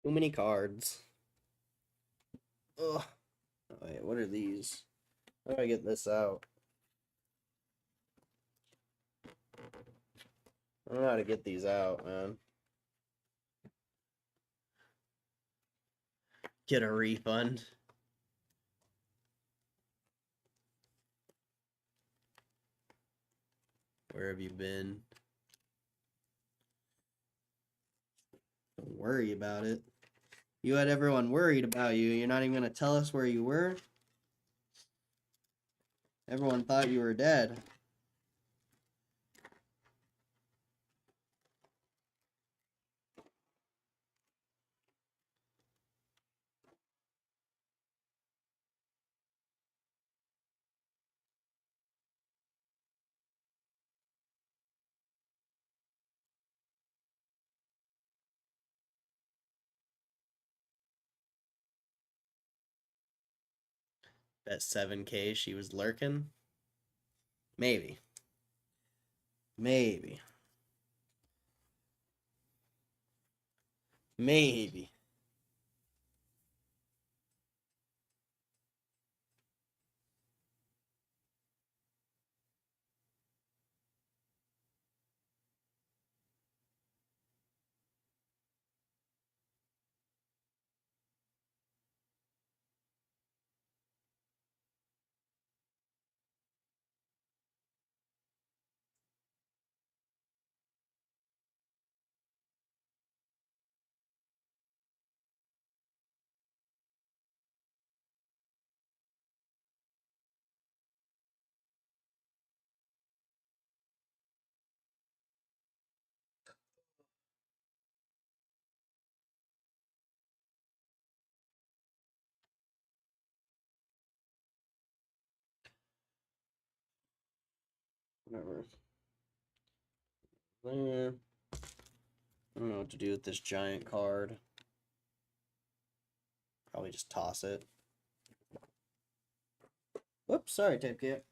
Too many cards. Ugh. Oh, wait, what are these? How do I get this out? I don't know how to get these out, man. Get a refund. Where have you been? Don't worry about it. You had everyone worried about you. You're not even going to tell us where you were? Everyone thought you were dead. Bet 7K she was lurking. Maybe. Maybe. Maybe. Whatever. There. I don't know what to do with this giant card. Probably just toss it. Whoops, sorry, Tape Cat.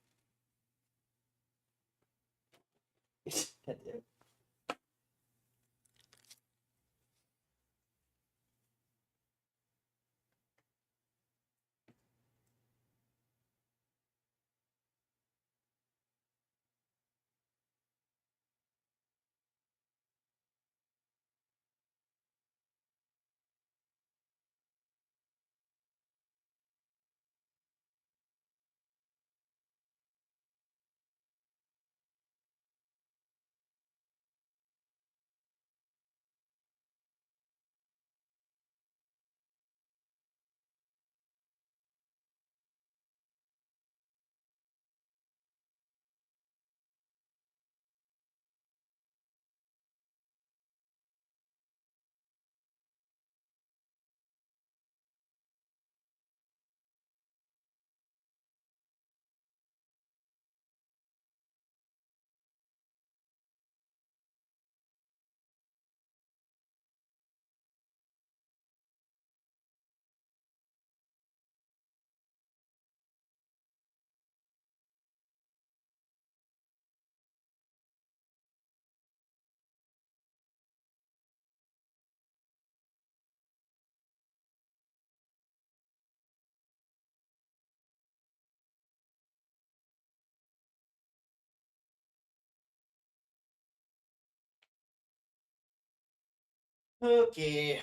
Okay.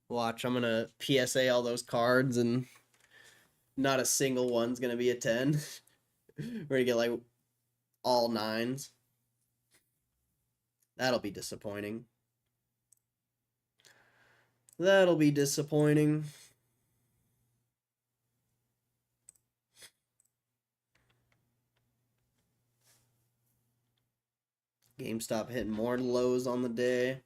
Watch, I'm gonna PSA all those cards and not a single one's gonna be a 10. We're gonna get like all 9s. That'll be disappointing. That'll be disappointing. GameStop hitting more lows on the day.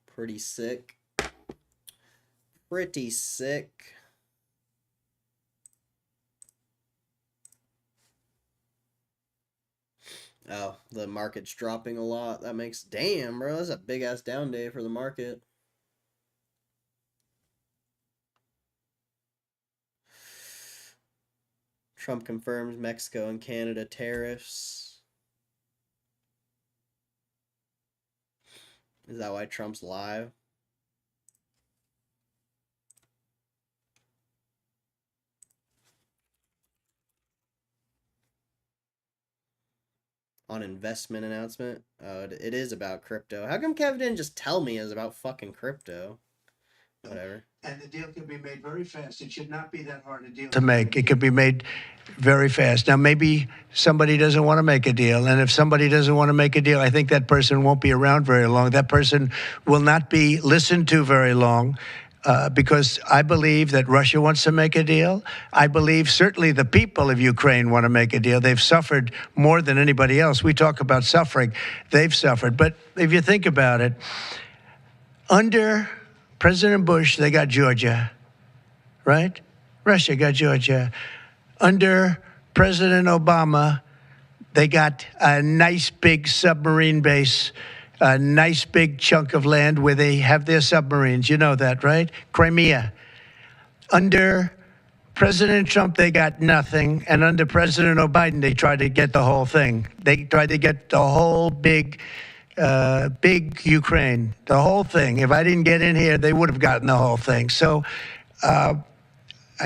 Pretty sick. Pretty sick. Oh, the market's dropping a lot. That makes damn, bro. That's a big ass down day for the market. Trump confirms Mexico and Canada tariffs. Is that why Trump's live? On investment announcement? Oh, it is about crypto. How come Kevin didn't just tell me it was about fucking crypto? Whatever. And the deal can be made very fast. It should not be that hard a deal to make. It could be made very fast. Now, maybe somebody doesn't want to make a deal. And if somebody doesn't want to make a deal, I think that person won't be around very long. That person will not be listened to very long. Because I believe that Russia wants to make a deal. I believe certainly the people of Ukraine want to make a deal. They've suffered more than anybody else. We talk about suffering. They've suffered. But if you think about it, under President Bush, they got Georgia, right? Russia got Georgia. Under President Obama, they got a nice big submarine base, a nice big chunk of land where they have their submarines. You know that, right? Crimea. Under President Trump, they got nothing. And under President Biden, they tried to get the whole thing. They tried to get the whole big Ukraine, the whole thing. If I didn't get in here, they would have gotten the whole thing. So I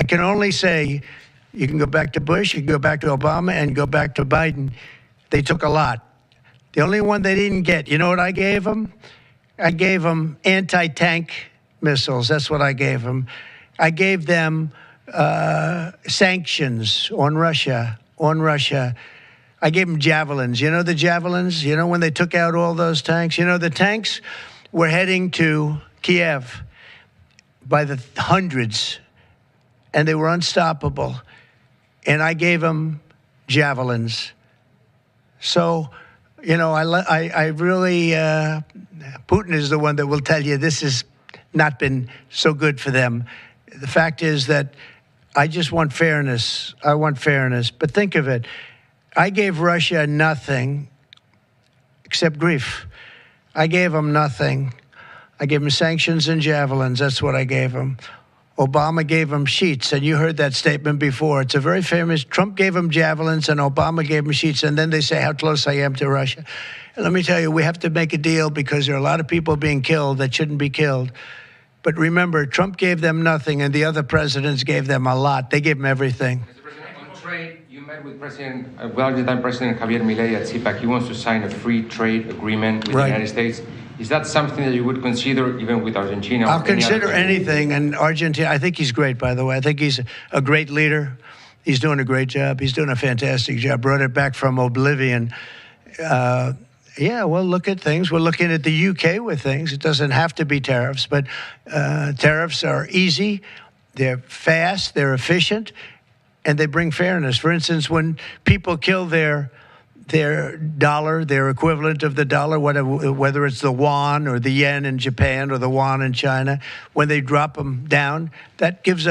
can only say you can go back to Bush, you can go back to Obama, and go back to Biden. They took a lot. The only one they didn't get, you know what I gave them? I gave them anti-tank missiles. That's what I gave them. I gave them sanctions on Russia. I gave them javelins. You know the javelins? You know when they took out all those tanks? You know the tanks were heading to Kiev by the hundreds, and they were unstoppable. And I gave them javelins. So, you know, I really, Putin is the one that will tell you this has not been so good for them. The fact is that I just want fairness. I want fairness. But think of it. I gave Russia nothing except grief. I gave them nothing. I gave them sanctions and javelins. That's what I gave them. Obama gave them sheets, and you heard that statement before. It's a very famous. Trump gave them javelins, and Obama gave them sheets, and then they say how close I am to Russia. And let me tell you, we have to make a deal because there are a lot of people being killed that shouldn't be killed. But remember, Trump gave them nothing, and the other presidents gave them a lot. They gave them everything. Mr. President, on trade, you met with Argentine President Javier Milei at CPAC. He wants to sign a free trade agreement with the United States. Is that something that you would consider even with Argentina? I'll consider anything. And Argentina, I think he's great, by the way. I think he's a great leader. He's doing a great job. He's doing a fantastic job. Brought it back from oblivion. Yeah, we'll look at things. We're looking at the UK with things. It doesn't have to be tariffs, but tariffs are easy. They're fast. They're efficient. And they bring fairness. For instance, when people kill their dollar, their equivalent of the dollar, whether it's the yuan or the yen in Japan or the yuan in China, when they drop them down, that puts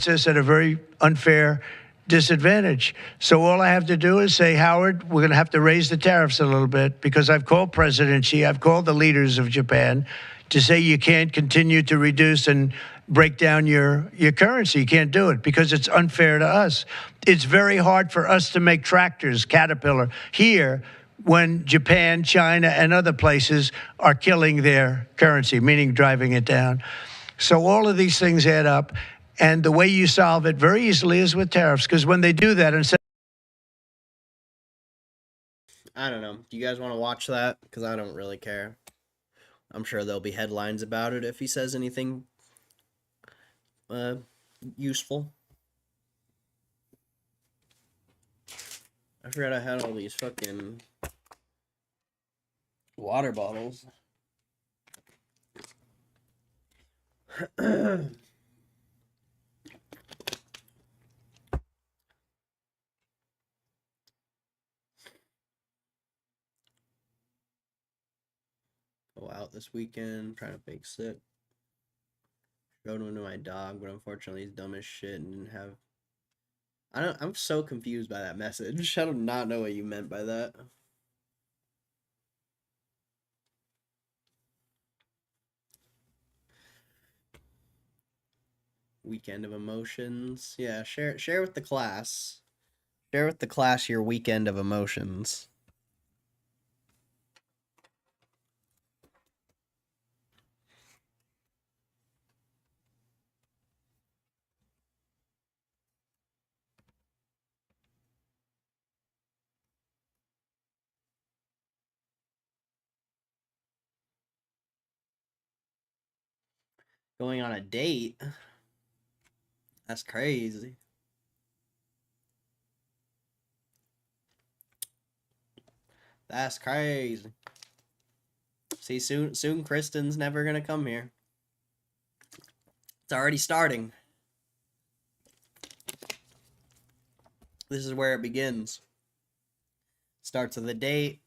us at a very unfair disadvantage. So all I have to do is say, Howard, we're going to have to raise the tariffs a little bit because I've called President Xi, I've called the leaders of Japan to say you can't continue to reduce and break down your currency. You can't do it because it's unfair to us. It's very hard for us to make tractors, Caterpillar, here when Japan, China, and other places are killing their currency, meaning driving it down. So all of these things add up. And the way you solve it very easily is with tariffs, because when they do that and say, I don't know. Do you guys want to watch that? Because I don't really care. I'm sure there'll be headlines about it if he says anything useful. I forgot I had all these fucking water bottles. Go out this weekend, trying to fake sick. Showed one to my dog, but unfortunately he's dumb as shit and didn't have. I'm so confused by that message. I do not know what you meant by that. Weekend of emotions. Yeah, share with the class. Share with the class your weekend of emotions. Going on a date? That's crazy. That's crazy. See, soon Kristen's never gonna come here. It's already starting. This is where it begins. Starts with a date.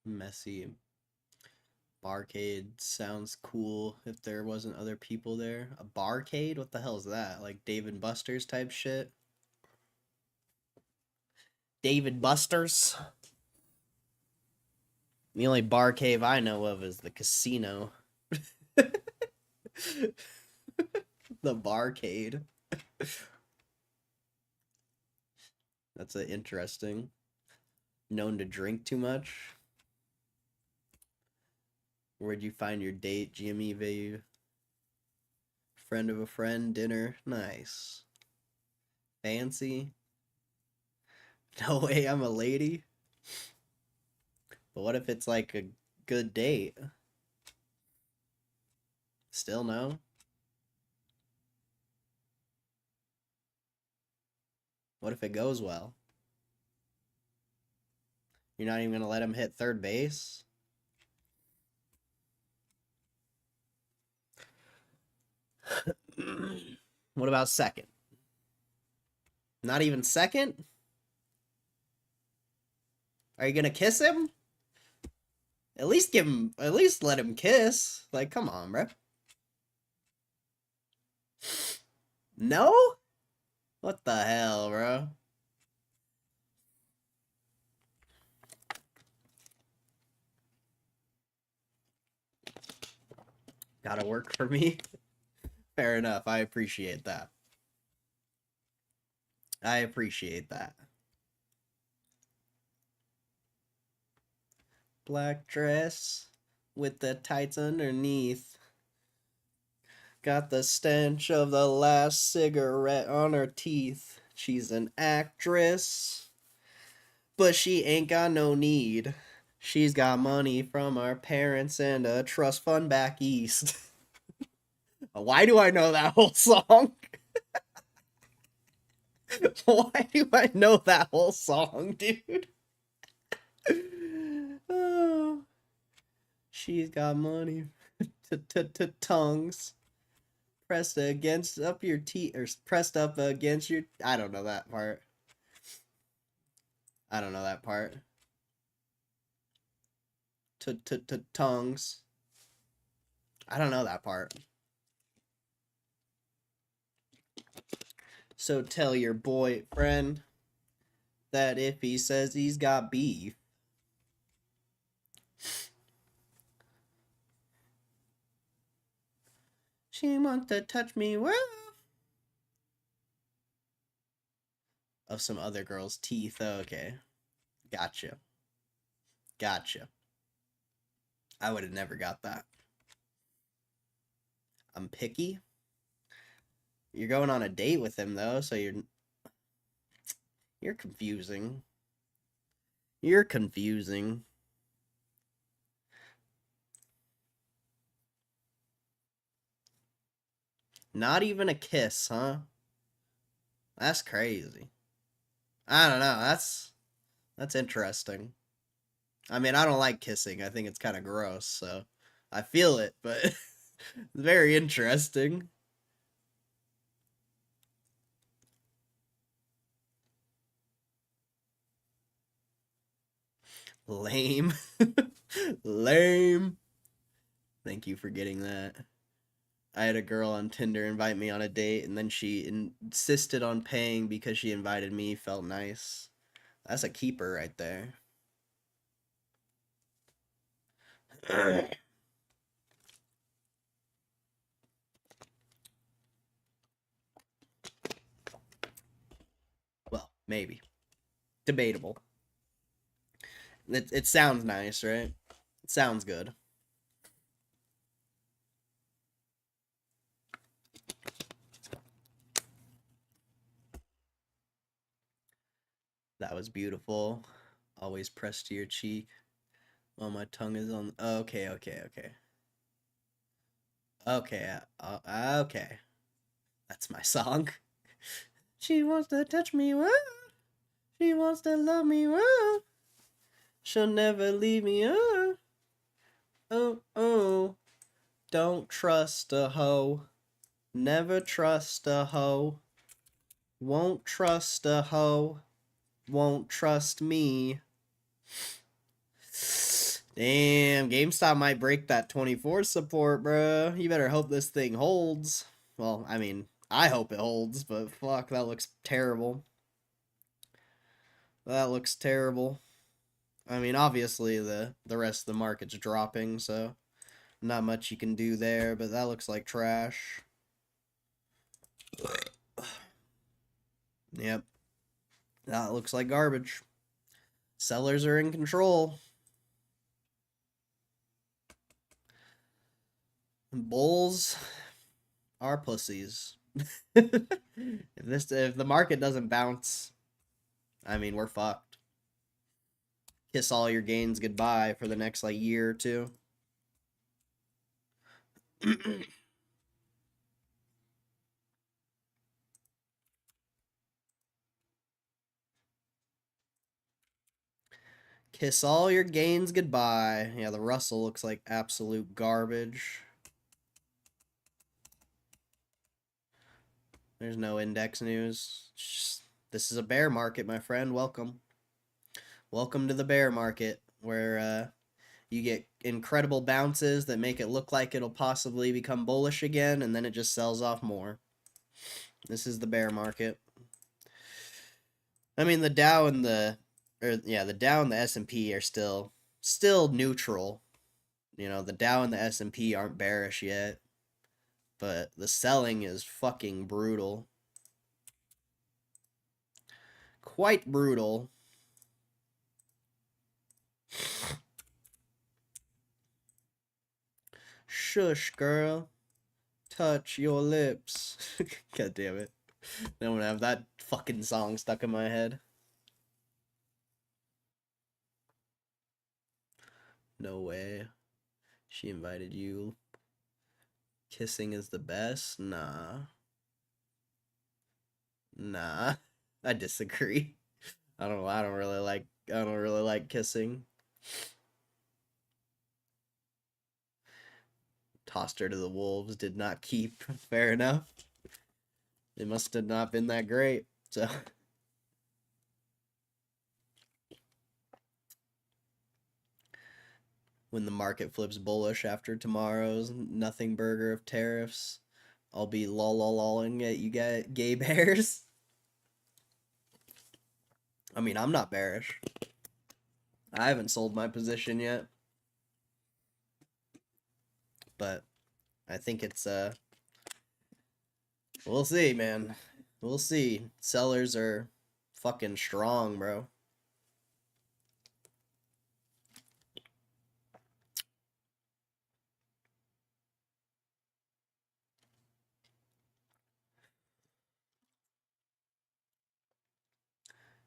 Messy. Barcade sounds cool if there wasn't other people there. A barcade? What the hell is that? Like Dave and Buster's type shit? David Buster's? The only bar cave I know of is the casino. The barcade. That's interesting. Known to drink too much. Where'd you find your date, Gme Babe? Friend of a friend, dinner. Nice. Fancy. No way I'm a lady. But what if it's like a good date? Still no? What if it goes well? You're not even going to let him hit third base? What about second? Not even second? Are you going to kiss him? At least let him kiss. Like, come on, bro. No? What the hell, bro? Gotta work for me? Fair enough. I appreciate that. I appreciate that. Black dress with the tights underneath. Got the stench of the last cigarette on her teeth. She's an actress, but she ain't got no need. She's got money from her parents and a trust fund back east. Why do I know that whole song? Why do I know that whole song, dude? Oh, she's got money. Tongues pressed against up your teeth, or pressed up against your. I don't know that part. I don't know that part. Tongues. I don't know that part. So tell your boyfriend that if he says he's got beef, she wants to touch me with of some other girl's teeth. Okay. Gotcha. Gotcha. I would have never got that. I'm picky. You're going on a date with him though, so you're confusing. You're confusing. Not even a kiss, huh? That's crazy. I don't know. That's interesting. I mean, I don't like kissing. I think it's kind of gross, so I feel it, but it's very interesting. Lame. Lame. Thank you for getting that. I had a girl on Tinder invite me on a date, and then she insisted on paying because she invited me. Felt nice. That's a keeper right there. Well, maybe. Debatable. It sounds nice, right? It sounds good. That was beautiful. Always pressed to your cheek while my tongue is on. Okay, okay, okay. Okay, okay. That's my song. She wants to touch me, whoa. She wants to love me, whoa. She'll never leave me, oh. Oh, oh. Don't trust a hoe. Never trust a hoe. Won't trust a hoe. Won't trust me. Damn, GameStop might break that 24 support, bro. You better hope this thing holds. Well, I mean, I hope it holds, but fuck, that looks terrible. That looks terrible. I mean, obviously the rest of the market's dropping, so not much you can do there, but that looks like trash. Yep. That looks like garbage. Sellers are in control. Bulls are pussies. If the market doesn't bounce, I mean, we're fucked. Kiss all your gains goodbye for the next like year or two. Kiss all your gains goodbye. Yeah, the Russell looks like absolute garbage. There's no index news. This is a bear market, my friend. Welcome. Welcome to the bear market, where you get incredible bounces that make it look like it'll possibly become bullish again, and then it just sells off more. This is the bear market. I mean, the Dow and the S&P are still neutral. You know, the Dow and the S&P aren't bearish yet, but the selling is fucking brutal. Quite brutal. Shush, girl. Touch your lips. God damn it. I don't have that fucking song stuck in my head. No way. She invited you. Kissing is the best? Nah. Nah. I disagree. I don't really like kissing. Tossed her to the wolves, did not keep. Fair enough. It must have not been that great. So when the market flips bullish after tomorrow's nothing burger of tariffs, I'll be lolling at you gay bears. I mean, I'm not bearish. I haven't sold my position yet. But I think it's we'll see, man. We'll see. Sellers are fucking strong, bro.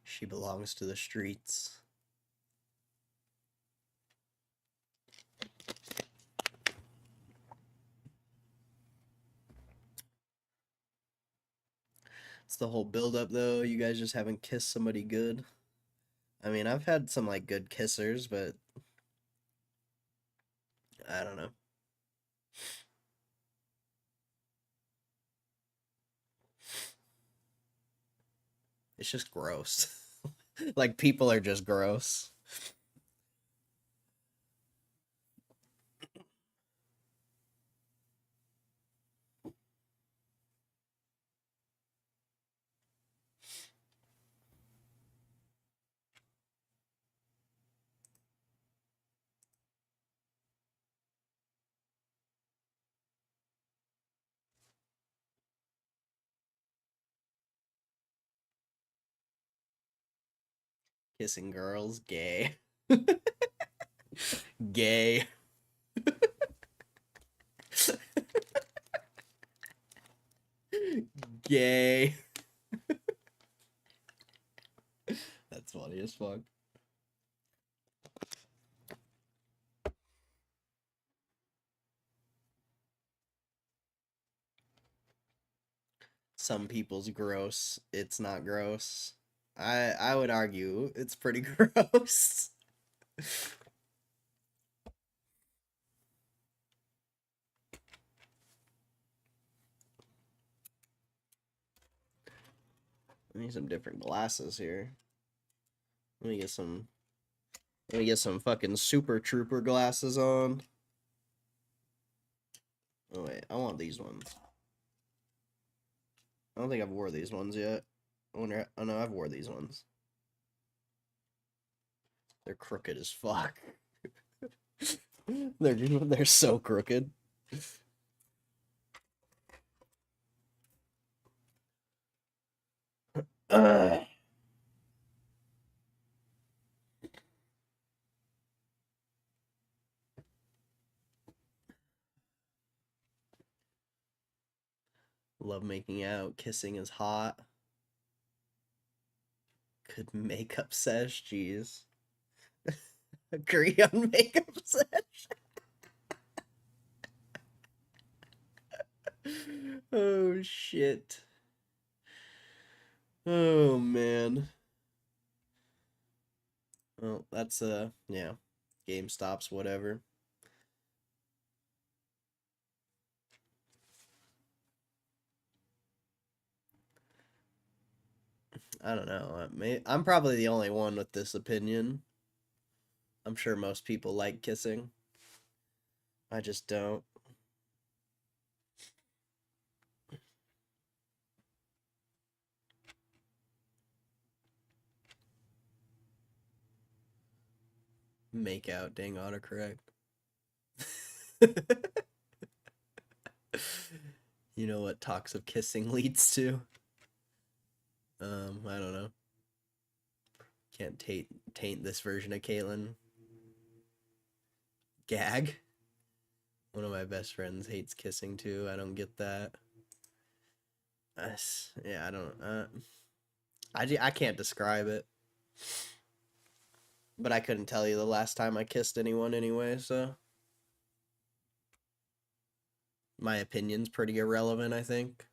She belongs to the streets. It's the whole build-up, though. You guys just haven't kissed somebody good. I mean, I've had some, like, good kissers, but I don't know. It's just gross. Like, people are just gross. Kissing girls, gay. Gay. Gay. That's funny as fuck. Some people's gross. It's not gross. I would argue it's pretty gross. I need some different glasses here. Let me get some. Let me get some fucking Super Trooper glasses on. Oh wait, I want these ones. I don't think I've wore these ones yet. I wonder. Oh no, I've wore these ones. They're crooked as fuck. they're so crooked. Love making out. Kissing is hot. Good makeup sesh. Jeez. Agree on makeup sesh. Oh shit. Oh man. Well, that's yeah. GameStop's whatever. I don't know. I'm probably the only one with this opinion. I'm sure most people like kissing. I just don't. Make out, dang autocorrect. You know what talks of kissing leads to? I don't know. Can't taint this version of Caitlyn. Gag. One of my best friends hates kissing too. I don't get that. Yeah, I don't. I can't describe it. But I couldn't tell you the last time I kissed anyone anyway, so my opinion's pretty irrelevant, I think.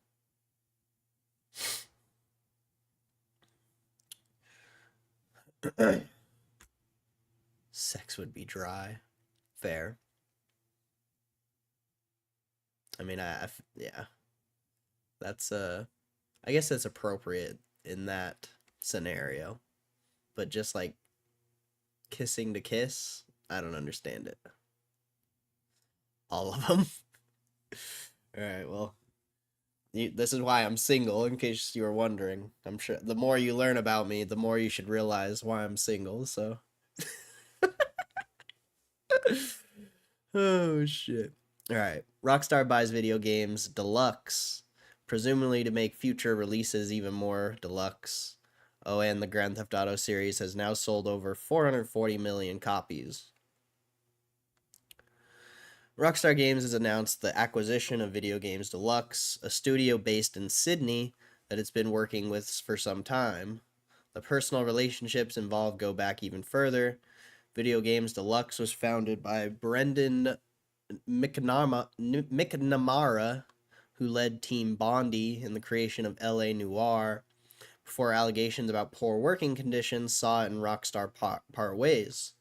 Sex would be dry. Fair. I mean, yeah. That's I guess that's appropriate in that scenario. But just like kissing to kiss, I don't understand it. All of them. All right, well, this is why I'm single, in case you were wondering. I'm sure the more you learn about me, the more you should realize why I'm single, so. Oh, shit. All right. Rockstar buys video games deluxe, presumably to make future releases even more deluxe. Oh, and the Grand Theft Auto series has now sold over 440 million copies. Rockstar Games has announced the acquisition of Video Games Deluxe, a studio based in Sydney that it's been working with for some time. The personal relationships involved go back even further. Video Games Deluxe was founded by Brendan McNamara, who led Team Bondi in the creation of LA Noire, before allegations about poor working conditions saw it and Rockstar part ways.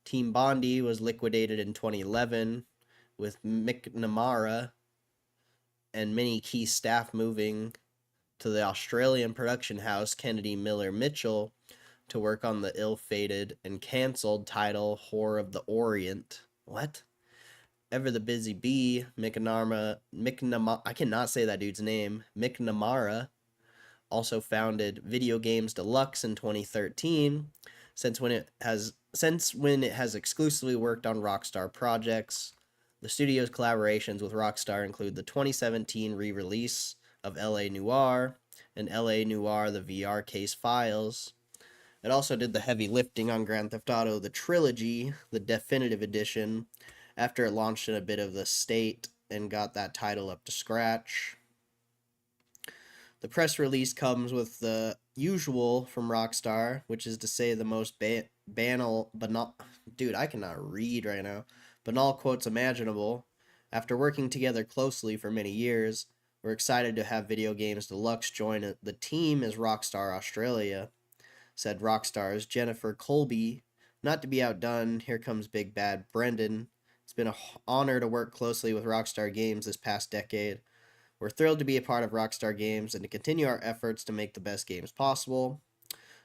Team Bondi was liquidated in 2011, with McNamara and many key staff moving to the Australian production house Kennedy Miller Mitchell to work on the ill-fated and cancelled title Whore of the Orient. What? Ever the busy bee, McNamara, I cannot say that dude's name, McNamara, also founded Video Games Deluxe in 2013, since when it has exclusively worked on Rockstar projects. The studio's collaborations with Rockstar include the 2017 re-release of LA Noire and LA Noire: The VR Case Files, It also did the heavy lifting on Grand Theft Auto, the trilogy, the definitive edition, after it launched in a bit of the state and got that title up to scratch. The press release comes with the usual from Rockstar, which is to say the most banal, dude, I cannot read right now, banal quotes imaginable. After working together closely for many years, we're excited to have Video Games Deluxe join the team as Rockstar Australia, said Rockstar's Jennifer Colby. Not to be outdone, here comes Big Bad Brendan. It's been an honor to work closely with Rockstar Games this past decade. We're thrilled to be a part of Rockstar Games and to continue our efforts to make the best games possible.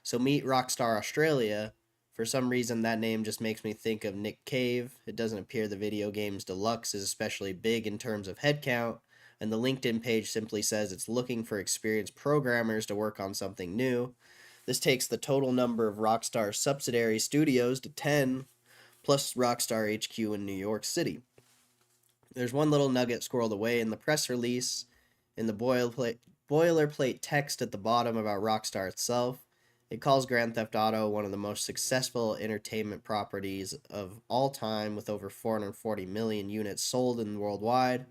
So meet Rockstar Australia. For some reason, that name just makes me think of Nick Cave. It doesn't appear the Video Games Deluxe is especially big in terms of headcount, and the LinkedIn page simply says it's looking for experienced programmers to work on something new. This takes the total number of Rockstar subsidiary studios to 10, plus Rockstar HQ in New York City. There's one little nugget squirreled away in the press release, in the boilerplate text at the bottom about Rockstar itself. It calls Grand Theft Auto one of the most successful entertainment properties of all time, with over 440 million units sold worldwide.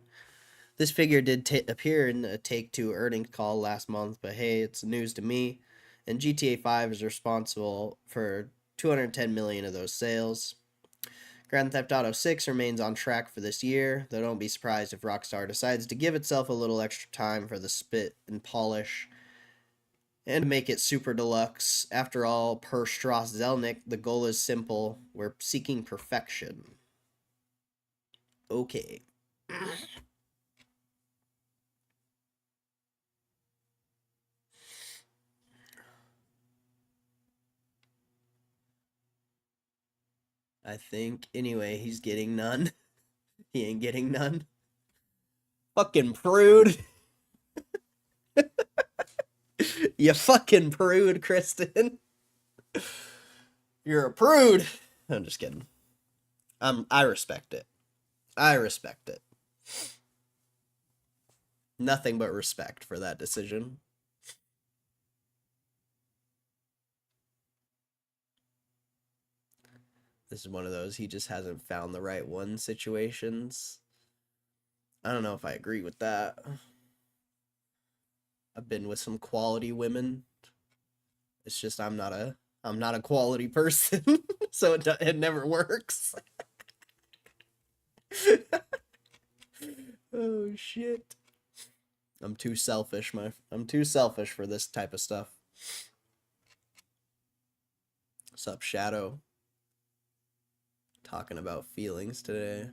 This figure did appear in a Take-Two earnings call last month, but hey, it's news to me. And GTA 5 is responsible for 210 million of those sales. Grand Theft Auto 6 remains on track for this year, though don't be surprised if Rockstar decides to give itself a little extra time for the spit and polish and make it super deluxe. After all, per Strauss Zelnick, the goal is simple. We're seeking perfection. Okay. I think, anyway, he's getting none. He ain't getting none. Fucking prude. You fucking prude, Kristen. You're a prude. I'm just kidding. I respect it. I respect it. Nothing but respect for that decision. This is one of those he just hasn't found the right one situations. I don't know if I agree with that. I've been with some quality women. It's just I'm not a quality person, so it never works. Oh shit. I'm too selfish for this type of stuff. What's up, Shadow? Talking about feelings today.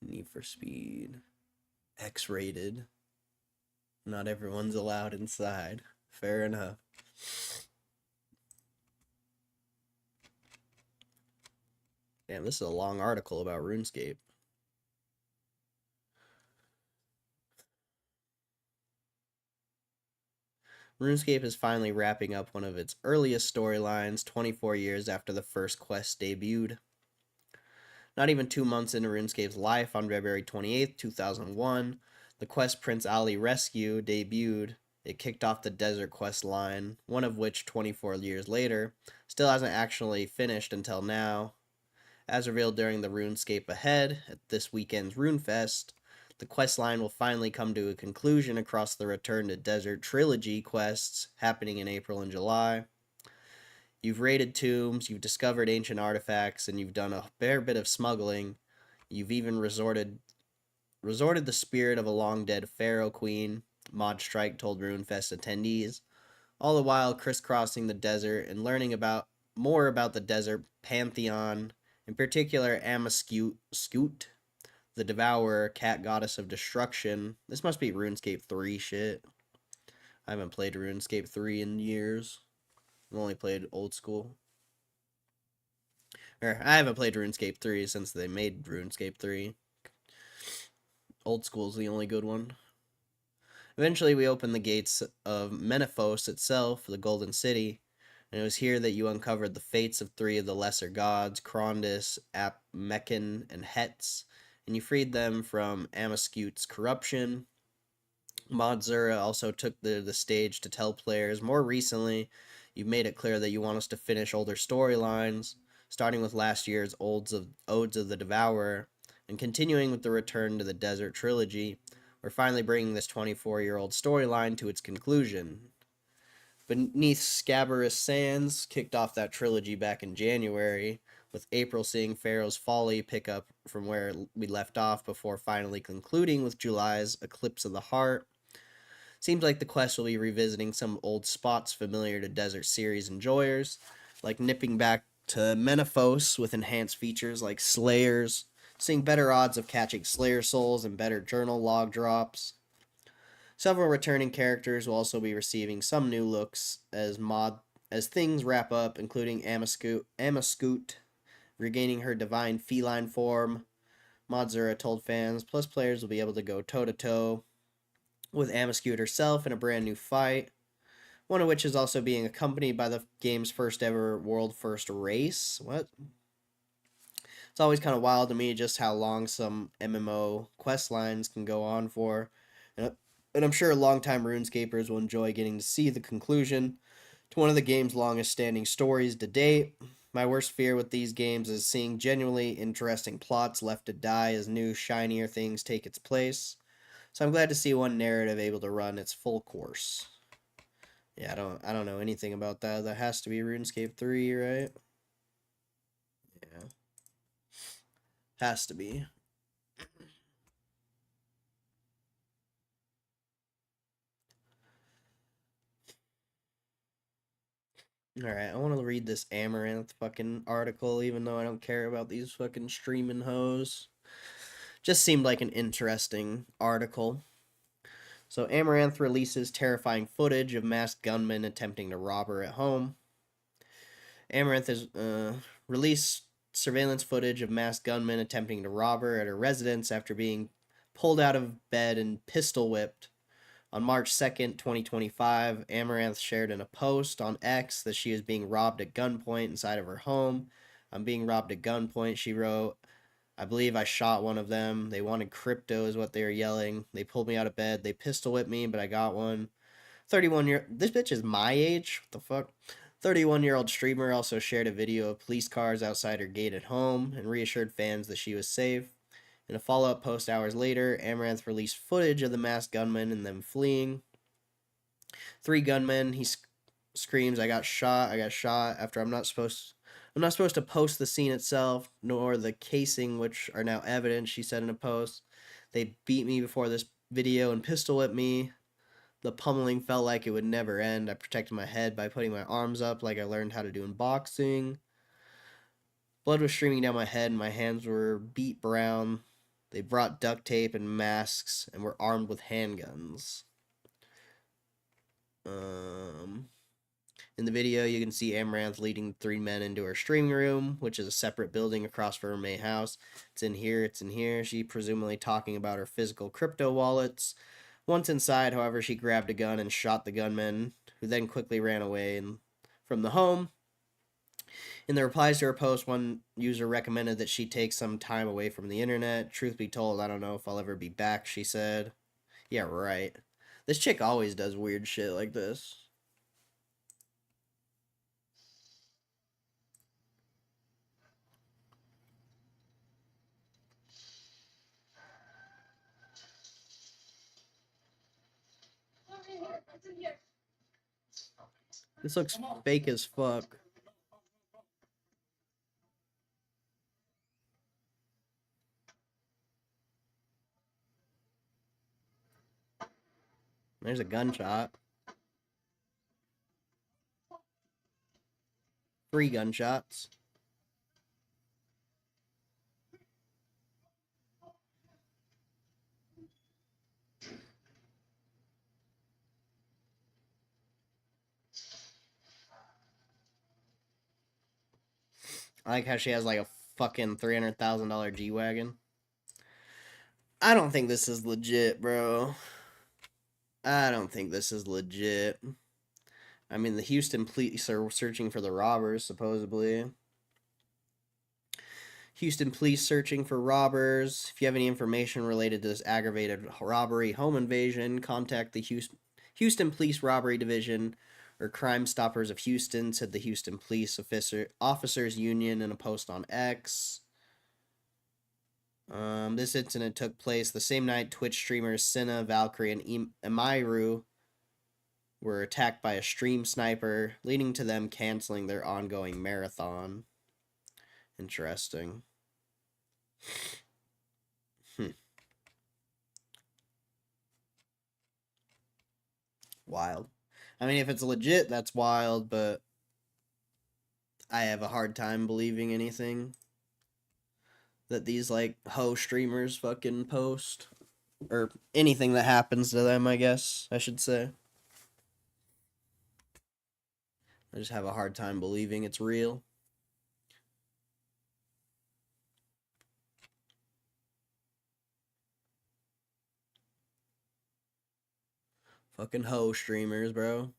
Need for Speed. X-rated. Not everyone's allowed inside. Fair enough. Damn, this is a long article about RuneScape. RuneScape is finally wrapping up one of its earliest storylines 24 years after the first quest debuted. Not even 2 months into RuneScape's life, on February 28th, 2001, the quest Prince Ali Rescue debuted. It kicked off the Desert Quest line, one of which 24 years later still hasn't actually finished until now. As revealed during the RuneScape Ahead at this weekend's RuneFest, the quest line will finally come to a conclusion across the Return to Desert trilogy quests happening in April and July. You've raided tombs, you've discovered ancient artifacts, and you've done a fair bit of smuggling. You've even resorted the spirit of a long-dead Pharaoh Queen, Mod Strike told RuneFest attendees, all the while crisscrossing the desert and learning more about the desert pantheon, in particular Amaskut, the Devourer, cat goddess of destruction. This must be RuneScape 3 shit. I haven't played RuneScape 3 in years. I've only played old school. I haven't played RuneScape 3 since they made RuneScape 3. Old school's the only good one. Eventually, we opened the gates of Menephos itself, the Golden City, and it was here that you uncovered the fates of 3 of the lesser gods, Krondys, Meccan, and Hetz, and you freed them from Amaskut's corruption. Mod Zura also took the stage to tell players, more recently, you've made it clear that you want us to finish older storylines, starting with last year's Odes of the Devourer, and continuing with the Return to the Desert trilogy. We're finally bringing this 24-year-old storyline to its conclusion. Beneath Scabrous Sands kicked off that trilogy back in January, with April seeing Pharaoh's Folly pick up from where we left off before finally concluding with July's Eclipse of the Heart. Seems like the quest will be revisiting some old spots familiar to Desert series enjoyers, like nipping back to Menaphos with enhanced features like Slayers, seeing better odds of catching Slayer souls and better journal log drops. Several returning characters will also be receiving some new looks as things wrap up, including Amascoot regaining her divine feline form. Modzura told fans, plus players will be able to go toe to toe with Amascoot herself in a brand new fight, one of which is also being accompanied by the game's first ever world first race. What? It's always kind of wild to me just how long some MMO quest lines can go on for. And, and I'm sure longtime RuneScapers will enjoy getting to see the conclusion to one of the game's longest standing stories to date. My worst fear with these games is seeing genuinely interesting plots left to die as new, shinier things take its place. So I'm glad to see one narrative able to run its full course. Yeah, I don't know anything about that. That has to be RuneScape 3, right? Yeah. Has to be. Alright, I want to read this Amaranth fucking article, even though I don't care about these fucking streaming hoes. Just seemed like an interesting article. So, Amaranth releases terrifying footage of masked gunmen attempting to rob her at home. Amaranth has released surveillance footage of masked gunmen attempting to rob her at her residence after being pulled out of bed and pistol whipped. On March 2nd, 2025, Amaranth shared in a post on X that she is being robbed at gunpoint inside of her home. I'm being robbed at gunpoint, she wrote. I believe I shot one of them. They wanted crypto, is what they were yelling. They pulled me out of bed. They pistol whipped me, but I got one. 31-year. This bitch is my age? What the fuck? 31-year-old streamer also shared a video of police cars outside her gate at home and reassured fans that she was safe. In a follow-up post hours later, Amaranth released footage of the masked gunmen and them fleeing. 3 gunmen. He screams, I got shot. After I'm not supposed to post the scene itself, nor the casing, which are now evident, she said in a post. They beat me before this video and pistol whipped me. The pummeling felt like it would never end. I protected my head by putting my arms up like I learned how to do in boxing. Blood was streaming down my head and my hands were beat brown. They brought duct tape and masks and were armed with handguns. In the video, you can see Amaranth leading 3 men into her streaming room, which is a separate building across from her main house. It's in here. She presumably talking about her physical crypto wallets. Once inside, however, she grabbed a gun and shot the gunman, who then quickly ran away from the home. In the replies to her post, one user recommended that she take some time away from the internet. Truth be told, I don't know if I'll ever be back, she said. Yeah, right. This chick always does weird shit like this. This looks fake as fuck. There's a gunshot. 3 gunshots. I like how she has like a fucking $300,000 G-Wagon. I don't think this is legit, bro. I don't think this is legit. I mean, the Houston police are searching for the robbers, supposedly. Houston police searching for robbers. If you have any information related to this aggravated robbery home invasion, contact the Houston Police Robbery Division or Crime Stoppers of Houston, said the Houston Police Officers Union in a post on X. This incident took place the same night Twitch streamers Senna, Valkyrie, and Emiru were attacked by a stream sniper, leading to them canceling their ongoing marathon. Interesting. Wild. I mean, if it's legit, that's wild, but I have a hard time believing anything that these, like, ho streamers fucking post. Or anything that happens to them, I guess, I should say. I just have a hard time believing it's real. Fucking ho streamers, bro.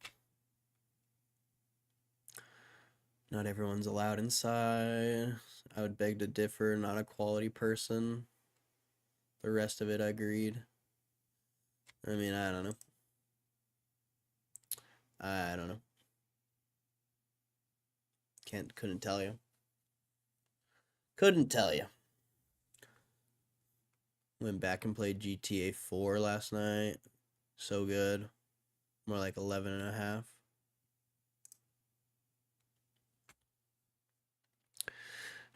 Not everyone's allowed inside. I would beg to differ, not a quality person. The rest of it, I agreed. I mean, I don't know. Couldn't tell you. Couldn't tell you. Went back and played GTA 4 last night. So good. More like 11 and a half.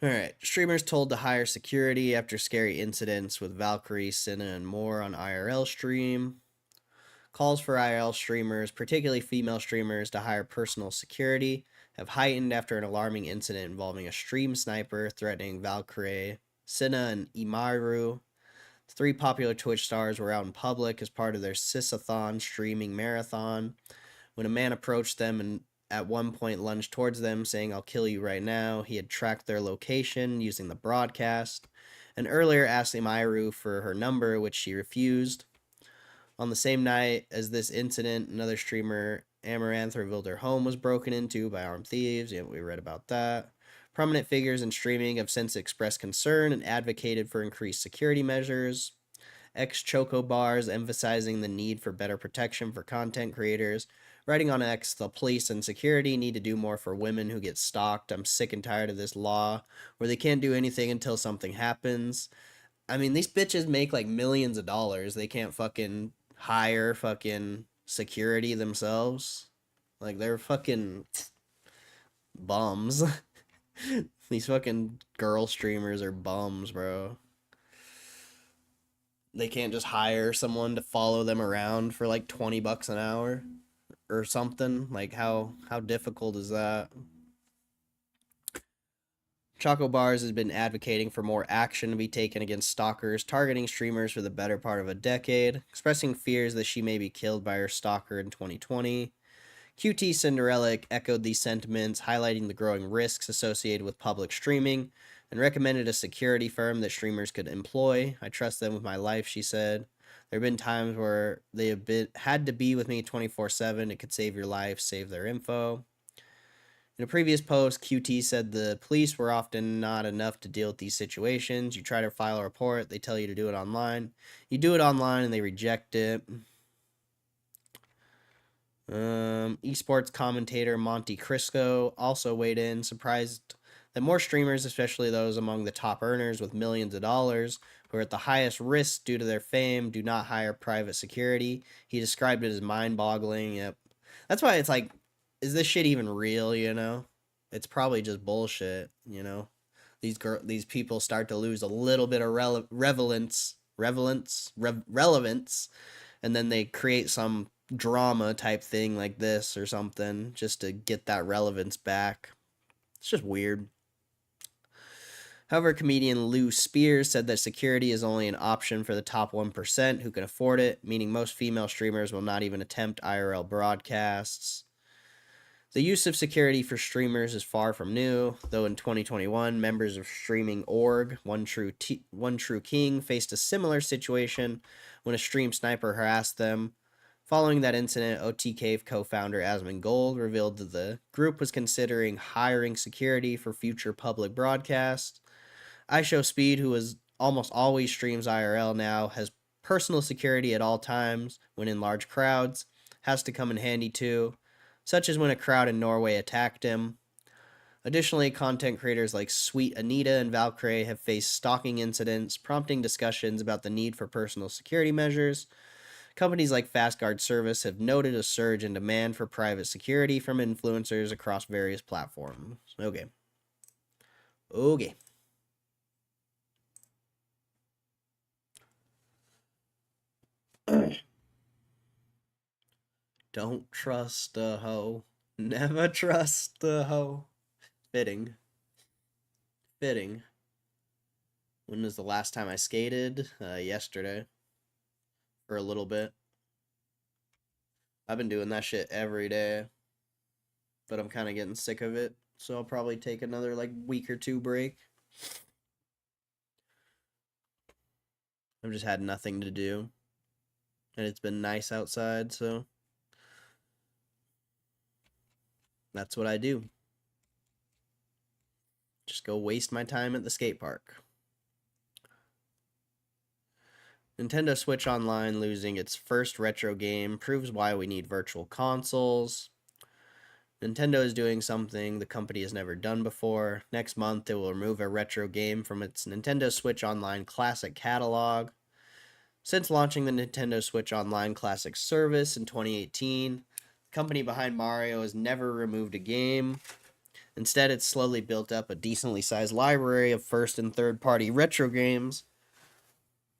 Alright, streamers told to hire security after scary incidents with Valkyrie, Senna, and more on IRL stream. Calls for IRL streamers, particularly female streamers, to hire personal security have heightened after an alarming incident involving a stream sniper threatening Valkyrie, Senna, and Imaru. The three popular Twitch stars were out in public as part of their Sysathon streaming marathon when a man approached them and at one point lunged towards them, saying, "I'll kill you right now." He had tracked their location using the broadcast, and earlier asked Imaru for her number, which she refused. On the same night as this incident, another streamer, Amaranth, revealed her home was broken into by armed thieves. Yeah, we read about that. Prominent figures in streaming have since expressed concern and advocated for increased security measures. Choco Bars emphasizing the need for better protection for content creators. Writing on X, the police and security need to do more for women who get stalked. I'm sick and tired of this law where they can't do anything until something happens. I mean, these bitches make like millions of dollars. They can't fucking hire fucking security themselves. Like, they're fucking bums. These fucking girl streamers are bums, bro. They can't just hire someone to follow them around for like $20 an hour or something. Like, how difficult is that? Choco Bars has been advocating for more action to be taken against stalkers targeting streamers for the better part of a decade, expressing fears that she may be killed by her stalker in 2020. QT Cinderella echoed these sentiments, highlighting the growing risks associated with public streaming, and recommended a security firm that streamers could employ. "I trust them with my life," she said. "There have been times where they have had to be with me 24/7. It could save your life, save their info." In a previous post, QT said the police were often not enough to deal with these situations. You try to file a report, they tell you to do it online. You do it online and they reject it. Esports commentator Monte Crisco also weighed in, surprised that more streamers, especially those among the top earners with millions of dollars, who are at the highest risk due to their fame, do not hire private security. He described it as mind-boggling. Yep. That's why it's like, is this shit even real, you know? It's probably just bullshit, you know? These people start to lose a little bit of relevance, and then they create some drama type thing like this or something just to get that relevance back. It's just weird. However, comedian Lou Spears said that security is only an option for the top 1% who can afford it, meaning most female streamers will not even attempt IRL broadcasts. The use of security for streamers is far from new, though in 2021, members of streaming org One True King faced a similar situation when a stream sniper harassed them. Following that incident, OTK co-founder Asmund Gold revealed that the group was considering hiring security for future public broadcasts. iShowSpeed, who is almost always streams IRL now, has personal security at all times when in large crowds, has to come in handy too, such as when a crowd in Norway attacked him. Additionally, content creators like Sweet Anita and Valkyrie have faced stalking incidents, prompting discussions about the need for personal security measures. Companies like FastGuard Service have noted a surge in demand for private security from influencers across various platforms. Okay. Don't trust a hoe. Never trust a hoe. Fitting. Fitting. When was the last time I skated? Yesterday. For a little bit. I've been doing that shit every day. But I'm kind of getting sick of it. So I'll probably take another like week or two break. I've just had nothing to do. And it's been nice outside, so that's what I do. Just go waste my time at the skate park. Nintendo Switch Online losing its first retro game proves why we need virtual consoles. Nintendo is doing something the company has never done before. Next month, it will remove a retro game from its Nintendo Switch Online Classic catalog. Since launching the Nintendo Switch Online Classic service in 2018, the company behind Mario has never removed a game. Instead, it's slowly built up a decently sized library of first and third party retro games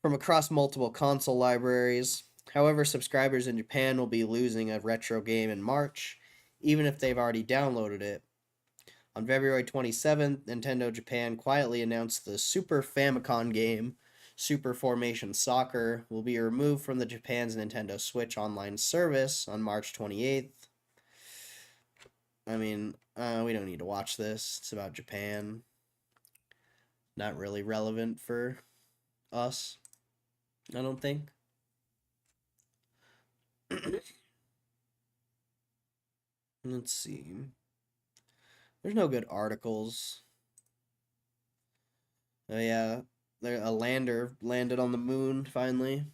from across multiple console libraries. However, subscribers in Japan will be losing a retro game in March, even if they've already downloaded it. On February 27th, Nintendo Japan quietly announced the Super Famicom game, Super Formation Soccer, will be removed from the Japan's Nintendo Switch Online service on March 28th. I mean, we don't need to watch this. It's about Japan. Not really relevant for us, I don't think. Let's see. There's no good articles. Oh yeah, a lander landed on the moon finally.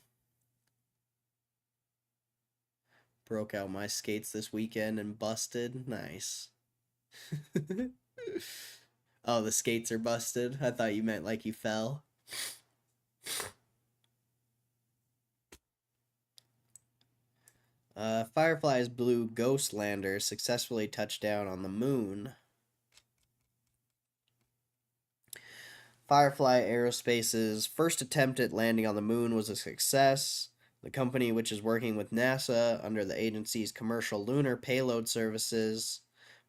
Broke out my skates this weekend and busted. Nice. Oh, the skates are busted. I thought you meant like you fell. Firefly's blue ghost lander successfully touched down on the moon. Firefly Aerospace's first attempt at landing on the moon was a success. The company, which is working with NASA under the agency's Commercial Lunar Payload Services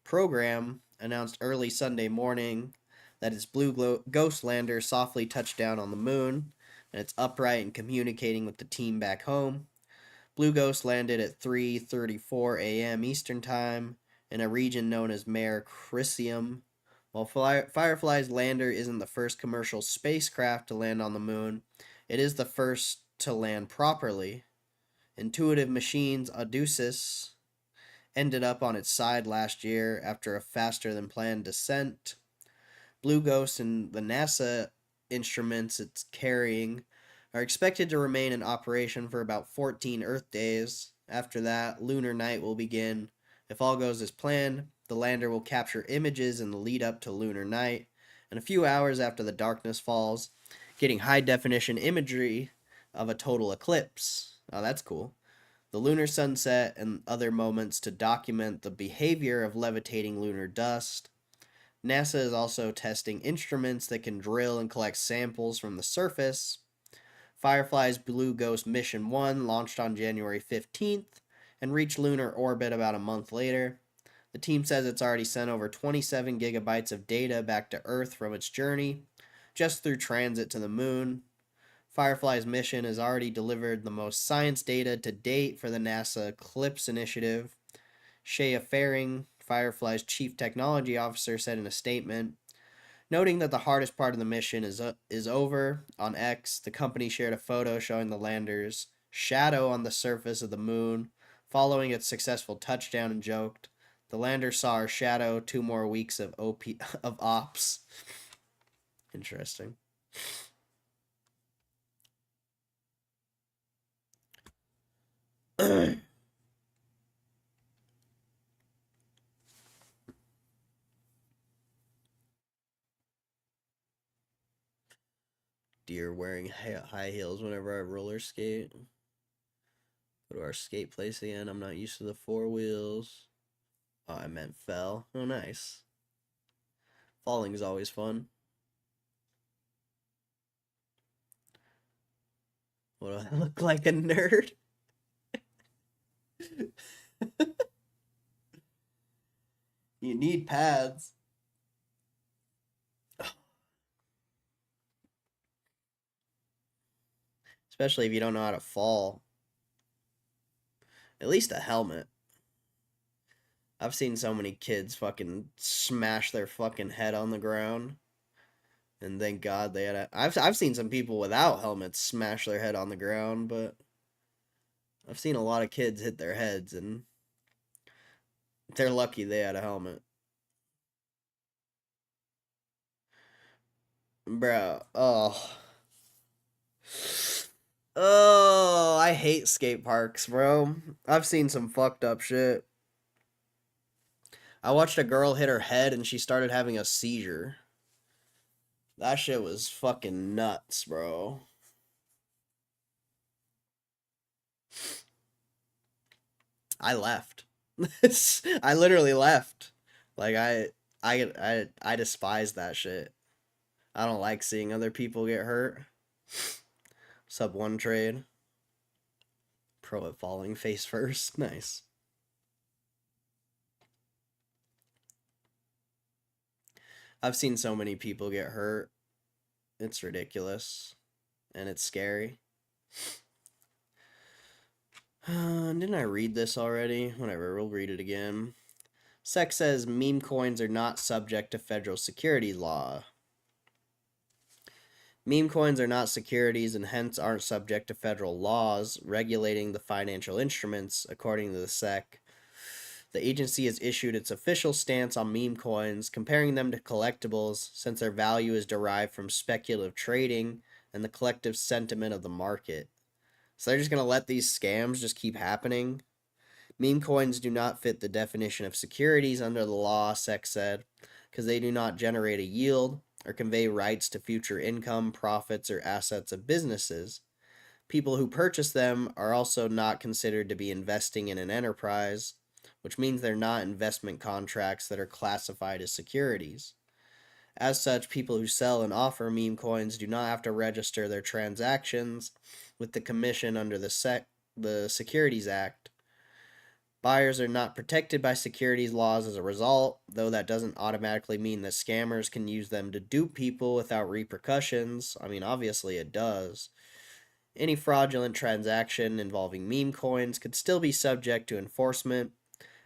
program, announced early Sunday morning that its blue ghost lander softly touched down on the moon, and it's upright and communicating with the team back home. Blue Ghost landed at 3:34 a.m. Eastern Time in a region known as Mare Crisium. While Firefly's lander isn't the first commercial spacecraft to land on the moon, it is the first to land properly. Intuitive Machines' Odysseus ended up on its side last year after a faster-than-planned descent. Blue Ghost and the NASA instruments it's carrying are expected to remain in operation for about 14 Earth days. After that, lunar night will begin. If all goes as planned, the lander will capture images in the lead up to lunar night, and a few hours after the darkness falls, getting high-definition imagery of a total eclipse. Oh, that's cool. The lunar sunset and other moments to document the behavior of levitating lunar dust. NASA is also testing instruments that can drill and collect samples from the surface. Firefly's Blue Ghost Mission 1 launched on January 15th and reached lunar orbit about a month later. The team says it's already sent over 27 gigabytes of data back to Earth from its journey, just through transit to the moon. Firefly's mission has already delivered the most science data to date for the NASA Eclipse initiative. Shea Faring, Firefly's chief technology officer, said in a statement, noting that the hardest part of the mission is over. On X, the company shared a photo showing the lander's shadow on the surface of the moon following its successful touchdown and joked, "The lander saw our shadow, 2 more weeks of ops." Interesting. Deer wearing high heels whenever I roller skate. Go to our skate place again. I'm not used to the four wheels. Oh, I meant fell. Oh, nice. Falling is always fun. What do I look like, a nerd? You need pads. Especially if you don't know how to fall. At least a helmet. I've seen so many kids fucking smash their fucking head on the ground. And thank God they had I've seen some people without helmets smash their head on the ground, but I've seen a lot of kids hit their heads and they're lucky they had a helmet. Bro, oh. Oh, I hate skate parks, bro. I've seen some fucked up shit. I watched a girl hit her head and she started having a seizure. That shit was fucking nuts, bro. I left. I literally left. Like I despise that shit. I don't like seeing other people get hurt. Sub 1 trade. Pro at falling face first. Nice. I've seen so many people get hurt. It's ridiculous. And it's scary. Didn't I read this already? Whatever, we'll read it again. SEC says meme coins are not subject to federal securities law. Meme coins are not securities and hence aren't subject to federal laws regulating the financial instruments, according to the SEC. The agency has issued its official stance on meme coins, comparing them to collectibles since their value is derived from speculative trading and the collective sentiment of the market. So they're just going to let these scams just keep happening. Meme coins do not fit the definition of securities under the law, SEC said, because they do not generate a yield or convey rights to future income, profits, or assets of businesses. People who purchase them are also not considered to be investing in an enterprise, which means they're not investment contracts that are classified as securities. As such, people who sell and offer meme coins do not have to register their transactions with the commission under the Securities Act. Buyers are not protected by securities laws as a result, though that doesn't automatically mean that scammers can use them to dupe people without repercussions. I mean, obviously it does. Any fraudulent transaction involving meme coins could still be subject to enforcement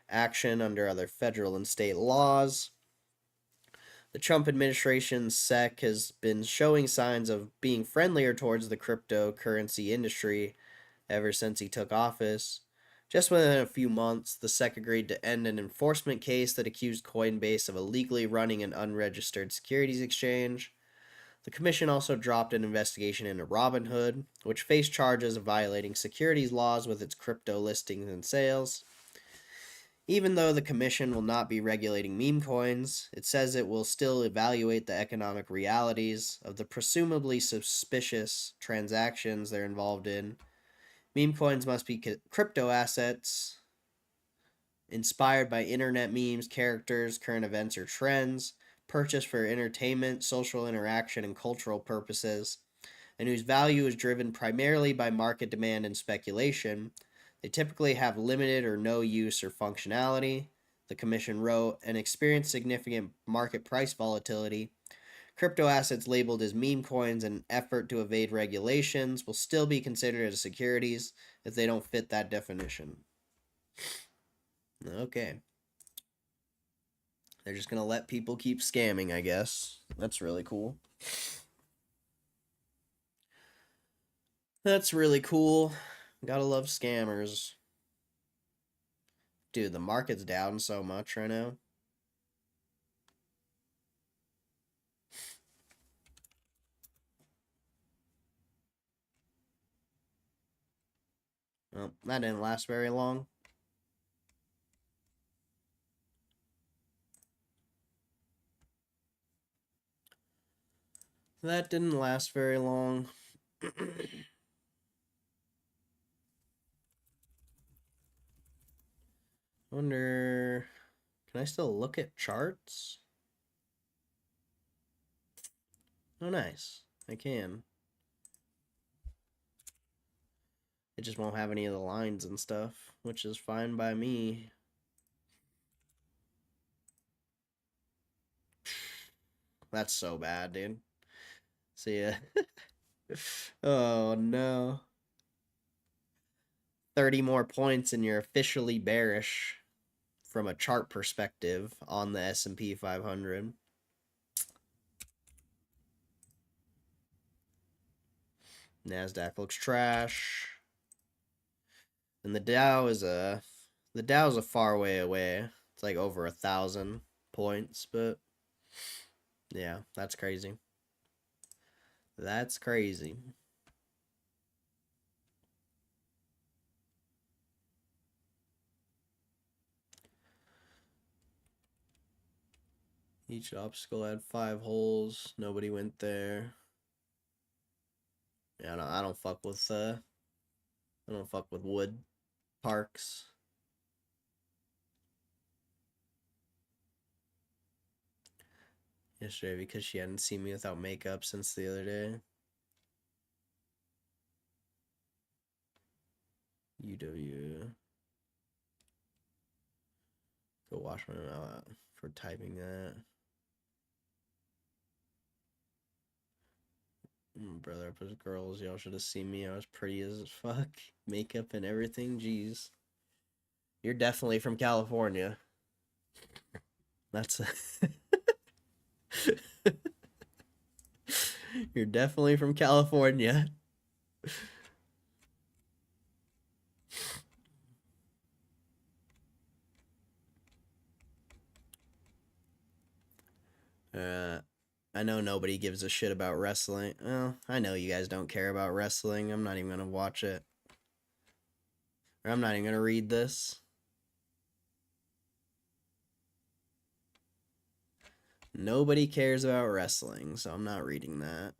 action under other federal and state laws. The Trump administration's SEC has been showing signs of being friendlier towards the cryptocurrency industry ever since he took office. Just within a few months, the SEC agreed to end an enforcement case that accused Coinbase of illegally running an unregistered securities exchange. The commission also dropped an investigation into Robinhood, which faced charges of violating securities laws with its crypto listings and sales. Even though the commission will not be regulating meme coins, it says it will still evaluate the economic realities of the presumably suspicious transactions they're involved in. Meme coins must be crypto assets inspired by internet memes, characters, current events, or trends, purchased for entertainment, social interaction, and cultural purposes, and whose value is driven primarily by market demand and speculation. They typically have limited or no use or functionality, the commission wrote, and experience significant market price volatility. Crypto assets labeled as meme coins in an effort to evade regulations will still be considered as securities if they don't fit that definition. Okay. They're just going to let people keep scamming, I guess. That's really cool. That's really cool. Gotta love scammers. Dude, the market's down so much right now. Well, that didn't last very long. That didn't last very long. Wonder, can I still look at charts? Oh, nice. I can. It just won't have any of the lines and stuff, which is fine by me. That's so bad, dude. See ya. Oh no. 30 more points and you're officially bearish from a chart perspective on the S&P 500. Nasdaq looks trash. And the Dow is a far way away. It's like over 1,000 points, but yeah, that's crazy. That's crazy. Each obstacle had 5 holes. Nobody went there. Yeah, I don't fuck with wood parks. Yesterday because she hadn't seen me without makeup since the other day. UW. Go wash my mouth for typing that. Brother up as girls, y'all should have seen me. I was pretty as fuck. Makeup and everything. Jeez. You're definitely from California. That's You're definitely from California. I know nobody gives a shit about wrestling. Well, I know you guys don't care about wrestling. I'm not even gonna watch it. Or I'm not even gonna read this. Nobody cares about wrestling, so I'm not reading that.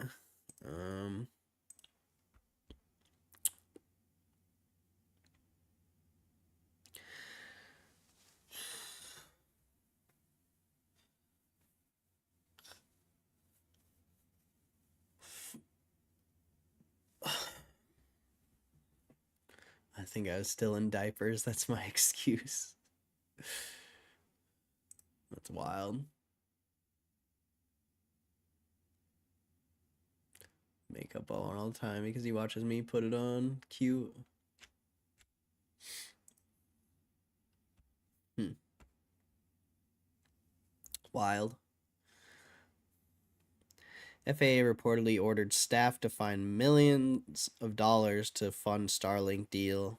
I think I was still in diapers. That's my excuse. That's wild. Makeup on all the time because he watches me put it on. Cute. Wild. FAA reportedly ordered staff to find millions of dollars to fund Starlink deal.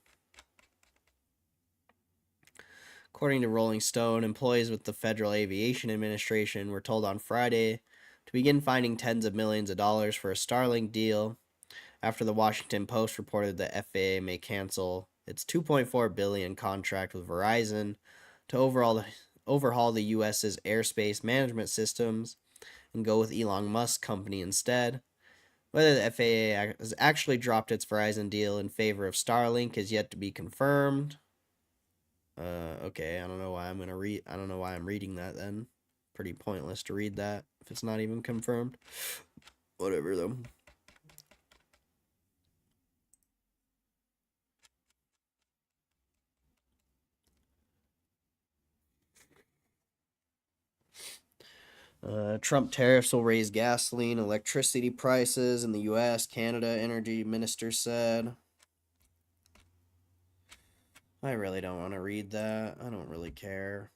According to Rolling Stone, employees with the Federal Aviation Administration were told on Friday to begin finding tens of millions of dollars for a Starlink deal after the Washington Post reported that FAA may cancel its $2.4 billion contract with Verizon to overhaul the U.S.'s airspace management systems and go with Elon Musk's company instead. Whether the FAA has actually dropped its Verizon deal in favor of Starlink is yet to be confirmed. Okay, I don't know why I'm reading that then. Pretty pointless to read that if it's not even confirmed. Whatever though. Trump tariffs will raise gasoline, electricity prices in the U.S., Canada, energy minister said. I really don't want to read that. I don't really care.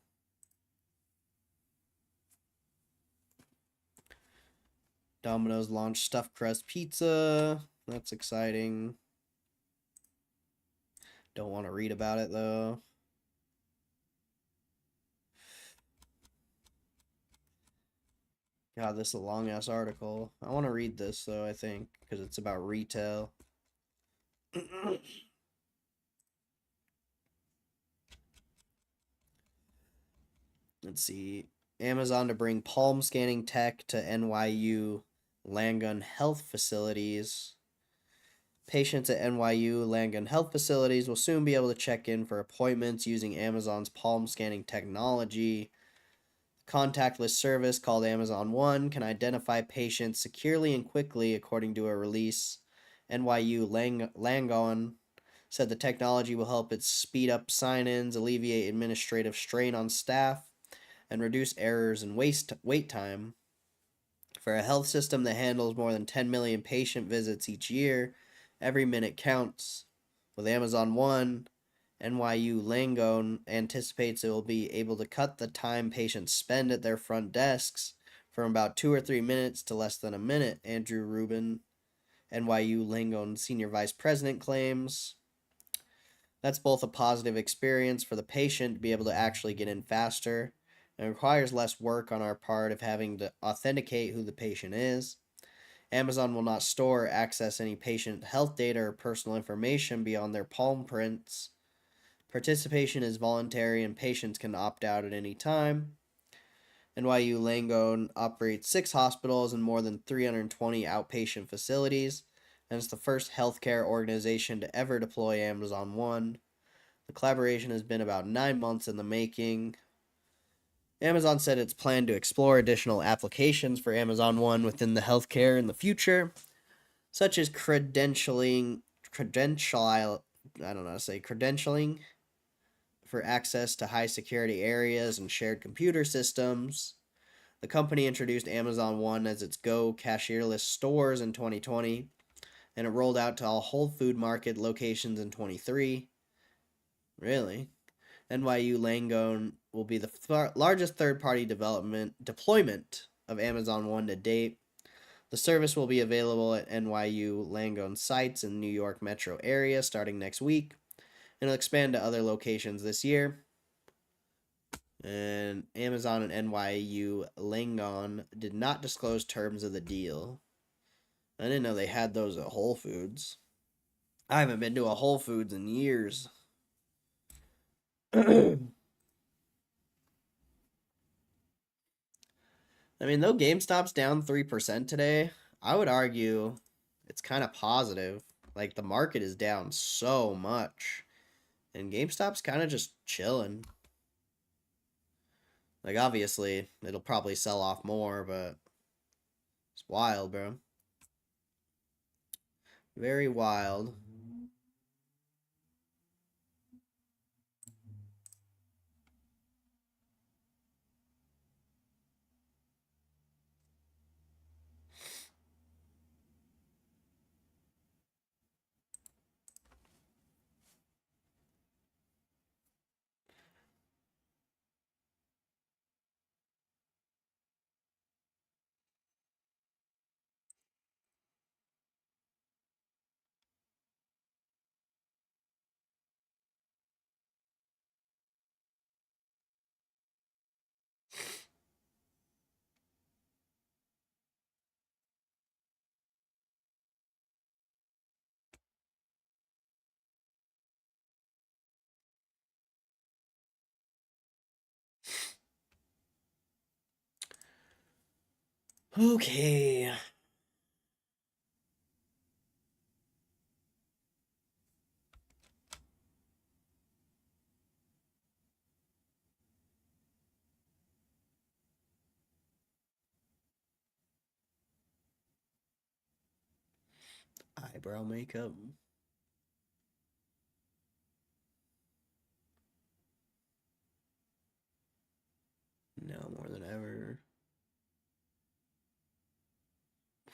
Domino's launched stuffed crust pizza. That's exciting. Don't want to read about it though. God, this is a long ass article. I want to read this though, I think, because it's about retail. Let's see. Amazon to bring palm scanning tech to NYU Langone Health facilities. Patients at NYU Langone Health facilities will soon be able to check in for appointments using Amazon's palm scanning technology. Contactless service called Amazon One can identify patients securely and quickly, according to a release. NYU Langone said the technology will help it speed up sign-ins, alleviate administrative strain on staff, and reduce errors and wait time. For a health system that handles more than 10 million patient visits each year, every minute counts. With Amazon One, NYU Langone anticipates it will be able to cut the time patients spend at their front desks from about 2 or 3 minutes to less than a minute, Andrew Rubin, NYU Langone Senior Vice President, claims. That's both a positive experience for the patient to be able to actually get in faster and requires less work on our part of having to authenticate who the patient is. Amazon will not store or access any patient health data or personal information beyond their palm prints. Participation is voluntary and patients can opt out at any time. NYU Langone operates 6 hospitals and more than 320 outpatient facilities, and is the first healthcare organization to ever deploy Amazon One. The collaboration has been about 9 months in the making. Amazon said it's planned to explore additional applications for Amazon One within the healthcare in the future, such as credentialing for access to high security areas and shared computer systems. The company introduced Amazon One as its Go cashierless stores in 2020, and it rolled out to all Whole Food Market locations in 23. Really? NYU Langone will be the largest third-party deployment of Amazon One to date. The service will be available at NYU Langone sites in New York metro area starting next week, and it'll expand to other locations this year. And Amazon and NYU Langone did not disclose terms of the deal. I didn't know they had those at Whole Foods. I haven't been to a Whole Foods in years. I mean, though GameStop's down 3% today, I would argue it's kind of positive. Like, the market is down so much, and GameStop's kind of just chilling. Like, obviously, it'll probably sell off more, but it's wild, bro. Very wild. Okay. Eyebrow makeup. Now more than ever.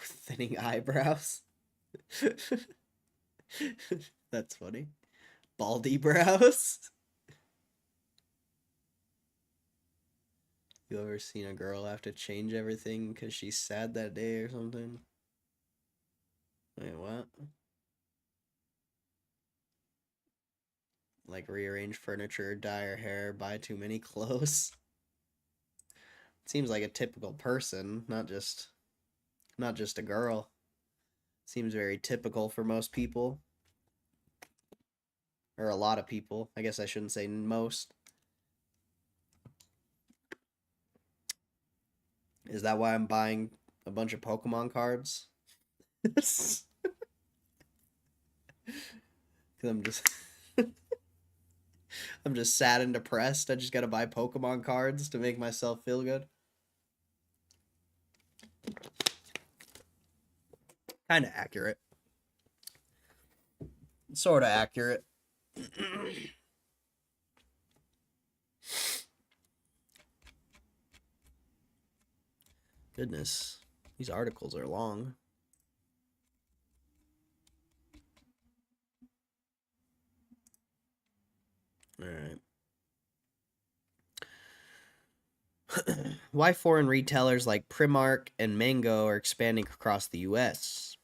Thinning eyebrows. That's funny. Baldy brows. You ever seen a girl have to change everything because she's sad that day or something? Wait, what? Like rearrange furniture, dye her hair, buy too many clothes. Seems like a typical person, not just a girl. Seems very typical for most people. Or a lot of people. I guess I shouldn't say most. Is that why I'm buying a bunch of Pokemon cards? Because I'm just I'm just sad and depressed. I just gotta buy Pokemon cards to make myself feel good. Kind of accurate. Sort of accurate. Goodness, these articles are long. All right. Why foreign retailers like Primark and Mango are expanding across the US?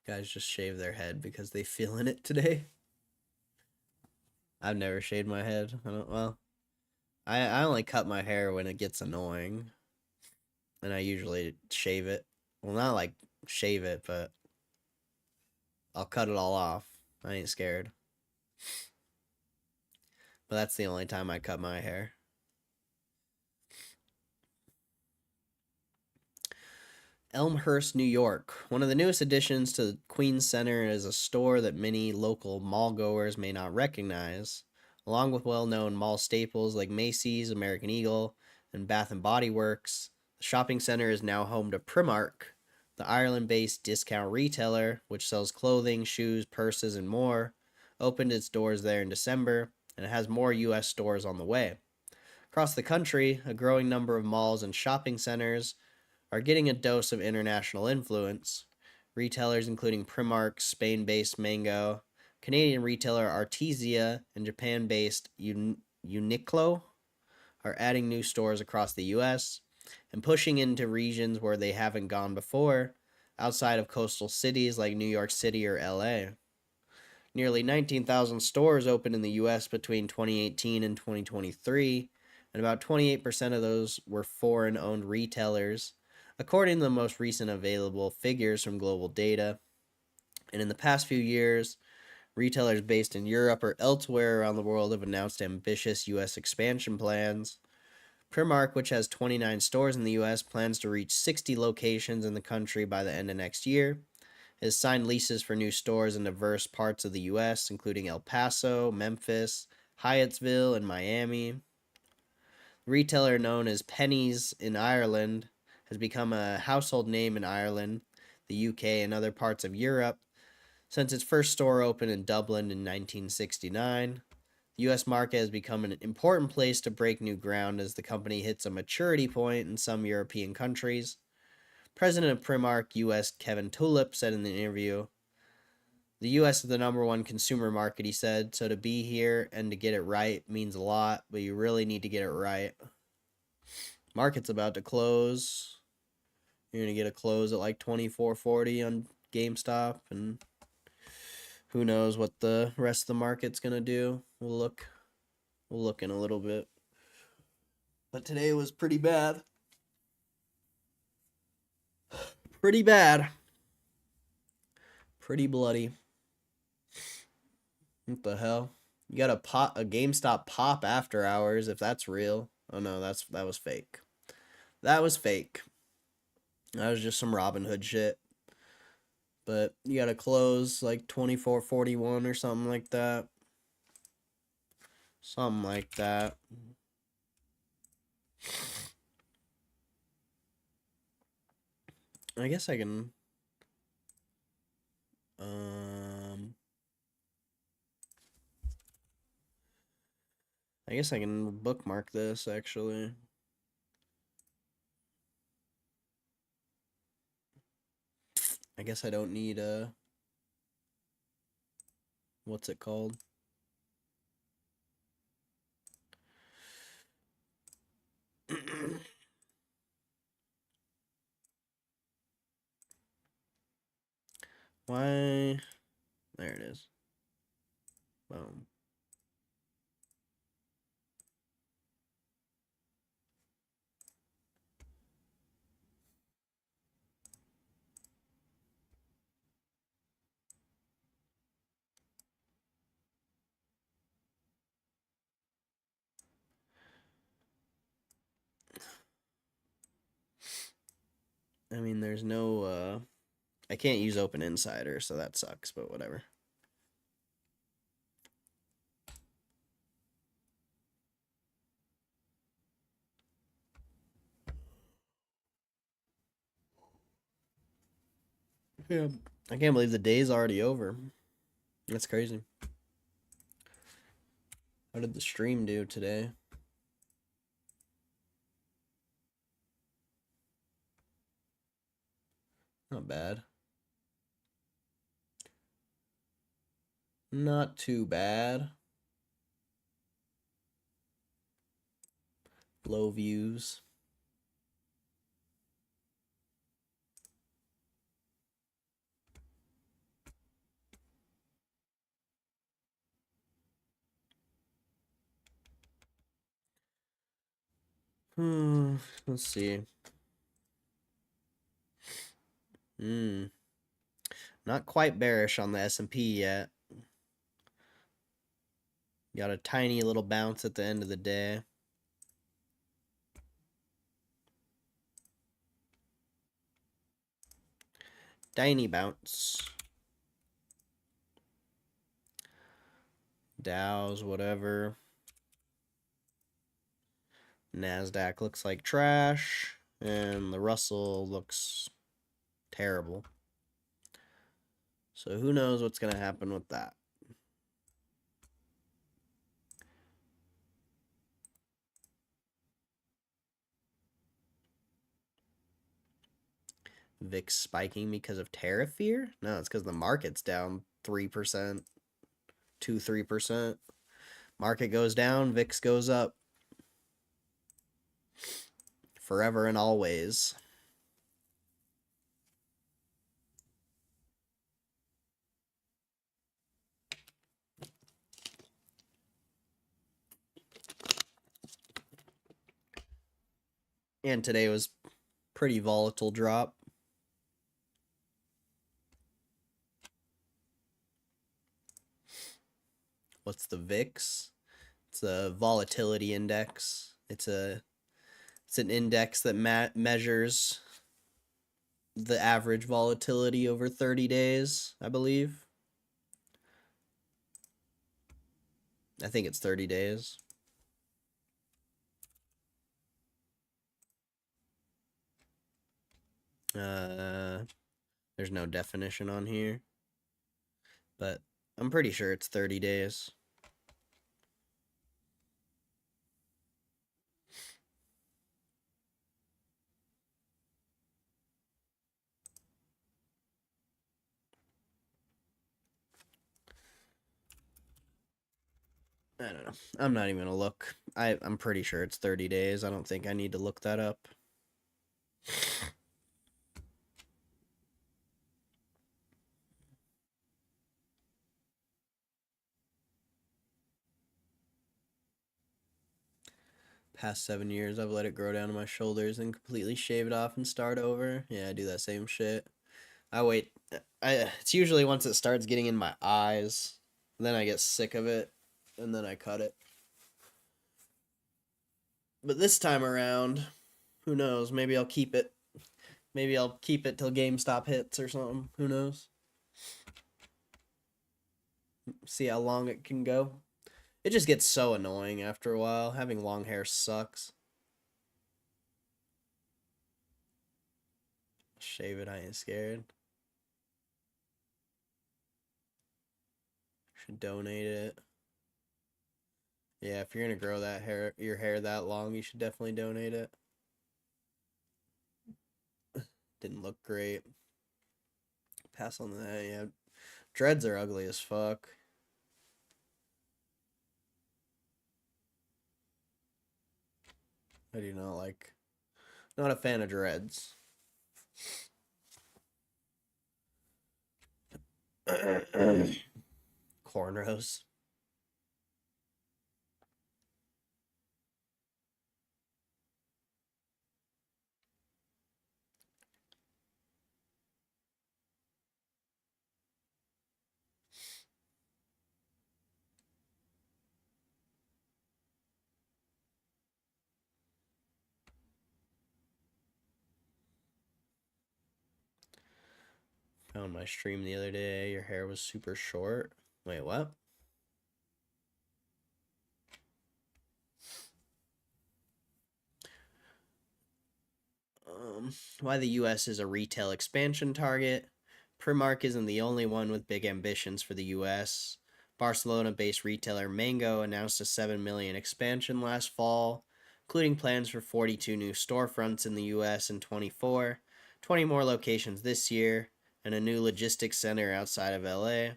Guys just shave their head because they feeling it today. I've never shaved my head. I only cut my hair when it gets annoying. And I usually shave it. Well, not like shave it, but I'll cut it all off. I ain't scared. But that's the only time I cut my hair. Elmhurst, New York. One of the newest additions to the Queens Center is a store that many local mall goers may not recognize. Along with well-known mall staples like Macy's, American Eagle, and Bath and Body Works, the shopping center is now home to Primark, the Ireland-based discount retailer which sells clothing, shoes, purses, and more. Opened its doors there in December, and it has more U.S. stores on the way. Across the country, a growing number of malls and shopping centers are getting a dose of international influence. Retailers including Primark, Spain-based Mango, Canadian retailer Artesia, and Japan-based Uniqlo are adding new stores across the US and pushing into regions where they haven't gone before, outside of coastal cities like New York City or LA. Nearly 19,000 stores opened in the US between 2018 and 2023, and about 28% of those were foreign-owned retailers, according to the most recent available figures from global data. And in the past few years, retailers based in Europe or elsewhere around the world have announced ambitious U.S. expansion plans. Primark, which has 29 stores in the U.S., plans to reach 60 locations in the country by the end of next year. It has signed leases for new stores in diverse parts of the U.S., including El Paso, Memphis, Hyattsville, and Miami. The retailer known as Penneys in Ireland has become a household name in Ireland, the UK, and other parts of Europe since its first store opened in Dublin in 1969. The U.S. market has become an important place to break new ground as the company hits a maturity point in some European countries. President of Primark US Kevin Tulip said in the interview, "The US is the number one consumer market," he said, "so to be here and to get it right means a lot, but you really need to get it right." Market's about to close. You're going to get a close at like 24.40 on GameStop, and who knows what the rest of the market's going to do. We'll look in a little bit. But today was pretty bad. Pretty bad. Pretty bloody. What the hell? You got a GameStop pop after hours if that's real. Oh no, that was fake. That was fake. That was just some Robin Hood shit. But you got to close like 24.41 or something like that. Something like that. I guess I can I guess I can bookmark this actually. I guess I don't need what's it called? Why? There it is. Boom. I mean, there's no, I can't use Open Insider, so that sucks, but whatever. Yeah. I can't believe the day's already over. That's crazy. How did the stream do today? Not bad. Not too bad. Low views. Let's see. Not quite bearish on the S&P yet. Got a tiny little bounce at the end of the day. Tiny bounce. Dow's whatever. NASDAQ looks like trash. And the Russell looks terrible. So who knows what's going to happen with that. VIX spiking because of tariff fear? No, it's because the market's down 3%, 2-3%. Market goes down, VIX goes up. Forever and always. And today was pretty volatile drop. What's the VIX? It's a volatility index. It's an index that measures the average volatility over 30 days, I believe. I think it's 30 days. There's no definition on here, but I'm pretty sure it's 30 days. I don't know. I'm not even gonna look. I'm pretty sure it's 30 days. I don't think I need to look that up. Past 7 years, I've let it grow down to my shoulders and completely shave it off and start over. Yeah, I do that same shit. I wait. It's usually once it starts getting in my eyes, then I get sick of it, and then I cut it. But this time around, who knows? Maybe I'll keep it. Maybe I'll keep it till GameStop hits or something. Who knows? See how long it can go. It just gets so annoying after a while. Having long hair sucks. Shave it, I ain't scared. Should donate it. Yeah, if you're gonna grow your hair that long, you should definitely donate it. Didn't look great. Pass on that. Yeah, dreads are ugly as fuck. I do not like. Not a fan of dreads. Cornrows. Found my stream the other day. Your hair was super short. Wait, what? Why the U.S. is a retail expansion target. Primark isn't the only one with big ambitions for the U.S. Barcelona-based retailer Mango announced a 7 million expansion last fall, including plans for 42 new storefronts in the U.S. in 24, 20 more locations this year, and a new logistics center outside of L.A.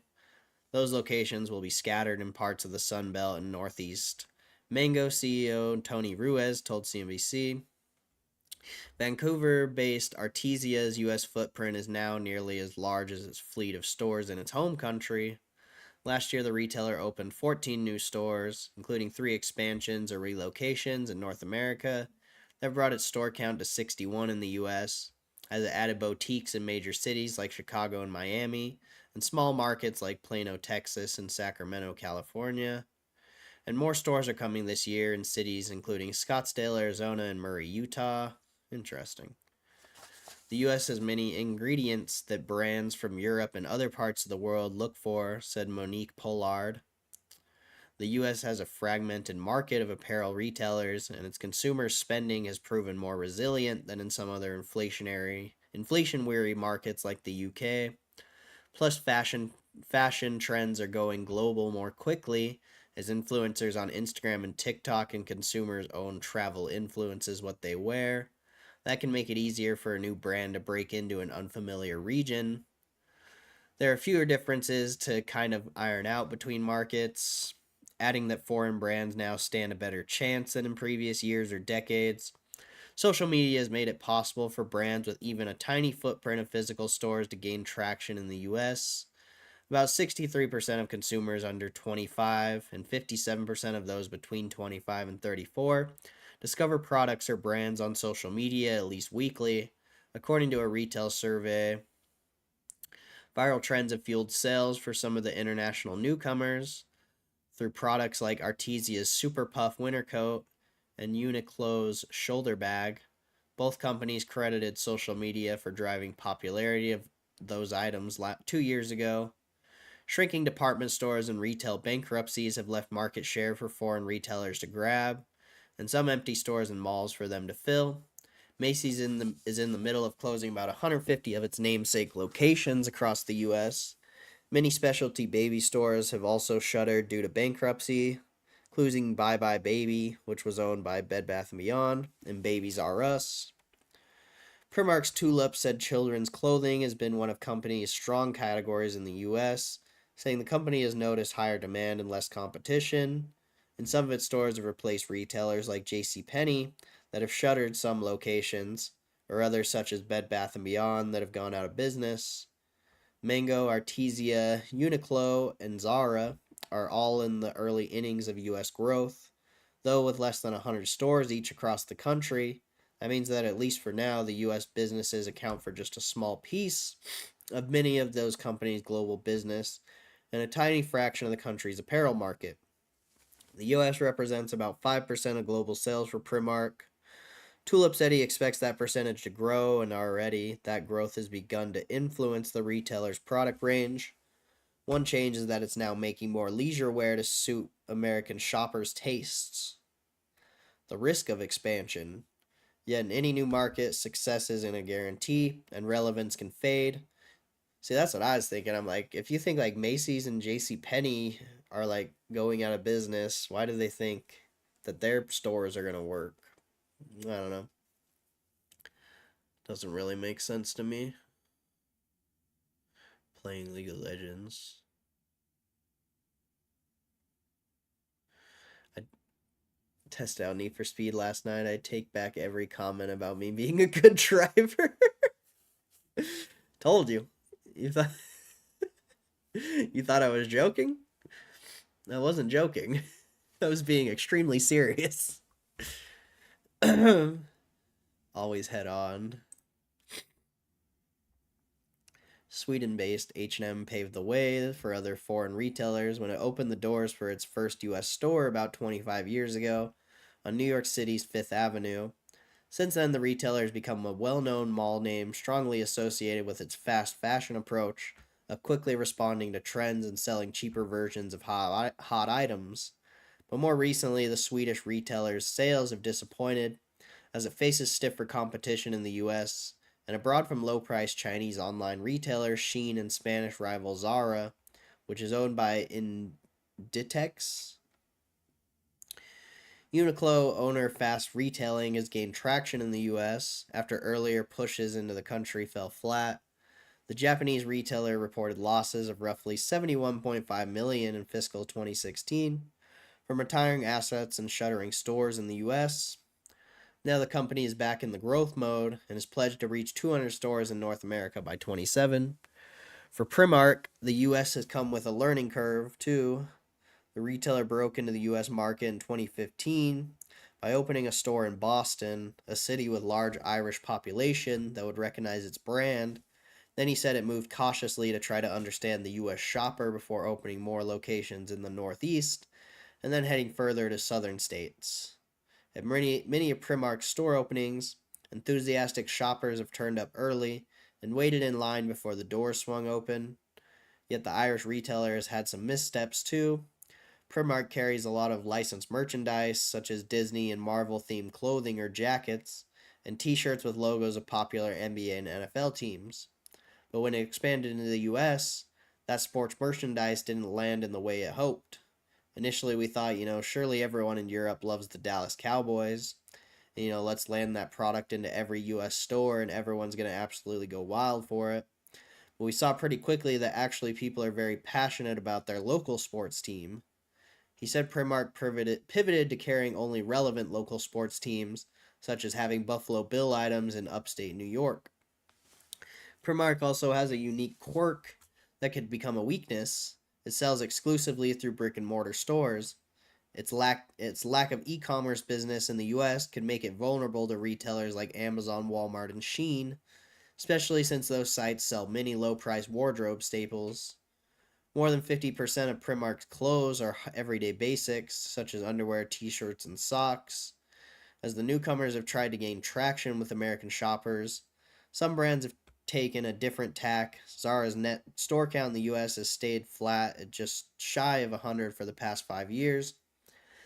Those locations will be scattered in parts of the Sun Belt and Northeast. Mango CEO Tony Ruiz told CNBC, Vancouver-based Artesia's U.S. footprint is now nearly as large as its fleet of stores in its home country. Last year, the retailer opened 14 new stores, including 3 expansions or relocations in North America. That brought its store count to 61 in the U.S., as it added boutiques in major cities like Chicago and Miami, and small markets like Plano, Texas, and Sacramento, California. And more stores are coming this year in cities including Scottsdale, Arizona, and Murray, Utah. Interesting. The U.S. has many ingredients that brands from Europe and other parts of the world look for, said Monique Pollard. The U.S. has a fragmented market of apparel retailers, and its consumer spending has proven more resilient than in some other inflation-weary markets like the UK. Plus, fashion trends are going global more quickly as influencers on Instagram and TikTok and consumers' own travel influences what they wear. That can make it easier for a new brand to break into an unfamiliar region. There are fewer differences to kind of iron out between markets, adding that foreign brands now stand a better chance than in previous years or decades. Social media has made it possible for brands with even a tiny footprint of physical stores to gain traction in the US. About 63% of consumers under 25 and 57% of those between 25 and 34 discover products or brands on social media at least weekly, according to a retail survey. Viral trends have fueled sales for some of the international newcomers through products like Artesia's Super Puff winter coat and Uniqlo's shoulder bag. Both companies credited social media for driving popularity of those items 2 years ago. Shrinking department stores and retail bankruptcies have left market share for foreign retailers to grab, and some empty stores and malls for them to fill. Macy's is in the middle of closing about 150 of its namesake locations across the U.S. Many specialty baby stores have also shuttered due to bankruptcy, including Bye Bye Baby, which was owned by Bed Bath & Beyond, and Babies R Us. Primark's Tulip said children's clothing has been one of company's strong categories in the U.S., saying the company has noticed higher demand and less competition. And some of its stores have replaced retailers like JCPenney that have shuttered some locations, or others such as Bed Bath & Beyond that have gone out of business. Mango, Artesia, Uniqlo, and Zara are all in the early innings of U.S. growth, though with less than 100 stores each across the country. That means that at least for now, the U.S. businesses account for just a small piece of many of those companies' global business and a tiny fraction of the country's apparel market. The U.S. represents about 5% of global sales for Primark. Tulip said he expects that percentage to grow, and already that growth has begun to influence the retailer's product range. One change is that it's now making more leisure wear to suit American shoppers' tastes. The risk of expansion. Yet in any new market, success isn't a guarantee, and relevance can fade. See, that's what I was thinking. I'm like, if you think like Macy's and JCPenney are like going out of business, why do they think that their stores are going to work? I don't know. Doesn't really make sense to me. Playing League of Legends. I tested out Need for Speed last night. I take back every comment about me being a good driver. Told you. You thought you thought I was joking? I wasn't joking. I was being extremely serious. Always head on. Sweden-based H&M paved the way for other foreign retailers when it opened the doors for its first U.S. store about 25 years ago on New York City's Fifth Avenue. Since then, the retailer has become a well known mall name strongly associated with its fast fashion approach of quickly responding to trends and selling cheaper versions of hot items. But more recently, the Swedish retailer's sales have disappointed as it faces stiffer competition in the US and abroad from low priced Chinese online retailers Shein and Spanish rival Zara, which is owned by Inditex. Uniqlo owner Fast Retailing has gained traction in the US after earlier pushes into the country fell flat. The Japanese retailer reported losses of roughly 71.5 million in fiscal 2016 from retiring assets and shuttering stores in the US. Now the company is back in the growth mode and is pledged to reach 200 stores in North America by 27. For Primark, the US has come with a learning curve too. The retailer broke into the US market in 2015 by opening a store in Boston, a city with large Irish population that would recognize its brand. Then he said it moved cautiously to try to understand the US shopper before opening more locations in the Northeast and then heading further to southern states. At many of Primark's store openings, enthusiastic shoppers have turned up early and waited in line before the doors swung open. Yet the Irish retailer has had some missteps too. Primark carries a lot of licensed merchandise, such as Disney and Marvel themed clothing or jackets, and t shirts with logos of popular NBA and NFL teams. But when it expanded into the US, that sports merchandise didn't land in the way it hoped. Initially, we thought, surely everyone in Europe loves the Dallas Cowboys. Let's land that product into every US store and everyone's going to absolutely go wild for it. But we saw pretty quickly that actually people are very passionate about their local sports team. He said Primark pivoted to carrying only relevant local sports teams, such as having Buffalo Bill items in upstate New York. Primark also has a unique quirk that could become a weakness. It sells exclusively through brick and mortar stores. Its lack of e-commerce business in the US could make it vulnerable to retailers like Amazon, Walmart, and Shein, especially since those sites sell many low-priced wardrobe staples. More than 50% of Primark's clothes are everyday basics, such as underwear, t-shirts, and socks. As the newcomers have tried to gain traction with American shoppers, some brands have taken a different tack. Zara's net store count in the US has stayed flat at just shy of 100 for the past 5 years.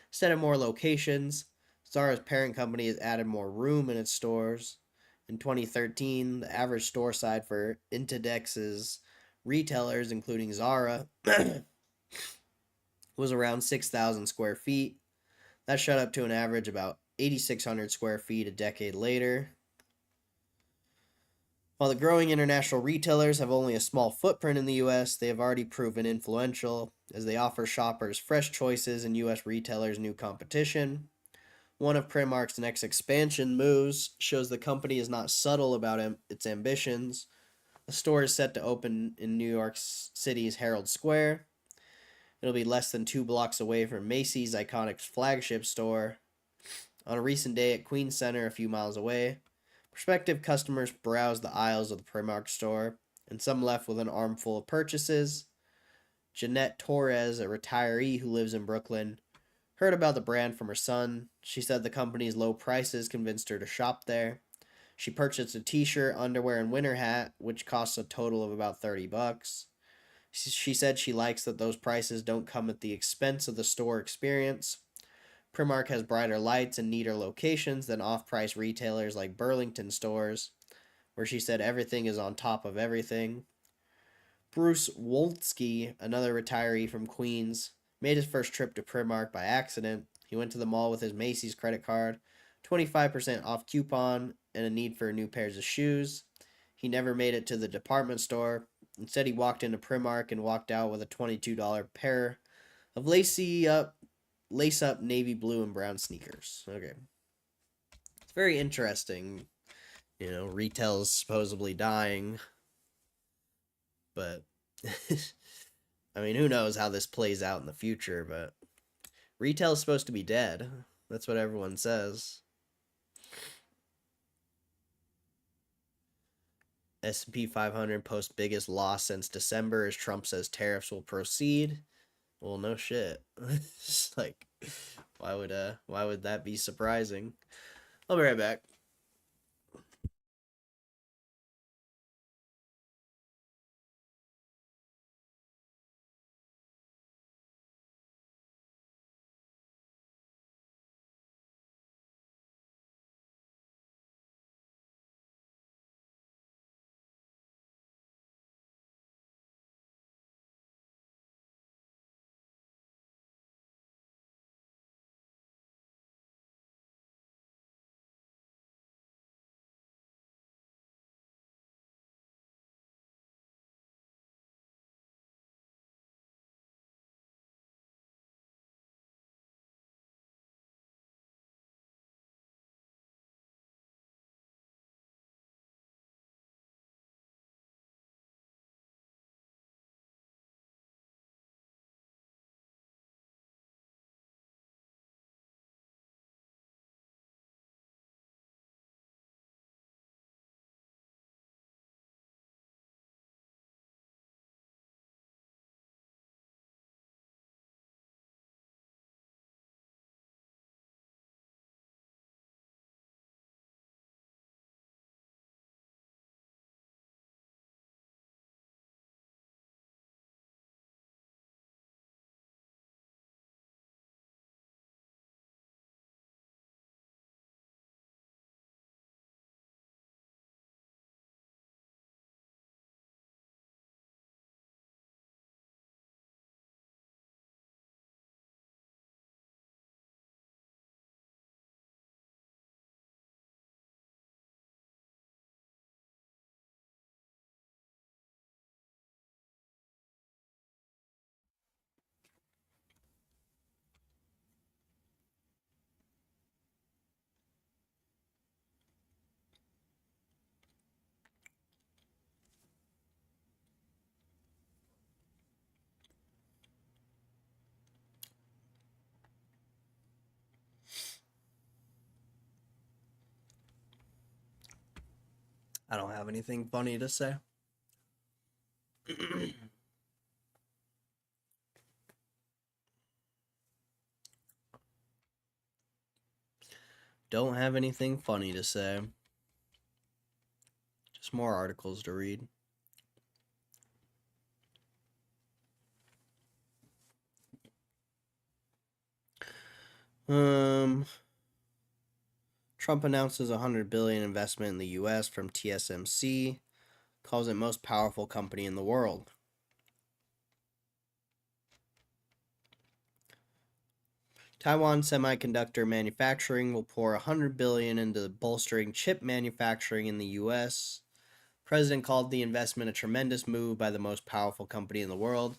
Instead of more locations, Zara's parent company has added more room in its stores. In 2013, the average store size for Inditex's retailers, including Zara, was around 6,000 square feet. That shot up to an average about 8,600 square feet a decade later. While the growing international retailers have only a small footprint in the US, they have already proven influential as they offer shoppers fresh choices and US retailers new competition. One of Primark's next expansion moves shows the company is not subtle about its ambitions. The store is set to open in New York City's Herald Square. It'll be less than 2 blocks away from Macy's iconic flagship store. On a recent day at Queens Center, a few miles away, prospective customers browsed the aisles of the Primark store, and some left with an armful of purchases. Jeanette Torres, a retiree who lives in Brooklyn, heard about the brand from her son. She said the company's low prices convinced her to shop there. She purchased a t-shirt, underwear, and winter hat, which costs a total of about $30. She said she likes that those prices don't come at the expense of the store experience. Primark has brighter lights and neater locations than off-price retailers like Burlington stores, where she said everything is on top of everything. Bruce Wolski, another retiree from Queens, made his first trip to Primark by accident. He went to the mall with his Macy's credit card, 25% off coupon, and a need for new pairs of shoes. He never made it to the department store. Instead, he walked into Primark and walked out with a $22 pair of lace-up navy blue and brown sneakers. Okay. It's very interesting. Retail's supposedly dying. But, I mean, who knows how this plays out in the future, but retail is supposed to be dead. That's what everyone says. S&P 500 posts biggest loss since December as Trump says tariffs will proceed. Well, no shit. It's like, why would that be surprising? I'll be right back. I don't have anything funny to say. Don't have anything funny to say. Just more articles to read. Trump announces $100 billion investment in the U.S. from TSMC, calls it most powerful company in the world. Taiwan Semiconductor Manufacturing will pour $100 billion into bolstering chip manufacturing in the U.S. President called the investment a tremendous move by the most powerful company in the world.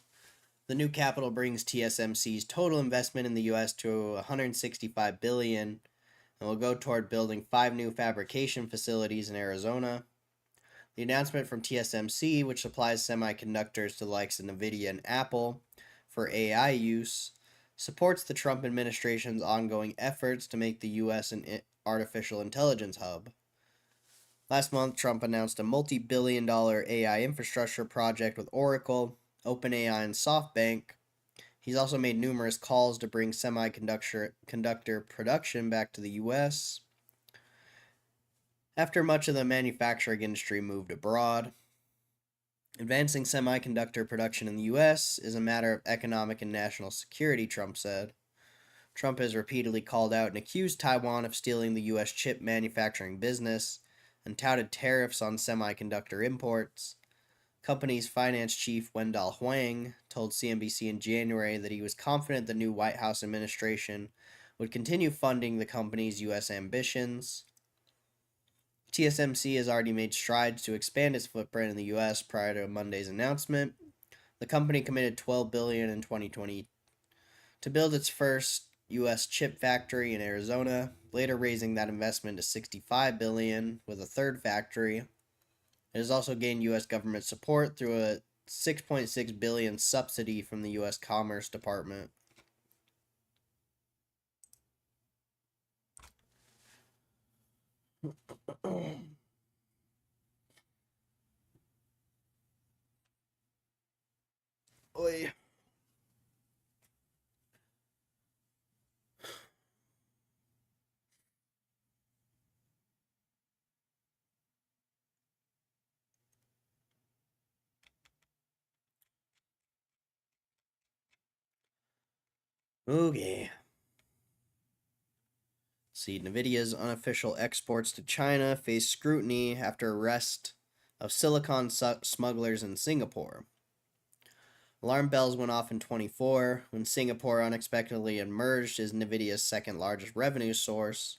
The new capital brings TSMC's total investment in the U.S. to $165 billion and will go toward building 5 new fabrication facilities in Arizona. The announcement from TSMC, which supplies semiconductors to the likes of Nvidia and Apple for AI use, supports the Trump administration's ongoing efforts to make the U.S. an artificial intelligence hub. Last month, Trump announced a multi-billion-dollar AI infrastructure project with Oracle, OpenAI, and SoftBank. He's also made numerous calls to bring semiconductor production back to the U.S. after much of the manufacturing industry moved abroad. Advancing semiconductor production in the U.S. is a matter of economic and national security, Trump said. Trump has repeatedly called out and accused Taiwan of stealing the U.S. chip manufacturing business and touted tariffs on semiconductor imports. Company's finance chief Wendell Huang told CNBC in January that he was confident the new White House administration would continue funding the company's U.S. ambitions. TSMC has already made strides to expand its footprint in the U.S. prior to Monday's announcement. The company committed $12 billion in 2020 to build its first U.S. chip factory in Arizona, later raising that investment to $65 billion with a third factory. It has also gained U.S. government support through a $6.6 billion subsidy from the U.S. Commerce Department. Oy. Okay. See, Nvidia's unofficial exports to China face scrutiny after arrest of silicon smugglers in Singapore. Alarm bells went off in 24 when Singapore unexpectedly emerged as Nvidia's second largest revenue source.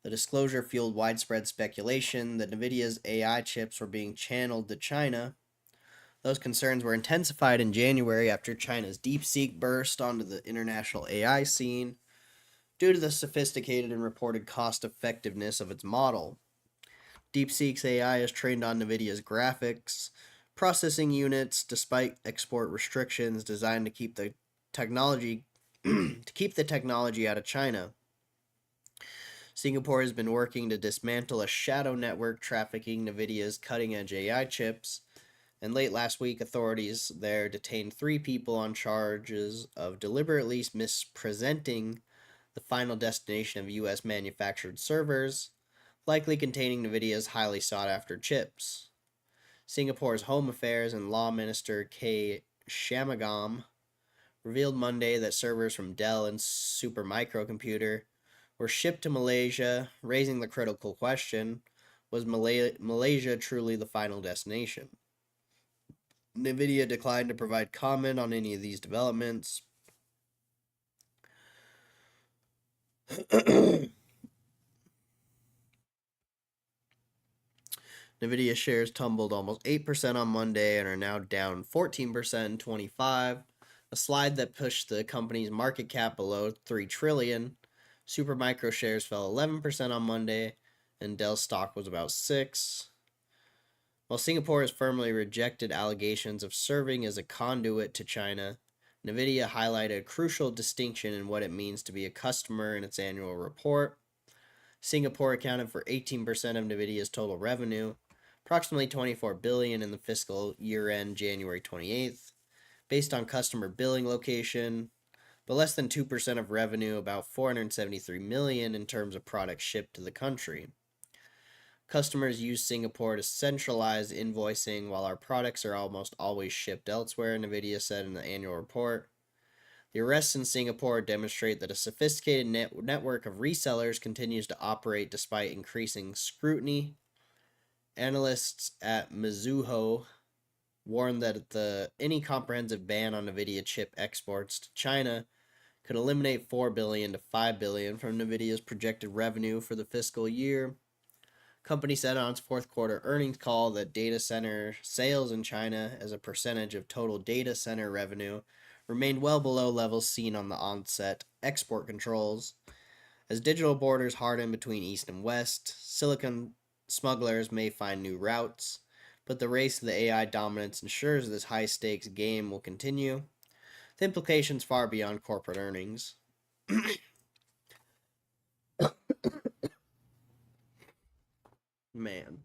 The disclosure fueled widespread speculation that Nvidia's AI chips were being channeled to China. Those concerns were intensified in January after China's DeepSeek burst onto the international AI scene due to the sophisticated and reported cost effectiveness of its model. DeepSeek's AI is trained on Nvidia's graphics processing units despite export restrictions designed to keep the technology out of China. Singapore has been working to dismantle a shadow network trafficking Nvidia's cutting-edge AI chips, and late last week authorities there detained 3 people on charges of deliberately mispresenting the final destination of U.S. manufactured servers, likely containing Nvidia's highly sought-after chips. Singapore's Home Affairs and Law Minister K. Shanmugam revealed Monday that servers from Dell and Supermicro Computer were shipped to Malaysia, raising the critical question, was Malaysia truly the final destination? Nvidia declined to provide comment on any of these developments. Nvidia shares tumbled almost 8% on Monday and are now down 14% in 25, a slide that pushed the company's market cap below $3 trillion. Supermicro shares fell 11% on Monday, and Dell's stock was about 6. While Singapore has firmly rejected allegations of serving as a conduit to China, Nvidia highlighted a crucial distinction in what it means to be a customer in its annual report. Singapore accounted for 18% of Nvidia's total revenue, approximately $24 billion in the fiscal year end January 28th, based on customer billing location, but less than 2% of revenue, about $473 million in terms of products shipped to the country. Customers use Singapore to centralize invoicing while our products are almost always shipped elsewhere, NVIDIA said in the annual report. The arrests in Singapore demonstrate that a sophisticated network of resellers continues to operate despite increasing scrutiny. Analysts at Mizuho warned that any comprehensive ban on NVIDIA chip exports to China could eliminate $4 billion to $5 billion from NVIDIA's projected revenue for the fiscal year. Company said on its fourth quarter earnings call that data center sales in China as a percentage of total data center revenue remained well below levels seen on the onset export controls. As digital borders harden between East and West, silicon smugglers may find new routes, but the race to the AI dominance ensures this high-stakes game will continue. The implications far beyond corporate earnings. Man.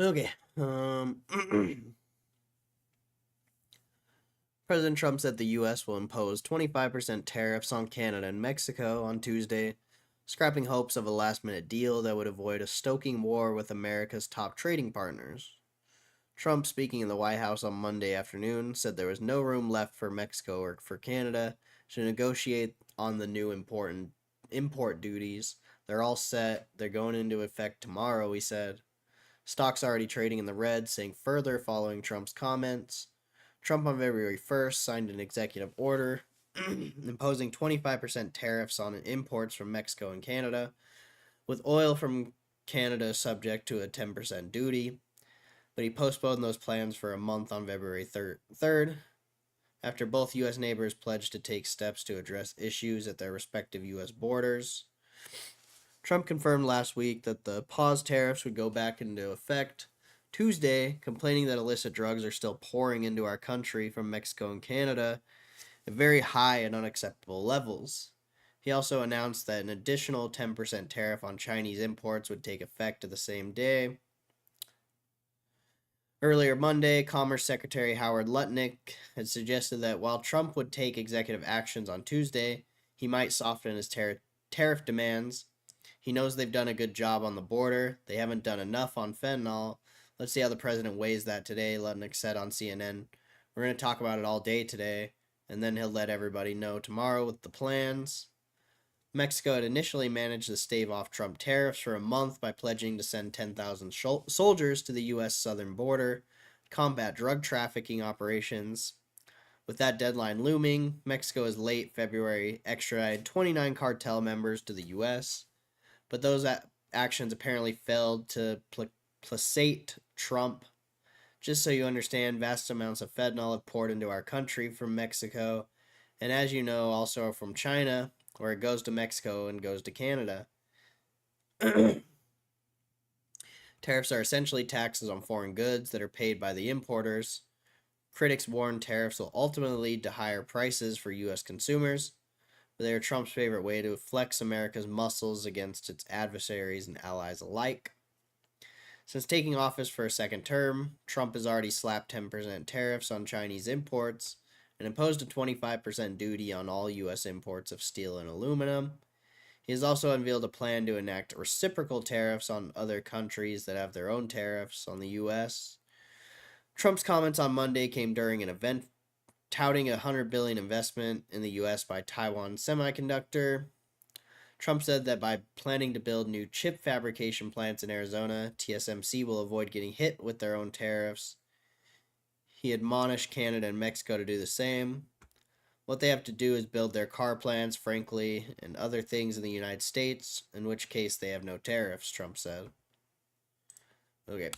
Okay. President Trump said the U.S. will impose 25% tariffs on Canada and Mexico on Tuesday, scrapping hopes of a last-minute deal that would avoid a stoking war with America's top trading partners. Trump, speaking in the White House on Monday afternoon, said there was no room left for Mexico or for Canada to negotiate on the new important import duties. They're all set. They're going into effect tomorrow, he said. Stocks already trading in the red, saying further following Trump's comments. Trump on February 1st signed an executive order imposing 25% tariffs on imports from Mexico and Canada, with oil from Canada subject to a 10% duty. But he postponed those plans for a month on February 3rd, after both U.S. neighbors pledged to take steps to address issues at their respective U.S. borders. Trump confirmed last week that the paused tariffs would go back into effect Tuesday, complaining that illicit drugs are still pouring into our country from Mexico and Canada at very high and unacceptable levels. He also announced that an additional 10% tariff on Chinese imports would take effect the same day. Earlier Monday, Commerce Secretary Howard Lutnick had suggested that while Trump would take executive actions on Tuesday, he might soften his tariff demands. He knows they've done a good job on the border. They haven't done enough on fentanyl. Let's see how the president weighs that today, Lutnick said on CNN. We're going to talk about it all day today, and then he'll let everybody know tomorrow with the plans. Mexico had initially managed to stave off Trump tariffs for a month by pledging to send 10,000 soldiers to the U.S. southern border to combat drug trafficking operations. With that deadline looming, Mexico has late February extradited 29 cartel members to the U.S., but those actions apparently failed to placate Trump. Just so you understand, vast amounts of fentanyl have poured into our country from Mexico, and as you know, also from China, where it goes to Mexico and goes to Canada. Tariffs are essentially taxes on foreign goods that are paid by the importers. Critics warn tariffs will ultimately lead to higher prices for U.S. consumers, but they are Trump's favorite way to flex America's muscles against its adversaries and allies alike. Since taking office for a second term, Trump has already slapped 10% tariffs on Chinese imports and imposed a 25% duty on all U.S. imports of steel and aluminum. He has also unveiled a plan to enact reciprocal tariffs on other countries that have their own tariffs on the U.S. Trump's comments on Monday came during an event touting a $100 billion investment in the U.S. by Taiwan Semiconductor. Trump said that by planning to build new chip fabrication plants in Arizona, TSMC will avoid getting hit with their own tariffs. He admonished Canada and Mexico to do the same. What they have to do is build their car plants, frankly, and other things in the United States, in which case they have no tariffs, Trump said. Okay.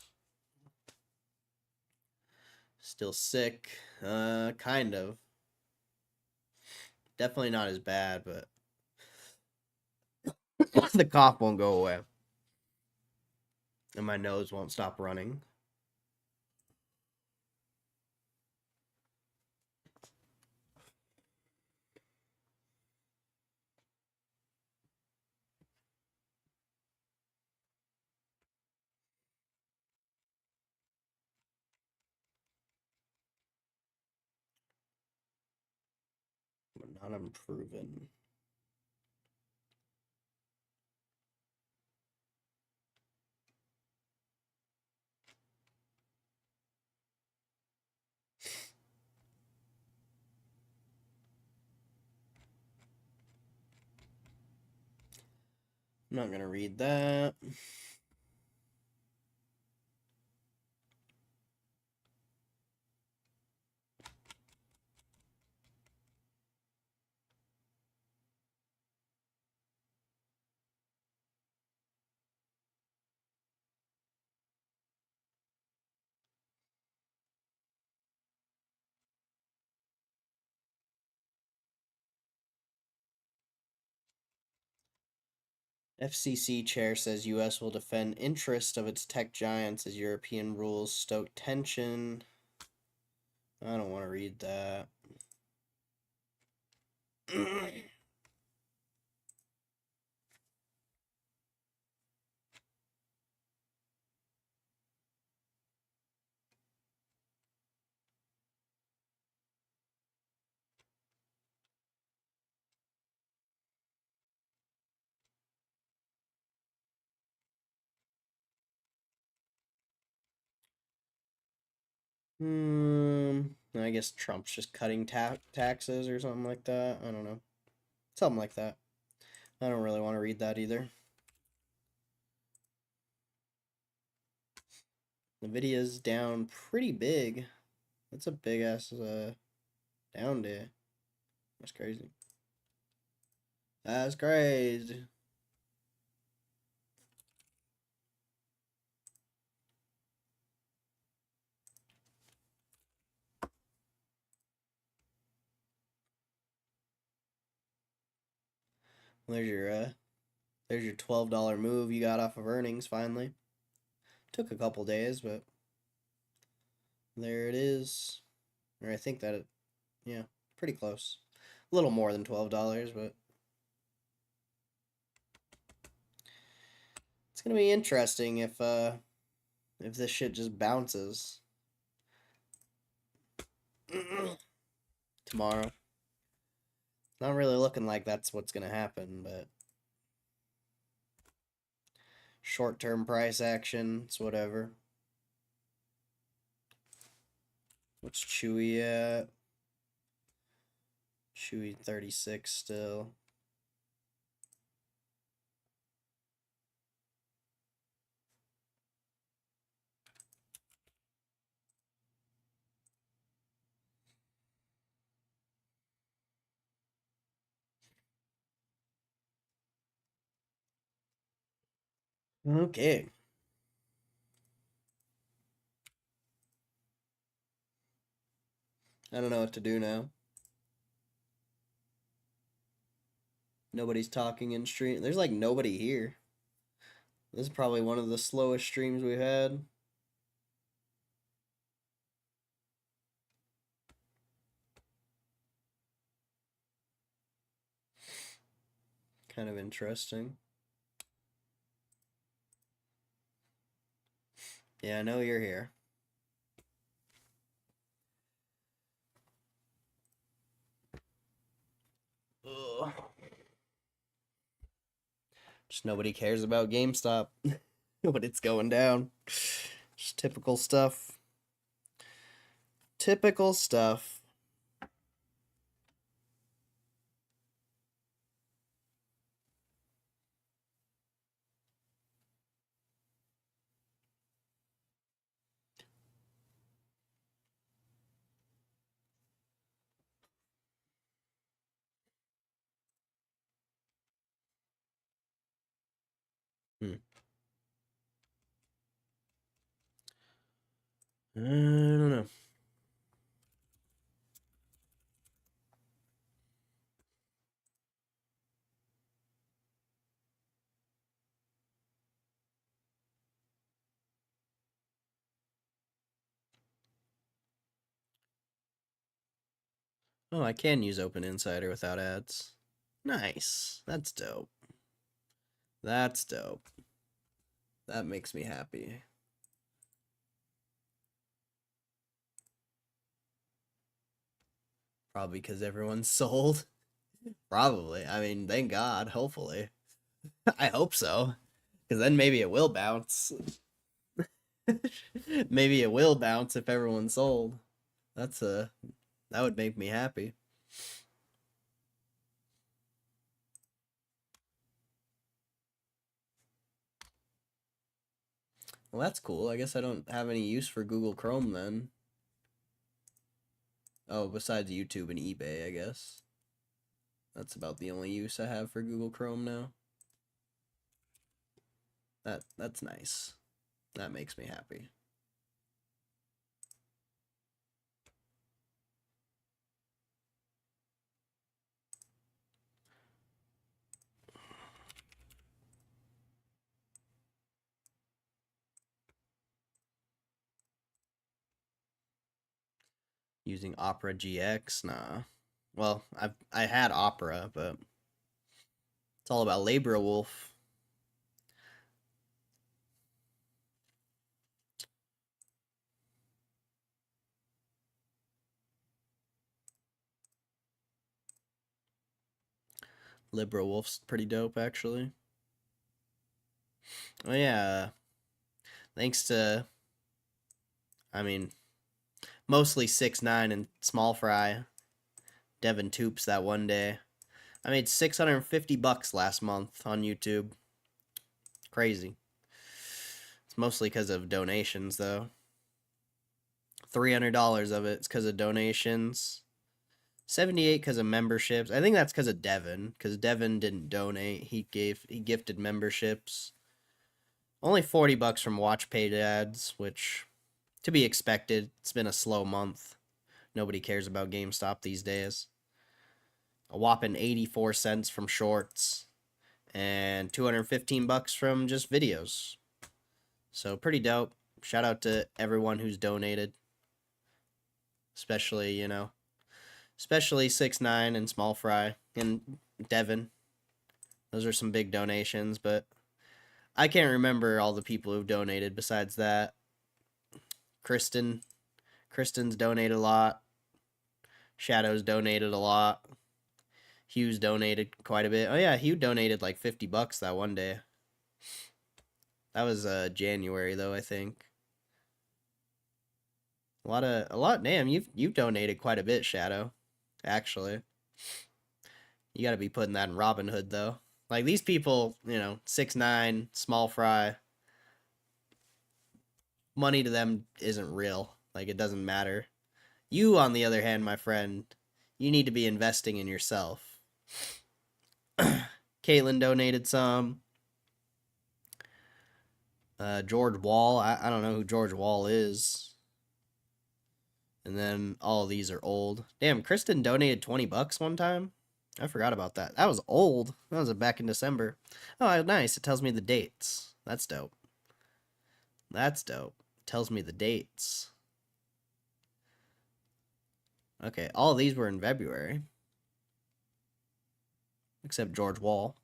Still sick. Kind of. Definitely not as bad, but the cough won't go away. And my nose won't stop running. But not improving. I'm not going to read that. FCC chair says U.S. will defend interest of its tech giants as European rules stoke tension. I don't want to read that. I guess Trump's just cutting taxes or something like that. I don't know. Something like that. I don't really want to read that either. Nvidia's down pretty big. That's a big ass down day. That's crazy. That's crazy. There's your $12 move you got off of earnings finally. Took a couple days, but there it is. Or I think that yeah, pretty close. A little more than $12, but it's gonna be interesting if this shit just bounces tomorrow. Not really looking like that's what's gonna happen, but short-term price action, it's whatever. What's Chewy at? Chewy 36 still. Okay. I don't know what to do now. Nobody's talking in stream. There's like nobody here. This is probably one of the slowest streams we've had. Kind of interesting. Yeah, I know you're here. Ugh. Just nobody cares about GameStop when it's going down. Just typical stuff. Typical stuff. Hmm. I don't know. Oh, I can use Open Insider without ads. Nice. That's dope. That's dope. That makes me happy. Probably because everyone's sold. Probably. I mean, thank God. Hopefully. I hope so. Because then maybe it will bounce. Maybe it will bounce if everyone's sold. That would make me happy. Well, that's cool. I guess I don't have any use for Google Chrome then. Oh, besides YouTube and eBay, I guess. That's about the only use I have for Google Chrome now. That's nice. That makes me happy. Using Opera GX? Nah. Well, I had Opera, but it's all about Labor Wolf. Libra Wolf's pretty dope, actually. Oh yeah, thanks to, I mean, mostly 6ix9ine and Small Fry, Devin Toops that one day. I made $650 last month on YouTube. Crazy. It's mostly because of donations, though. $300 of it's because of donations. 78 because of memberships. I think that's because of Devin, because Devin didn't donate. He gifted memberships. Only $40 from watch paid ads, which to be expected. It's been a slow month. Nobody cares about GameStop these days. A whopping 84 cents from shorts and $215 from just videos. So pretty dope. Shout out to everyone who's donated. Especially, especially 6ix9ine and Small Fry and Devin. Those are some big donations, but I can't remember all the people who've donated besides that. Kristen's donated a lot. Shadow's donated a lot. Hugh's donated quite a bit. Oh yeah, Hugh donated like $50 that one day. That was January though, I think. A lot. Damn, you've donated quite a bit, Shadow. Actually, you got to be putting that in Robinhood though. Like these people, 6ix9ine, Small Fry. Money to them isn't real. Like it doesn't matter. You, on the other hand, my friend, you need to be investing in yourself. Caitlin donated some. George Wall. I don't know who George Wall is. And then all of these are old. Damn, Kristen donated $20 one time. I forgot about that. That was old. That was back in December. Oh, nice. It tells me the dates. That's dope. That's dope. It tells me the dates. Okay, all of these were in February. Except George Wall.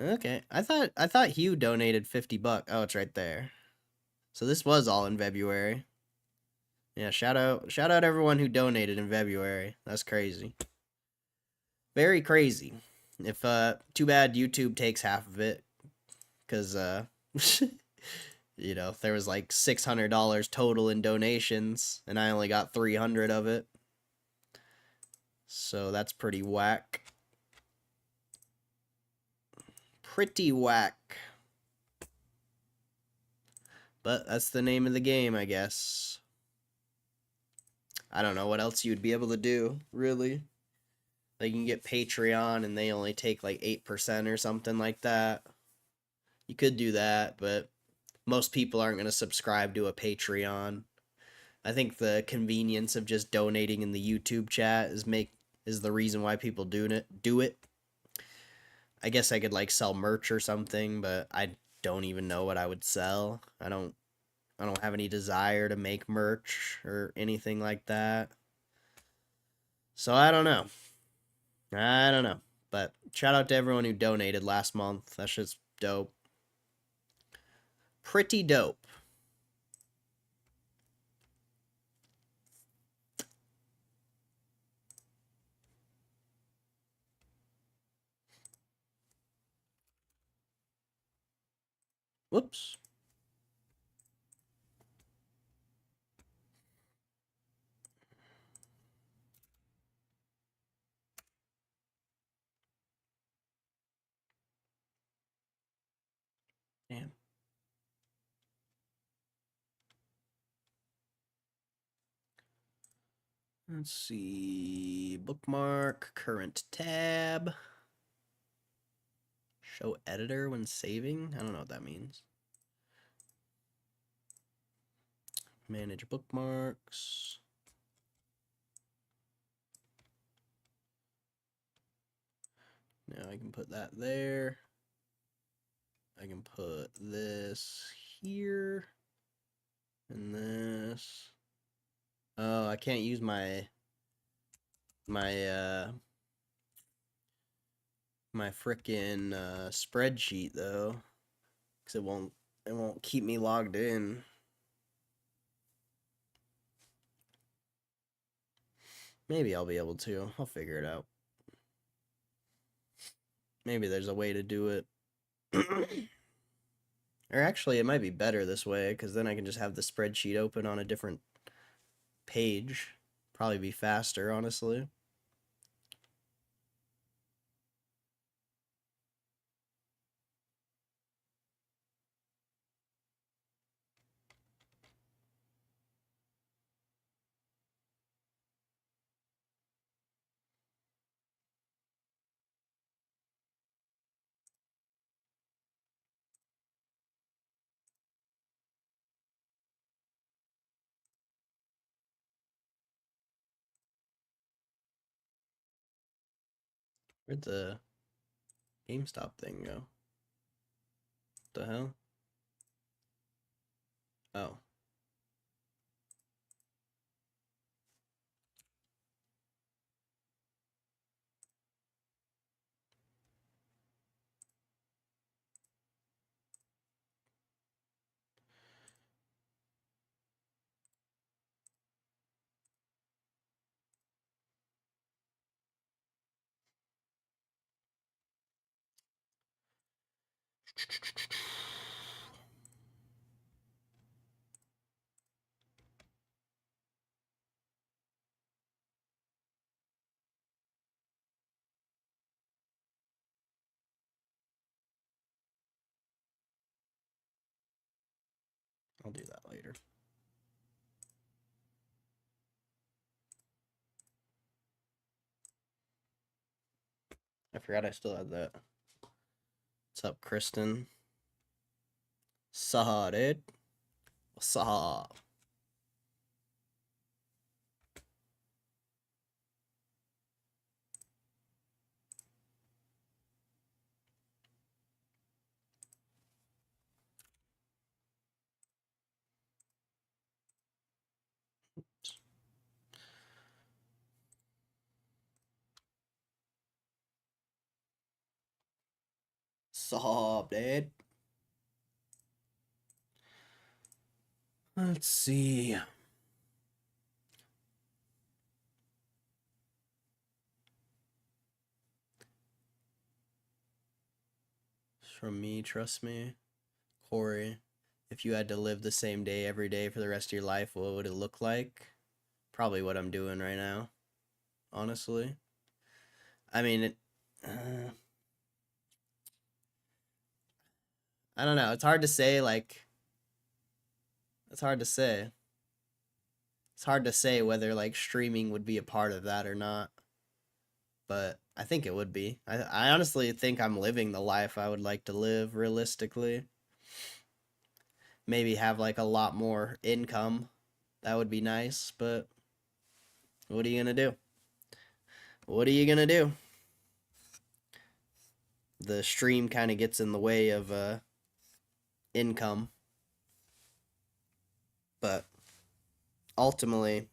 Okay, I thought Hugh donated $50. Oh, it's right there. So this was all in February. Yeah, shout out everyone who donated in February. That's crazy. Very crazy. If too bad YouTube takes half of it, cause there was like $600 total in donations, and I only got 300 of it. So that's pretty whack. Pretty whack. But that's the name of the game, I guess. I don't know what else you'd be able to do, really. Like, you can get Patreon, and they only take like 8% or something like that. You could do that, but most people aren't going to subscribe to a Patreon. I think the convenience of just donating in the YouTube chat is the reason why people do it. I guess I could like sell merch or something, but I don't even know what I would sell. I don't have any desire to make merch or anything like that. So I don't know. I don't know. But shout out to everyone who donated last month. That's just dope. Pretty dope. Whoops. Damn. Let's see. Bookmark, current tab. Show editor when saving. I don't know what that means. Manage bookmarks. Now I can put that there. I can put this here. And this. Oh, I can't use my frickin' spreadsheet though, because it won't keep me logged in. Maybe I'll be able to. I'll figure it out. Maybe there's a way to do it. Or actually, it might be better this way, because then I can just have the spreadsheet open on a different page. Probably be faster, honestly. Where'd the GameStop thing go? What the hell? Oh. I'll do that later. I forgot I still had that. What's up, Kristen? Saw dude. What's up? Saw dude. Let's see. From me, trust me. Corey, if you had to live the same day every day for the rest of your life, what would it look like? Probably what I'm doing right now, honestly. I mean, I don't know. It's hard to say, like, it's hard to say. It's hard to say whether, like, streaming would be a part of that or not. But I think it would be. I honestly think I'm living the life I would like to live, realistically. maybe have like a lot more income. That would be nice, but what are you gonna do? What are you gonna do? The stream kind of gets in the way of income, but ultimately,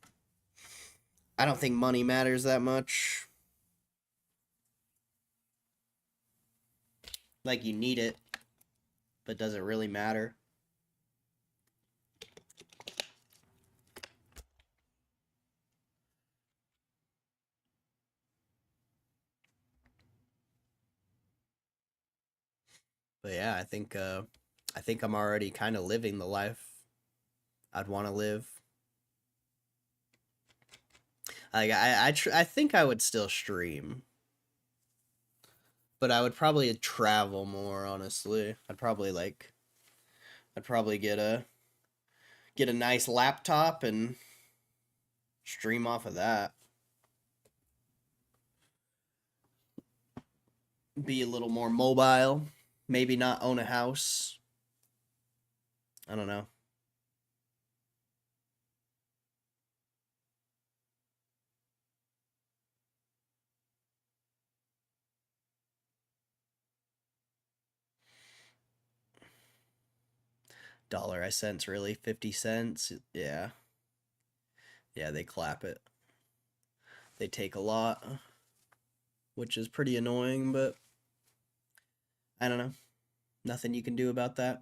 I don't think money matters that much. Like, you need it, but does it really matter? But yeah, I think I'm already kind of living the life I'd want to live. Like, I think I would still stream, but I would probably travel more. Honestly, I'd probably get a nice laptop and stream off of that. Be a little more mobile. Maybe not own a house. I don't know. Dollar I cents really 50 cents. Yeah. Yeah, they clap it. They take a lot, which is pretty annoying, but I don't know. Nothing you can do about that.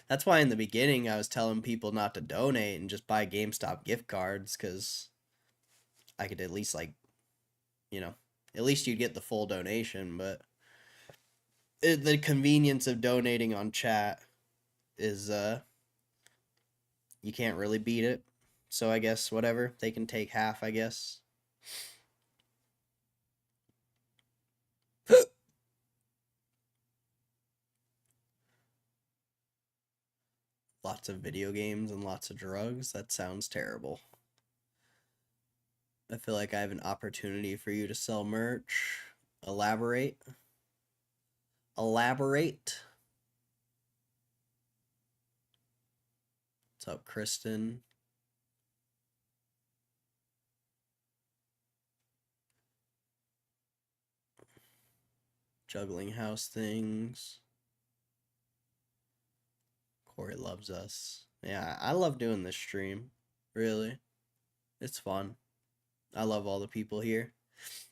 That's why in the beginning I was telling people not to donate and just buy GameStop gift cards, because I could at least, like, you know, at least you'd get the full donation, but the convenience of donating on chat is you can't really beat it. So I guess whatever, they can take half, I guess. Lots of video games and lots of drugs. That sounds terrible. I feel like I have an opportunity for you to sell merch. Elaborate. Elaborate. What's up, Kristen? Juggling house things. Corey loves us. Yeah, I love doing this stream. Really. It's fun. I love all the people here.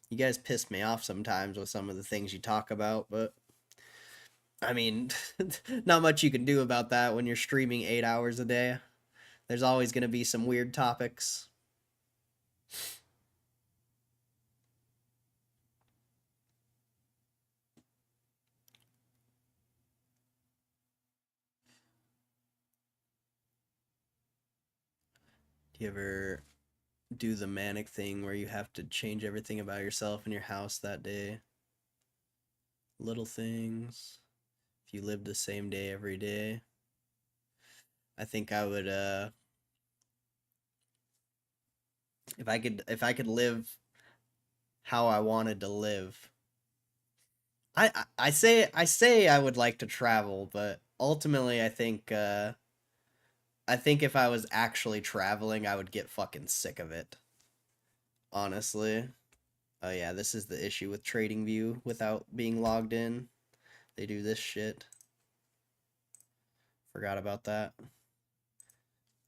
You guys piss me off sometimes with some of the things you talk about, but I mean, not much you can do about that when you're streaming 8 hours a day. There's always going to be some weird topics. Do you ever do the manic thing where you have to change everything about yourself in your house that day? Little things. If you lived the same day every day, I think I would if I could live how I wanted to live. I say I would like to travel, but ultimately I think if I was actually traveling, I would get fucking sick of it. Honestly. Oh yeah, this is the issue with TradingView without being logged in. They do this shit. Forgot about that.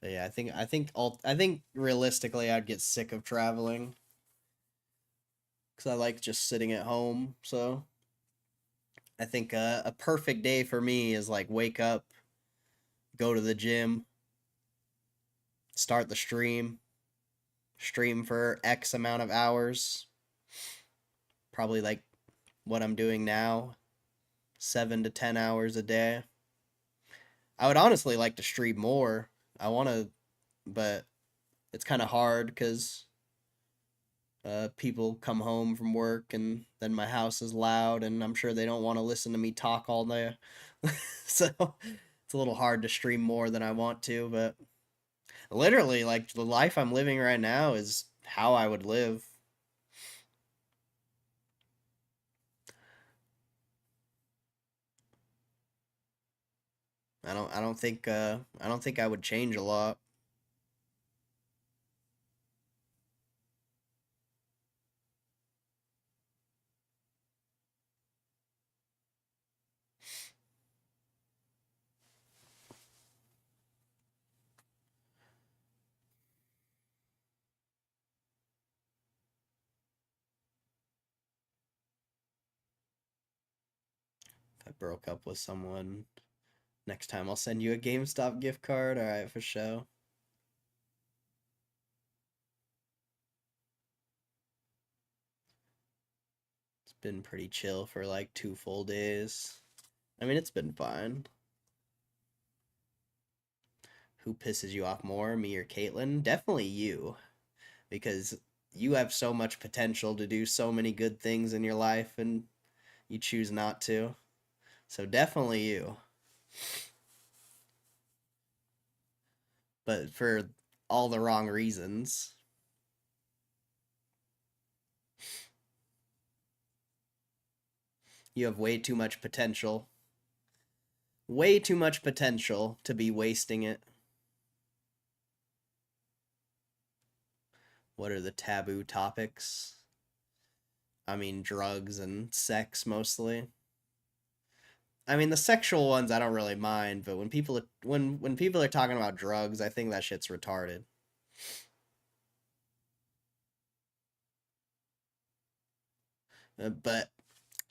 But yeah, I think realistically I'd get sick of traveling cuz I like just sitting at home. So, I think a perfect day for me is like wake up, go to the gym, start the stream for X amount of hours. Probably like what I'm doing now, 7 to 10 hours a day. I would honestly like to stream more. I want to, but it's kind of hard because people come home from work and then my house is loud and I'm sure they don't want to listen to me talk all day. So it's a little hard to stream more than I want to, but literally, like, the life I'm living right now is how I would live. I don't think I would change a lot. If I broke up with someone, next time I'll send you a GameStop gift card. All right, for sure. It's been pretty chill for like 2 full days. I mean, it's been fine. Who pisses you off more, me or Caitlin? Definitely you, because you have so much potential to do so many good things in your life and you choose not to. So definitely you. But for all the wrong reasons. You have way too much potential. Way too much potential to be wasting it. What are the taboo topics? I mean, drugs and sex mostly. I mean, the sexual ones I don't really mind, but when people are talking about drugs, I think that shit's retarded. But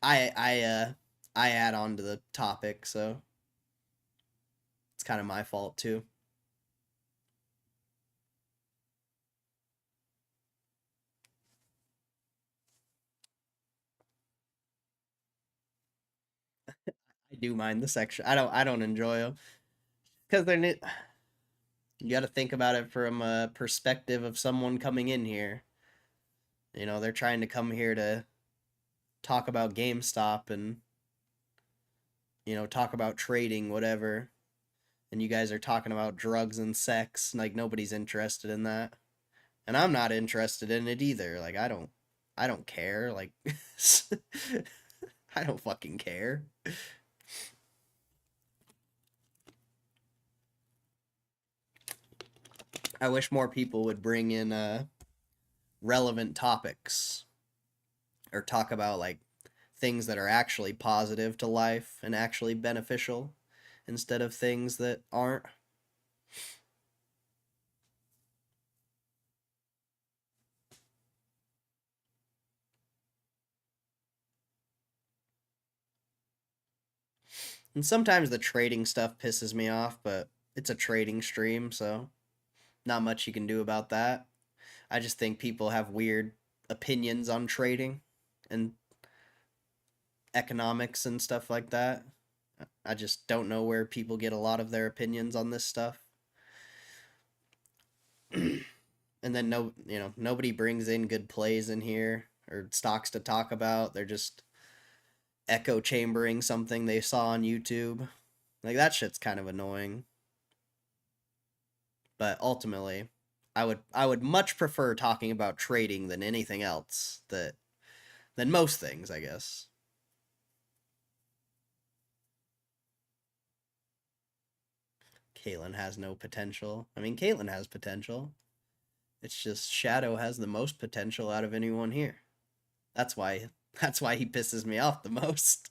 I I uh I add on to the topic, so it's kind of my fault too. I do mind the sexual. I don't enjoy them because you got to think about it from a perspective of someone coming in here. You know, they're trying to come here to talk about GameStop and talk about trading, whatever. And you guys are talking about drugs and sex. Like nobody's interested in that, and I'm not interested in it either. Like I don't care. Like I don't fucking care. I wish more people would bring in relevant topics or talk about like things that are actually positive to life and actually beneficial instead of things that aren't. And sometimes the trading stuff pisses me off, but it's a trading stream, so not much you can do about that. I just think people have weird opinions on trading and economics and stuff like that. I just don't know where people get a lot of their opinions on this stuff. And then nobody brings in good plays in here or stocks to talk about. They're just echo chambering something they saw on YouTube. Like that shit's kind of annoying. But ultimately, I would much prefer talking about trading than anything else than most things, I guess. Caitlyn has no potential. I mean, Caitlyn has potential. It's just Shadow has the most potential out of anyone here. That's why that's why he pisses me off the most.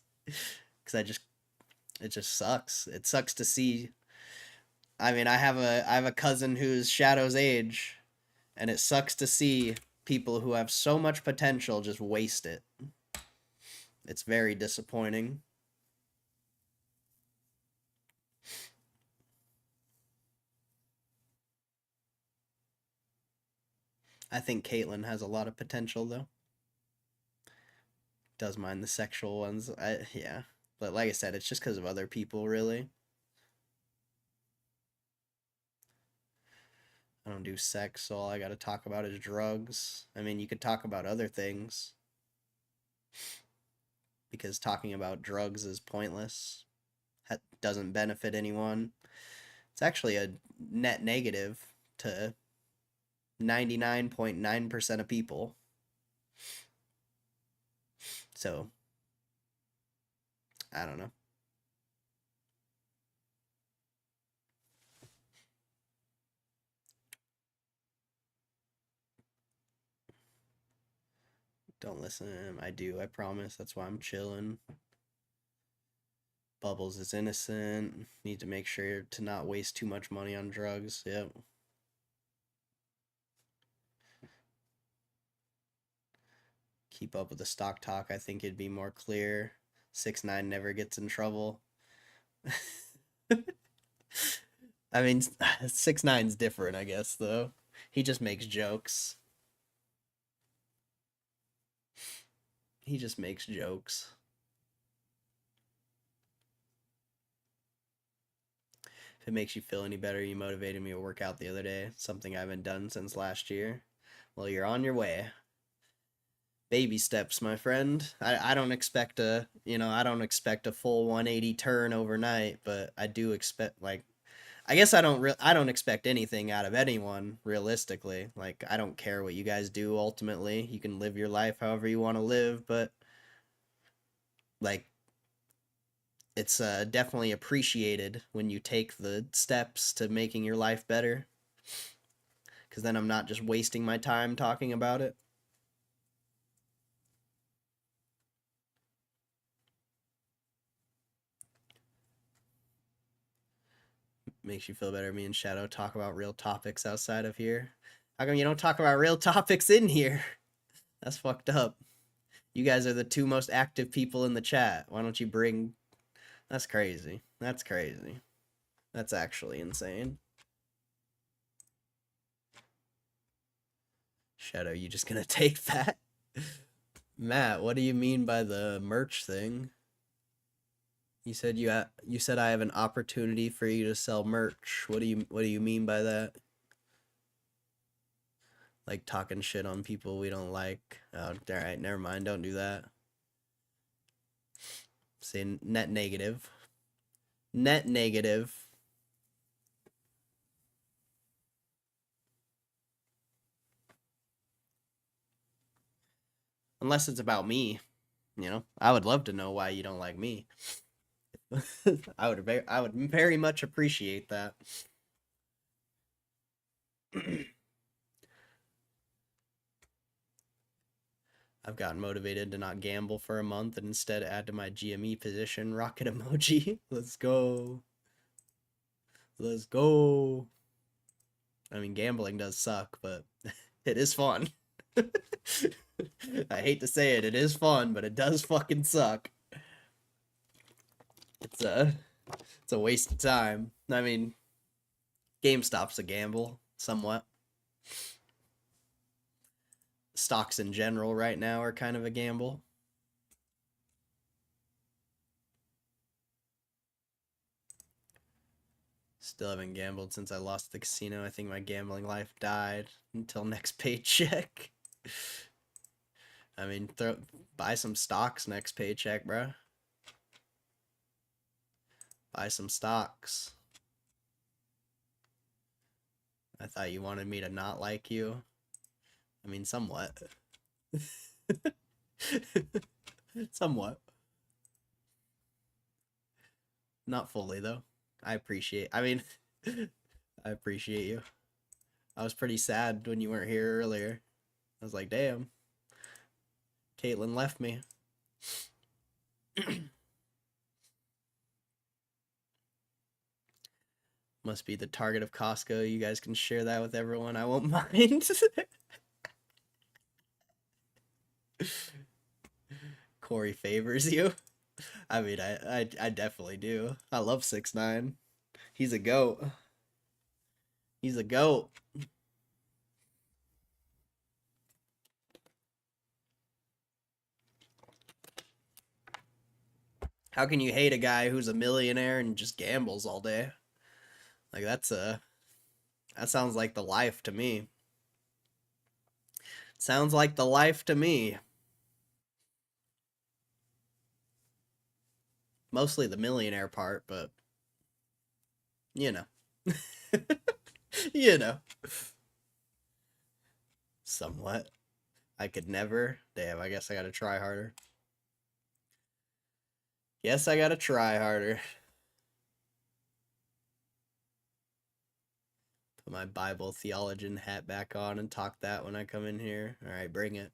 Cuz it just sucks. It sucks to see. I mean, I have a cousin who's Shadow's age, and it sucks to see people who have so much potential just waste it. It's very disappointing. I think Caitlyn has a lot of potential though. Does mind the sexual ones. Yeah. But like I said, it's just because of other people really. I don't do sex, so all I gotta talk about is drugs. I mean, you could talk about other things because talking about drugs is pointless. That doesn't benefit anyone. It's actually a net negative to 99.9% of people. So, I don't know. Don't listen to him. I do, I promise. That's why I'm chilling. Bubbles is innocent. Need to make sure to not waste too much money on drugs. Yep. Keep up with the stock talk. I think it'd be more clear. 6ix9ine never gets in trouble. I mean, 6ix9ine's different, I guess, though. He just makes jokes. He just makes jokes. If it makes you feel any better, you motivated me to work out the other day. Something I haven't done since last year. Well, you're on your way. Baby steps, my friend. I don't expect a, I don't expect a full 180 turn overnight, but I do expect, like, I guess I don't expect anything out of anyone realistically. Like, I don't care what you guys do ultimately. You can live your life however you want to live, but like, it's definitely appreciated when you take the steps to making your life better, because then I'm not just wasting my time talking about it. Makes you feel better. Me and Shadow talk about real topics outside of here. How come you don't talk about real topics in here? That's fucked up. You guys are the two most active people in the chat. Why don't you bring... That's crazy. That's crazy. That's actually insane. Shadow, you just gonna take that? Matt, what do you mean by the merch thing? You said you said I have an opportunity for you to sell merch. What do you mean by that? Like talking shit on people we don't like. Oh, alright, never mind, don't do that. Say net negative. Net negative. Unless it's about me, I would love to know why you don't like me. I would very much appreciate that. I've gotten motivated to not gamble for a month and instead add to my GME position. Rocket emoji. Let's go. Let's go. I mean, gambling does suck, but it is fun. I hate to say it, it is fun, but it does fucking suck. It's a waste of time. I mean, GameStop's a gamble, somewhat. Stocks in general right now are kind of a gamble. Still haven't gambled since I lost the casino. I think my gambling life died until next paycheck. I mean, buy some stocks next paycheck, bro. Buy some stocks. I thought you wanted me to not like you. I mean, somewhat. Somewhat. Not fully, though. I appreciate you. I was pretty sad when you weren't here earlier. I was like, damn. Caitlin left me. Must be the target of Costco. You guys can share that with everyone. I won't mind. Corey favors you. I mean, I definitely do. I love 6ix9ine. He's a goat. He's a goat. How can you hate a guy who's a millionaire and just gambles all day? Like, that sounds like the life to me. Sounds like the life to me. Mostly the millionaire part, but you know. You know. Somewhat. I could never. Damn, I guess I gotta try harder. Yes, I gotta try harder. Put my Bible theologian hat back on and talk that when I come in here. Alright, bring it.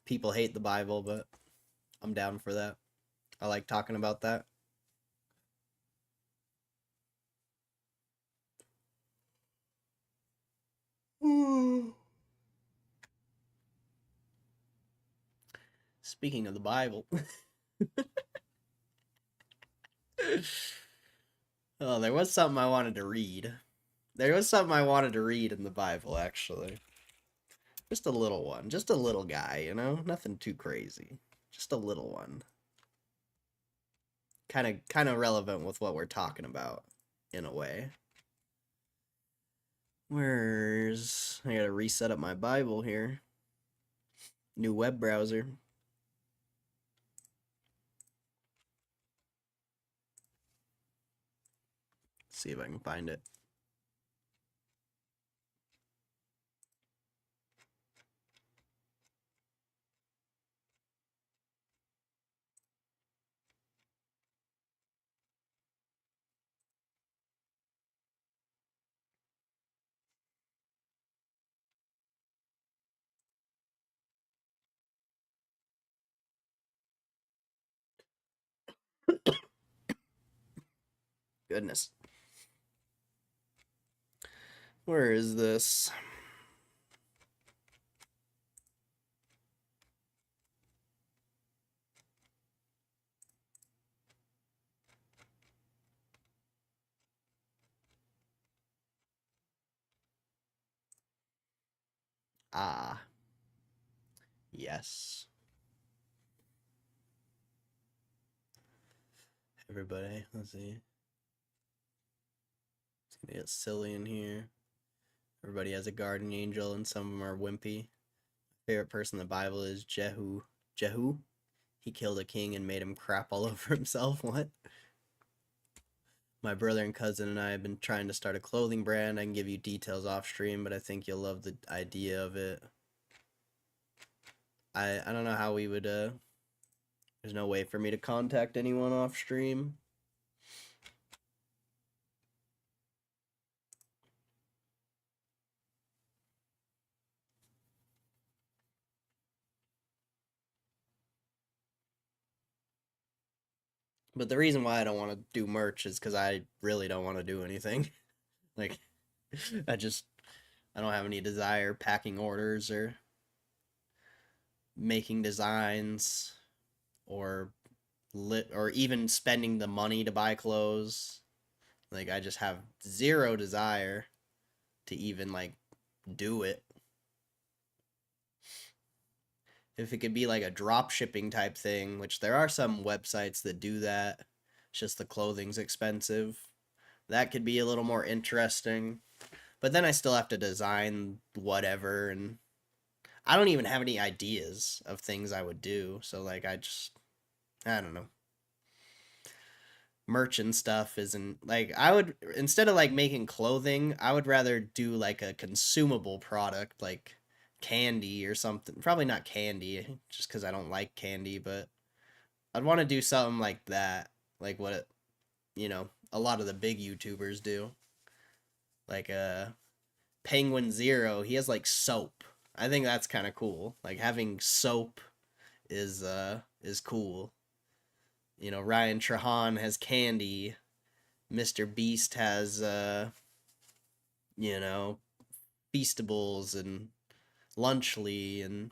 people hate the Bible, but I'm down for that. I like talking about that. Speaking of the Bible, oh, there was something I wanted to read. There was something I wanted to read in the Bible, actually. Just a little one. Just a little guy, you know? Nothing too crazy. Just a little one. Kind of relevant with what we're talking about, in a way. Where's... I gotta reset up my Bible here. New web browser. See if I can find it. Goodness. Where is this? Ah. Yes. Everybody, let's see. It's gonna get silly in here. Everybody has a guardian angel, and some of them are wimpy. Favorite person in the Bible is Jehu. Jehu? He killed a king and made him crap all over himself. What? My brother and cousin and I have been trying to start a clothing brand. I can give you details off stream, but I think you'll love the idea of it. I don't know how we would, there's no way for me to contact anyone off stream. But the reason why I don't want to do merch is because I really don't want to do anything. Like, I don't have any desire packing orders or making designs or or even spending the money to buy clothes. Like, I just have zero desire to even, like, do it. If it could be like a drop shipping type thing, which there are some websites that do that, it's just the clothing's expensive. That could be a little more interesting. But then I still have to design whatever, and I don't even have any ideas of things I would do. So, like, I don't know. Merch and stuff isn't like I would instead of like making clothing, I would rather do like a consumable product like candy or something. Probably not candy, just because I don't like candy, but I'd want to do something like that, like what a lot of the big YouTubers do. Like Penguin Zero, he has like soap. I think that's kind of cool. Like having soap is cool. Ryan Trahan has candy. Mr. Beast has you know, Feastables and Lunchly and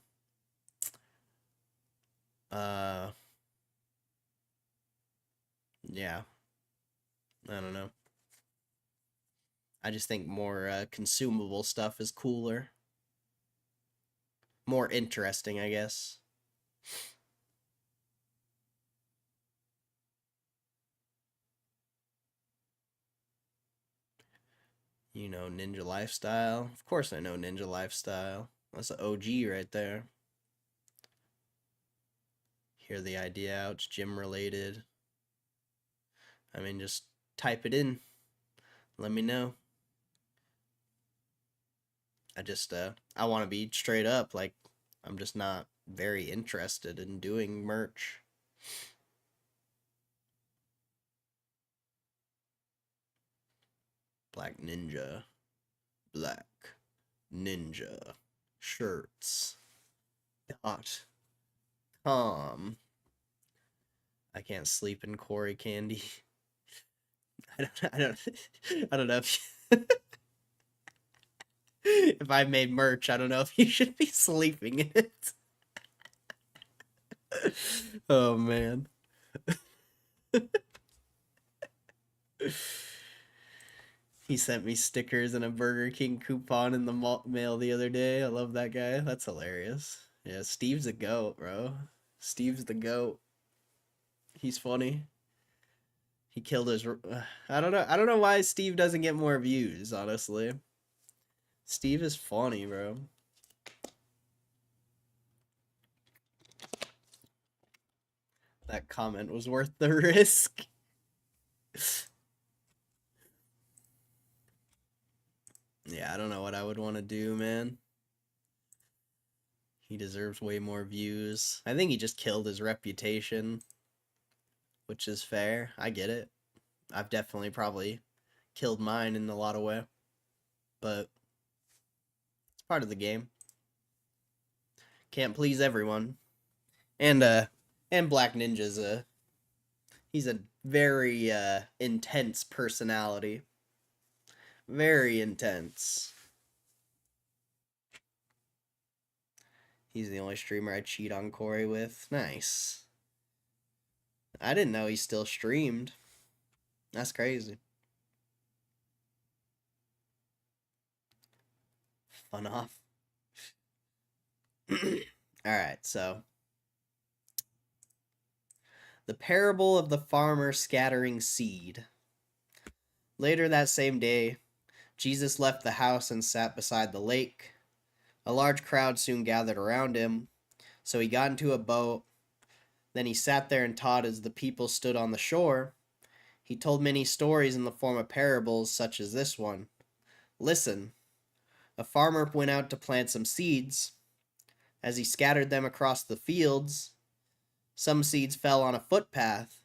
uh yeah, I don't know. I just think more consumable stuff is cooler. More interesting, I guess. Ninja Lifestyle. Of course I know Ninja Lifestyle. That's an OG right there. Hear the idea out. It's gym related. I mean, just type it in. Let me know. I want to be straight up. Like, I'm just not very interested in doing merch. Black Ninja. Black Ninja. Shirts. Dot. Tom. I can't sleep in Corey candy. I don't know if I made merch, I don't know if you should be sleeping in it. Oh man. He sent me stickers and a Burger King coupon in the mail the other day. I love that guy. That's hilarious. Yeah, Steve's a goat, bro. Steve's the goat. He's funny. He killed his. I don't know. I don't know why Steve doesn't get more views. Honestly, Steve is funny, bro. That comment was worth the risk. Yeah, I don't know what I would want to do, man. He deserves way more views. I think he just killed his reputation, which is fair. I get it. I've definitely probably killed mine in a lot of way, but it's part of the game. Can't please everyone. And Black Ninja's he's a very intense personality. Very intense. He's the only streamer I cheat on Corey with. Nice. I didn't know he still streamed. That's crazy. Fun off. Alright, so. The parable of the farmer scattering seed. Later that same day, Jesus left the house and sat beside the lake. A large crowd soon gathered around him, so he got into a boat. Then he sat there and taught as the people stood on the shore. He told many stories in the form of parables, such as this one. Listen, a farmer went out to plant some seeds. As he scattered them across the fields, some seeds fell on a footpath,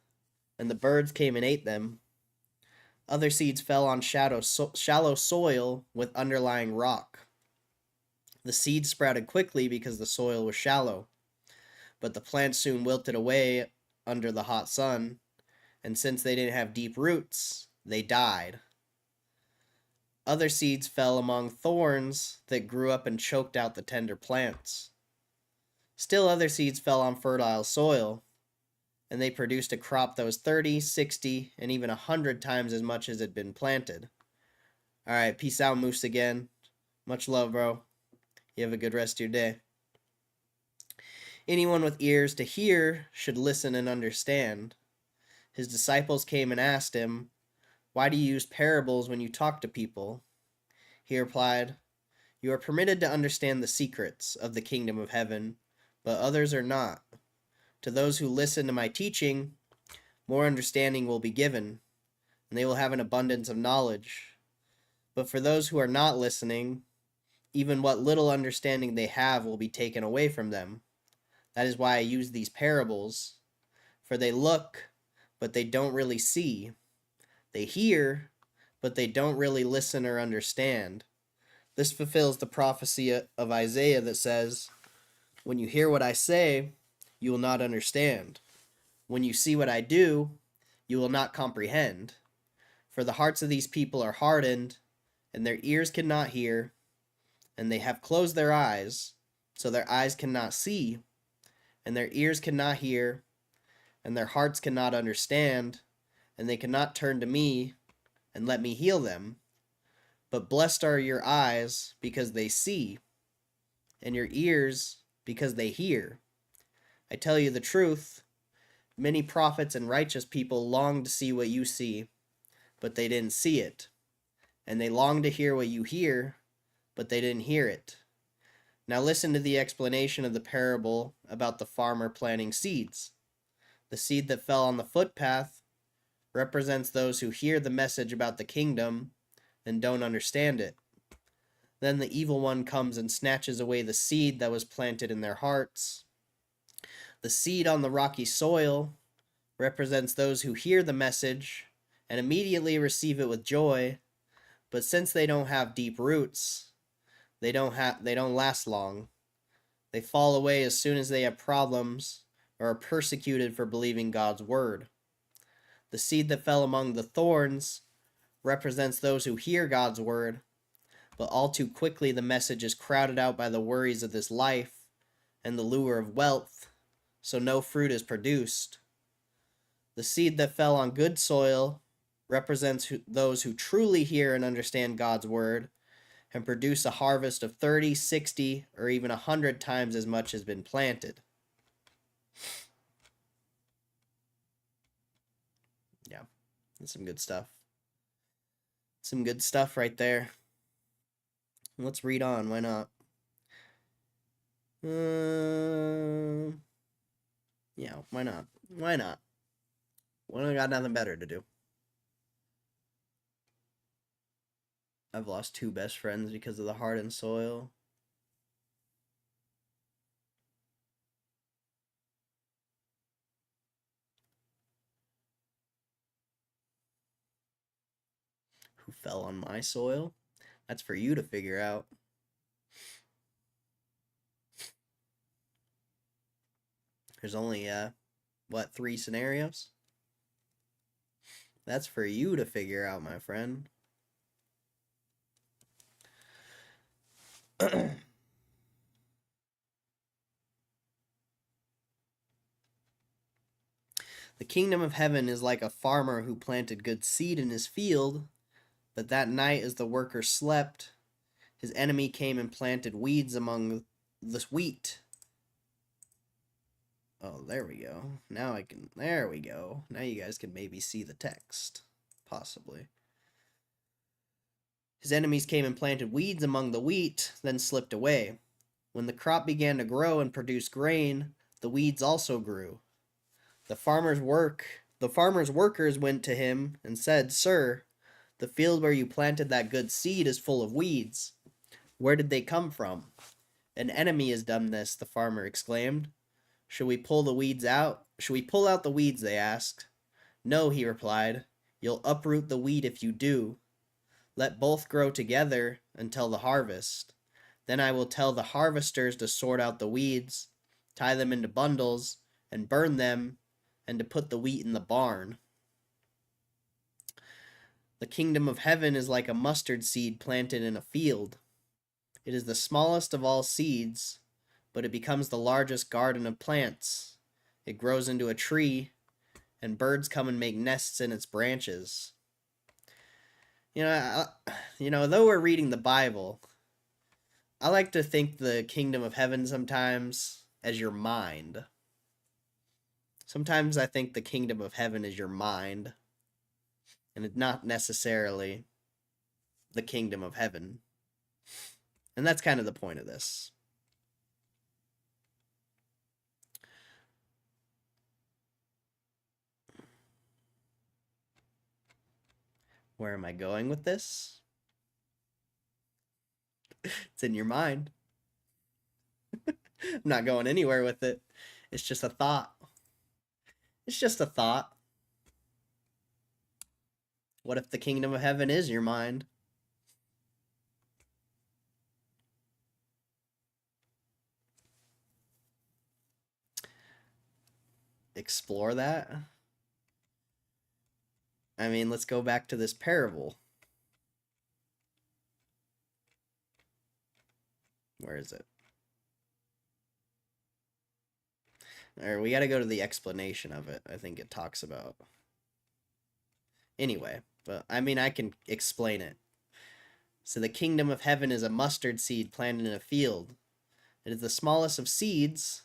and the birds came and ate them. Other seeds fell on shallow soil with underlying rock. The seeds sprouted quickly because the soil was shallow, but the plants soon wilted away under the hot sun, and since they didn't have deep roots, they died. Other seeds fell among thorns that grew up and choked out the tender plants. Still other seeds fell on fertile soil, and they produced a crop that was 30, 60, and even 100 times as much as had been planted. Alright, peace out, Moose again. Much love, bro. You have a good rest of your day. Anyone with ears to hear should listen and understand. His disciples came and asked him, "Why do you use parables when you talk to people?" He replied, "You are permitted to understand the secrets of the kingdom of heaven, but others are not. To those who listen to my teaching, more understanding will be given, and they will have an abundance of knowledge. But for those who are not listening, even what little understanding they have will be taken away from them. That is why I use these parables. For they look, but they don't really see. They hear, but they don't really listen or understand. This fulfills the prophecy of Isaiah that says, 'When you hear what I say, you will not understand. When you see what I do, you will not comprehend. For the hearts of these people are hardened, and their ears cannot hear, and they have closed their eyes, so their eyes cannot see, and their ears cannot hear, and their hearts cannot understand, and they cannot turn to me and let me heal them. But blessed are your eyes because they see, and your ears because they hear. I tell you the truth, many prophets and righteous people longed to see what you see, but they didn't see it. And they longed to hear what you hear, but they didn't hear it. Now listen to the explanation of the parable about the farmer planting seeds. The seed that fell on the footpath represents those who hear the message about the kingdom and don't understand it. Then the evil one comes and snatches away the seed that was planted in their hearts. The seed on the rocky soil represents those who hear the message and immediately receive it with joy, but since they don't have deep roots, they don't last long. They fall away as soon as they have problems or are persecuted for believing God's word. The seed that fell among the thorns represents those who hear God's word, but all too quickly the message is crowded out by the worries of this life and the lure of wealth, so no fruit is produced. The seed that fell on good soil represents those who truly hear and understand God's word and produce a harvest of 30, 60, or even 100 times as much has been planted. Yeah, that's some good stuff. Some good stuff right there. Let's read on. Why not? Yeah, why not? Why not? When I got nothing better to do. I've lost 2 best friends because of the hardened soil. Who fell on my soil? That's for you to figure out. There's only, 3 scenarios? That's for you to figure out, my friend. The kingdom of heaven is like a farmer who planted good seed in his field, but that night as the workers slept, his enemy came and planted weeds among the wheat. Oh, there we go. Now I can, there we go. Now you guys can maybe see the text. Possibly. His enemies came and planted weeds among the wheat, then slipped away. When the crop began to grow and produce grain, the weeds also grew. The farmer's workers went to him and said, "Sir, the field where you planted that good seed is full of weeds. Where did they come from?" "An enemy has done this," the farmer exclaimed. "Should we pull the weeds out? Should we pull out the weeds?" they asked. "No," he replied. "You'll uproot the wheat if you do. Let both grow together until the harvest. Then I will tell the harvesters to sort out the weeds, tie them into bundles, and burn them, and to put the wheat in the barn." The kingdom of heaven is like a mustard seed planted in a field. It is the smallest of all seeds, but it becomes the largest garden of plants. It grows into a tree, and birds come and make nests in its branches. Though we're reading the Bible, I like to think the kingdom of heaven sometimes as your mind. Sometimes I think the kingdom of heaven is your mind, and it's not necessarily the kingdom of heaven. And that's kind of the point of this. Where am I going with this? It's in your mind. I'm not going anywhere with it. It's just a thought. It's just a thought. What if the kingdom of heaven is your mind? Explore that. I mean, let's go back to this parable. Where is it? Or we got to go to the explanation of it. I think it talks about. Anyway, but I mean, I can explain it. So the kingdom of heaven is a mustard seed planted in a field. It is the smallest of seeds,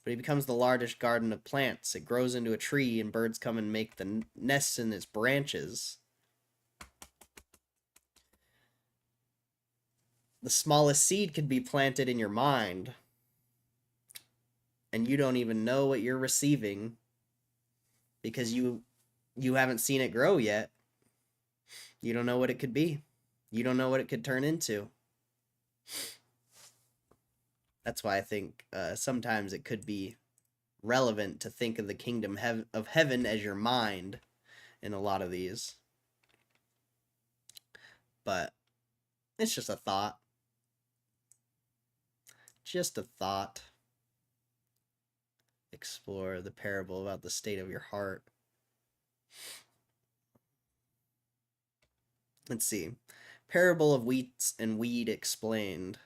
but it becomes the largest garden of plants. It grows into a tree, and birds come and make the nests in its branches. The smallest seed could be planted in your mind, and you don't even know what you're receiving because you haven't seen it grow yet. You don't know what it could be. You don't know what it could turn into. That's why I think sometimes it could be relevant to think of the kingdom of heaven as your mind in a lot of these. But it's just a thought. Just a thought. explore the parable about the state of your heart. Let's see. Parable of wheat and weed explained.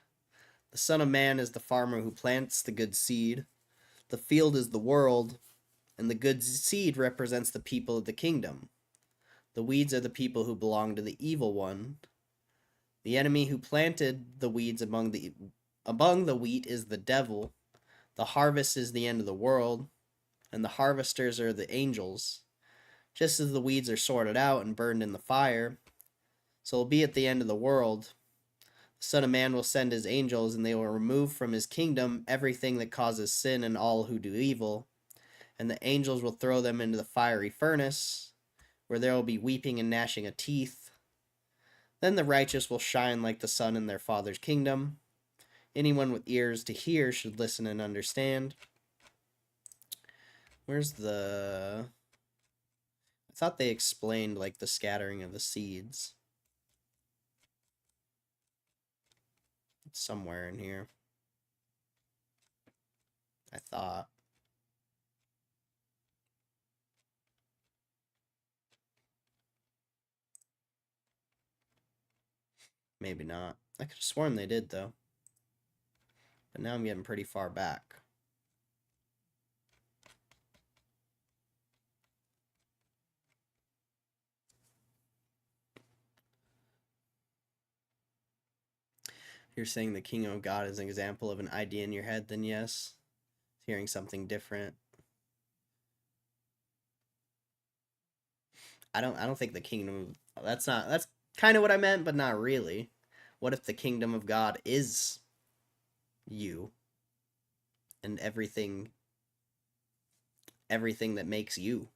The Son of Man is the farmer who plants the good seed. The field is the world, and the good seed represents the people of the kingdom. The weeds are the people who belong to the evil one. The enemy who planted the weeds among the wheat is the devil. The harvest is the end of the world, and the harvesters are the angels. Just as the weeds are sorted out and burned in the fire, so it will be at the end of the world. The Son of Man will send his angels, and they will remove from his kingdom everything that causes sin and all who do evil. And the angels will throw them into the fiery furnace, where there will be weeping and gnashing of teeth. Then the righteous will shine like the sun in their Father's kingdom. Anyone with ears to hear should listen and understand. Where's the... I thought they explained, like, the scattering of the seeds. It's somewhere in here. I thought. Maybe not. I could have sworn they did, though. But now I'm getting pretty far back. You're saying the kingdom of God is an example of an idea in your head, then yes. Hearing something different. I don't think the kingdom that's kind of what I meant, but not really. What if the kingdom of God is you and everything that makes you?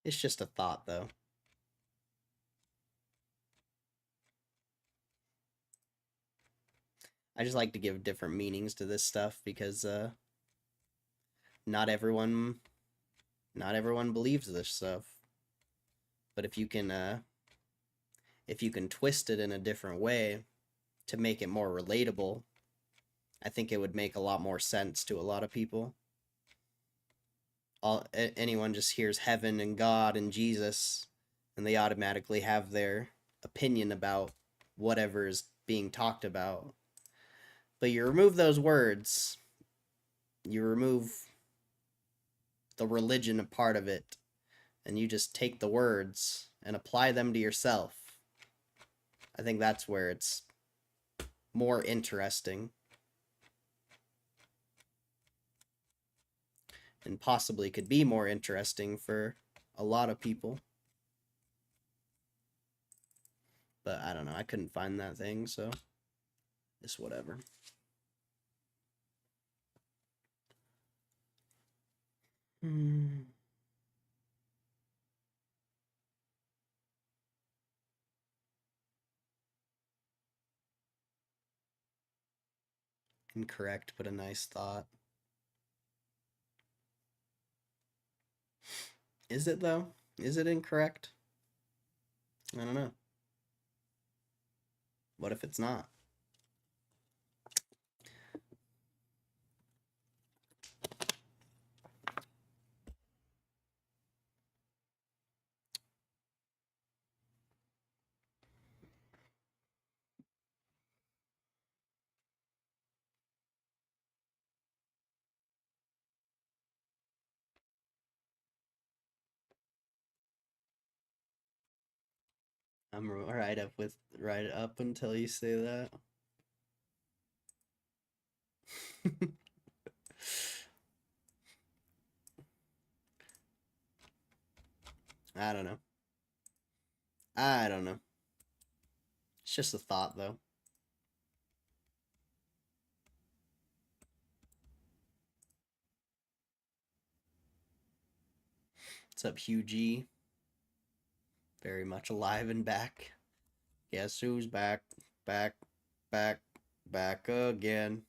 It's just a thought, though. I just like to give different meanings to this stuff because not everyone believes this stuff. But if you can twist it in a different way to make it more relatable, I think it would make a lot more sense to a lot of people. Anyone just hears heaven and God and Jesus, and they automatically have their opinion about whatever is being talked about. But you remove those words, you remove the religion part of it, and you just take the words and apply them to yourself. I think that's where it's more interesting. And possibly could be more interesting for a lot of people. But I don't know, I couldn't find that thing, so it's whatever. Incorrect, but a nice thought. Is it, though? Is it incorrect? I don't know. What if it's not? I'm right up until you say that. I don't know. I don't know. It's just a thought, though. What's up, Hugh G? Very much alive and back. Guess who's back? Back again.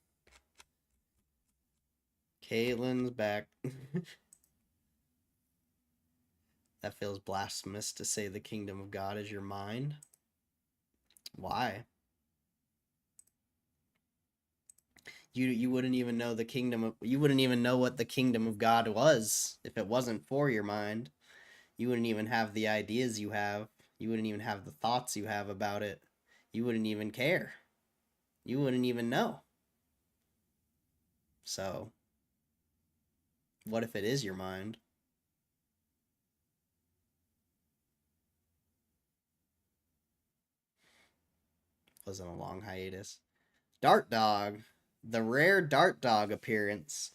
Caitlin's back. That feels blasphemous to say the kingdom of God is your mind. Why? You wouldn't even know you wouldn't even know what the kingdom of God was if it wasn't for your mind. You wouldn't even have the ideas you have. You wouldn't even have the thoughts you have about it. You wouldn't even care. You wouldn't even know. So, what if it is your mind? Wasn't a long hiatus. Dart Dog. The rare Dart Dog appearance.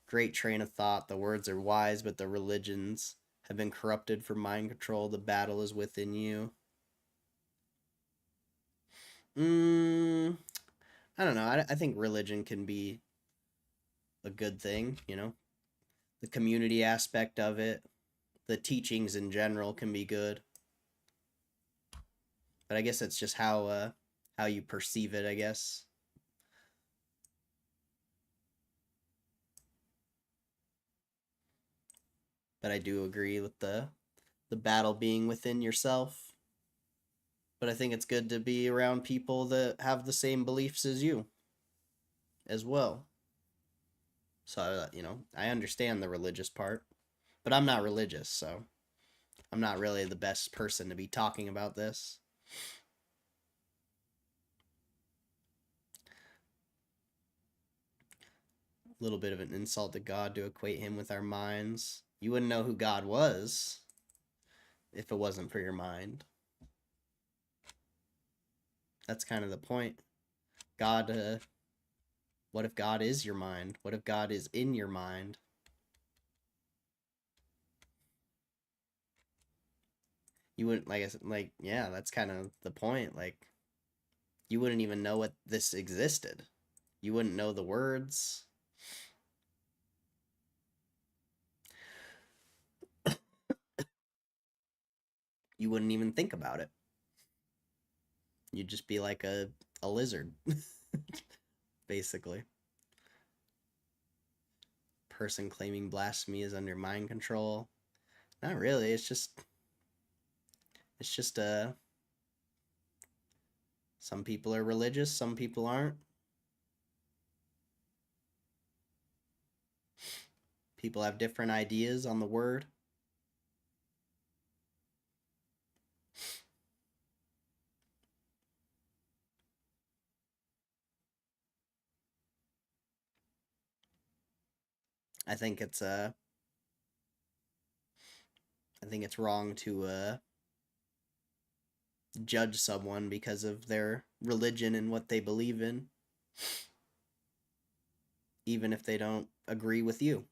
Great train of thought. The words are wise, but the religions have been corrupted for mind control. The battle is within you. I don't know. I think religion can be a good thing, you know? The community aspect of it, the teachings in general can be good. But I guess it's just how you perceive it, I guess. But I do agree with the battle being within yourself. But I think it's good to be around people that have the same beliefs as you as well. So, I understand the religious part, but I'm not religious, so I'm not really the best person to be talking about this. A little bit of an insult to God to equate him with our minds. You wouldn't know who God was if it wasn't for your mind. That's kind of the point. God, what if God is your mind? What if God is in your mind? You wouldn't, like I said, yeah, that's kind of the point. Like, you wouldn't even know what this existed. You wouldn't know the words. You wouldn't even think about it. You'd just be like a lizard, basically. Person claiming blasphemy is under mind control. Not really. It's just some people are religious, some people aren't. People have different ideas on the word. I think it's wrong to judge someone because of their religion and what they believe in, even if they don't agree with you.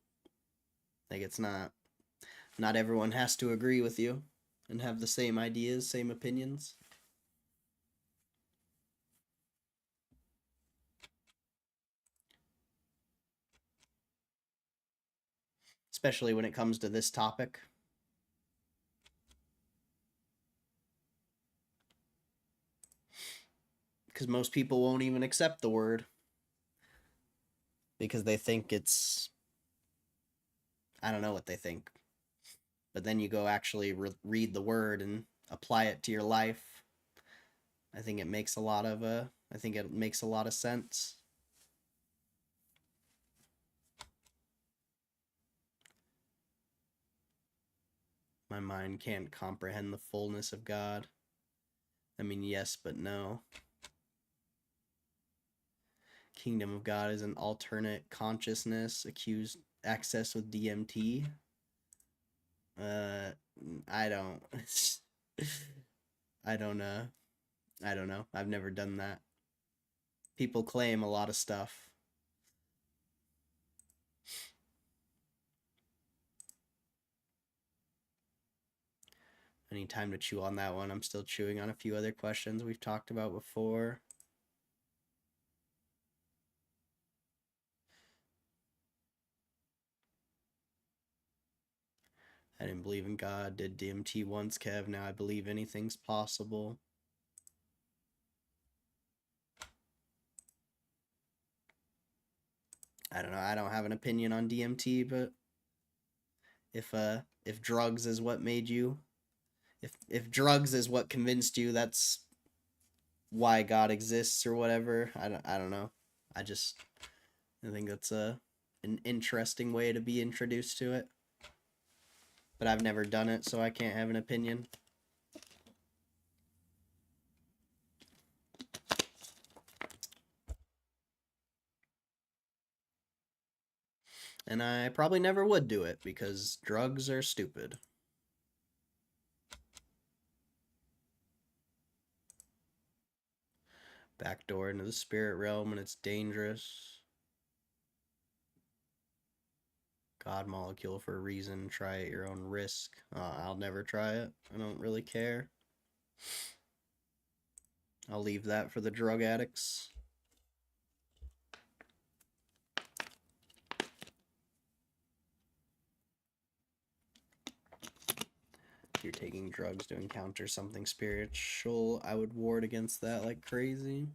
Like, it's not everyone has to agree with you and have the same ideas, same opinions. Especially when it comes to this topic. Because most people won't even accept the word because they think it's, I don't know what they think. But then you go actually read the word and apply it to your life. I think it makes a lot of sense. My mind can't comprehend the fullness of God. I mean, yes, but no. Kingdom of God is an alternate consciousness, accused access with DMT. I don't. I don't. I don't know. I've never done that. People claim a lot of stuff. I need time to chew on that one. I'm still chewing on a few other questions we've talked about before. I didn't believe in God. Did DMT once, Kev. Now I believe anything's possible. I don't know. I don't have an opinion on DMT, but if drugs is what made you, if drugs is what convinced you that's why God exists or whatever, I don't know. I think that's an interesting way to be introduced to it. But I've never done it, so I can't have an opinion. And I probably never would do it because drugs are stupid. Backdoor into the spirit realm and it's dangerous. God molecule for a reason. Try at your own risk. I'll never try it. I don't really care. I'll leave that for the drug addicts. If you're taking drugs to encounter something spiritual, I would ward against that like crazy.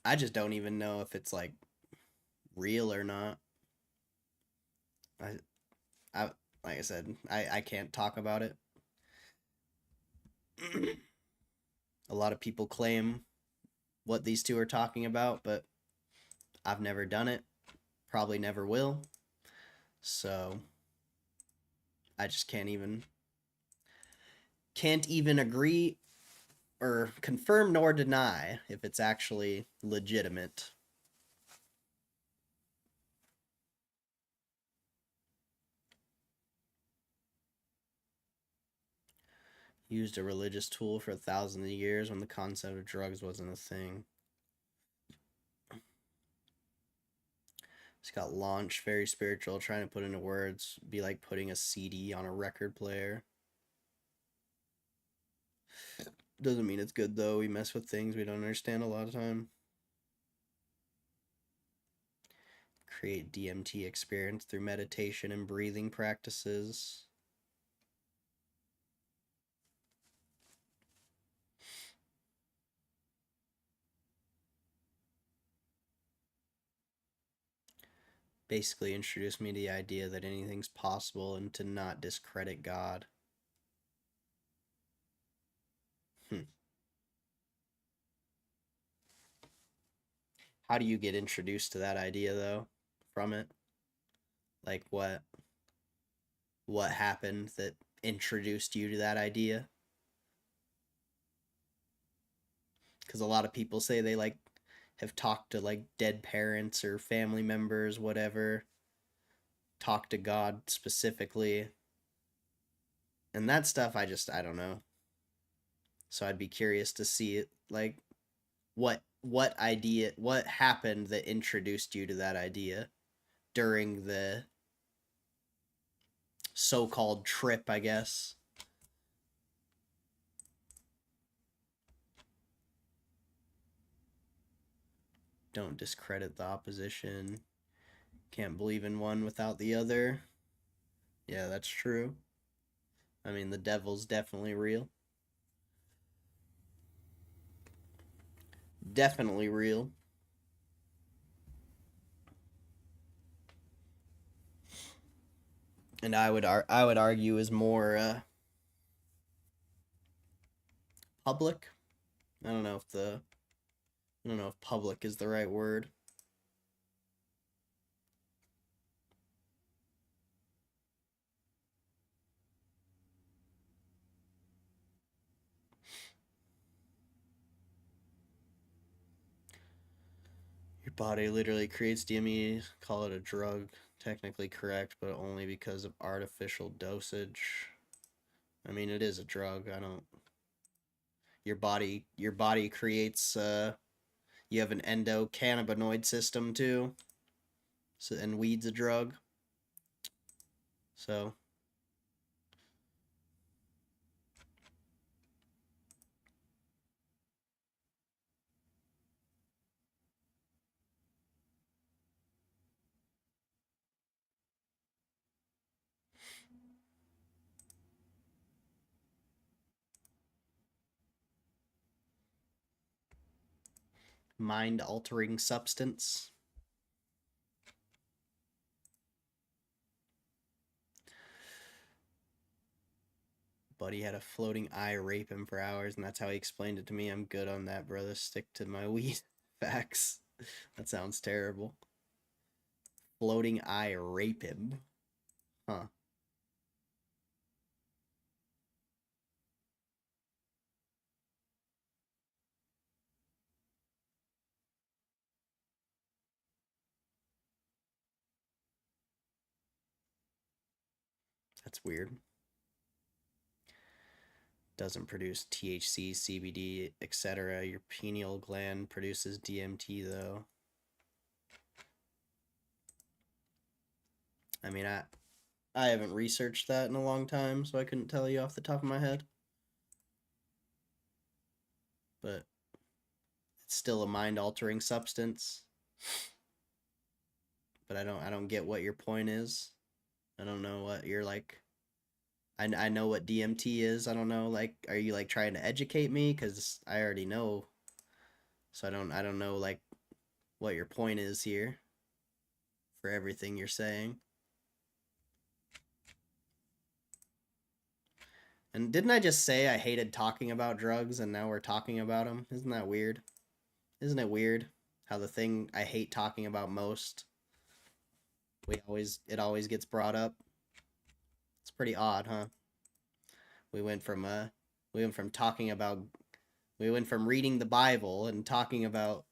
I just don't even know if it's like real or not. I like I said, I can't talk about it. A lot of people claim what these two are talking about, but I've never done it. Probably never will. So I just can't even agree or confirm nor deny if it's actually legitimate. Used a religious tool for thousands of years when the concept of drugs wasn't a thing. It's got launched, very spiritual, trying to put into words, be like putting a CD on a record player. Doesn't mean it's good though. We mess with things we don't understand a lot of time. Create DMT experience through meditation and breathing practices. Basically introduced me to the idea that anything's possible and to not discredit God. How do you get introduced to that idea though from it? Like what happened that introduced you to that idea? Because a lot of people say they like have talked to like dead parents or family members, whatever, talk to God specifically. And that stuff I don't know. So I'd be curious to see like what idea, what happened that introduced you to that idea during the so-called trip, I guess. Don't discredit the opposition. Can't believe in one without the other. Yeah, that's true. I mean, the devil's definitely real. Definitely real. And I would argue is more public. I don't know if public is the right word. Your body literally creates DME. Call it a drug. Technically correct, but only because of artificial dosage. I mean, it is a drug. I don't. Your body creates. You have an endocannabinoid system too. So and weed's a drug. So mind-altering substance. Buddy had a floating eye rape him for hours, and that's how he explained it to me. I'm good on that, brother. Stick to my weed. Facts. That sounds terrible. Floating eye rape him. Huh. That's weird. Doesn't produce THC, CBD, etc. Your pineal gland produces DMT, though. I mean, I haven't researched that in a long time, so I couldn't tell you off the top of my head. But it's still a mind-altering substance. But I don't get what your point is. I don't know what you're like. I know what DMT is. I don't know, like, are you like trying to educate me? Because I already know. So I don't know like what your point is here for everything you're saying. And didn't I just say I hated talking about drugs and now we're talking about them? Isn't that weird? Isn't it weird how the thing I hate talking about most, it always gets brought up? It's pretty odd, huh? We went from talking about we went from reading the Bible and talking about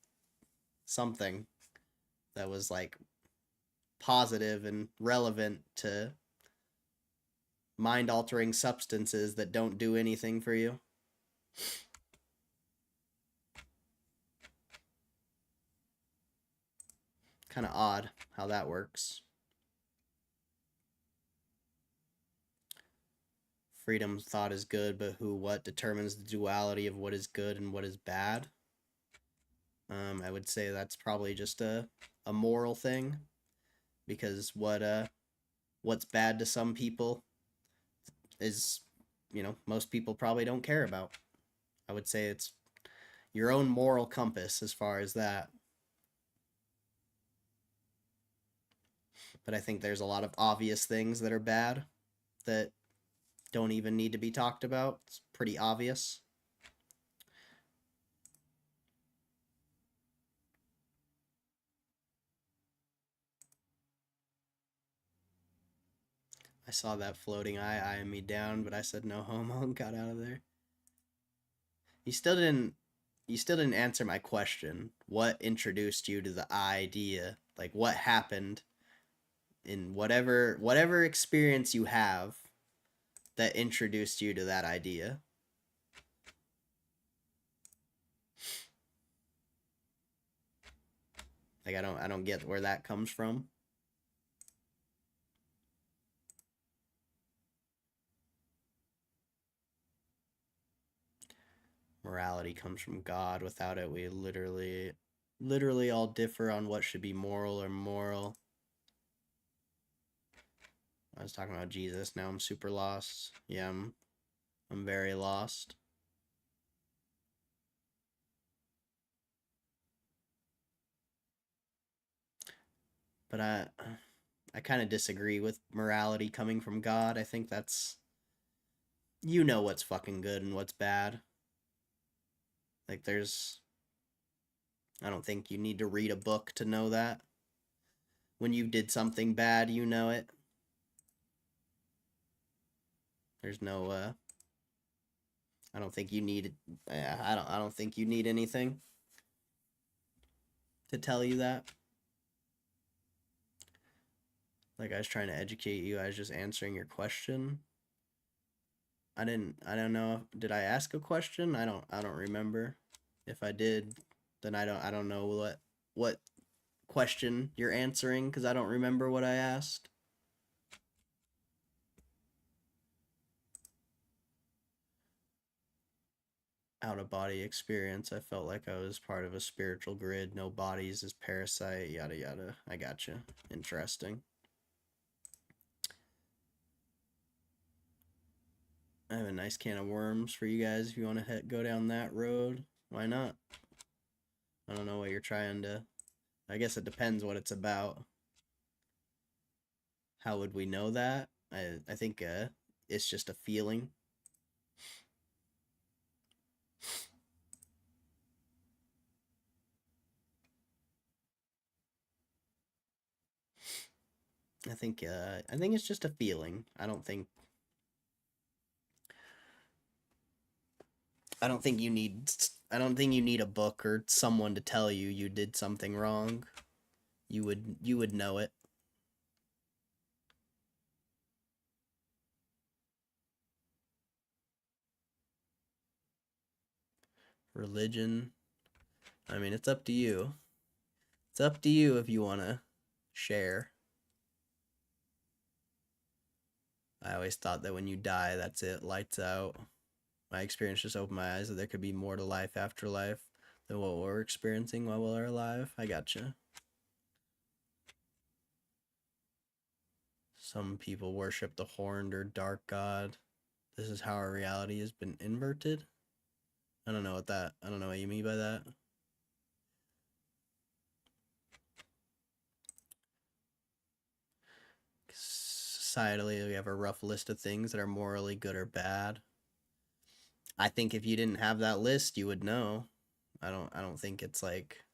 something that was like positive and relevant to mind-altering substances that don't do anything for you. Kind of odd how that works. Freedom of thought is good, but what determines the duality of what is good and what is bad? I would say that's probably just a moral thing, because what's bad to some people is, most people probably don't care about. I would say it's your own moral compass as far as that. But I think there's a lot of obvious things that are bad that don't even need to be talked about. It's pretty obvious. I saw that floating eye eyeing me down, but I said no homo and got out of there. You still didn't answer my question. What introduced you to the idea? Like, what happened in whatever experience you have that introduced you to that idea? Like, I don't get where that comes from. Morality comes from God. Without it, we literally all differ on what should be moral or moral. I was talking about Jesus. Now I'm super lost. Yeah, I'm very lost. But I kind of disagree with morality coming from God. I think that's, you know, what's fucking good and what's bad. Like, I don't think you need to read a book to know that. When you did something bad, you know it. There's no I don't think you need I don't think you need anything to tell you that. Like, I was trying to educate you. I was just answering your question. I don't know. Did I ask a question? I don't remember. If I did, then I don't know what question you're answering, because I don't remember what I asked. Out of body experience. I felt like I was part of a spiritual grid. No bodies as parasite. Yada yada. I gotcha. Interesting. I have a nice can of worms for you guys if you want to go down that road. Why not? I don't know what you're trying to. I guess it depends what it's about. How would we know that? I think it's just a feeling. I think it's just a feeling. I don't think you need a book or someone to tell you you did something wrong. You would know it. Religion. I mean, it's up to you. It's up to you if you want to share. I always thought that when you die, that's it, lights out. My experience just opened my eyes that there could be more to life after life than what we're experiencing while we're alive. I gotcha. Some people worship the horned or dark god. This is how our reality has been inverted. I don't know what you mean by that. Societally, we have a rough list of things that are morally good or bad. I think if you didn't have that list, you would know. I don't think it's like,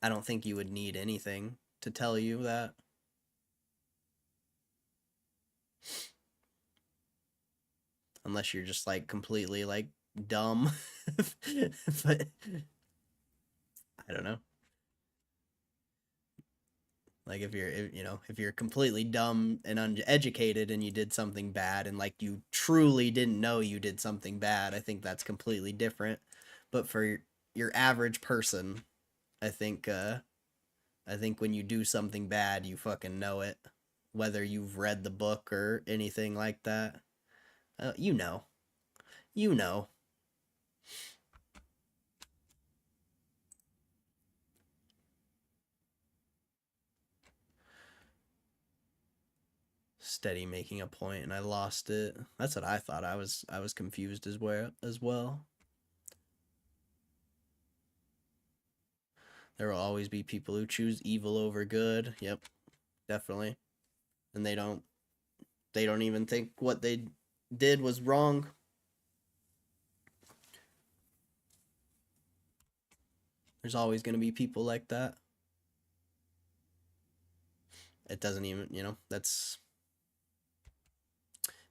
I don't think you would need anything to tell you that. Unless you're just like completely like dumb. But I don't know. Like if you're completely dumb and uneducated and you did something bad and like you truly didn't know you did something bad, I think that's completely different. But for your average person, I think when you do something bad, you fucking know it, whether you've read the book or anything like that. You know. You know. Steady making a point and I lost it. That's what I thought. I was confused as well. There will always be people who choose evil over good. Yep, definitely. And they don't even think what they did was wrong. There's always going to be people like that. It doesn't even, that's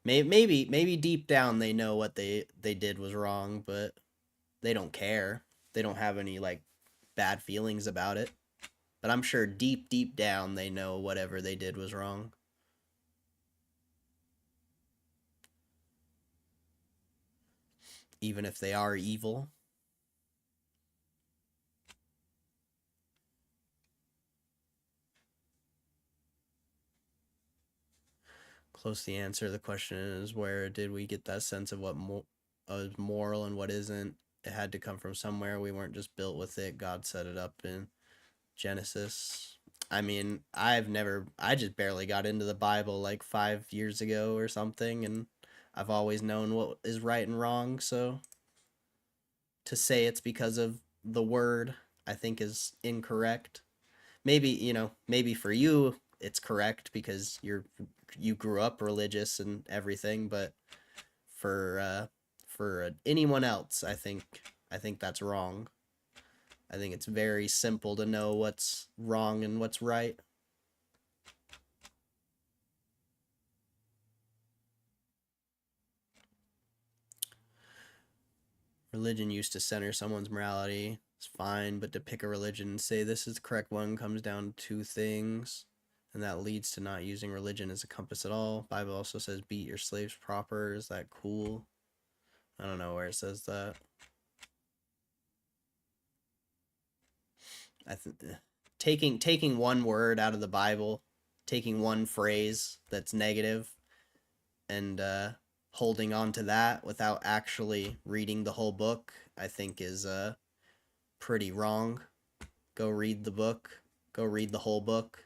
maybe deep down they know what they did was wrong, but they don't care. They don't have any like bad feelings about it. But I'm sure deep down they know whatever they did was wrong. Even if they are evil. Close to the answer. The question is, where did we get that sense of what is moral and what isn't? It had to come from somewhere. We weren't just built with it. God set it up in Genesis. I mean, I just barely got into the Bible like 5 years ago or something, and I've always known what is right and wrong, so to say it's because of the word, I think is incorrect. Maybe for you it's correct because you grew up religious and everything, but for anyone else, I think that's wrong. I think it's very simple to know what's wrong and what's right. Religion used to center someone's morality. It's fine, but to pick a religion and say this is the correct one comes down to two things, and that leads to not using religion as a compass at all. Bible also says beat your slaves proper. Is that cool? I don't know where it says that. I think taking one word out of the Bible, taking one phrase that's negative, and holding on to that without actually reading the whole book, I think is pretty wrong. Go read the book. Go read the whole book.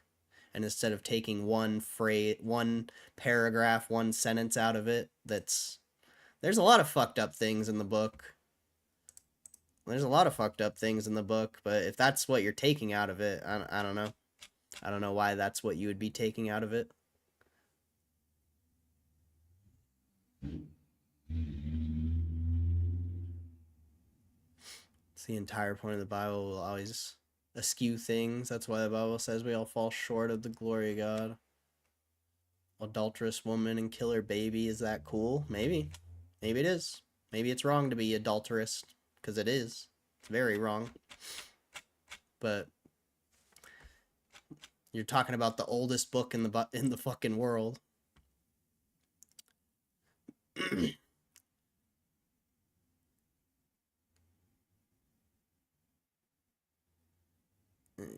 And instead of taking one phrase, one paragraph, one sentence out of it, there's a lot of fucked up things in the book. There's a lot of fucked up things in the book, but if that's what you're taking out of it, I don't know. I don't know why that's what you would be taking out of it. It's the entire point of the Bible will always eschew things. That's why the Bible says we all fall short of the glory of God. Adulterous woman and killer baby, is that cool? Maybe. Maybe it is. Maybe it's wrong to be adulterous, because it is. It's very wrong. But you're talking about the oldest book in the fucking world.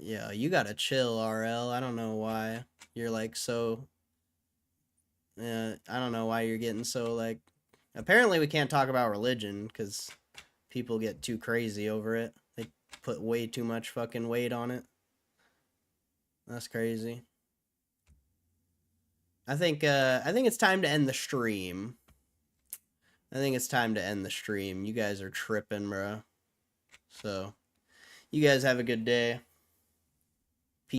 Yeah, you gotta chill, RL. I don't know why you're like so. I don't know why you're getting so like. Apparently, we can't talk about religion because people get too crazy over it. They put way too much fucking weight on it. That's crazy. I think it's time to end the stream. I think it's time to end the stream. You guys are tripping, bro. So, you guys have a good day.